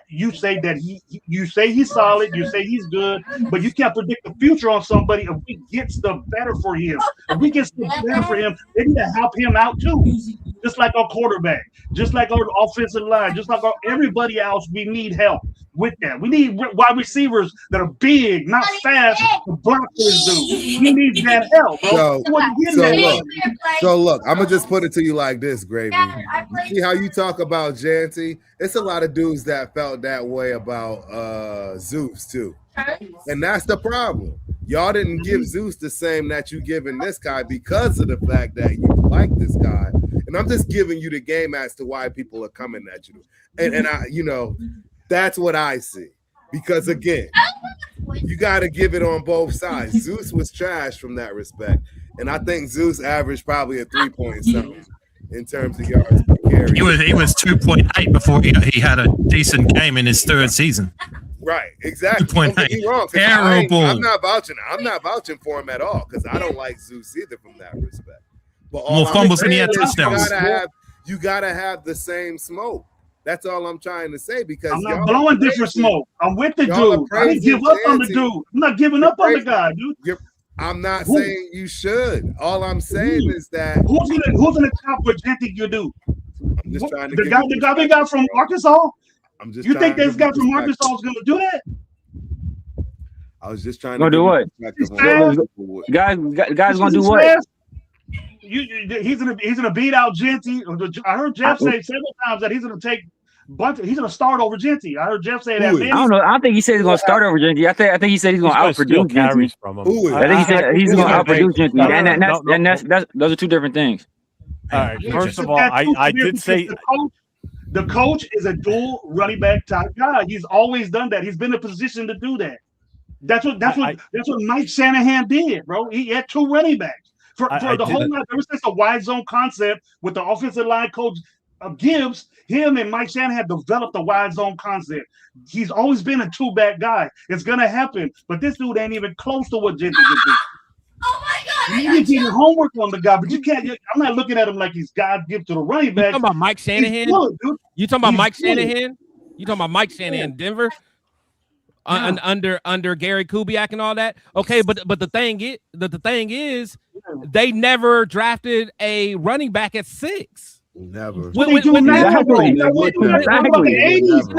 you say that you say he's solid, you say he's good, but you can't predict the future on somebody. If we get stuff better for him, they need to help him out too. Just like our quarterback, just like our offensive line, just like everybody else, we need help with that. We need wide receivers that are big, not fast, to block this dude. We need that help, bro. So look, I'm gonna just put it to you like this, Gravy. You see how you talk about Gente? It's a lot of dudes that felt that way about Zeus too. And that's the problem. Y'all didn't give Zeus the same that you giving this guy because of the fact that you like this guy. And I'm just giving you the game as to why people are coming at you. And I, that's what I see. Because again, you got to give it on both sides. Zeus was trash from that respect. And I think Zeus averaged probably a 3-point something in terms of yards per carry. He was 2.8 before he had a decent game in his third season. Right, exactly. 2.8. Don't get me wrong. Terrible. I'm not vouching for him at all because I don't like Zeus either from that respect. But more fumbles than he had touchdowns. You gotta have the same smoke. That's all I'm trying to say because I'm not blowing different smoke. I'm with the dude. I didn't give up on the dude. I'm not giving up on the guy, dude. I'm not saying you should. All I'm saying is that who's in the top what Genty you do? I'm just trying to the guy they got from Arkansas. I'm just. You think this guy from Arkansas is going to do that? I was just trying to do what? Guys gonna do what? He's gonna beat out Genty. I heard Jeff say several times that he's gonna take. He's gonna start over Genty. I heard Jeff say that. I don't know. I don't think he said he's gonna start over Genty. I think he said he's gonna outproduce Genty. I think he said he's gonna outproduce Genty. And those are two different things. All right. First of all, I did say the coach is a dual running back type guy. He's always done that. He's been in a position to do that. That's what Mike Shanahan did, bro. He had two running backs for the whole night. Ever since the wide zone concept with the offensive line coach Gibbs, him and Mike Shanahan developed the wide zone concept. He's always been a two-back guy. It's gonna happen, but this dude ain't even close to what Genty can do. Oh my God! You did homework on the guy, but you can't. I'm not looking at him like he's God given to the running back. You talking about Mike Shanahan? You talking about Mike Shanahan? You talking about Mike Shanahan, Denver? Under Gary Kubiak and all that. Okay, but the thing is, they never drafted a running back at 6. Never. What they do now? Exactly. You know what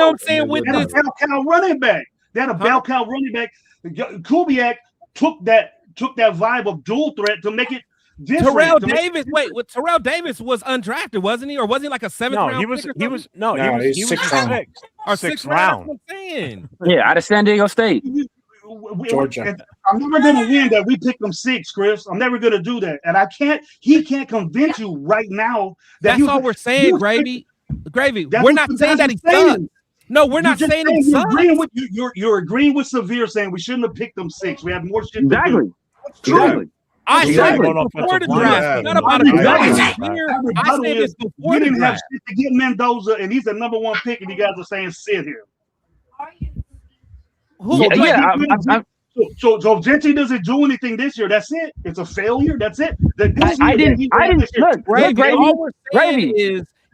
I'm saying? With this bell cow running back, they had a bell cow running back. Kubiak took that vibe of dual threat to make it different. Terrell Davis. Terrell Davis was undrafted, wasn't he? Or was he like a 7th round? He was 6th or 6th round. Yeah, out of San Diego State. Georgia. I'm never gonna win that we picked them 6, Chris. I'm never gonna do that. And he can't convince you right now that that's all we're saying, Gravy. We're not saying that he sucks. No, we're not saying he sucks. You're agreeing with Severe saying we shouldn't have picked them 6. We have more shit to do. Exactly. I said it before the draft. Not about a draft. I said this before we the didn't have draft. shit to get Mendoza, and he's the number 1 pick, and you guys are saying sit here. So Genty doesn't do anything this year. That's it. It's a failure. That's it. I didn't look, Gravy.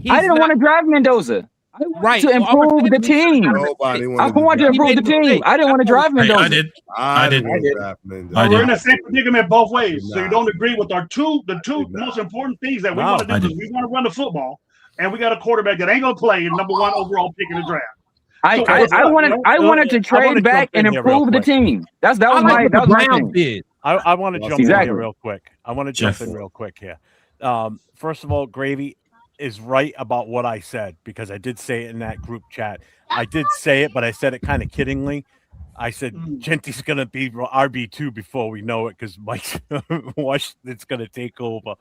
I didn't want to drive Mendoza. Right. To improve the team. I wanted to improve the team. I didn't want to drive Mendoza. I did. We're in the same predicament both ways. So you don't agree with the two most important things that we want to do is we want to run the football, and we got a quarterback that ain't gonna play in number 1 overall pick in the draft. I wanted to trade back and improve the team. That was my thing. I want to jump in here real quick. I want to jump in real quick here. First of all, Gravy is right about what I said because I did say it in that group chat. I did say it, but I said it kind of kiddingly. I said Genty's gonna be RB2 before we know it because Mike Washington's gonna take over.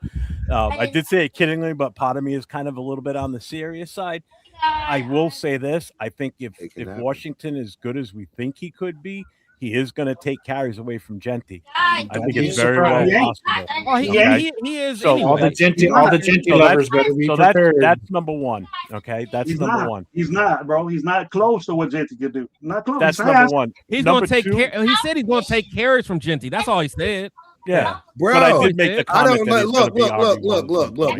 I did say it kiddingly, but part of me is kind of a little bit on the serious side. I will say this: I think if Washington is good as we think he could be, he is going to take carries away from Genty. I think it's very well possible. Oh, he is. So anyway. all the Genty lovers better be prepared. That's number 1. Okay, that's number 1. He's not, bro. He's not close to what Genty can do. Not close. That's number 1. He's going to take care. He said he's going to take carries from Genty. That's all he said. Yeah, bro. But I did make the comment.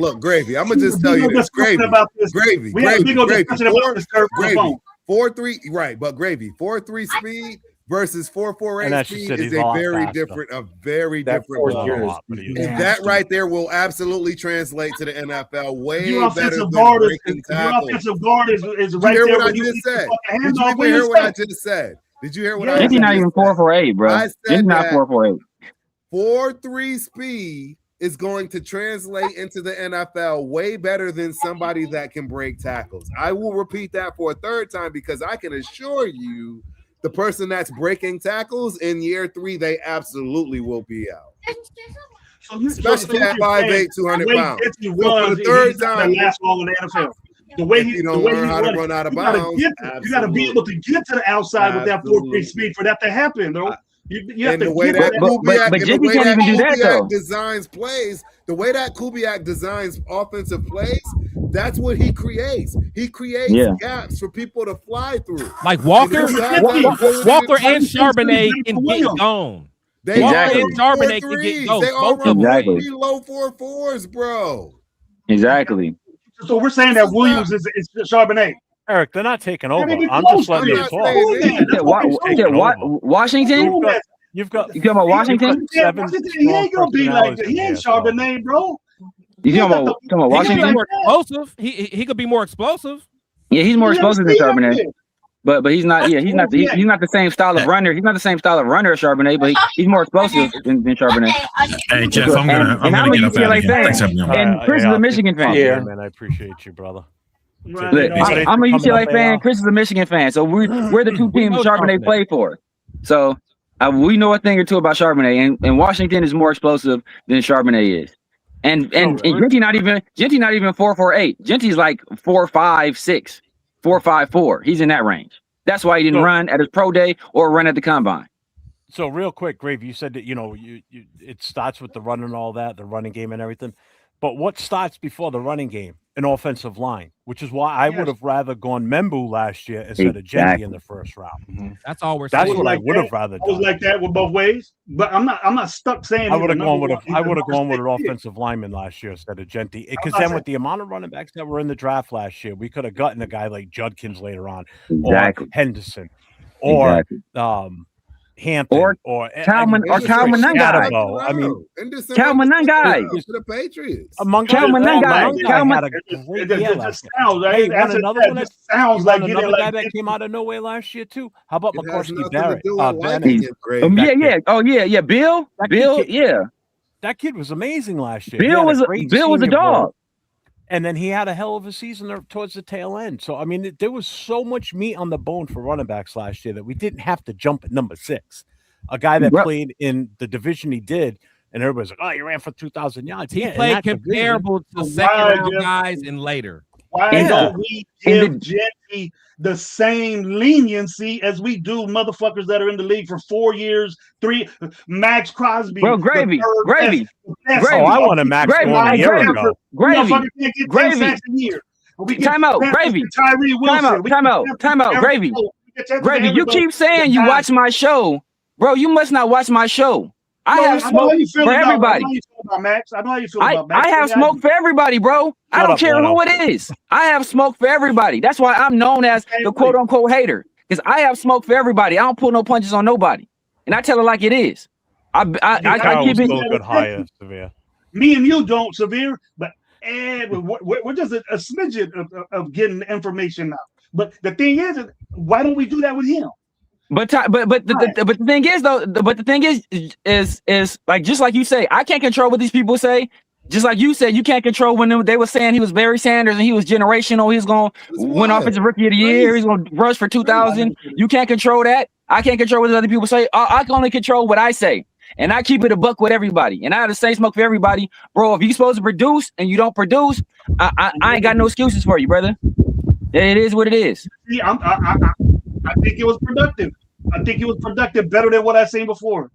Look, Gravy. I'm gonna just tell you this, Gravy. We had a big old discussion about this curve. Gravy. 4.3, right? But Gravy, 4.3 speed versus 4.48 speed is a very different. And that right there will absolutely translate to the NFL way better than breaking tackles. Your offensive guard is right there. there. Did you hear what I just said? Did you hear what I just said? Genty not even 4.48, bro. Genty not 4.48. 4.3 speed is going to translate into the NFL way better than somebody that can break tackles. I will repeat that for a 3rd time because I can assure you the person that's breaking tackles in year 3, they absolutely will be out. Especially at 5'8", 200 pounds. For the 3rd time, last long in the NFL. The way you don't learn how to run out of bounds, you got to be able to get to the outside with that 4.3 speed for that to happen, though. You have and the way that Kubiak designs plays, the way that Kubiak designs offensive plays, that's what he creates. He creates gaps for people to fly through. Like Walker and Charbonnet can get gone. Walker and Charbonnet can get gone. They all run low 4.4s, bro. Exactly. So we're saying that Williams is Charbonnet. Eric, they're not taking over. even I'm close. just letting them talk. Washington? You've got You talking about Washington? He ain't gonna be like that. He ain't Charbonnet, bro. You talking about Washington? He could be more explosive. He could be more explosive. Yeah, he's more explosive than Charbonnet. But he's not. Yeah, he's not the same style of runner. He's not the same style of runner as Charbonnet, but he's more explosive than Charbonnet. Hey Jeff, I'm gonna get up out of here. Thanks for having me on. And Chris is a Michigan fan. Yeah, man, I appreciate you, brother. Look, I'm a UCLA fan. Chris is a Michigan fan. So we're the two teams Charbonnet played for. So we know a thing or two about Charbonnet, and Washington is more explosive than Charbonnet is. And Genty not even 4.48. Genty's like 4.56, 4.54. He's in that range. That's why he didn't run at his pro day or run at the combine. So real quick, Grave, you said that it starts with the run and all that, the running game and everything. But what starts before the running game? An offensive line, which is why I would have rather gone Membu last year instead of Genty in the first round. Mm-hmm. That's all we're saying. saying. That's what I would have rather done. I was like that with both ways, but I'm not stuck saying. I would have gone with an offensive lineman last year instead of Genty, because then with the amount of running backs that were in the draft last year, we could have gotten a guy like Judkins later on, or Henderson, or Hampton, or Calvin Nungai. I mean, Calvin Nungai to the Patriots. Among Calvin Nungai. Another one that sounds like another guy that came out of nowhere last year too. How about McCoskey Barrett? Bill. Yeah. That kid was amazing last year. Bill was a dog. And then he had a hell of a season towards the tail end. So, I mean, there was so much meat on the bone for running backs last year that we didn't have to jump at number 6. A guy that played in the division he did, and everybody's like, oh, he ran for 2,000 yards. He played comparable to second-round guys and later. Why don't we give Genty the same leniency as we do motherfuckers that are in the league for 4 years, 3? Max Crosby. Well, Gravy. Oh, I want a Max one a year ago. Gravy. Time out. Gravy. Time out. Gravy. Gravy, you keep saying you watch my show. Bro, you must not watch my show. I have smoke for everybody. I have smoke for everybody, bro. I don't care who it is. I have smoke for everybody. That's why I'm known as the quote unquote hater. Because I have smoke for everybody. I don't pull no punches on nobody. And I tell it like it is. I keep it good higher, Severe. Me and you don't, Severe, but we're just a smidgen of getting information out. But the thing is, why don't we do that with him? But the thing is though, the thing is like, just like you say, I can't control what these people say. Just like you said, you can't control when they were saying he was Barry Sanders and he was generational. He's going to win offensive rookie of the year. He's going to rush for 2,000. You can't control that. I can't control what other people say. I can only control what I say. And I keep it a buck with everybody. And I have the same smoke for everybody. Bro, if you're supposed to produce and you don't produce, I ain't got no excuses for you, brother. It is what it is. See, I think it was productive. I think it was productive better than what I've seen before.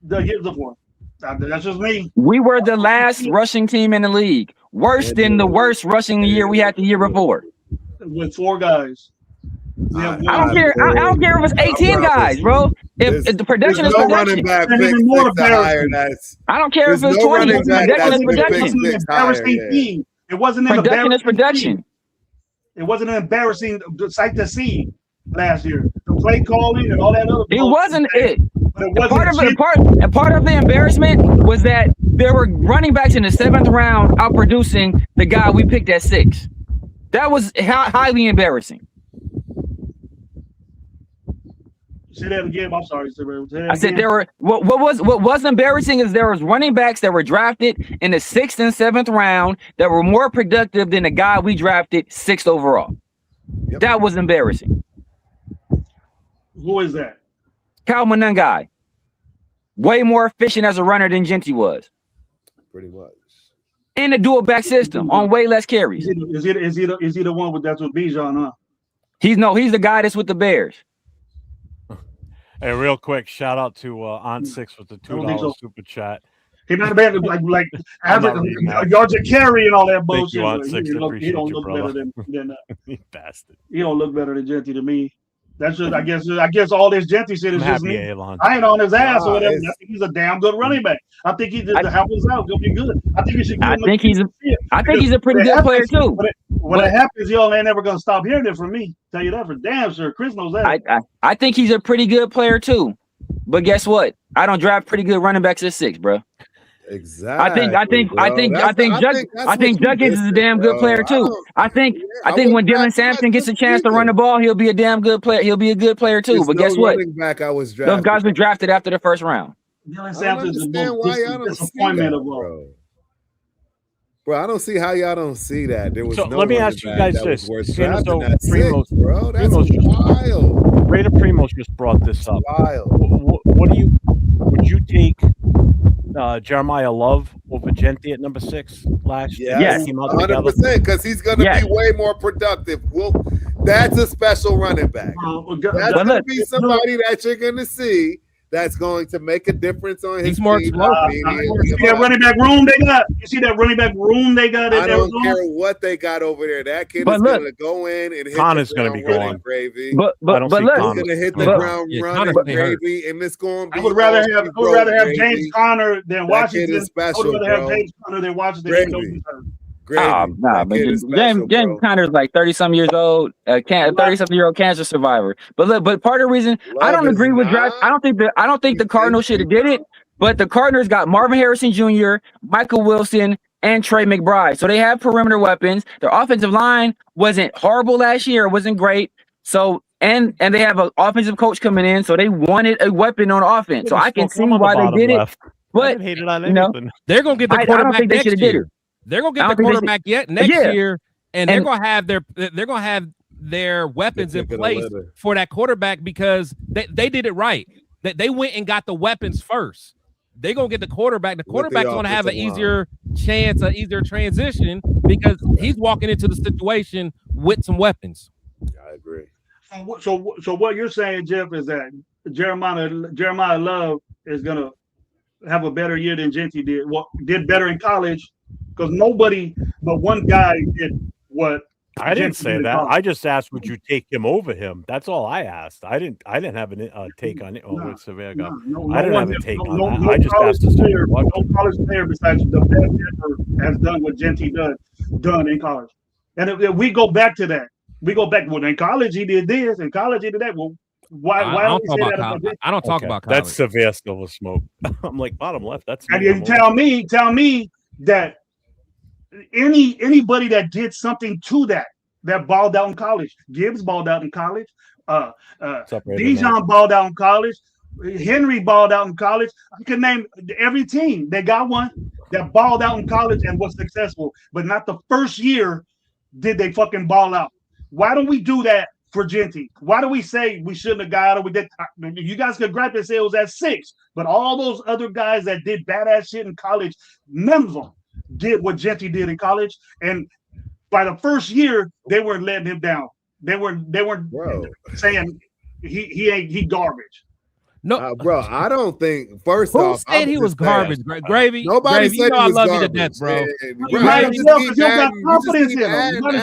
The years before. That's just me. We were the last rushing team in the league. Worse than the worst rushing year we had the year before. With 4 guys. I don't care. I don't care if it's 18 guys, bro. If the production is production. I don't care if it's 20. Production is production. It wasn't an production is production. It wasn't an embarrassing sight to see last year. The play calling and all that other. It wasn't it. Part of the embarrassment was that there were running backs in the 7th round outproducing the guy we picked at 6. That was highly embarrassing. Say that again. I'm sorry. I said there were what was embarrassing is there was running backs that were drafted in the 6th and 7th round that were more productive than the guy we drafted 6th overall. Yep. That was embarrassing. Who is that? Calvin Nungai. Way more efficient as a runner than Genty was. Pretty much. In the dual back system on way less carries. Is he the one that's with Bijan, huh? He's the guy that's with the Bears. Hey, real quick, shout out to On Six with the $2 super chat. He might have been like average yards of carry and all that bullshit. He don't look better than you bastard. He don't look better than Genty to me. That's just I guess all this Genty shit is just me. I ain't on his ass or whatever. I think he's a damn good running back. I think he just to help us out. He'll be good. I think he should. I think he's a pretty good player too. when it happens, y'all ain't never gonna stop hearing it from me. Tell you that for damn sure. Chris knows that. I think he's a pretty good player too. But guess what? I don't draft pretty good running backs at 6, bro. Exactly. I think Judkins is a damn good player too. I think when Dylan Sampson gets a chance to run the ball, he'll be a damn good player. He'll be a good player too. But guess what? Those guys were drafted after the first round. Dylan Sampson is the disappointment of all. Bro, I don't see how y'all don't see that. There was so no let me ask you guys this. That's wild. Raider Primos just brought this up. What do you would you take Jeremiah Love over Gentry at number 6 last year? Yes, 100%, because he's going to be way more productive. That's a special running back. That's going to be somebody that you're going to see that's going to make a difference on his team. You see that running back room they got? You see that running back room they got? I don't care what they got over there. That kid is going to go in and hit Connor's going to be gone. Gravy. But he's going to hit the ground running, Gravy, and it's going to be. I would rather have James Conner than Washington. I would rather have James Conner than Washington. But James Conner is like 30-some years old, 30-something-year-old cancer survivor. But look, part of the reason I don't agree with draft, I don't think the Cardinals should have did it. But the Cardinals got Marvin Harrison Jr., Michael Wilson, and Trey McBride. So they have perimeter weapons. Their offensive line wasn't horrible last year; it wasn't great. So and they have an offensive coach coming in, so they wanted a weapon on offense. So I can see why they did it. But they're gonna get the quarterback. I don't think they should have did it. They're gonna get the quarterback next year, and they're gonna have their weapons in place for that quarterback because they did it right. They went and got the weapons first. They're gonna get the quarterback. The quarterback's gonna have an easier chance, an easier transition because he's walking into the situation with some weapons. I agree. So what you're saying, Jeff, is that Jeremiah Love is gonna have a better year than Gentry did. Did better in college. Because nobody but one guy did what I didn't say that. I just asked, would you take him over him? That's all I asked. I didn't have a take on it. I didn't have a take on that. I just asked no college player besides the best ever has done what Gentry done in college. And if we go back to that, in college he did this, in college he did that. Well, why don't we say that about Gentry? I don't talk about college. That's severe Silver Smoke. I'm like bottom left. That's and you tell me that anybody that did something to that balled out in college. Gibbs balled out in college. Dijon balled out in college. Henry balled out in college. I can name every team. They got one that balled out in college and was successful, but not the first year did they fucking ball out. Why don't we do that for Gentry? Why do we say we shouldn't have got it? We did. You guys could gripe and say it was at 6, but all those other guys that did badass shit in college, none of them did what Gentry did in college, and by the first year they weren't letting him down. They weren't saying he garbage. No, bro, I don't think. First who off, said he was garbage? Gravy. Nobody Gravy, said you know he I was love garbage. you to death, bro.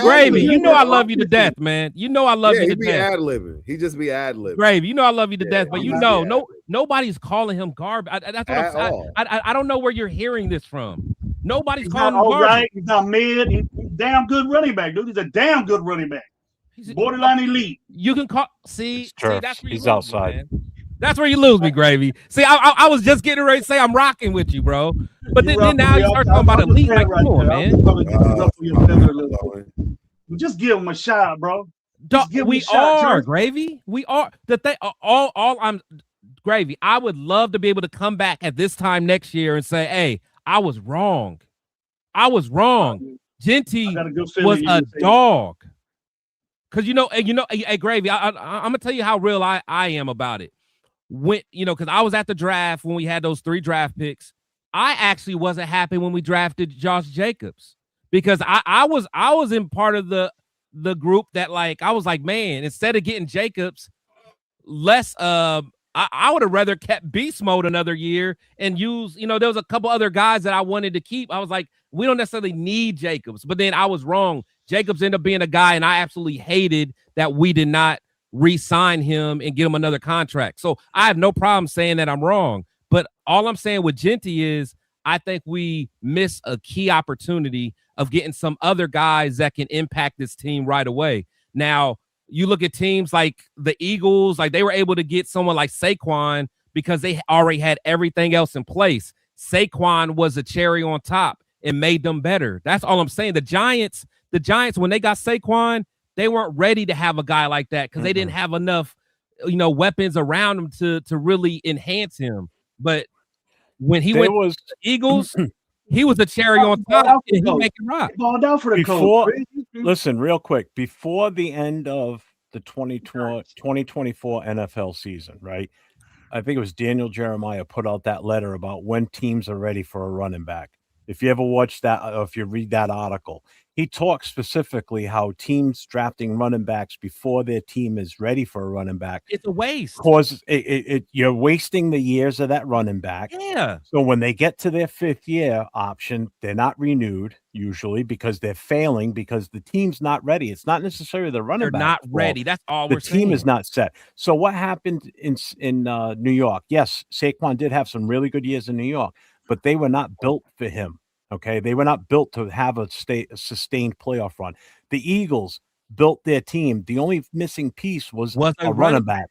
Gravy, you know I love you to death, man. You know I love you to death. He just be ad-libbing. Gravy, you know I love you to death, but nobody's calling him garbage. I don't know where you're hearing this from. Nobody's calling him garbage. Right. He's not mid. He's a damn good running back, dude. He's a damn good running back. He's borderline elite. You can call. See that's where he's outside. Me, that's where you lose me, Gravy. See, I was just getting ready to say I'm rocking with you, bro. But then now you start talking about elite. Like, come on, man. Just give him a shot, bro. We are, Gravy. We are. I'm Gravy. I would love to be able to come back at this time next year and say, hey, I was wrong. Gentry was a dog. Because hey, Gravy, I'm gonna tell you how real I am about it. When because I was at the draft when we had those 3 draft picks. I actually wasn't happy when we drafted Josh Jacobs because I was in part of the group that I was like, man, instead of getting Jacobs, I would have rather kept beast mode another year and use, there was a couple other guys that I wanted to keep. I was like, we don't necessarily need Jacobs, but then I was wrong. Jacobs ended up being a guy, and I absolutely hated that we did not re-sign him and give him another contract. So I have no problem saying that I'm wrong, but all I'm saying with Gentry is I think we miss a key opportunity of getting some other guys that can impact this team right away. Now, you look at teams like the Eagles, like they were able to get someone like Saquon because they already had everything else in place. Saquon was a cherry on top and made them better. That's all I'm saying. The Giants, when they got Saquon, they weren't ready to have a guy like that because they didn't have enough, weapons around him to really enhance him. But when he went to the Eagles, he was a cherry on top and he make it rock. Ball down for the coach. Listen, real quick, before the end of the 2024 NFL season, right? I think it was Daniel Jeremiah put out that letter about when teams are ready for a running back. If you ever watch that, or if you read that article, he talks specifically how teams drafting running backs before their team is ready for a running back. It's a waste. Cause you're wasting the years of that running back. Yeah. So when they get to their 5th year option, they're not renewed usually because they're failing because the team's not ready. It's not necessarily the running back. They're not ready. That's all we're saying. The team is not set. So what happened in New York? Yes, Saquon did have some really good years in New York, but they were not built for him. Okay, they were not built to have a sustained playoff run. The Eagles built their team. The only missing piece was a running back,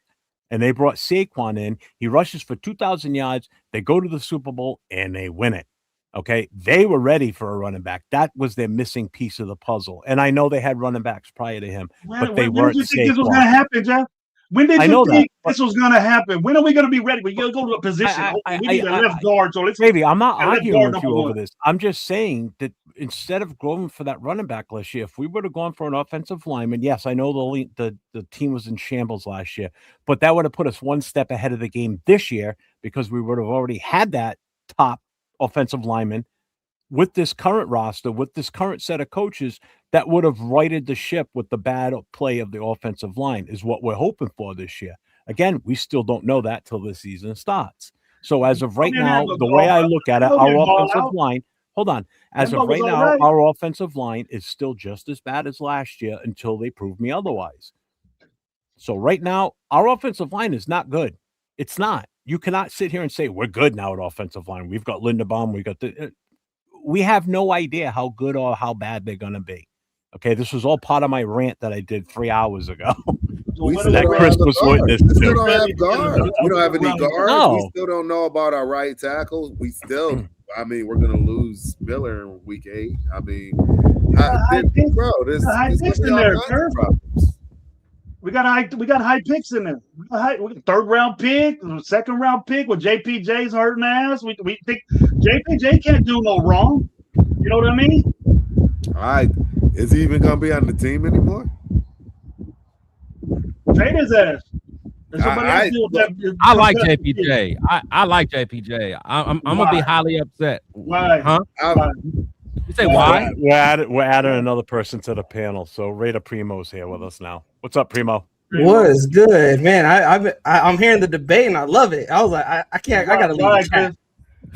and they brought Saquon in. He rushes for 2,000 yards. They go to the Super Bowl and they win it. Okay, they were ready for a running back. That was their missing piece of the puzzle. And I know they had running backs prior to him, but they weren't. When did you think this was going to happen, Jeff? When did you think this was going to happen? When are we going to be ready? We got to go to a position. We need a left guard. So let's maybe I'm not arguing with you over this. I'm just saying that instead of going for that running back last year, if we would have gone for an offensive lineman, yes, I know the team was in shambles last year, but that would have put us one step ahead of the game this year because we would have already had that top offensive lineman with this current roster, with this current set of coaches that would have righted the ship with the bad play of the offensive line is what we're hoping for this year. Again, we still don't know that till the season starts. So as of right now, the way I look at it, our offensive line, hold on. As of right now, our offensive line is still just as bad as last year until they prove me otherwise. So right now, our offensive line is not good. It's not. You cannot sit here and say we're good now at offensive line. We've got Linderbaum. We have no idea how good or how bad they're going to be. Okay, this was all part of my rant that I did 3 hours ago. That Chris was witness to. We still don't have guards. We don't have any guards. No. We still don't know about our right tackles. We still, we're going to lose Miller in week 8. We got high picks in there. We got 3rd round pick, 2nd round pick with JPJ's hurting ass. We think JPJ can't do no wrong. You know what I mean? All right. Is he even gonna be on the team anymore? Trade his ass. I like JPJ. I like JPJ. I'm gonna be highly upset. Why? Huh? You say why? We're adding another person to the panel. So Raider Primo's here with us now. What's up, Primo? What is good, man? I'm hearing the debate and I love it. I was like, I can't. I gotta leave the chat.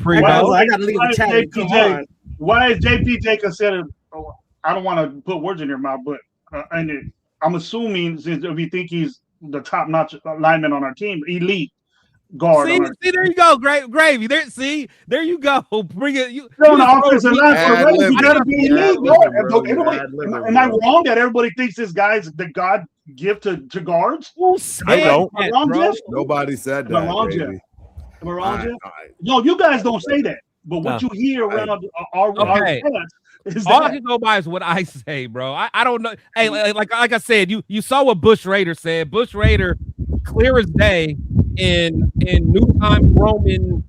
I gotta leave the chat. Why is JPJ considered? I don't want to put words in your mouth, but I'm assuming since we think he's the top-notch lineman on our team, elite guard. See, there you go, gravy. There you go. Bring it. You on the offensive line, you gotta be elite. Am I wrong that everybody thinks this guy's the God gift to guards? I don't. Nobody said that. Am I wrong, Jeff? No, you guys don't say that. But what you hear around our all I can go by is what I say, bro. I don't know. Hey, like I said, you saw what Bush Raider said. Bush Raider, clear as day, in New Times Roman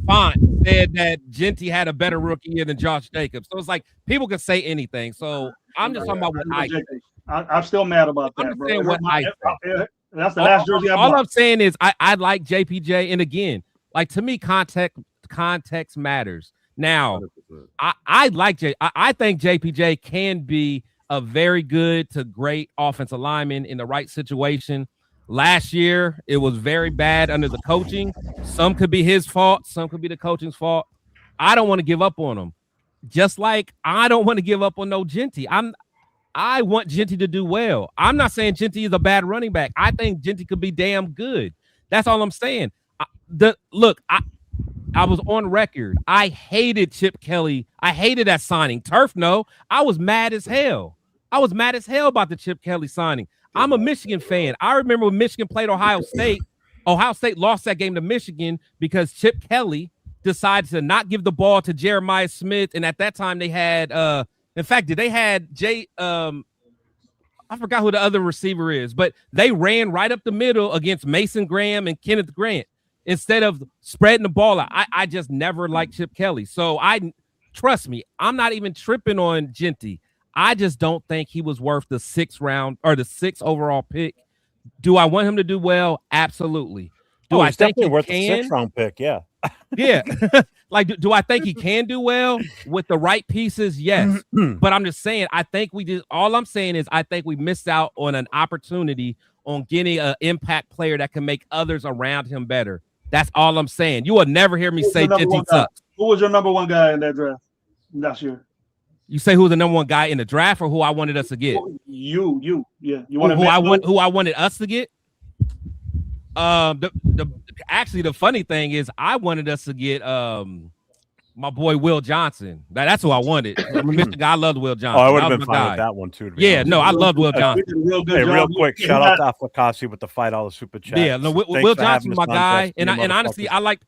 font, said that Genty had a better rookie year than Josh Jacobs. So it's like people can say anything. So I'm just talking about what I say. I'm still mad about that, I'm saying what I say. That's the last jersey I bought. All I'm saying is I like JPJ, and again, like to me, context matters. Now, I think JPJ can be a very good to great offensive lineman in the right situation. Last year, it was very bad under the coaching. Some could be his fault. Some could be the coaching's fault. I don't want to give up on him. Just like I don't want to give up on no Genty. I want Genty to do well. I'm not saying Genty is a bad running back. I think Genty could be damn good. That's all I'm saying. I was on record. I hated Chip Kelly. I hated that signing. Turf, no. I was mad as hell. I was mad as hell about the Chip Kelly signing. I'm a Michigan fan. I remember when Michigan played Ohio State. Ohio State lost that game to Michigan because Chip Kelly decided to not give the ball to Jeremiah Smith. And at that time, they had, in fact, they had I forgot who the other receiver is, but they ran right up the middle against Mason Graham and Kenneth Grant instead of spreading the ball out. I just never liked Chip Kelly. So trust me, I'm not even tripping on Genty. I just don't think he was worth the 6th round or the 6th overall pick. Do I want him to do well? Absolutely. Do I think he worth can? the 6th round pick? Yeah. Yeah. Like, do I think he can do well with the right pieces? Yes. But I'm just saying, all I'm saying is I think we missed out on an opportunity on getting an impact player that can make others around him better. That's all I'm saying. You will never hear me say Genty sucks. Who was your number one guy in that draft last year? You say who's the number one guy in the draft or who I wanted us to get? You. Yeah. You who I wanted us to get? Actually, the funny thing is I wanted us to get my boy Will Johnson. That's who I wanted. Mr. Guy, I loved Will Johnson. Oh, I would have been fine with that one too. Yeah, no, I loved Will Johnson. Real quick, shout out to Aflakasi with the $5 super chat. Yeah, no, Will Johnson was my guy, and honestly, I liked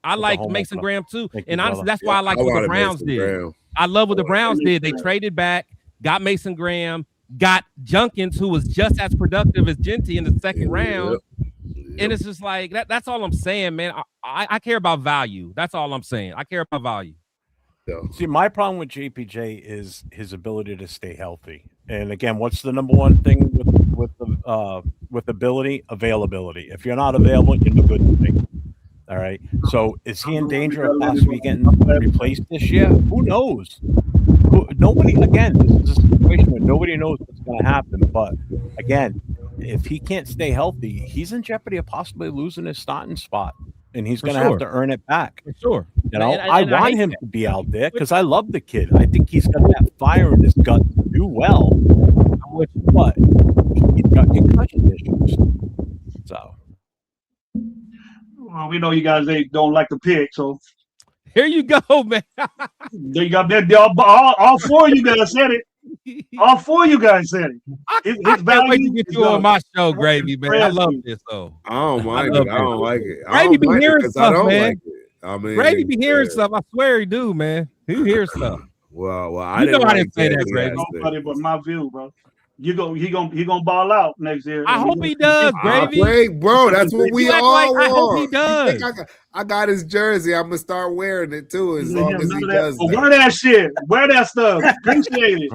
Mason Graham too. And honestly, that's why I like what the Browns did. I love what the Browns did. They traded back, got Mason Graham, got Junkins, who was just as productive as Genty in the 2nd round. And it's just like that's all I'm saying, man. I care about value. That's all I'm saying. I care about value. See, my problem with JPJ is his ability to stay healthy. And again, what's the number one thing with ability? Availability. If you're not available, you're no good to me. All right. So is he in danger of possibly getting replaced this year? Who knows? Nobody. Again, this is a situation where nobody knows what's going to happen. But again, if he can't stay healthy, he's in jeopardy of possibly losing his starting spot, and he's going to have to earn it back. For sure. You know, I want him to be out there because I love the kid. I think he's got that fire in his gut to do well. But he's got concussion issues. So, well, we know you guys don't like the pick, so here you go, man. There you got that. All 4 of you guys said it. All 4 of you guys said it. I can't wait to get you on my show, Gravy, man. I love this though. I don't mind it. I don't like it. Gravy be hearing stuff, man. I mean, Gravy be hearing stuff. I swear he do, man. He hears stuff. Well, I didn't say that, Gravy. Nobody but my view, bro. He gonna ball out next year. I hope he does, Gravy. Bro, that's what we all want. I hope he does. I got his jersey. I'm gonna start wearing it too as long as he does. Wear that shit. Wear that stuff. Appreciate it.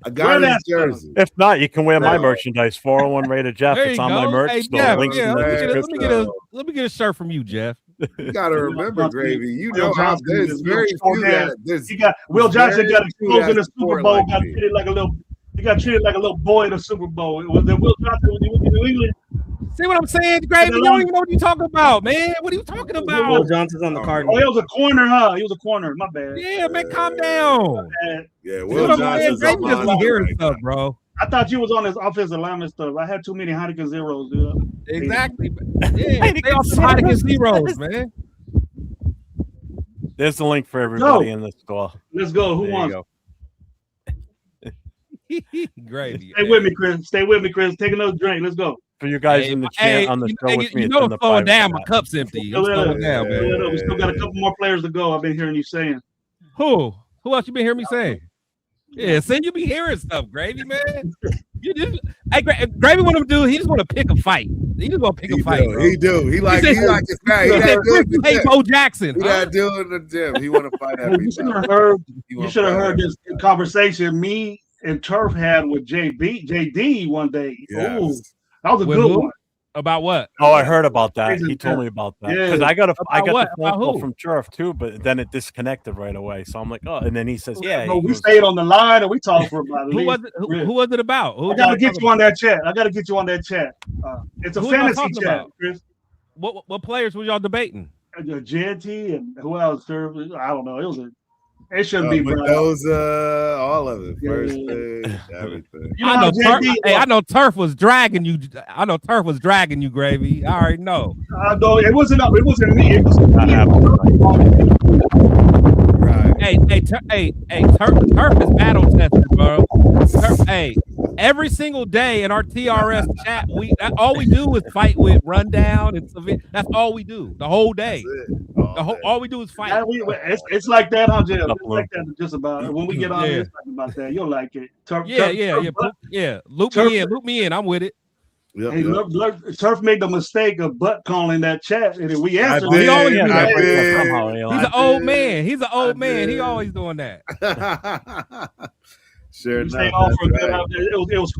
I got his jersey. If not, you can wear my merchandise. 401 Raider Jeff. It's on my merch. Hey, Jeff, let me get a shirt from you, Jeff. You gotta remember, Gravy. You know how there's very few that Will Johnson got exposed in the Super Bowl. Got treated like a little. He got treated like a little boy in the Super Bowl. It was that Will Johnson when he was in New England. See what I'm saying, Gravy? You don't even know what you're talking about, man. What are you talking about? Will Johnson's on the Cardinals. Oh, he was a corner, huh? He was a corner. My bad. Yeah, man, calm down. Yeah, Will Johnson's Gravy just be hearing stuff, bro. I thought you was on this offensive lineman stuff. I had too many Heineken zeros, dude. Exactly. Yeah, stay off the Heineken zeros, man. There's the link for everybody in the score. Let's go. Who wants? Gravy. Stay with me, Chris. Stay with me, Chris. Take another drink. Let's go. For you guys in the chat on the show with me, you know I'm slowing down. My cup's empty. I'm slowing down, man. We still got a couple more players to go. I've been hearing you saying. Who else you been hearing me saying? Yeah, see, you be hearing stuff, Gravy, man. Gravy want to do. He just want to pick a fight. He just want to pick a fight. Bro. He do. He like his guy. He not doing the gym. Bo Jackson. He not doing the gym. He want to fight everybody. You should have heard this conversation me and Turf had with JD one day. Yes. Ooh, that was a good one. About what? Oh, I heard about that. He told me about that. Because I got the phone call who? from Turf too, but then it disconnected right away. So I'm like, oh, and then he says, yeah. No, we stayed on the line and we talked for about who was it about? I gotta get you on that chat. It's a fantasy chat, Chris. What players were y'all debating? JT and who else? I don't know. It was a It should be Mendoza, all of it. First thing, everything. I know Turf was dragging you. I know Turf was dragging you, Gravy. I already know. No, it wasn't up. It wasn't me. It was Turf is battle tested, bro. Turf, every single day in our TRS chat, all we do is fight with Rundown and Severe. That's all we do the whole day. All we do is fight. It's like that, huh, Jim? It's like that. Just about when we get on here, it's like about that. You'll like it. Turf, Loop me in. I'm with it. Turf made the mistake of butt calling that chat, and we answered. He's an old man. He's an old man. He always doing that. Sure enough. It was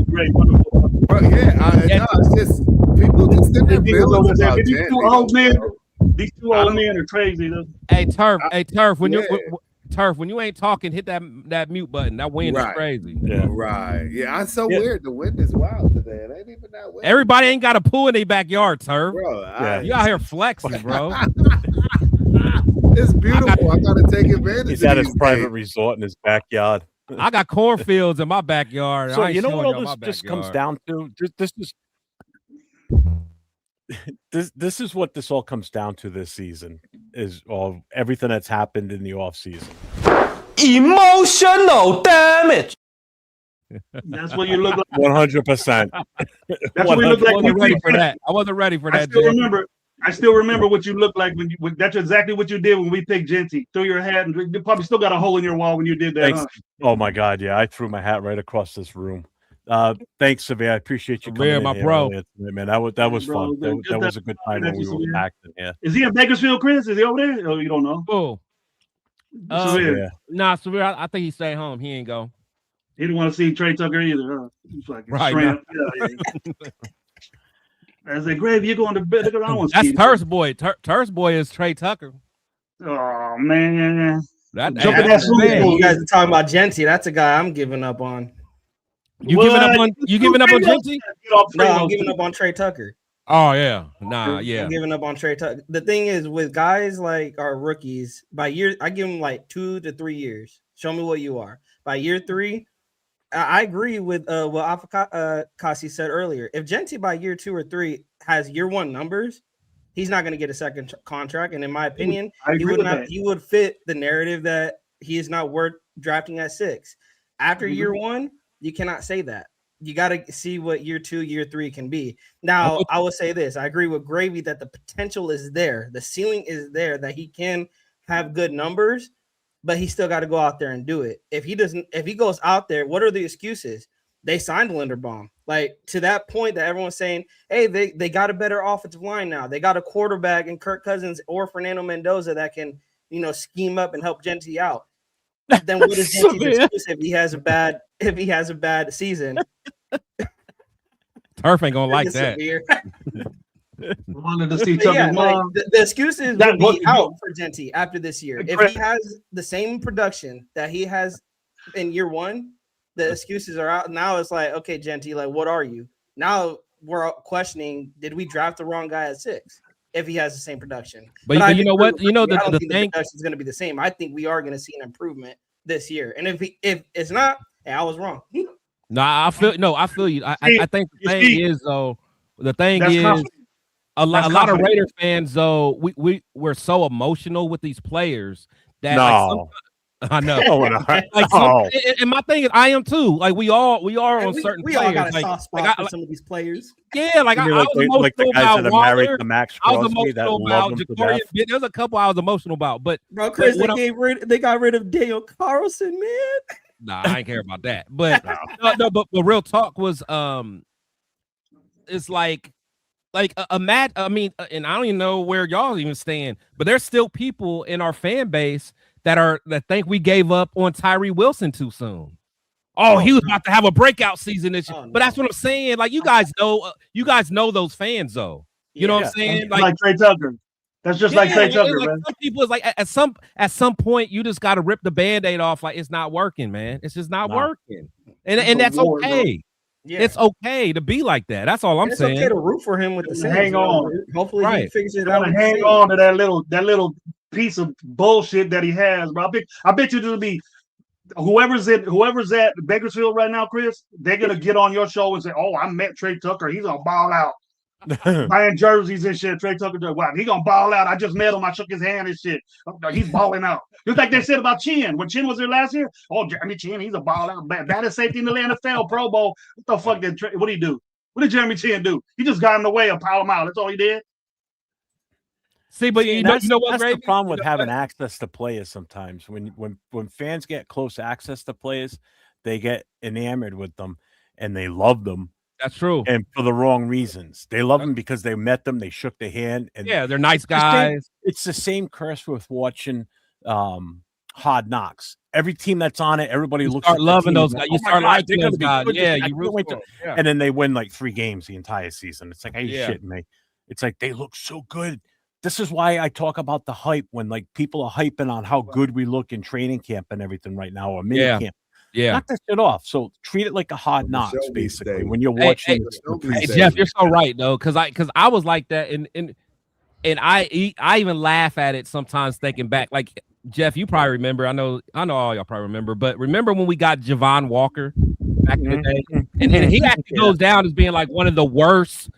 great. Wonderful. Bro, it's just people just in their feelings about these two old men. These two old men are crazy. Hey Turf, when you ain't talking, hit that mute button. That wind is crazy. Yeah. Right. Yeah, it's so weird. The wind is wild today. It ain't even that wind. Everybody ain't got a pool in their backyard, Turf. Bro, you out here flexing, bro. It's beautiful. I gotta take advantage. He's at his private resort in his backyard. I got cornfields in my backyard. So you know what all this just comes down to? This is what this all comes down to this season is all everything that's happened in the off season. Emotional damage. That's what you look like. 100%. That's what you look like. I wasn't ready for that. I wasn't ready for that. I still remember what you looked like when that's exactly what you did when we picked Genty. Threw your hat, and you probably still got a hole in your wall when you did that. Huh? Oh my God, yeah, I threw my hat right across this room. Thanks, Severe. I appreciate you coming in my here, bro. Man, that was fun. That was a good time when we were packed in here. Is he in Bakersfield, Chris? Is he over there? Oh, you don't know. Oh, Severe. I think he stayed home. He ain't go. He didn't want to see Trey Tucker either. Huh? He's like right. I said, Grave, you're going to bed. That's Turf's boy. Turf's boy is Trey Tucker. Oh man. You guys are talking about Genty. That's a guy I'm giving up on. You giving up on Genty? No, I'm giving up on Trey Tucker. Oh yeah. I'm giving up on Trey Tucker. The thing is, with guys like our rookies, by year I give them like 2 to 3 years. Show me what you are. By year 3, I agree with what Kasi said earlier. If Genty by year 2 or 3 has year 1 numbers, he's not going to get a second contract. And in my opinion, he would fit the narrative that he is not worth drafting at 6. After year 1, you cannot say that. You got to see what year 2, year 3 can be. Now, I will say this. I agree with Gravy that the potential is there. The ceiling is there that he can have good numbers, but he still got to go out there and do it. If he goes out there, what are the excuses? They signed Linderbaum. Like, to that point that everyone's saying, hey, they got a better offensive line now. They got a quarterback in Kirk Cousins or Fernando Mendoza that can, scheme up and help Genty out. Then what is Genty's excuse if he has a bad season? Turf ain't gonna like that. Wanted to see the excuses will be out for Genty after this year. If he has the same production that he has in year 1, the excuses are out. Now it's like, okay, Genty, like, what are you? Now we're questioning, did we draft the wrong guy at 6 if he has the same production? But you know what? The thing is going to be the same. I think we are going to see an improvement this year. And if it's not, hey, I was wrong. I feel you. I think the thing is a lot of Raider fans though, we're so emotional with these players that I know. And my thing is, I am too. Like we are on certain. We all got a soft spot for some of these players. Yeah, like I was emotional about Waller. I was emotional about Jacoria. There's a couple I was emotional about, but bro, Chris, they got rid of Daniel Carlson, man. Nah, I ain't care about that. But but real talk was it's like a mad. I mean, and I don't even know where y'all even stand, but there's still people in our fan base that think we gave up on Tyree Wilson too soon. He was about to have a breakout season this year. But that's what I'm saying. Like you guys know those fans though. You know what I'm saying? Like Trey Tucker. That's just like Trey Tucker, man. Some people is like at some point you just got to rip the Band-Aid off. Like it's not working, man. It's just not working, and that's okay. Yeah. It's okay to be like that. That's all I'm saying. It's okay to root for him with the Saints. Hang on. Hopefully he figures it out. Hang on to that little piece of bullshit that he has, bro. I bet you there'll be whoever's at Bakersfield right now, Chris. They're gonna get on your show and say, "Oh, I met Trey Tucker. He's gonna ball out." Buying jerseys and shit. Trey Tucker, wow, he gonna ball out. I just met him. I shook his hand and shit. He's balling out. Just like they said about Chin. When Chin was there last year, oh, Jeremy Chin, he's a ball out. Baddest safety in the NFL, Pro Bowl. What the fuck what did he do? What did Jeremy Chin do? He just got in the way and pile him out. That's all he did. See, but you know what? That's the problem with having access to players. Sometimes when fans get close access to players, they get enamored with them and they love them. That's true. And for the wrong reasons. They love them because they met them, they shook their hand. And yeah, they're nice guys. It's the same curse with watching Hard Knocks. Every team that's on it, everybody looks start loving those guys. You start liking those guys. Yeah, you root for them. Yeah. And then they win like 3 games the entire season. It's like, are you shitting me? It's like they look so good. This is why I talk about the hype when like people are hyping on how good we look in training camp and everything right now, or mini camp. Yeah, knock that shit off. So treat it like a Hard Knocks, basically. When you're watching, hey, Jeff, you're so right though, because I was like that, and I even laugh at it sometimes thinking back. Like Jeff, you probably remember. I know all y'all probably remember, but remember when we got Javon Walker back in the day, and he actually goes down as being like one of the worst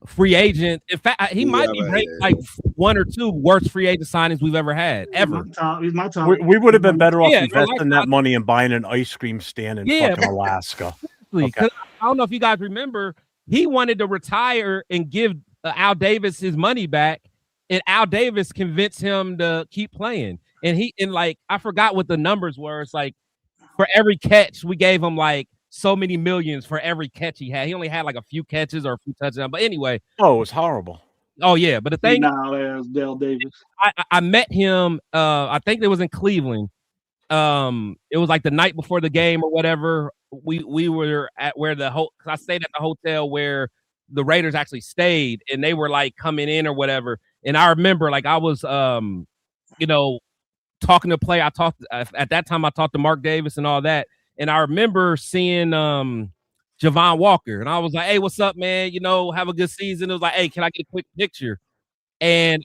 free agent. In fact, he might be ranked like 1 or 2 worst free agent signings we've ever had ever. He's my time. We would have been better off investing that money and buying an ice cream stand in fucking Alaska. Okay. I don't know if you guys remember, he wanted to retire and give Al Davis his money back, and Al Davis convinced him to keep playing. And like I forgot what the numbers were. It's like for every catch we gave him like so many millions for every catch he had. He only had like a few catches or a few touchdowns. But anyway. Oh, it was horrible. Oh, yeah. But the thing Dale Davis. I met him, I think it was in Cleveland. It was like the night before the game or whatever. We were at where because I stayed at the hotel where the Raiders actually stayed, and they were like coming in or whatever. And I remember like I was talking to play. At that time I talked to Mark Davis and all that. And I remember seeing Javon Walker, and I was like, "Hey, what's up, man? Have a good season." It was like, "Hey, can I get a quick picture?" And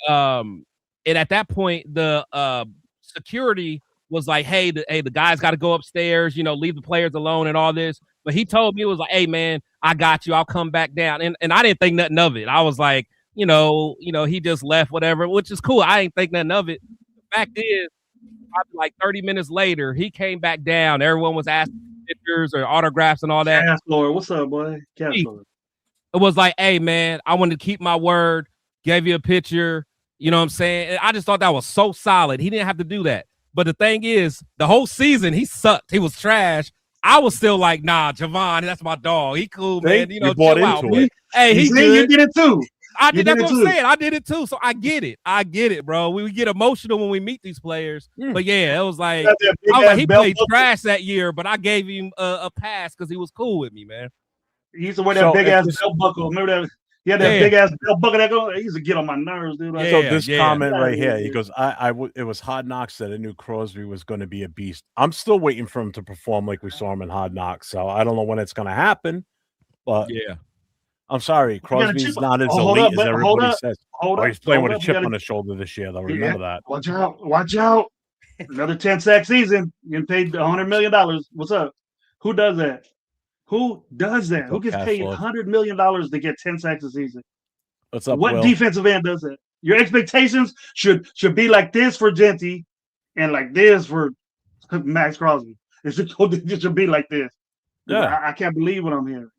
at that point, the security was like, "Hey, the guys got to go upstairs. Leave the players alone and all this." But he told me, it was like, "Hey, man, I got you. I'll come back down." And I didn't think nothing of it. I was like, he just left, whatever, which is cool. I didn't think nothing of it. The fact is, probably like 30 minutes later, he came back down. Everyone was asking pictures or autographs and all that. Lord, what's up, boy? It was like, "Hey, man, I wanted to keep my word. Gave you a picture." You know what I'm saying? And I just thought that was so solid. He didn't have to do that. But the thing is, the whole season, he sucked. He was trash. I was still like, "Nah, Javon, that's my dog. He cool, man. You chill out, man." Hey, he good. You did it too. I did. That's what I'm saying. I did it too. So I get it, bro. We get emotional when we meet these players. But yeah, it was like, he played trash that year, but I gave him a pass because he was cool with me, man. He used to wear that big ass belt buckle. Remember that? He had that big ass belt buckle that go. He used to get on my nerves, dude. So this comment right here, he goes, it was Hard Knocks that I knew Crosby was going to be a beast. I'm still waiting for him to perform like we saw him in Hard Knocks. So I don't know when it's going to happen, but yeah. I'm sorry, Crosby's not as elite as everybody says. He's playing with a chip on his shoulder this year, though. Remember that. Watch out. Another 10-sack season. You're getting paid $100 million. What's up? Who does that? Who gets paid $100 million to get 10 sacks a season? What's up, What Will? defensive end does that? Your expectations should be like this for Genty and like this for Max Crosby. It should be like this. Yeah. I can't believe what I'm hearing.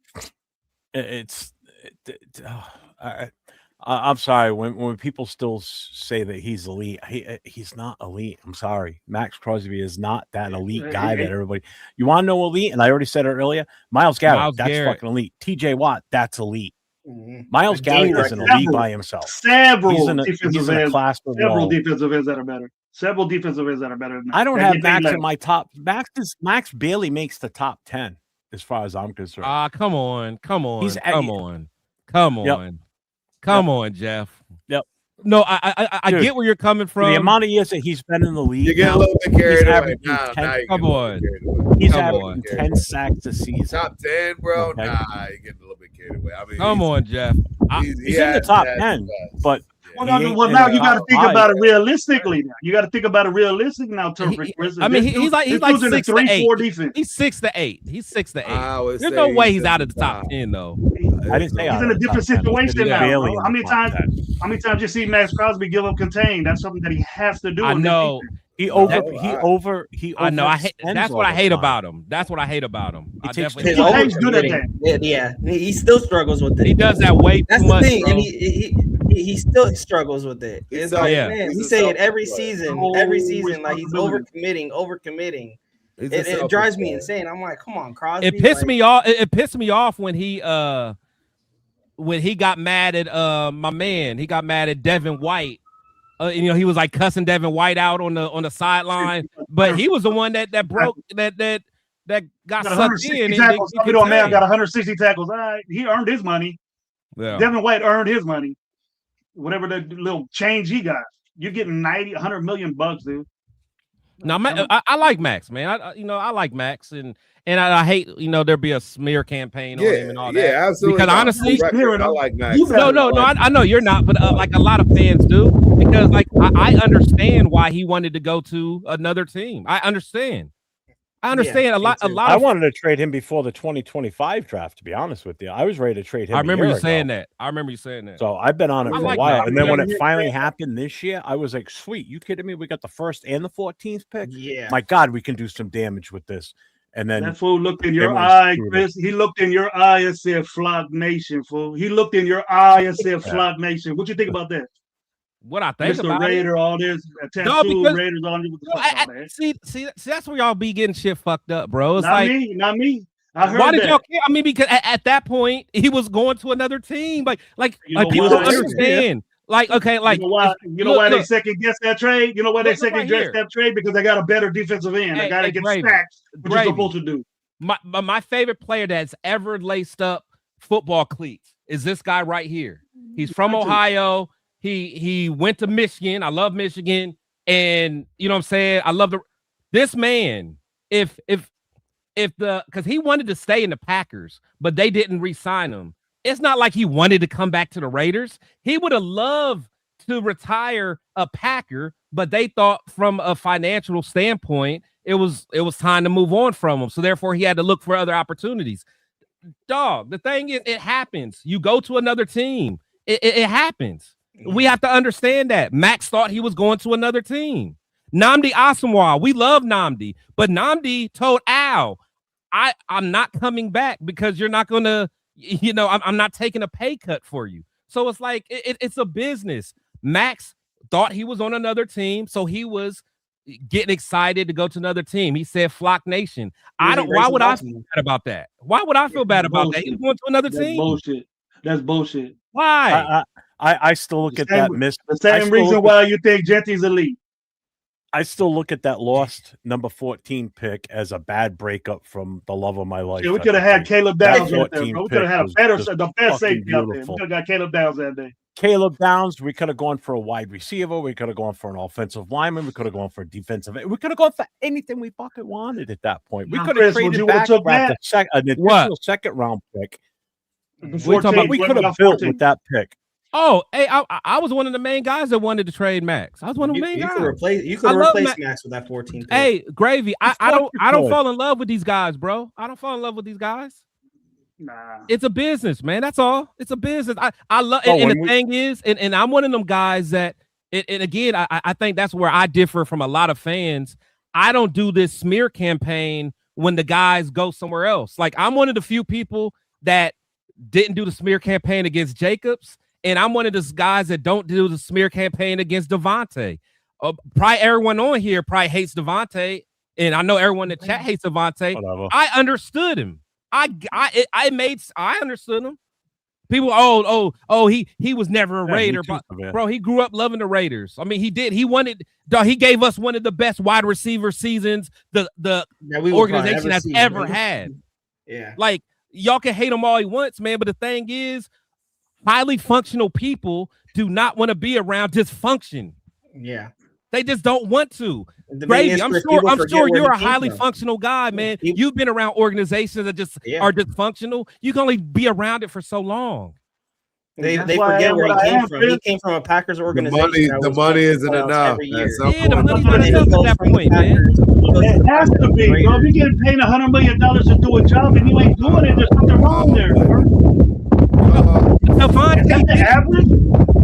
I'm sorry when people still say that he's elite. He's not elite. I'm sorry. Max Crosby is not that elite guy that everybody. You want to know elite? And I already said it earlier. Myles Garrett, that's fucking elite. TJ Watt, that's elite. Myles Garrett is an elite by himself. Several defensive ends that are better. Several defensive ends that are better. I don't have Max in my top. Max barely makes the top 10 as far as I'm concerned. Come on. Come on, Jeff. Yep. No, I get where you're coming from. The amount of years that he's been in the league. You get a little bit carried away. Come on. He's averaging 10 sacks a season. Top 10, bro. Okay. Nah, you're getting a little bit carried away. I mean, come on, Jeff. He's in the top 10, but Well, now you got to think about it realistically. Now you got to think about it realistic now. I mean, he's like 6 to 8. Defense. He's 6 to 8. He's 6 to 8. There's no way he's out of the top 10 though. I didn't say he's in a different situation now. Bro. How many times you see Max Crosby give up contain? That's something that he has to do. I know. He I know. That's what I hate about him. That's what I hate about him. He's good at that. Yeah, he still struggles with it. He does that way too much. That's the thing, and he still struggles with it. It's like, man, he say it every season. Like he's overcommitting. It drives me insane. I'm like, come on, Crosby. It pissed me off. It pissed me off when he got mad at my man. He got mad at Devin White. He was like cussing Devin White out on the sideline, but he was the one that broke that got sucked in. Tackles. Man got 160 tackles. All right, he earned his money. Yeah. Devin White earned his money. Whatever the little change he got, you're getting 100 million bucks, dude. Now, I like Max, man. I like Max, and I hate there be a smear campaign on him and all that. Yeah, absolutely. Because honestly, I like Max. No, I know you're not, but like a lot of fans do, because like I understand why he wanted to go to another team. I understand a lot. I wanted to trade him before the 2025 draft. To be honest with you, I was ready to trade him. I remember you saying that. So I've been on it for a while, and then when it finally happened this year, I was like, "Sweet, you kidding me? We got the 1st and the 14th pick. Yeah, my God, we can do some damage with this." And then that fool looked in your eye, Chris. He looked in your eye and said, "Flock Nation, fool." He looked in your eye and said, "Flock Nation." What you think about that? What I think Mr. about Raider, all this tattoo Raiders on you. See, that's where y'all be getting shit fucked up, bro. It's not me. I heard why did that. y'all care? I mean, because at that point he was going to another team. Like people don't understand. Like, okay, like you know why they second guess that trade? You know why they second guess that trade? Because they got a better defensive end. They got to get stacks, which you're supposed to do. My favorite player that's ever laced up football cleats is this guy right here. He's from Ohio. He went to Michigan. I love Michigan, and you know what I'm saying. I love this man. Because he wanted to stay in the Packers, but they didn't re-sign him. It's not like he wanted to come back to the Raiders. He would have loved to retire a Packer, but they thought from a financial standpoint, it was time to move on from him. So therefore, he had to look for other opportunities. Dog, the thing is, it happens. You go to another team. It happens. We have to understand that. Max thought he was going to another team. Nnamdi Asomugha, we love Nnamdi, but Nnamdi told Al, I'm not coming back because you're not going to, I'm not taking a pay cut for you. So it's like, it's a business. Max thought he was on another team, so he was getting excited to go to another team. He said, Flock Nation. Why would I feel bad about that? Why would I feel bad about that? He's going to another team. That's bullshit. Why? I still look at that miss. The same reason why you think Genty's elite. I still look at that lost number 14 pick as a bad breakup from the love of my life. Yeah, we could have had Caleb Downs out there, bro. We could have had the best safety out there. We could have got Caleb Downs that day. Caleb Downs, we could have gone for a wide receiver. We could have gone for an offensive lineman. We could have gone for a defensive. We could have gone for anything we fucking wanted at that point. We could have traded back an additional second round pick. We could have built with that pick. Oh, hey, I was one of the main guys that wanted to trade Max. I was one of the main guys. You could replace Max with that 14 pick. Hey, Gravy, I don't fall in love with these guys, bro. I don't fall in love with these guys. Nah. It's a business, man. That's all. It's a business. I love and the thing is, and I'm one of them guys that and again, I think that's where I differ from a lot of fans. I don't do this smear campaign when the guys go somewhere else. Like, I'm one of the few people that didn't do the smear campaign against Jacobs. And I'm one of those guys that don't do the smear campaign against Devontae. Probably everyone on here probably hates Devontae, and I know everyone in the chat hates Devontae. Whatever. I understood him. I understood him. People, he was never a Raider, but bro, he grew up loving the Raiders. I mean, he did. He gave us one of the best wide receiver seasons the organization has ever had. Yeah, like y'all can hate him all he wants, man. But the thing is, highly functional people do not want to be around dysfunction. Yeah. They just don't want to. Gravy, I'm sure you're a highly functional guy, man. You've been around organizations that just are dysfunctional. You can only be around it for so long. They That's why I forget am where he what I came am, from. Chris. He came from a Packers The organization. money, that the was money going to isn't playoffs enough. every At year. some Yeah, the point, money's And not then he enough at goes that from the point, man. Packers. He goes to It the has Packers to to the be, bro. If Raiders. you're getting paid $100 million to do a job and you ain't doing it, there's something wrong there, bro. Devontae Is that the average?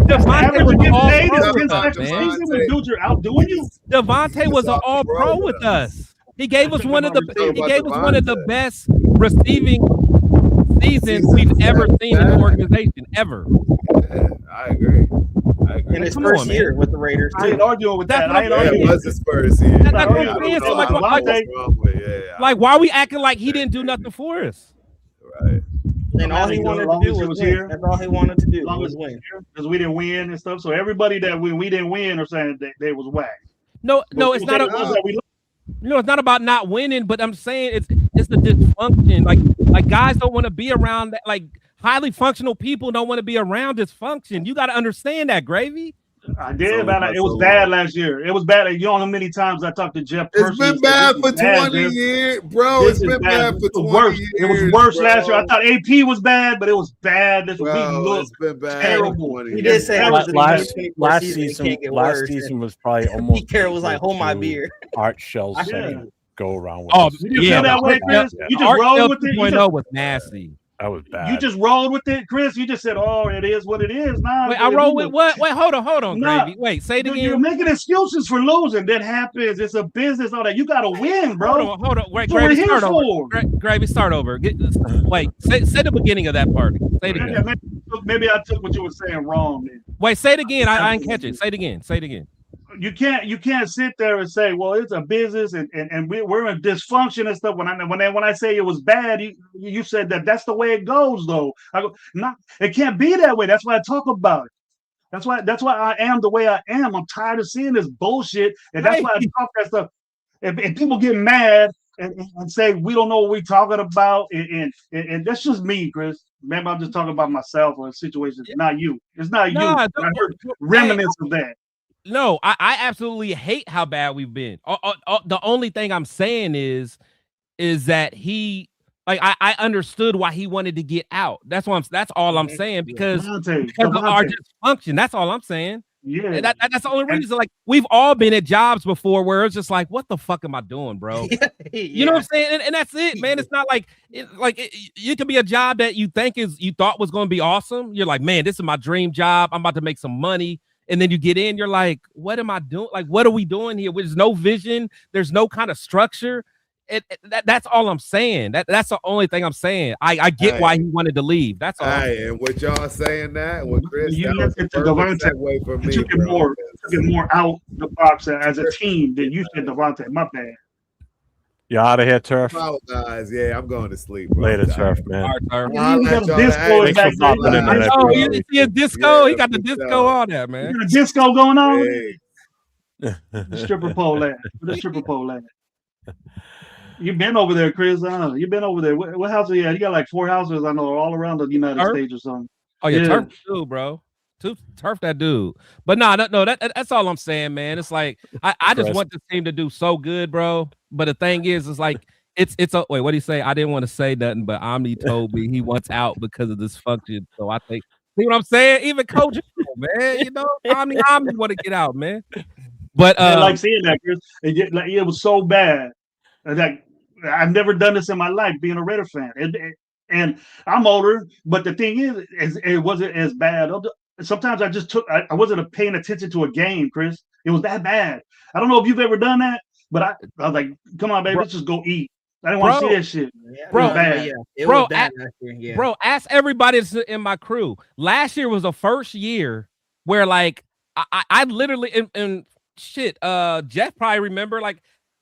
That's the Devontae average was of an getting all paid pro is with 10 us, sacks a man. season when dudes are outdoing you? Devontae was an all pro with us. He gave us one of the best receiving seasons we've ever seen in the organization ever. Yeah, I agree. In his Come first on, year man. with the Raiders, I ain't too. arguing with That's that. what I I'm ain't Yeah, arguing it saying. was his first year. That's not what arguing I'm with saying. that. So like, Devontae, Wrong with yeah. like, why are we acting like he didn't do nothing for us? Right. And all he wanted to do was win. That's all he wanted to do as long was as win. because we didn't win and stuff. So everybody that we didn't win are saying that they was whack. No, But it's we not. said it was that we It's not about not winning, but I'm saying it's the dysfunction. Like guys don't want to be around that. Like highly functional people don't want to be around dysfunction. You got to understand that, Gravy. I did, man. It was bad last year. It was bad. You know how many times I talked to Jeff It's personally. been bad for 20 Jeff. years, bro. This It's is been bad for 20 worse. years. It was worse bro. last year. I thought AP was bad, but it was bad. This we Bro, look it's been bad terrible. for 20 He years. did say last, last season, it season, can't get last worse. season And was probably almost Pete Carroll was like, equal "Hold my to beer." Art Shell's Yeah. second go around with Oh, us. You didn't feel that way, Chris? You just Art rolled Shell with it. 2.0 was nasty. That was bad. You just rolled with it, Chris. You just said, "Oh, it is what it is." Nah, Wait, I roll with what? Wait, hold on, Nah, Gravy. Wait, say it You're again. making excuses for losing. That happens. It's a business. All that. You got to win, bro. Hold on. Wait, That's what we're Gravy, here start over. for. Gravy, start over. Wait, say the beginning of that part. Say it again. Maybe I took what you were saying wrong. Man. Wait, say it again. I didn't catch it. Say it again. Say it again. You can't sit there and say, well, it's a business and we're in dysfunction and stuff. When I say it was bad, you said that's the way it goes though. I go, not it can't be that way. That's why I talk about it. That's why I am the way I am. I'm tired of seeing this bullshit, and that's why I talk that stuff. And people get mad and say we don't know what we're talking about, and that's just me, Chris. Maybe I'm just talking about myself or a situation. It's not you. It's not you. I heard remnants of that. No, I absolutely hate how bad we've been. The only thing I'm saying is that he, like, I understood why he wanted to get out. That's all I'm saying because of our dysfunction. That's all I'm saying. Yeah, that's the only reason. Like, we've all been at jobs before where it's just like, what the fuck am I doing, bro? You know what I'm saying? And that's it, man. It's not like it could be a job that you thought was going to be awesome. You're like, man, this is my dream job. I'm about to make some money. And then you get in, you're like, what am I doing? Like, what are we doing here? There's no vision. There's no kind of structure. That's all I'm saying. That's the only thing I'm saying. I get why he wanted to leave. That's all. Hey, and what y'all saying that? What Chris? You that was the perfect segue for me, took it more out the box as a team than you said, Devontae. My bad. You out of here, Turf? Guys, yeah, I'm going to sleep. Bro. Later, Turf, man. Thanks for popping in. Oh, you see a disco? He got the disco on there, man. You got a disco going on? The stripper pole at. The stripper pole at. You've been over there, Chris. You've been over there. What house are you at? You got like 4 houses, I know, all around the United States or something. Oh, yeah, Turf dude, bro. Turf that dude. But no, that's all I'm saying, man. It's like I just want this team to do so good, bro. But the thing is, it's like it's a wait, what do you say? I didn't want to say nothing, but Omni told me he wants out because of this function. So I think, see what I'm saying? Even Coach, man, you know, Omni want to get out, man. But I like seeing that, Chris. It was so bad that I've never done this in my life, being a Raider fan. And I'm older, but the thing is, it wasn't as bad. Sometimes I wasn't paying attention to a game, Chris. It was that bad. I don't know if you've ever done that, but I was like, come on, baby, let's just go eat. I didn't want to see that shit. Bro, it was bad last year. Bro, ask everybody that's in my crew. Last year was the first year where, like, I literally and shit. Jeff probably remember like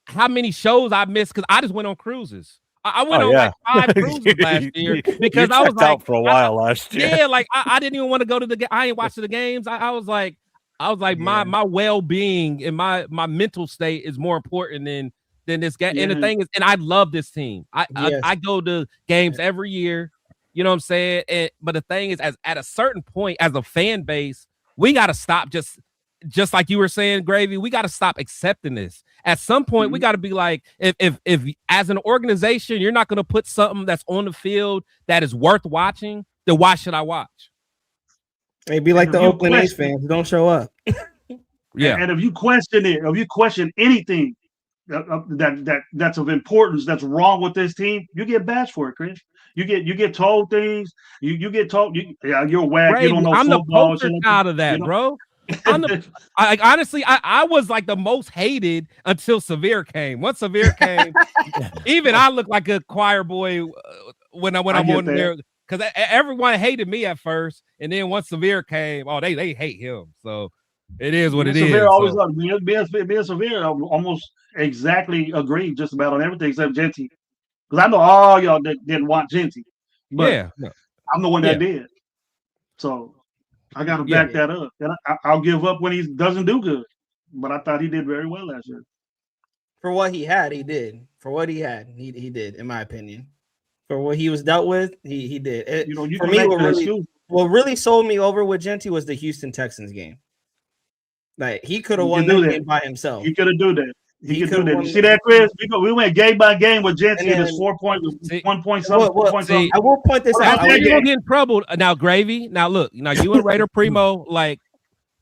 how many shows I missed because I just went on cruises. I went on like 5 cruises last year because I was like out for a while last year. Yeah, like I didn't even want to go to the game. I ain't watching the games. I was like my well-being and my mental state is more important than this game. And the thing is, and I love this team. I go to games every year. You know what I'm saying? But the thing is, at a certain point, as a fan base, we got to stop just like you were saying, Gravy, we got to stop accepting this. At some point, we got to be like, if as an organization, you're not going to put something that's on the field that is worth watching, then why should I watch? Hey, be like the Oakland A's fans, don't show up. Yeah. And if you question it, if you question anything that's of importance that's wrong with this team, you get bashed for it, Chris. You get told things. You get told you're whack. Ray, You don't know I'm football. the poster child of that, bro. Honestly, I was like the most hated until Severe came. Once Severe came, even I look like a choir boy when I'm on there, because everyone hated me at first, and then once Severe came, they hate him. So it is what it is. Severe always being Severe almost exactly agreed just about on everything except Genty, because I know all y'all didn't want Genty, but I'm the one that did. So I got to back that up. And I'll give up when he doesn't do good. But I thought he did very well last year. For what he had, he did. For what he had, he did, in my opinion. For what he was dealt with, he did. For me, what really sold me over with Genty was the Houston Texans game. Like, he could have won that game by himself. He could have do that. He could do that. You see that, Chris? We went game by game with Genty, and his 4 point was 1 point something. 4 point something. I will point this out. You're gonna get in trouble now, Gravy. Now look, you and Raider Primo. Like,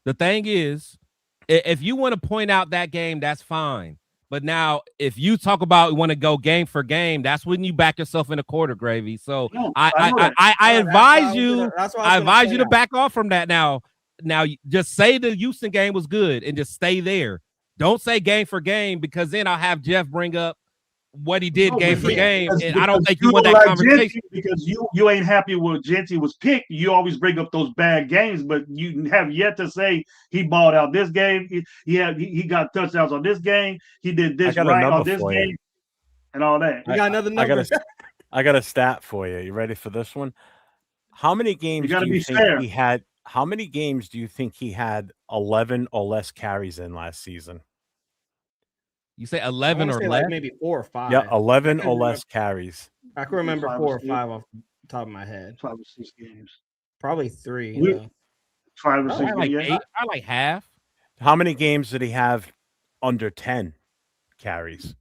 the thing is, if you want to point out that game, that's fine. But now, if you talk about want to go game for game, that's when you back yourself in a quarter, Gravy. So I advise you. I advise you to back off from that now. Now, just say the Houston game was good and just stay there. Don't say game for game, because then I'll have Jeff bring up what he did game for game, and I don't think you want that conversation. Because you ain't happy with Genty was picked. You always bring up those bad games, but you have yet to say he balled out this game. He got touchdowns on this game. He did this right on this game, and all that. You got another number. I got a stat for you. You ready for this one? How many games do you think he had? How many games do you think he had 11 or less carries in last season? You say 11 or less? Like maybe 4 or 5. Yeah, 11 or less carries. I can remember 4 or 5 off the top of my head. 5 or 6 games. Probably 3. 5 or 6 games. I like half. How many games did he have under 10 carries?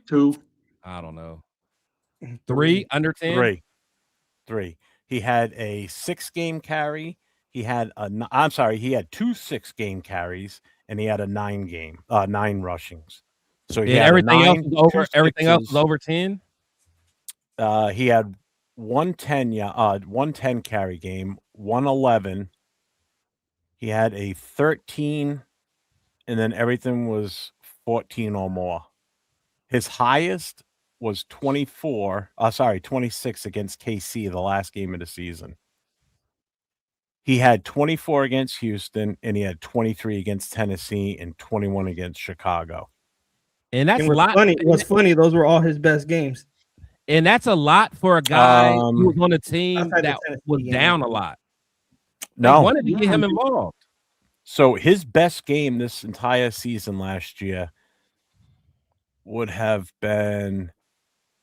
2. I don't know. 3 under 10? 3. He had a 6-game carry. He had he had 2 6-game carries, and he had a 9 rushings. So he had everything else was over 10. He had 110 carry game, 111. He had a 13, and then everything was 14 or more. His highest was 26 against KC, the last game of the season. He had 24 against Houston, and he had 23 against Tennessee and 21 against Chicago. And that's a lot. What's funny, those were all his best games. And that's a lot for a guy who was on a team that was down a lot. No. They wanted to get him involved. So his best game this entire season last year would have been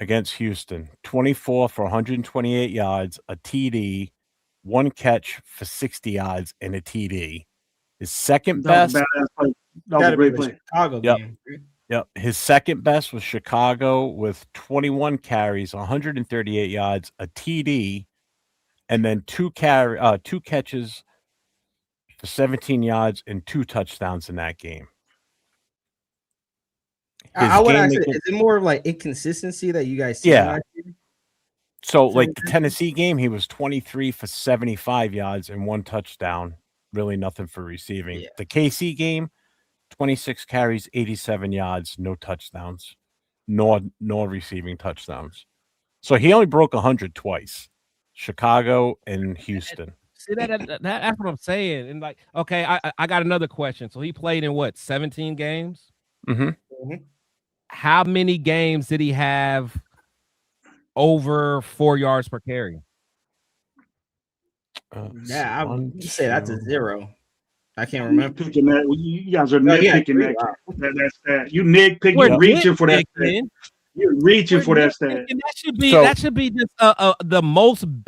against Houston. 24 for 128 yards, a TD, 1 catch for 60 yards, and a TD. His second best. That was a great play. Chicago game. Yep. His second best was Chicago with 21 carries, 138 yards, a TD, and then 2 catches for 17 yards and 2 touchdowns in that game. I would ask, is it more of like inconsistency that you guys see? Yeah. So, like the Tennessee game, he was 23 for 75 yards and 1 touchdown. Really nothing for receiving. Yeah. The KC game, 26 carries, 87 yards, no touchdowns, nor receiving touchdowns. So he only broke 100 twice. Chicago and Houston. See, that's what I'm saying. And like, okay, I got another question. So he played in what, 17 games? Mm-hmm. How many games did he have over 4 yards per carry? I would say that's a 0. I can't remember. Picking that. You guys are nitpicking that. That's that. You nitpicking, reaching for that stat. You're reaching for that stat. That should be just the most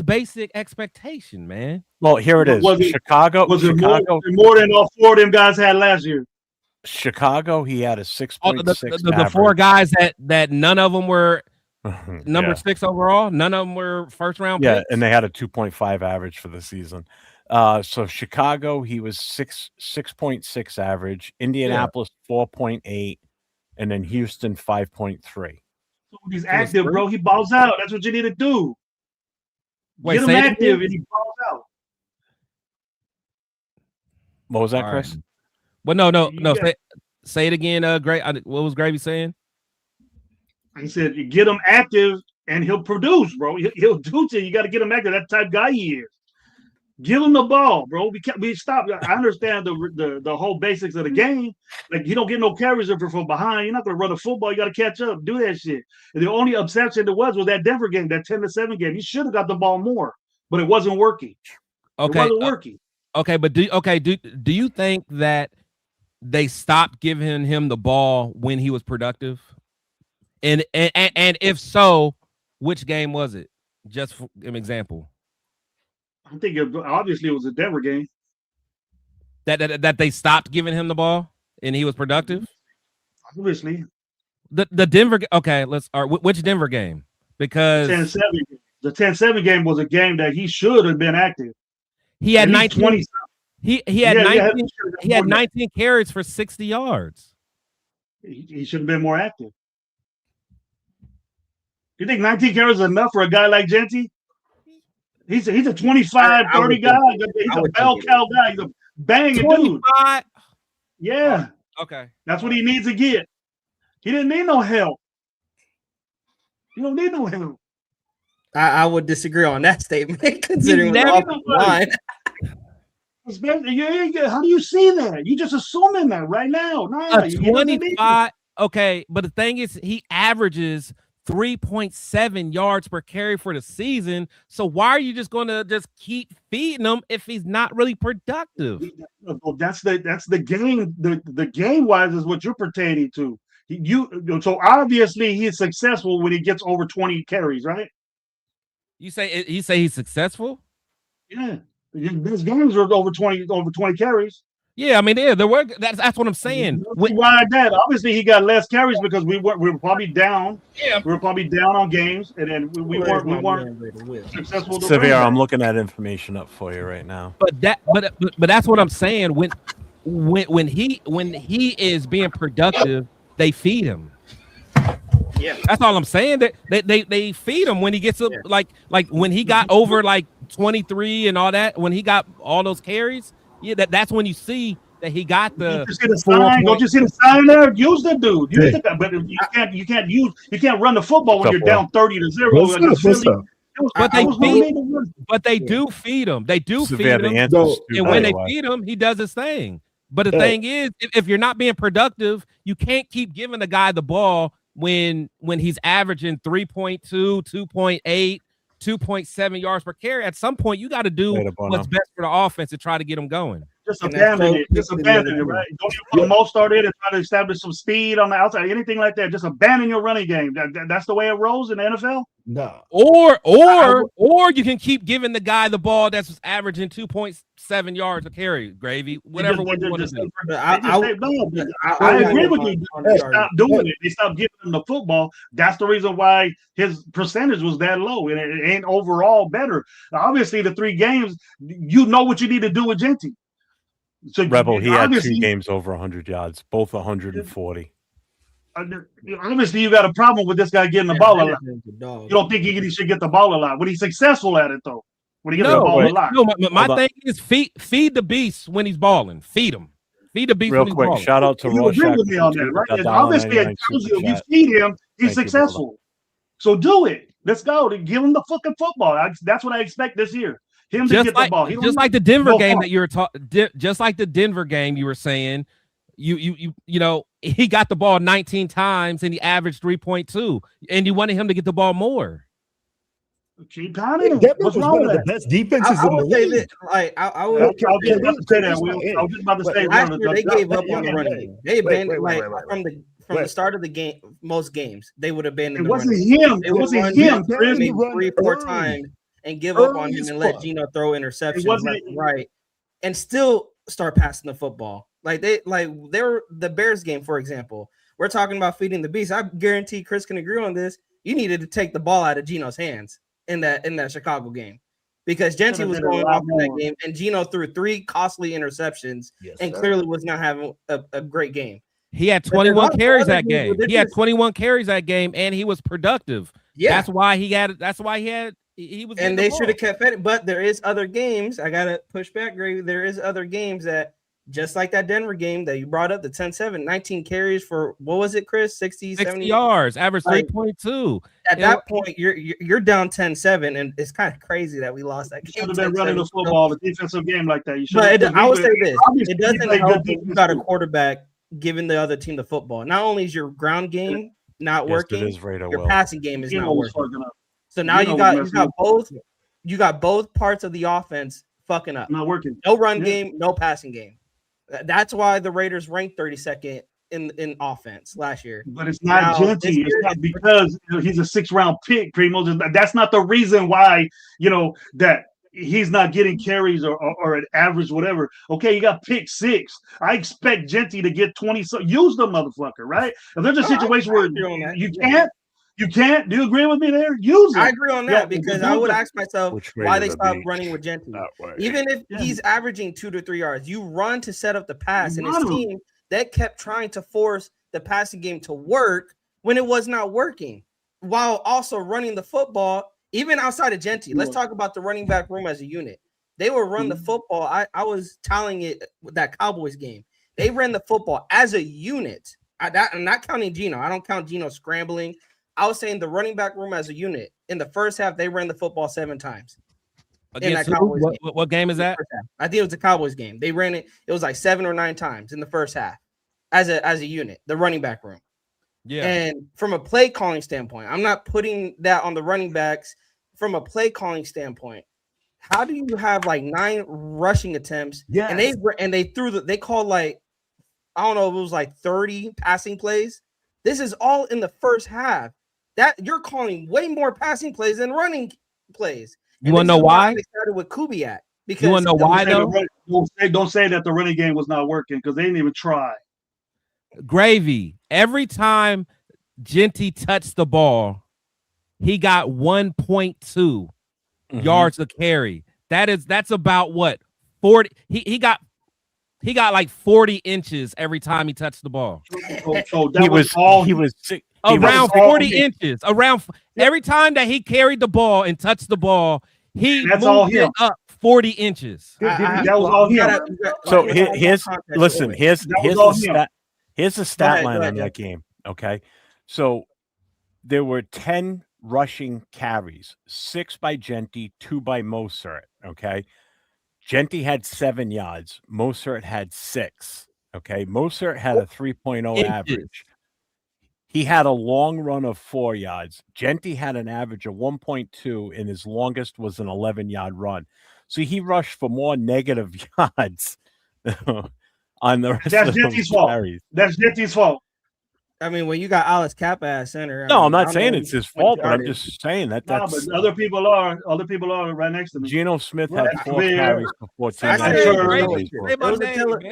basic expectation, man. Well, here it is. Chicago. Was it more than all 4 of them guys had last year? Chicago, he had a 6.6. The 4 guys that none of them were Number 6 overall. None of them were first round Yeah, picks. and they had a 2.5 average for the season. So Chicago, he was 6.6 average. Indianapolis 4.8, and then Houston 5.3. So he's active, bro. He balls out. That's what you need to do. Wait, Get him say it active, again? and he balls out. What was that, All right. Chris? Well, no. got- Say it again. What was Gravy saying? He said, you get him active, and he'll produce, bro. He'll do to you. You got to get him active. That type of guy he is. Give him the ball, bro. We stop. I understand the whole basics of the game. Like, you don't get no carries from behind. You're not going to run a football. You got to catch up, do that shit. And the only exception there was that Denver game, that 10-7 game. He should have got the ball more, but it wasn't working. Okay, It wasn't working. Okay, but do you think that they stopped giving him the ball when he was productive? And if so, which game was it? Just for an example. I think obviously it was a Denver game. That they stopped giving him the ball and he was productive? Obviously. The Denver. Okay, which Denver game? Because the 10-7 game was a game that he should have been active. he had At least 19. 20. He had 19. He had 19 carries for 60 yards. He should have been more active. You think 19 carries is enough for a guy like Genty? He's a 25, 30 guy. He's a bell cow guy. He's a banging 25. dude. Yeah. Okay. That's what he needs to get. He didn't need no help. You don't need no help. I would disagree on that statement, considering the offensive line. How do you see that? You just assuming that right now. Nah, 25. Okay, but the thing is, he averages 3.7 yards per carry for the season. So why are you just going to just keep feeding him if he's not really productive? That's the game. The game wise is what you're pertaining to. So obviously he's successful when he gets over 20 carries, right? You say he's successful? Yeah, his games are over 20 carries. Yeah, I mean, yeah, there were. That's what I'm saying. Why that? Obviously, he got less carries because we were probably down. Yeah, we were probably down on games, and then we weren't successful. Severe, I'm looking that information up for you right now. But that's what I'm saying. When he is being productive, they feed him. Yeah, that's all I'm saying. That they feed him when he gets up, like when he got over like 23 and all that. When he got all those carries. Yeah, that's when you see that he got the. Don't you see the sign there? Use the dude. But you can't run the football when you're down 30-0. But they do feed him. They do feed him. And when they feed him, he does his thing. But the thing is, if you're not being productive, you can't keep giving the guy the ball when he's averaging 3.2, 2.8. 2.7 yards per carry. At some point, you got to do what's best for the offense to try to get them going. Just abandon it. Just abandon it, right? Don't you put a most start in and try to establish some speed on the outside, anything like that. Just abandon your running game. That's the way it rolls in the NFL? No. Or you can keep giving the guy the ball that's averaging 2.7 yards a carry, Gravy. Whatever one you want to do. I agree with you. They stopped doing it. They stopped giving him the football. That's the reason why his percentage was that low, and it ain't overall better. Obviously, the 3 games, you know what you need to do with Genty. So Rebel, he had 2 games over 100 yards, both 140. Obviously, you got a problem with this guy getting the ball a lot. You don't think he should get the ball a lot? When he's successful at it, though. When he gets the ball a lot. No, my thing is feed the beast when he's balling. Feed him. Feed the beast real when he's quick. balling. Shout out to You agree with me on that, right? Obviously, it tells you if you feed him, he's successful. So do it. Let's go. Give him the fucking football. That's what I expect this year. Him to get the ball. Just like the Denver game that you were talking. Just like the Denver game you were saying. You know, he got the ball 19 times and he averaged 3.2, and you wanted him to get the ball more. Keep pounding. What's wrong with the best defenses in the league? I was just about to say last year they gave up on the running game. They abandoned from the start of the game. Most games they would abandon. It wasn't him. It wasn't him. 3-4 times and give up on him and let Gino throw interceptions left and right, and still start passing the football. They were the Bears game, for example. We're talking about feeding the beast. I guarantee Chris can agree on this. you needed to take the ball out of Geno's hands in that Chicago game because Genty was going off in that game, and Geno threw 3 costly interceptions and clearly was not having a great game. He had 21 carries that game. He had 21 carries that game, and he was productive. Yeah, that's why he was. And they should have kept it. But there is other games. I gotta push back, Greg. There is other games that just like that Denver game that you brought up, the 10-7, 19 carries for what was it, Chris? 60 yards, average 3.2. At that point, you're down 10-7, and it's kind of crazy that we lost that game. Should have been running the football, the defensive game like that. I would say this: it doesn't help if you got a quarterback giving the other team the football. Not only is your ground game not working, your passing game is not working. So now you got both parts of the offense fucking up. Not working. No run game, no passing game. That's why the Raiders ranked 32nd in offense last year. But it's not Genty. It's not because he's a 6th-round pick, Primo. That's not the reason why, that he's not getting carries or an average, whatever. Okay, you got pick 6. I expect Genty to get 20. So use the motherfucker, right? If there's a situation where you can't. Do you agree with me there? Use it. I agree on that because I would ask myself why they stopped running with Genty. Even if he's averaging 2 to 3 yards, you run to set up the pass, and his team that kept trying to force the passing game to work when it was not working, while also running the football. Even outside of Genty, let's talk about the running back room as a unit. They will run the football. I was telling it with that Cowboys game. They ran the football as a unit. I'm not counting Geno. I don't count Geno scrambling. I was saying the running back room as a unit. In the first half, they ran the football 7 times. What game is that? I think it was the Cowboys game. They ran it. It was like 7 or 9 times in the first half as a unit, the running back room. Yeah. And from a play calling standpoint, I'm not putting that on the running backs. From a play calling standpoint, how do you have like 9 rushing attempts? Yeah. And they they called like, I don't know, it was like 30 passing plays. This is all in the first half. That you're calling way more passing plays than running plays. You want to know why? They started with Kubiak. Because you want to know why though? Don't say that the running game was not working because they didn't even try. Gravy. Every time Genty touched the ball, he got 1.2 yards a carry. That's about what 40. He got like 40 inches every time he touched the ball. So he was sick. Around 40 inches. Around every time that he carried the ball and touched the ball, he moved it up 40 inches. That was all him. So here's the stat line on that game. Okay, so there were 10 rushing carries, 6 by Genty, 2 by Mostert. Okay, Genty had 7 yards. Mostert had 6. Okay, Mostert had a 3.0 average. He had a long run of 4 yards. Genty had an average of 1.2, and his longest was an 11-yard run. So he rushed for more negative yards on the rest of those carries. That's Genty's fault. I mean, when you got Alex Kappa at center. I'm not saying it's his fault, but I'm just saying that's. But other people are right next to me. Geno Smith had 4 carries for 14. It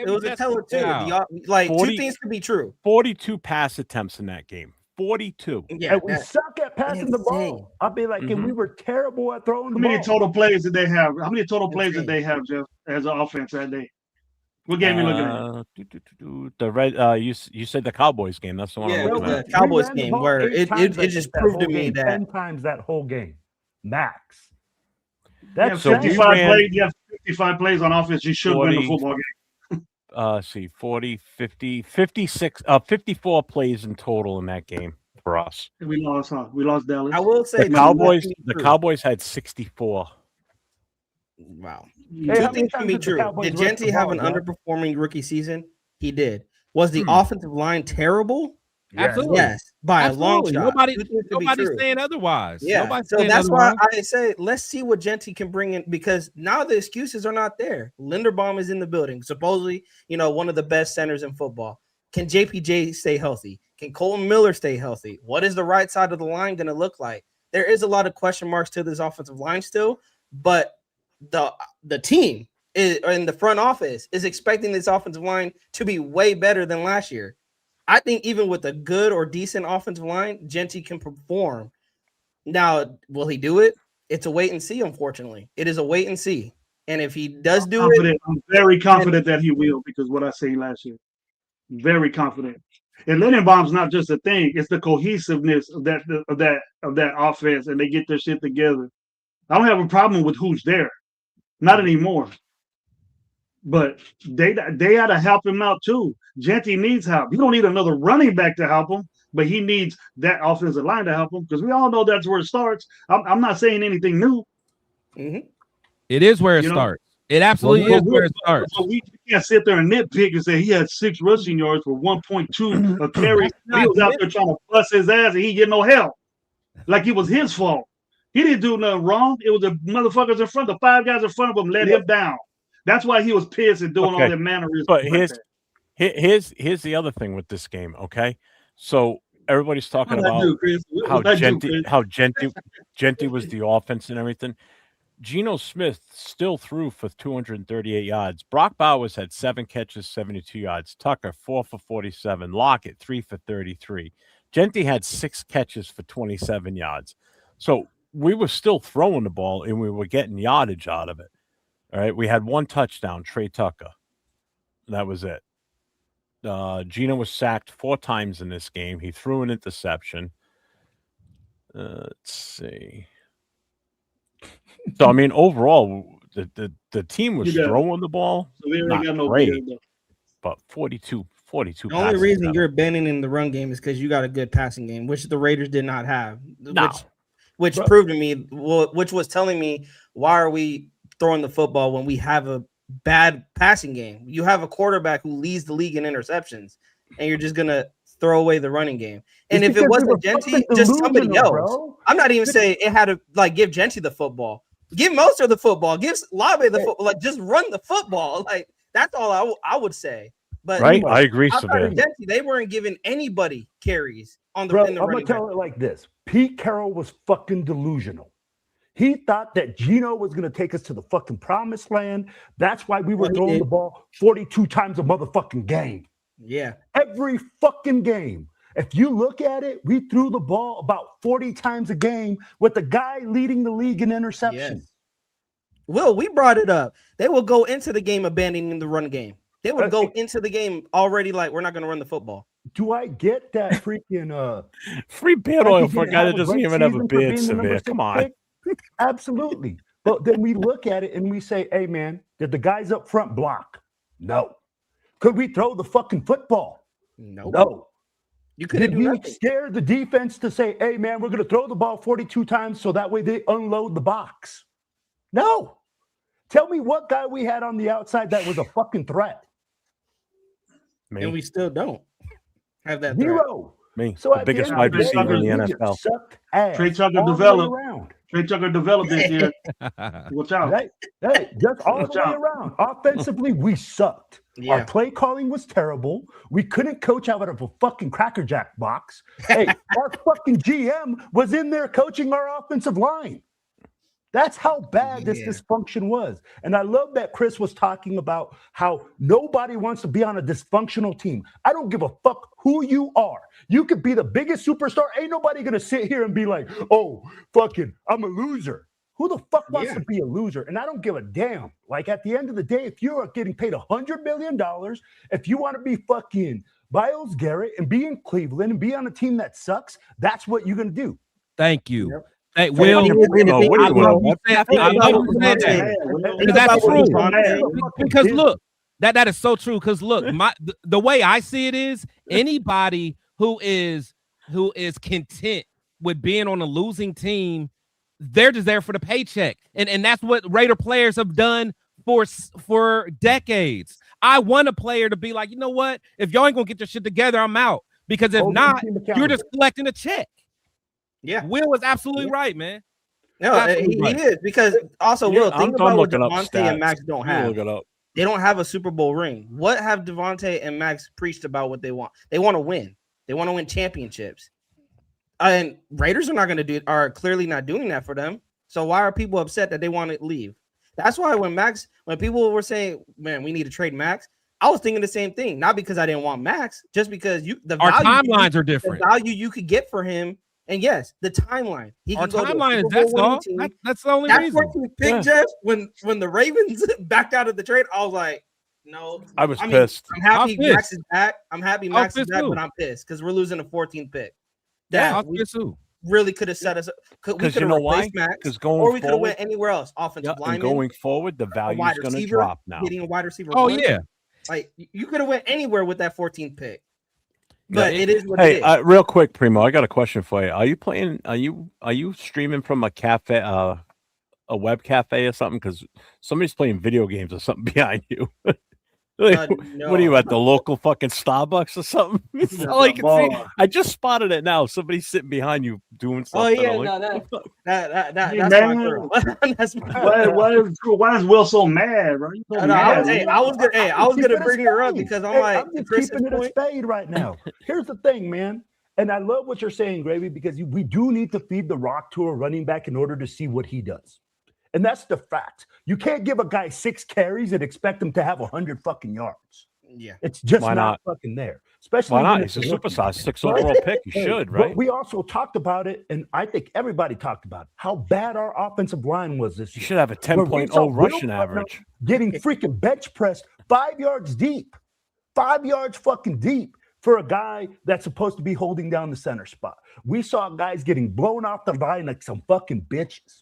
was a teller too. Like 2 things could be true. 42 pass attempts in that game. 42. Yeah, and we suck at passing the ball. I'll be like, and we were terrible at throwing the ball. How many total plays did they have? How many total plays did they have, Jeff, as an offense that day? What game are you looking at? The red. You said the Cowboys game. That's the one. Yeah, the Cowboys game where it just proved to me that 10 times that whole game, max. That's 55 plays. You have 55 plays on offense. You should win the football game. See, 40, 50, 56, 54 plays in total in that game for us. We lost, huh? We lost Dallas. I will say the Cowboys had 64. Wow. 2 things can be true. Did Genty have an underperforming rookie season? He did. Was the offensive line terrible? Absolutely. Yes, by a long shot. Nobody's saying otherwise. Yeah. So that's why I say let's see what Genty can bring in, because now the excuses are not there. Linderbaum is in the building. Supposedly, one of the best centers in football. Can JPJ stay healthy? Can Colton Miller stay healthy? What is the right side of the line going to look like? There is a lot of question marks to this offensive line still, but the team in the front office is expecting this offensive line to be way better than last year. I think even with a good or decent offensive line, Genty can perform Now, will he do it? It's a wait and see, unfortunately. It is a wait and see. And if he does do it, I'm very confident that he will, because what I said last year. Very confident. And Lindenbaum's not just a thing; it's the cohesiveness of that offense, and they get their shit together. I don't have a problem with who's there, not anymore. But they got to help him out too. Genty needs help. You don't need another running back to help him, but he needs that offensive line to help him, because we all know that's where it starts. I'm not saying anything new. Mm-hmm. It is where it starts. It absolutely is where it starts. So we can't sit there and nitpick and say he had 6 rushing yards for 1.2 a carry. He was out there trying to bust his ass and he get no help. Like it was his fault. He didn't do nothing wrong. It was the motherfuckers in front, the 5 guys in front of him let him down. That's why he was pissed and doing all that mannerisms. But here's the other thing with this game, okay? So everybody's talking about how Genty was the offense and everything. Geno Smith still threw for 238 yards. Brock Bowers had 7 catches, 72 yards. Tucker, 4 for 47. Lockett, 3 for 33. Genty had 6 catches for 27 yards. So we were still throwing the ball, and we were getting yardage out of it. All right, we had 1 touchdown, Trey Tucker. That was it. Geno was sacked 4 times in this game. He threw an interception. Let's see. So, I mean, overall, the team was throwing the ball. So we not got no great, but 42. The only reason you're abandoning the run game is because you got a good passing game, which the Raiders did not have. No. Which proved to me, which was telling me, why are we throwing the football when we have a bad passing game? You have a quarterback who leads the league in interceptions, and you're just gonna throw away the running game. And if it wasn't Genty, just somebody else. Bro. I'm not even saying it had to give Genty the football. Give Moser the football. Give Labe the football. Like, just run the football. Like, that's all I would say. But right, I agree. Genty, they weren't giving anybody carries on the. Bro, in the I'm gonna running tell back. it like this: Pete Carroll was fucking delusional. He thought that Geno was going to take us to the fucking promised land. That's why we were throwing the ball 42 times a motherfucking game. Yeah. Every fucking game. If you look at it, we threw the ball about 40 times a game with the guy leading the league in interceptions. Yes. Will, we brought it up. They will go into the game abandoning the run game. They would go into the game already like, we're not going to run the football. Do I get that freaking free beard oil for a guy that doesn't even have a beard, Severe? Come on. Pick? Absolutely. But then we look at it and we say, hey, man, did the guys up front block? No. Could we throw the fucking football? No. You couldn't do nothing. Scare the defense to say, hey, man, we're going to throw the ball 42 times so that way they unload the box? No. Tell me what guy we had on the outside that was a fucking threat. Me. And we still don't have that Zero. Me. So the biggest wide receiver in the NFL. Trey Tucker developed. Trey Tucker developed this year. Watch out. Hey, just all the way around. Offensively, we sucked. Yeah. Our play calling was terrible. We couldn't coach out of a fucking Cracker Jack box. Hey, our fucking GM was in there coaching our offensive line. That's how bad this dysfunction was. And I love that Chris was talking about how nobody wants to be on a dysfunctional team. I don't give a fuck who you are. You could be the biggest superstar. Ain't nobody going to sit here and be like, oh, fucking, I'm a loser. Who the fuck wants to be a loser? And I don't give a damn. Like, at the end of the day, if you are getting paid $100 million, if you want to be fucking Myles Garrett and be in Cleveland and be on a team that sucks, that's what you're going to do. Thank you. Yep. Hey, Will, that's true. Because look, that is so true. Because look, the way I see it is, anybody who is content with being on a losing team, they're just there for the paycheck, and that's what Raider players have done for decades. I want a player to be like, you know what? If y'all ain't gonna get your shit together, I'm out. Because if not, you're just collecting a check. Yeah, Will is absolutely right, man. No, he is, because also Will, think about what Devontae and Max don't have. They don't have a Super Bowl ring. What have Devontae and Max preached about what they want? They want to win. They want to win championships. And Raiders are clearly not doing that for them. So why are people upset that they want to leave? That's why when people were saying, man, we need to trade Max, I was thinking the same thing. Not because I didn't want Max, just because our timelines are different. The value you could get for him And yes, the timeline. He Our can go timeline to is that's all. That's the only reason. 14th pick, Jeff, when the Ravens backed out of the trade, I was like, no. I was pissed. I'm happy pissed. Max is back. I'm happy Max is pissed back, too. but I'm pissed because we're losing the 14th pick. Yeah, I That was pissed too. really could have set us up. We could you have know why? replaced Max, Because going or we could have forward- went anywhere else. Offensive and lineman, going forward, the a value wide is going to receiver, drop now. getting a wide receiver. Oh one. yeah. Like you could have went anywhere with that 14th pick. But it is what Hey, it is. real quick, Primo, I got a question for you. Are you playing? Are you streaming from a cafe, a web cafe or something? Because somebody's playing video games or something behind you. Like, what are you at the local fucking Starbucks or something? It's all I can see. I just spotted it now. Somebody's sitting behind you doing Oh something. yeah, I'm no, like, that's Hey, my man. girl. That's my Why is Will so mad, bro? You so No, mad, I was gonna bring her up because I'm like, I'm just Chris's keeping it a point. spade right now. Here's the thing, man. And I love what you're saying, Gravy, because we do need to feed the rock to a running back in order to see what he does. And that's the fact. You can't give a guy 6 carries and expect him to have 100 fucking yards. Yeah. It's just Why not not? fucking there. Especially why not? when He's it's a rookie. superstar, 6 Right? overall pick. He Hey, should, but right? we also talked about it, and I think everybody talked about it, how bad our offensive line was this You year. should have a Where we 10.0 saw Will rushing Fuller average. getting freaking bench pressed 5 yards deep. 5 yards fucking deep for a guy that's supposed to be holding down the center spot. We saw guys getting blown off the line like some fucking bitches.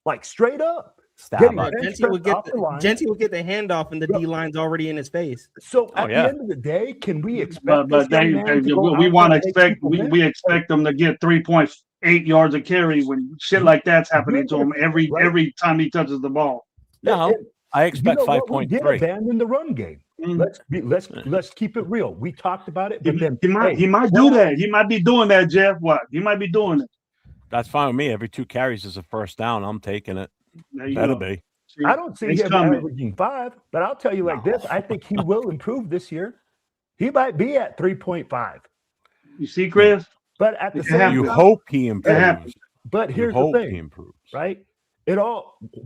Like straight up. Getting Yeah, bench Genty would pressed off the get line. Genty would get the handoff, and the D line's already in his face. So Oh, at the end of the day, can we expect But this young man to go we out want to there and make expect people we win? expect them to get 3.8 yards a carry when shit like that's happening to him every time he touches the ball. No, I expect You know what? We did 5.3. abandon the run game. Let's keep it real. We talked about it, but then He might do that. He might be doing that, Jeff. What? He might be doing it. That's fine with me. Every 2 carries is a first down. I'm taking it. There you Better go. be. I don't see It's him coming. averaging 5, but I'll tell you like this: I think he will improve this year. He might be at 3.5. You see, Chris? But at the It same happens. You time, hope he It improves. happens. but You here's the hope he thing, improves. right?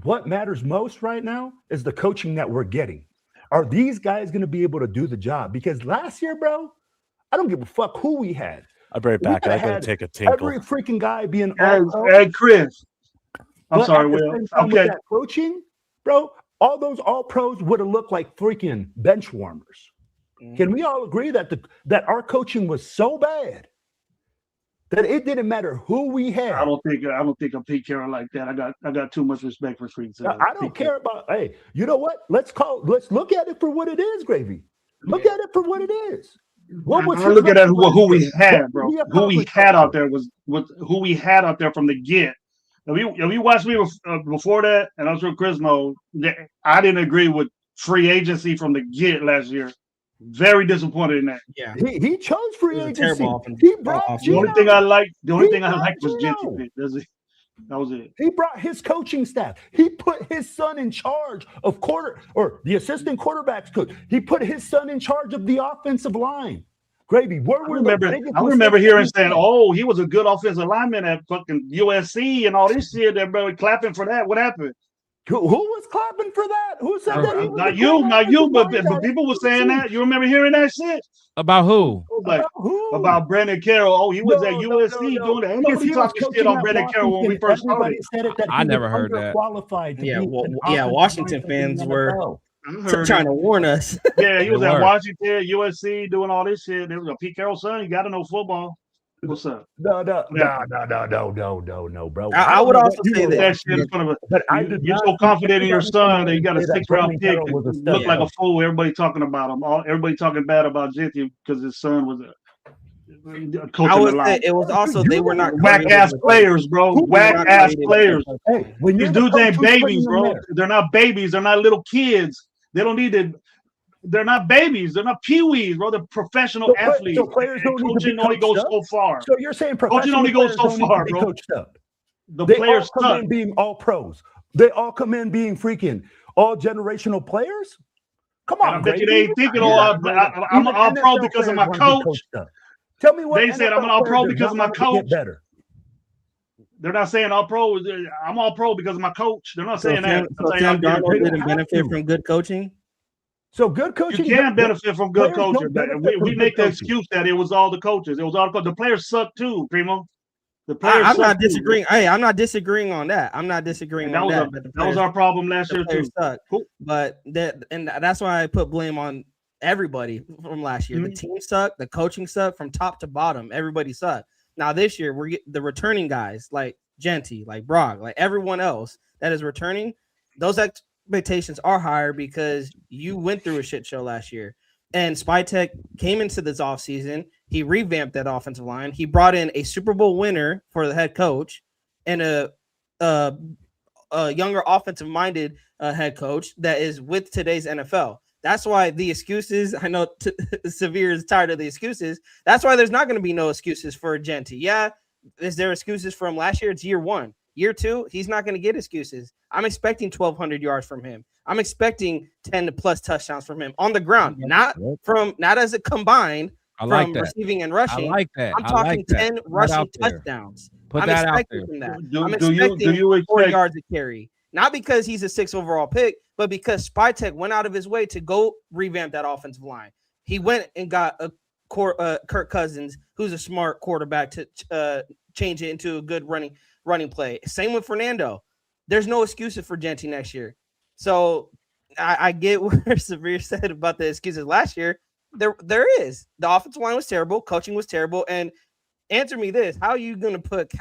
What matters most right now is the coaching that we're getting. Are these guys going to be able to do the job? Because last year, bro, I don't give a fuck who we had. I'll be right back. We I gotta had take a tinkle. every freaking guy being Hey, all-pro. hey, Chris. I'm But sorry, at the Will. same time, Okay. with that coaching, bro, all those all pros would have looked like freaking bench warmers. Can we all agree that that our coaching was so bad that it didn't matter who we had? I don't think a Pete Carroll like that. I got too much respect for Freaks. I don't care about. Hey, you know what? Let's look at it for what it is, Gravy. Look at it for what it is. What was I look at that who we had, What bro. did he Who we accomplish had out out there was who we had out there from the get. If you watched me before that, and I was with Chris Mo, I didn't agree with free agency from the get last year. Very disappointed in that. Yeah, He chose free agency. terrible He brought The only Gino. thing I liked He was brought Genty Gino. pick. That was it. He brought his coaching staff. He put his son in charge of the assistant quarterbacks coach. He put his son in charge of the offensive line. Gravy, where were the biggest I remember mistakes hearing that saying, he made? "Oh, he was a good offensive lineman at fucking USC and all this shit." Everybody clapping for that. What happened? Who was clapping for that? Who said that? He was Not a you, good not you, offensive but lineman? people were saying that. You remember hearing that shit? About who? Like, Who? about Brandon Carroll. Oh, he was No, at no, USC no, no. doing that. Ain't Because nobody he was talking shit coaching on at Brandon Carroll when we Washington. first Everybody started. said it that I he never was heard that. underqualified to Yeah, be well, an yeah. offensive Washington lineman in the fans were NFL. I heard trying it. to warn us. Yeah, he was They at were. Washington, USC, doing all this shit. There was a Pete Carroll son. You got to know football. What's up? No, Yeah. bro. I would don't know also what you say were that- That shit in front of But I you. did You're not so see confident in your anybody son that you got a say that 6th round Brandon pick. Carroll was a Look stud. like a fool. Everybody talking about him. Everybody talking bad about Genty because his son was a coach I in would the say line. it was also they were not Whack creative ass with- players, bro. Who was Whack not ass creative players. with- Hey, when These you're the dudes coach, ain't who's putting babies, them bro. there? They're not babies. They're not little kids. They don't need to. They're not babies. They're not peewees, bro. They're professional athletes. So players don't need to be Coaching only goes coached so up? far. So you're saying Coaching professional only goes players so don't need far, to be bro. coached up? The They players all come suck. in being all pros. They all come in being freaking all generational players. Come on, And I bet you Grady. they ain't thinking, Yeah, I'm even all pro NFL because of players my wanna be coach. coached up. Tell me what They said I'm NFL all pro player because does of not my want to get coach. better. They're not saying all pro. I'm all pro because of my coach. They're not So saying that. Sam Darnold didn't benefit from good coaching. So good coaching. You can benefit from good players don't coaching. benefit We from make good the coaching. excuse that it was all the coaches. It was all the coaches. The players suck too, Primo. The players I'm suck not too. disagreeing. Hey, I'm not disagreeing on that. I'm not disagreeing And on that. that was our problem last year too. Suck. But that's why I put blame on everybody from last year. The team sucked, the coaching sucked from top to bottom. Everybody sucked. Now this year we're the returning guys like Genty, like Brock, like everyone else that is returning. Those expectations are higher because you went through a shit show last year. And Spytek came into this offseason. He revamped that offensive line. He brought in a Super Bowl winner for the head coach and a younger offensive-minded head coach that is with today's NFL. That's why the excuses, I know Severe is tired of the excuses. That's why there's not going to be no excuses for Genty. Yeah, is there excuses from last year? It's year one. Year two, he's not going to get excuses. I'm expecting 1,200 yards from him. I'm expecting 10 plus touchdowns from him on the ground, not as a combined from receiving and rushing. I like that. I'm talking 10 rushing touchdowns. Put I'm that out expecting there. from that. I'm expecting 4 yards a carry. Not because he's a 6th overall pick, but because Spytek went out of his way to go revamp that offensive line. He went and got a Kirk Cousins, who's a smart quarterback, to change it into a good running play. Same with Fernando. There's no excuses for Genty next year. So I get what Severe said about the excuses last year. There is. The offensive line was terrible. Coaching was terrible. And answer me this. How are you going to put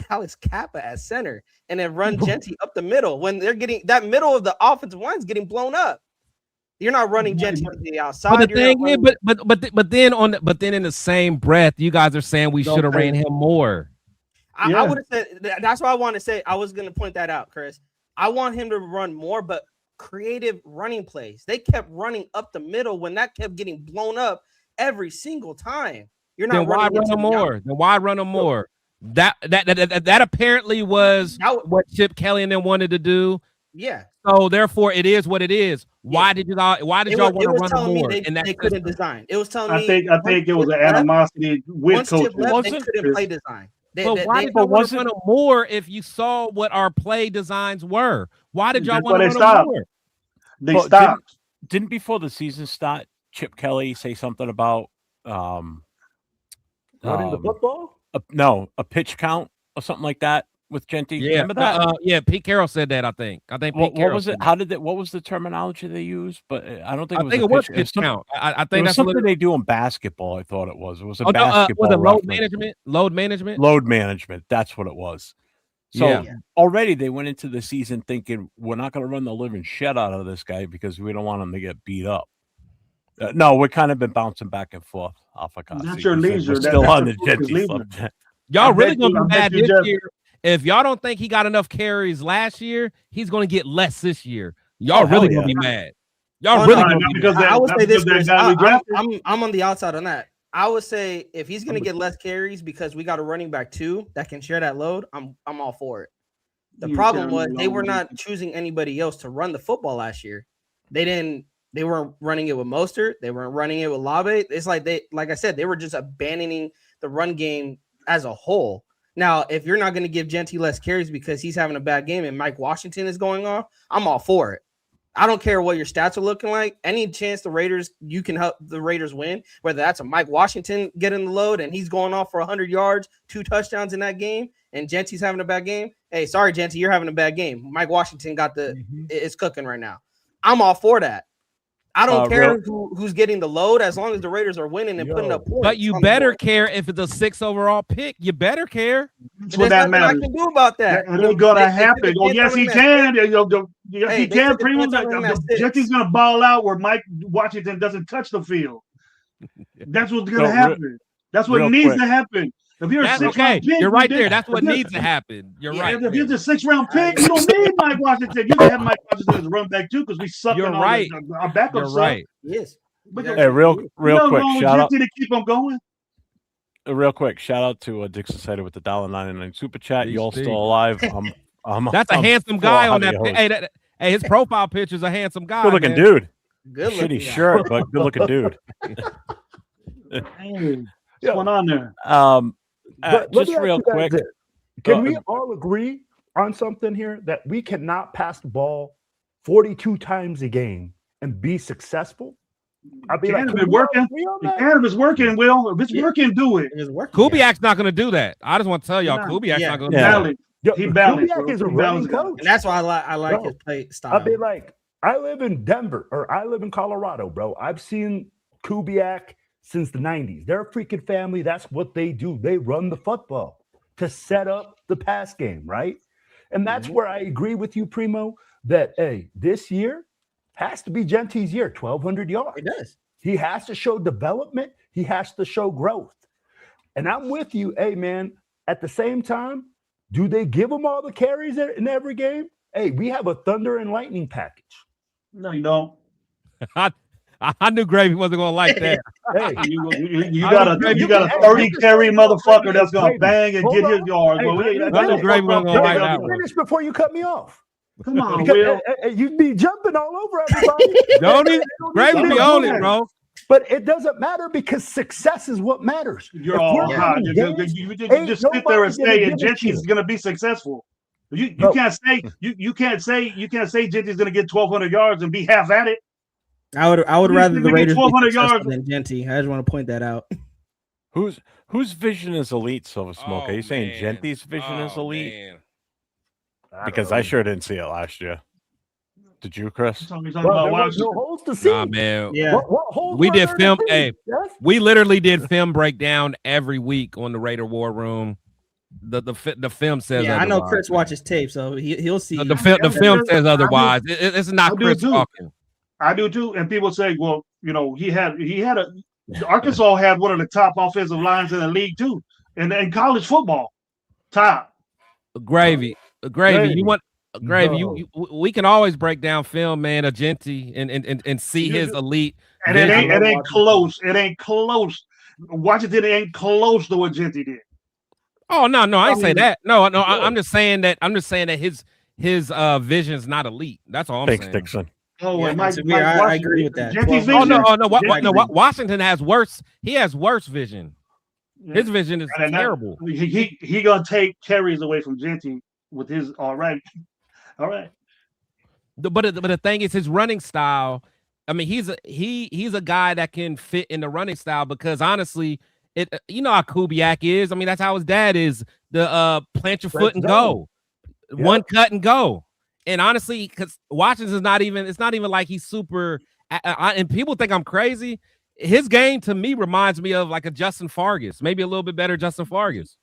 Alex Kappa at center and then run Genty up the middle when they're getting that middle of the offensive line is getting blown up? You're not running Genty to the outside. But the thing is, but then in the same breath, you guys are saying we should have ran him more. I would have said that's why I want to say I was going to point that out, Chris. I want him to run more, but creative running plays. They kept running up the middle when that kept getting blown up every single time. You're not. Then why run them more? Then why run them more? That apparently was what Chip Kelly and them wanted to do. Yeah. So therefore, it is what it is. Why did y'all want to run them more? They couldn't design. It was telling me. I think it was an animosity with coaches. They couldn't play design. But why did y'all want to run them more if you saw what our play designs were? Why did y'all want to run them more? They stopped. Didn't before the season start, Chip Kelly say something about running the football? A pitch count or something like that with Genty. Yeah, remember that? Yeah, Pete Carroll said that. I think Pete what Carroll was it? How did that? What was the terminology they used? But I don't think it was pitch count. I think that's something they do in basketball. I thought it was. It was a basketball. Was it load management? Load management. Load management. That's what it was. So already they went into the season thinking we're not going to run the living shit out of this guy because we don't want him to get beat up. No, we've kind of been bouncing back and forth off of That's your leisure. Still on the Genty subject. Y'all really going to be mad this year. If y'all don't think he got enough carries last year, he's going to get less this year. Y'all really going to be mad. Y'all really going to be mad. I would say this, Chris, I'm on the outside on that. I would say if he's going to get less carries because we got a running back too that can share that load, I'm all for it. The problem was they were not choosing anybody else to run the football last year. They weren't running it with Mostert. They weren't running it with Labe. It's like I said, they were just abandoning the run game as a whole. Now, if you're not going to give Genty less carries because he's having a bad game and Mike Washington is going off, I'm all for it. I don't care what your stats are looking like. Any chance you can help the Raiders win, whether that's a Mike Washington getting the load and he's going off for 100 yards, 2 touchdowns in that game, and Genty's having a bad game. Hey, sorry, Genty, you're having a bad game. Mike Washington it's cooking right now. I'm all for that. I don't care who's getting the load as long as the Raiders are winning and putting up points. But you better care if it's a 6th overall pick. You better care. That's what that matters. I can do about that. It ain't gonna happen. Oh, yes, he can. Yes, he can. Genty's gonna ball out where Mike Washington doesn't touch the field. That's what's gonna happen. That's what needs to happen. If you're That's okay. You're right there. That's what needs to happen. You're right. If you're the 6th-round pick, you don't need Mike Washington. You can have Mike Washington as a run back too, because we suck. You're right. Our backup You're right. Yes. Hey, real quick, shout out to keep them going. Real quick, shout out to Dixon Sider with the $1.99 super chat. You all still alive? That's a handsome guy on that. Hey, his profile picture is a handsome guy. Good looking man. dude. Good looking shitty shirt, but good looking dude. Hey, what's going on there? Just real quick, can we all agree on something here that we cannot pass the ball 42 times a game and be successful? I'll be If like, it's working, if it's working, Will. If it's working, do it. It's working. Kubiak's not going to do that. I just want to tell y'all, Kubiak's not going to do that. He balanced. Kubiak is a running coach. And that's why I like Bro, his play style. I'll be like, I live in Denver or I live in Colorado, bro. I've seen Kubiak since the 90s. They're a freaking family. That's what they do. They run the football to set up the pass game, right? And that's where I agree with you, Primo, that, hey, this year has to be Genti's year, 1,200 yards. It does. He has to show development. He has to show growth. And I'm with you. Hey, man, at the same time, do they give him all the carries in every game? Hey, we have a thunder and lightning package. No, you don't. I knew Gravy wasn't going to like that. Hey, you got a 30 carry motherfucker that's gonna bang and get his yards. Hey, I knew Gravy wasn't going to like that one. finish before you cut me off. Come on, Because, Will. you'd be jumping all over everybody. Don't he? Gravy be on it, bro. But it doesn't matter because success is what matters. You're If all we're hot. winning You games, just sit ain't there and nobody gonna say give and it to Gentry's you. gonna be successful. You Bro. can't say you can't say Gentry's gonna get 1,200 yards and be half at it. I would You rather think the we get Raiders be 1,200 successful yards? than Genty. I just want to point that out. Whose vision is elite, Silver Smoke? Are you saying man. Genty's vision is elite? Man. Because I sure didn't see it last year. Did you, Chris? Well, there was no holes to see. Nah, man. Yeah. What holes We were did there to film. see, Hey, Jeff? we literally did film breakdown every week on the Raider War Room. The film says Yeah, I know otherwise. Chris watches tape, so he'll see. The film says otherwise. It's not I do Chris too. talking. I do too. And people say, well, he had a Arkansas had one of the top offensive lines in the league too, and in college football, top. Gravy. You want Gravy? No. We can always break down film, man, of Genty and see his elite. And it ain't close. It ain't close. Washington ain't close to what Genty did. Oh no, I ain't say that. No, Yeah. I'm just saying that. His vision's not elite. That's all I'm Thanks, saying. Dixon. Oh, Yeah, and Mike I agree with that. Genty's Oh vision. no, Washington has worse. He has worse vision. His vision is And terrible. He gonna take carries away from Genty with his all right. But the thing is, his running style. I mean, he's a guy that can fit in the running style because honestly, you know how Kubiak is. I mean, that's how his dad is. The plant your foot and go, one cut and go. And honestly, because Washington's not even. It's not even like he's super. And people think I'm crazy. His game to me reminds me of like a Justin Fargas, maybe a little bit better Justin Fargas.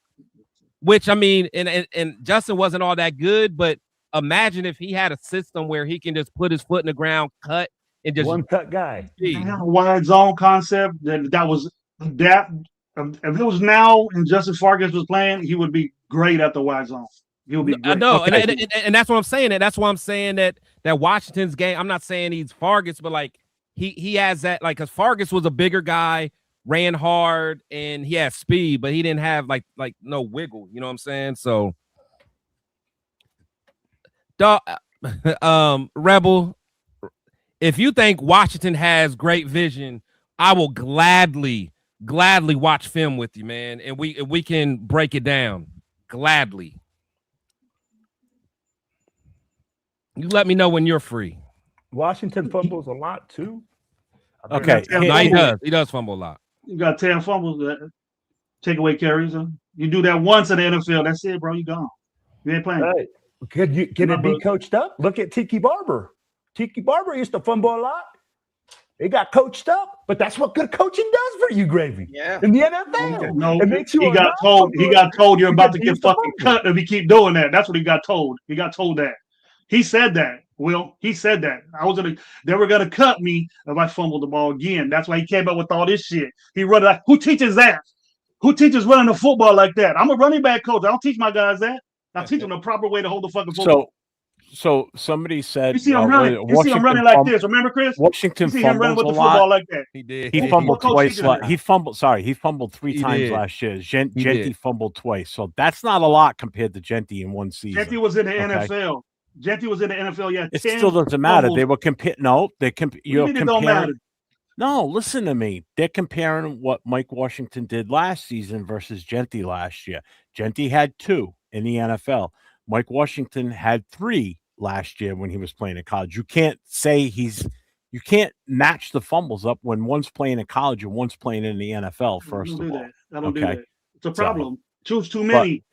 Which I mean, and Justin wasn't all that good, but imagine if he had a system where he can just put his foot in the ground, cut, and just one cut guy. Wide zone concept that was that. If it was now and Justin Fargas was playing, he would be great at the wide zone. He'll be great. No, and that's what I'm saying. That's why I'm saying that Washington's game. I'm not saying he's Fargas, but like he has that like because Fargas was a bigger guy, ran hard, and he had speed, but he didn't have like no wiggle. You know what I'm saying? So, Rebel, if you think Washington has great vision, I will gladly watch film with you, man, and we can break it down gladly. You let me know when you're free. Washington fumbles a lot too. Okay, no, he does fumble a lot. You got 10 fumbles that take away carries. You do that once in the NFL, that's it, bro. You gone. You ain't playing. Right. Can it be coached up? Look at Tiki Barber. Tiki Barber used to fumble a lot. It got coached up, but that's what good coaching does for you, Gravy. Yeah. In the NFL. No, it makes you he got told you're about to get fucking cut if you keep doing that. That's what he got told. He got told that. He said that. Will, he said that. They were gonna cut me if I fumbled the ball again. That's why he came up with all this shit. He run like, who teaches that? Who teaches running the football like that? I'm a running back coach. I don't teach my guys that. I teach them the proper way to hold the fucking football. So somebody said You see him running. You see him running like this. Remember, Chris? Washington you see him running fumbles with the a lot. football like that. He did. He fumbled twice. He fumbled three He times did. last year. He Genty did. fumbled twice. So that's not a lot compared to Genty in one season. Genty was in the NFL. Genty was in the NFL. Yeah, It still doesn't matter. They were comparing. No, you're it don't matter? comparing. No, listen to me. They're comparing what Mike Washington did last season versus Genty last year. Genty had 2 in the NFL. Mike Washington had 3 last year when he was playing in college. You can't say he's You can't match the fumbles up when one's playing in college and one's playing in the NFL. First of all, I don't do that. It's a problem. Choose too but many.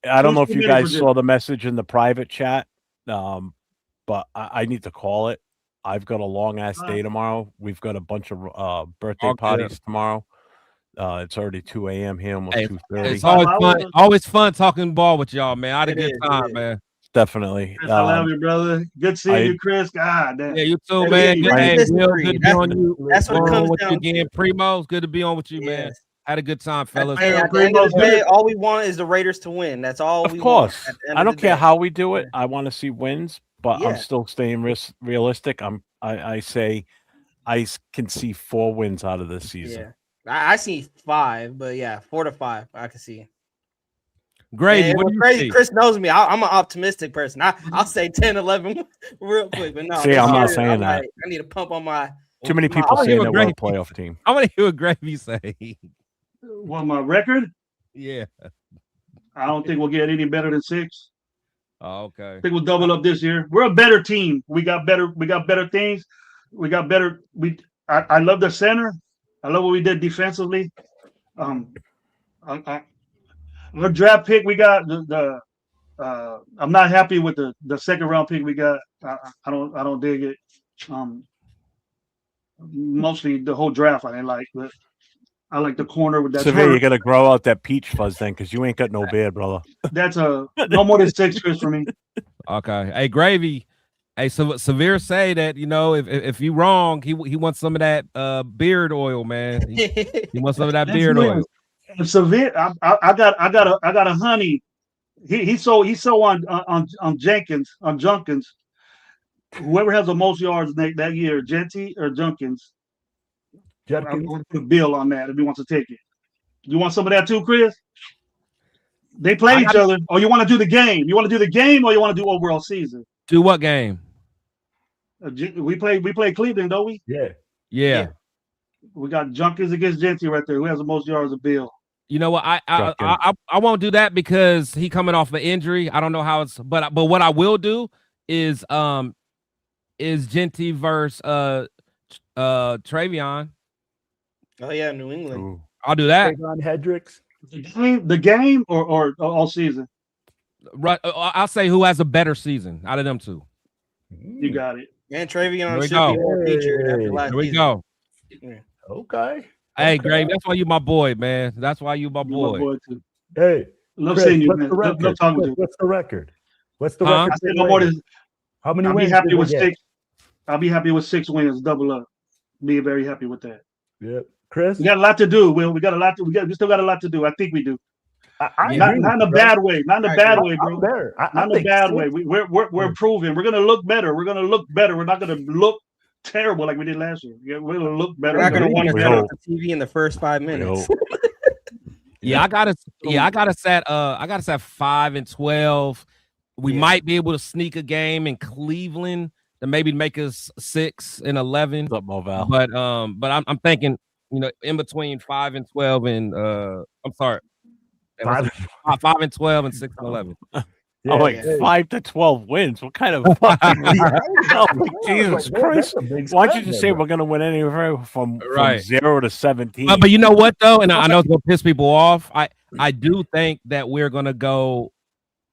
I don't know if Choose too you many guys for saw the message in the private chat, but I need to call it. I've got a long ass day tomorrow. We've got a bunch of birthday parties tomorrow. It's already 2 a.m. here, almost 2:30. It's always fun. Always fun talking ball with y'all, man. I had a good time, man. Definitely. Chris, I love you, brother. Good seeing you, Chris. God damn. Yeah, you too, Good man. seeing Good, you, hey, man. Will, good to be on you. That's what it comes with you down again. to. Primo, it's good to be on with you, man. Had a good time, fellas. Hey, at the end of the day, all we want is the Raiders to win. That's all we want. Of course. at the end I of don't the care day. how we do it. I want to see wins, but Yeah. I'm still staying realistic. I say I can see 4 wins out of this season. Yeah, I see 5, but yeah, 4 to 5, I can see. Grady, And what what's do you crazy? see? Chris knows me. I'm an optimistic person. I'll say 10, 11 real quick, but no. See, this I'm not year, saying I'm that. like, I need to pump on my. Too many people saying that we're a playoff team. I want to hear what Gravy say. What, my record? Yeah. I don't think we'll get any better than 6. Oh, okay. I think we'll double up this year. We're a better team. We got better things. We got better. I love the center. I love what we did defensively. Our draft pick we got I'm not happy with the second round pick we got. I don't dig it. Mostly the whole draft I didn't like, but I like the corner with that. Severe, you got to grow out that peach fuzz then, because you ain't got no beard, brother. That's no more than 6 Chris for me. Okay. Hey, Gravy. Hey, so Severe say that, you know, if you wrong, he wants some of that beard oil, man. He wants some of that beard oil. Severe, I got a honey. He's so on Jenkins. Whoever has the most yards that year, Genty or Jenkins. I'm going to put a bill on that if he wants to take it. You want some of that too, Chris? They play each other. Or you want to do the game? You want to do the game, or you want to do overall season? Do what game? We play Cleveland, don't we? Yeah. We got Jenkins against Genty right there. Who has the most yards of Bill? You know what? I won't do that because he coming off an injury. I don't know how it's, but what I will do is Genty versus Travion. Oh yeah, New England. Ooh. I'll do that. Travion Hendricks. The game or all season? Right. I'll say who has a better season out of them two. You got it. And Travion should go. be more featured after last Here we season. go. Yeah. Okay. Hey, Grave, that's why you my boy, man. That's why you my boy. Too. Hey, Love Chris, seeing you, what's man. the record? Love talking to you. What's the record? What's the Huh? record? I said no more than. How many I'll wins? be happy did with we get? 6. I'll be happy with 6 wins, double up. Be very happy with that. Yeah, Chris. We got a lot to do. Will we got a lot to? We still got a lot to do. I think we do. Not in a bad way. Not in a bad way, bro. Not in a bad way. We're improving. We're gonna look better. We're gonna look better. We're not gonna look terrible like we did last year. Yeah, we're gonna look better. We're not gonna want to turn off the TV in the first 5 minutes. Yeah, I got us at 5-12. We might be able to sneak a game in Cleveland to maybe make us 6-11. But I'm thinking, you know, in between 5-12 and I'm sorry. 5-12 and 6-11. Yeah, I'm like 5 to 12 wins. What kind of fucking Jesus Christ? Why don't you just say we're gonna win anywhere from 0 to 17? But you know what though, and I know it's gonna piss people off. I do think that we're gonna go.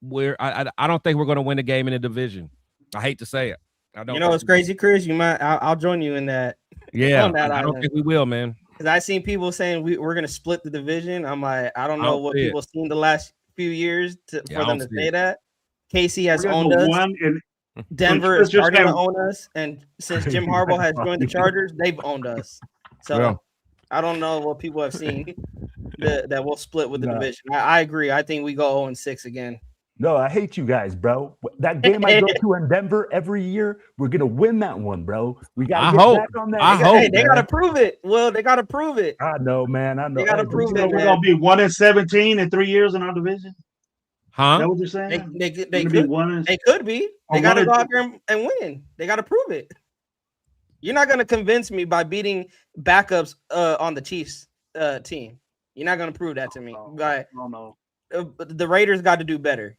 I don't think we're gonna win the game in the division. I hate to say it. I don't. You know what's crazy, Chris? You might. I'll join you in that. Yeah, on that I don't think we will, man. Because I seen people saying we're gonna split the division. I'm like, I don't know what people seen the last few years for them to say that. KC has owned us. Denver is starting to own us, and since Jim Harbaugh has joined the Chargers, they've owned us. So I don't know what people have seen that we'll split with the division. I agree. I think we go 0-6 again. No, I hate you guys, bro. That game I go to in Denver every year, we're gonna win that one, bro. We gotta get back on that. They gotta prove it. Well, they gotta prove it. I know, man. I know. They gotta prove it. We're gonna be 1-17 in 3 years in our division. Huh? Is that what you're saying? They could be. They gotta go out there and win. They gotta prove it. You're not gonna convince me by beating backups on the Chiefs team. You're not gonna prove that to me. The Raiders got to do better.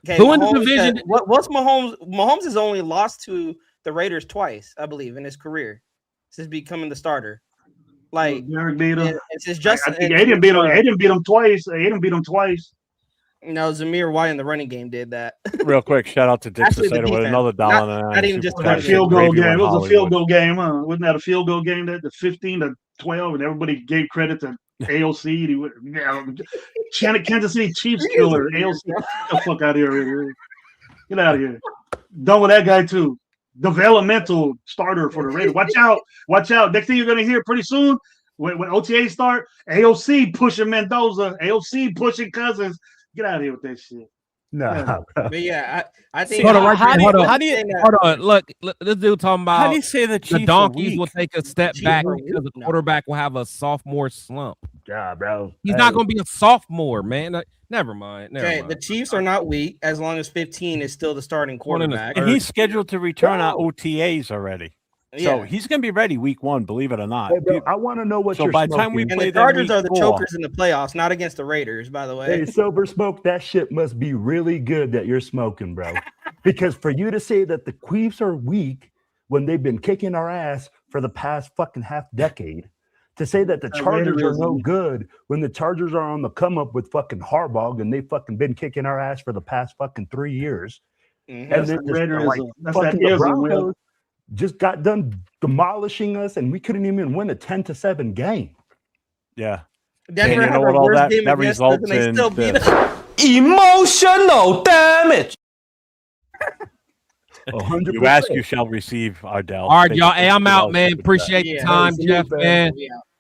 Okay, who in the division? What's Mahomes? Mahomes has only lost to the Raiders twice, I believe, in his career since becoming the starter. Like Derek beat him. It's just Justin. I think Aiden beat him. Aiden beat him twice. Aiden beat him twice. No, Zamir White in the running game did that. Real quick, shout out to Dick Actually, the Cicero with defense. another dollar. Not even just that field goal game. It was a field goal game, huh? Wasn't that a field goal game? That the 15-12, and everybody gave credit to AOC. Kansas City Chiefs killer. AOC, get the fuck out of here! Get out of here! Done with that guy too. Developmental starter for the Raiders. Watch out! Watch out! Next thing you're gonna hear pretty soon when OTA start, AOC pushing Mendoza, AOC pushing Cousins. Get out of here with that shit. No, but yeah, I think. Hold on, right how there. do you- Hold on. how do you- Hold on. Look, this dude talking about How do you say the Chiefs are donkeys weak? will take a step Chiefs back are because the weak? No. quarterback will have a sophomore slump. Yeah, bro. He's not going to be a sophomore, man. Never mind. Never Okay, mind. the Chiefs are not weak as long as 15 is still the starting One in the quarterback. And he's scheduled to return on OTAs already. So Yeah. he's going to be ready week 1, believe it or not. Hey, bro, I want to know what So you're by the time we smoking. And play the them Chargers week are the 4, chokers in the playoffs, not against the Raiders, by the way. Hey, Silver Smoke, that shit must be really good that you're smoking, bro. Because for you to say that the Queefs are weak when they've been kicking our ass for the past fucking half decade, to say that the Chargers are no good when the Chargers are on the come up with fucking Harbaugh and they fucking been kicking our ass for the past fucking 3 years. Mhm. And then fucking the Broncos just got done demolishing us, and we couldn't even win a 10-7 game. yeah. Denver And you had know their what all worst that- game that against us, results and they in still beat this. us. Emotional damage. 100%. You ask, you shall receive, Ardell. All right, Thank y'all. you Hey, for I'm the out, bell. man. Appreciate the Yeah. time, Hey, Jeff, see you, man.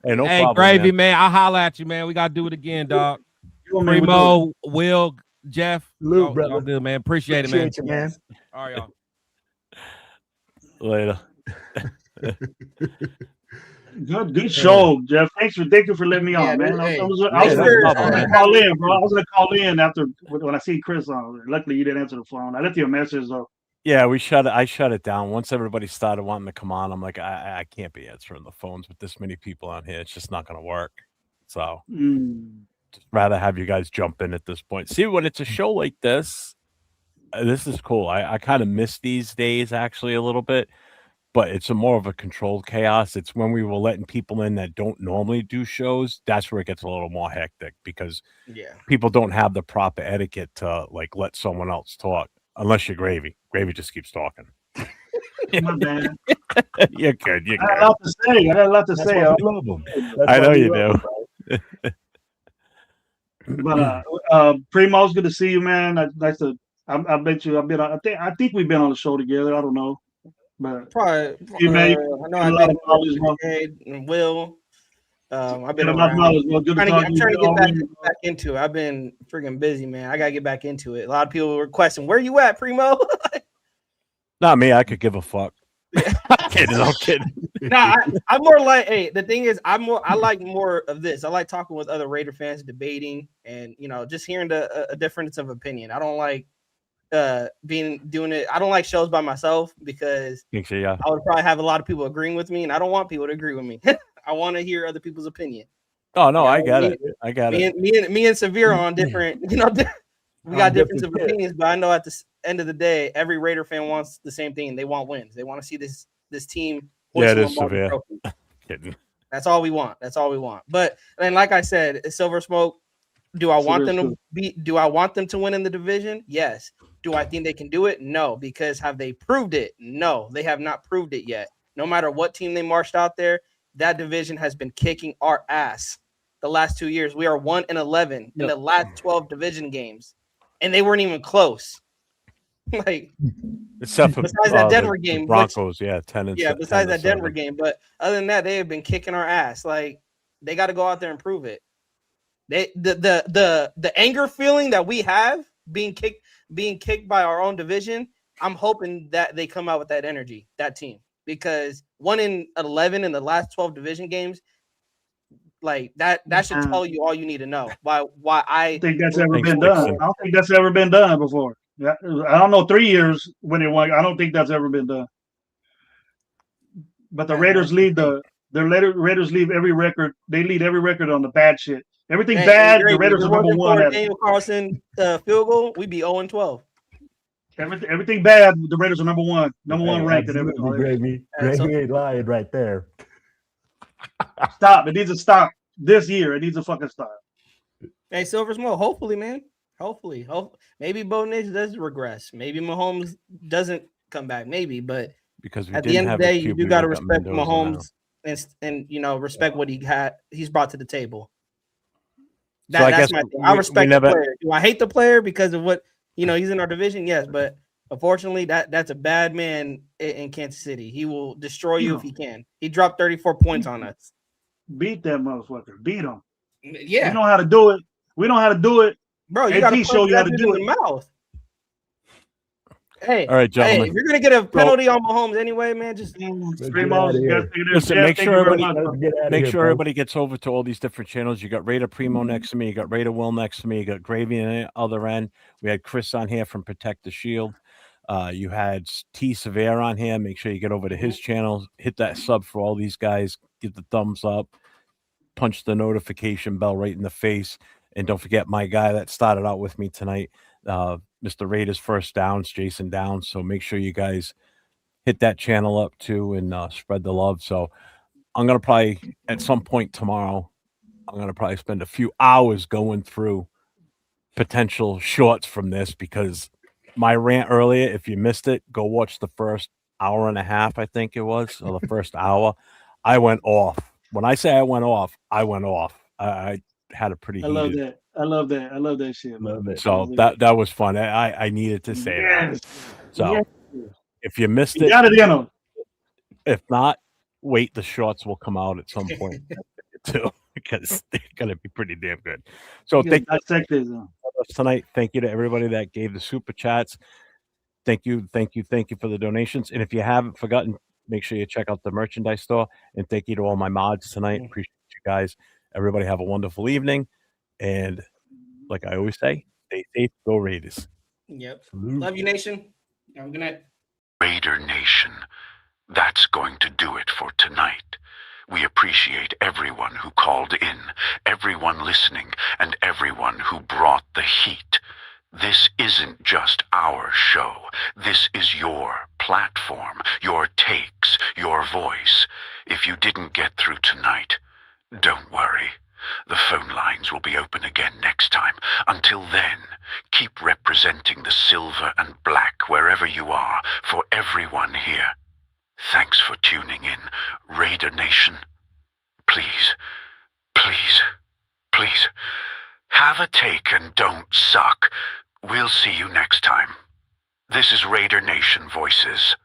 Hey, no Hey, problem, Gravy, man. man. I'll holler at you, man. We got to do it again, dog. Primo, Will, Jeff. Lou, Y'all brother. good, man. Appreciate it, man. Appreciate you, man. All right, y'all. Later. Good show, Jeff. Thank you for letting me Yeah, on, man. dude, I hey. was Hey, no problem, gonna man. call in, bro. I was gonna call in after when I see Chris on. Luckily, you didn't answer the phone. I left you a message though. Yeah, I shut it down. Once everybody started wanting to come on, I'm like, I can't be answering the phones with this many people on here. It's just not going to work. So just rather have you guys jump in at this point. See, when it's a show like this, this is cool. I kind of miss these days actually a little bit, but it's a more of a controlled chaos. It's when we were letting people in that don't normally do shows. That's where it gets a little more hectic because Yeah. people don't have the proper etiquette to like let someone else talk unless you're Gravy. Gravy just keeps talking. My bad. You're good. You're I had a good. lot to say. I had a lot to That's say. why we love them. I know you do. But Primo, it's good to see you, man. Nice to. I bet you. I think we've been on the show together. I don't know, but Probably. you, man, I know a I've lot been of knowledge, bro. and Will. I've been A lot of around. knowledge, bro. Good to talk I'm to trying to you. get back into it. I've been freaking busy, man. I gotta get back into it. A lot of people were questioning, where you at, Primo? Not me. I could give a fuck. I'm kidding. No, I'm more like, hey, the thing is, I like more of this. I like talking with other Raider fans, debating, and just hearing a difference of opinion. I don't like doing it. I don't like shows by myself because Yeah. I would probably have a lot of people agreeing with me, and I don't want people to agree with me. I want to hear other people's opinion. Oh no, I got it. I got it. Me and Severe on different, we got difference of opinions, but I know at the end of the day, every Raider fan wants the same thing. They want wins. They want to see this team. Yeah, it is Lombardi Severe. trophy. Kidding. That's all we want. That's all we want. But then, like I said, Silver Smoke. Do I want them to be? Do I want them to win in the division? Yes. Do I think they can do it? No. Because have they proved it? No, they have not proved it yet. No matter what team they marched out there, that division has been kicking our ass the last 2 years. We are 1-11 in the last 12 division games, and they weren't even close. Like, Except for besides that Denver the game, Broncos, 10 and yeah, besides that Denver game, but other than that, they have been kicking our ass. Like, they got to go out there and prove it. The anger feeling that we have being kicked by our own division, I'm hoping that they come out with that energy, that team, because 1-11 in the last 12 division games, like that should tell you all you need to know. Why I think that's ever been done. I don't think that's ever been done before. Yeah, I don't know 3 years when it won. I don't think that's ever been done. But the Raiders lead Raiders lead every record. They lead every record on the bad shit. Everything bad. The Raiders are number one. Daniel Carlson field goal, we'd be 0-12. Everything bad. The Raiders are number one ranked in everything. Gravy ain't lying right there. Stop. It needs to stop this year. It needs to fucking stop. Hey, Silver Smoke. Hopefully, man. Hopefully. Maybe Bo Nix does regress. Maybe Mahomes doesn't come back. Maybe, but because at the end of the day, you do got to respect Mahomes and respect what he's brought to the table. That's my thing. I respect the player. Do I hate the player because of what he's in our division? Yes, but unfortunately, that's a bad man in Kansas City. He will destroy you if he can. He dropped 34 points on us. Beat that motherfucker. Beat him. Yeah, we know how to do it. Bro. You got to show you how to do it in the mouth. Hey, all right, gentlemen. If you're gonna get a penalty on Mahomes anyway, man, just listen. Make sure everybody gets over to all these different channels. You got Raider Primo next to me. You got Raider Will next to me. You got Gravy on the other end. We had Chris on here from Protect the Shield. You had T Severe on here. Make sure you get over to his channel. Hit that sub for all these guys. Give the thumbs up. Punch the notification bell right in the face. And don't forget my guy that started out with me tonight. Mr. Raiders First Downs, Jason Downs. So make sure you guys hit that channel up too and spread the love. So I'm going to probably at some point tomorrow, I'm going to probably spend a few hours going through potential shorts from this because my rant earlier, if you missed it, go watch the first hour and a half, I think it was, or the first hour. I went off. When I say I went off, I went off. I had a pretty I love that. I love that shit. Love it. So that was fun. I needed to say that. So if you missed it, got it in them. If not, wait, the shorts will come out at some point too, because they're gonna be pretty damn good. So thank you tonight. Thank you to everybody that gave the super chats. Thank you for the donations. And if you haven't forgotten, make sure you check out the merchandise store. And thank you to all my mods tonight. Appreciate you guys. Everybody have a wonderful evening. And like I always say, stay safe, go Raiders. Yep. Love you, Nation. Have a good night. Raider Nation, that's going to do it for tonight. We appreciate everyone who called in, everyone listening, and everyone who brought the heat. This isn't just our show. This is your platform, your takes, your voice. If you didn't get through tonight, don't worry. The phone lines will be open again next time. Until then, keep representing the silver and black wherever you are for everyone here. Thanks for tuning in, Raider Nation. Please, please, please, have a take and don't suck. We'll see you next time. This is Raider Nation Voices.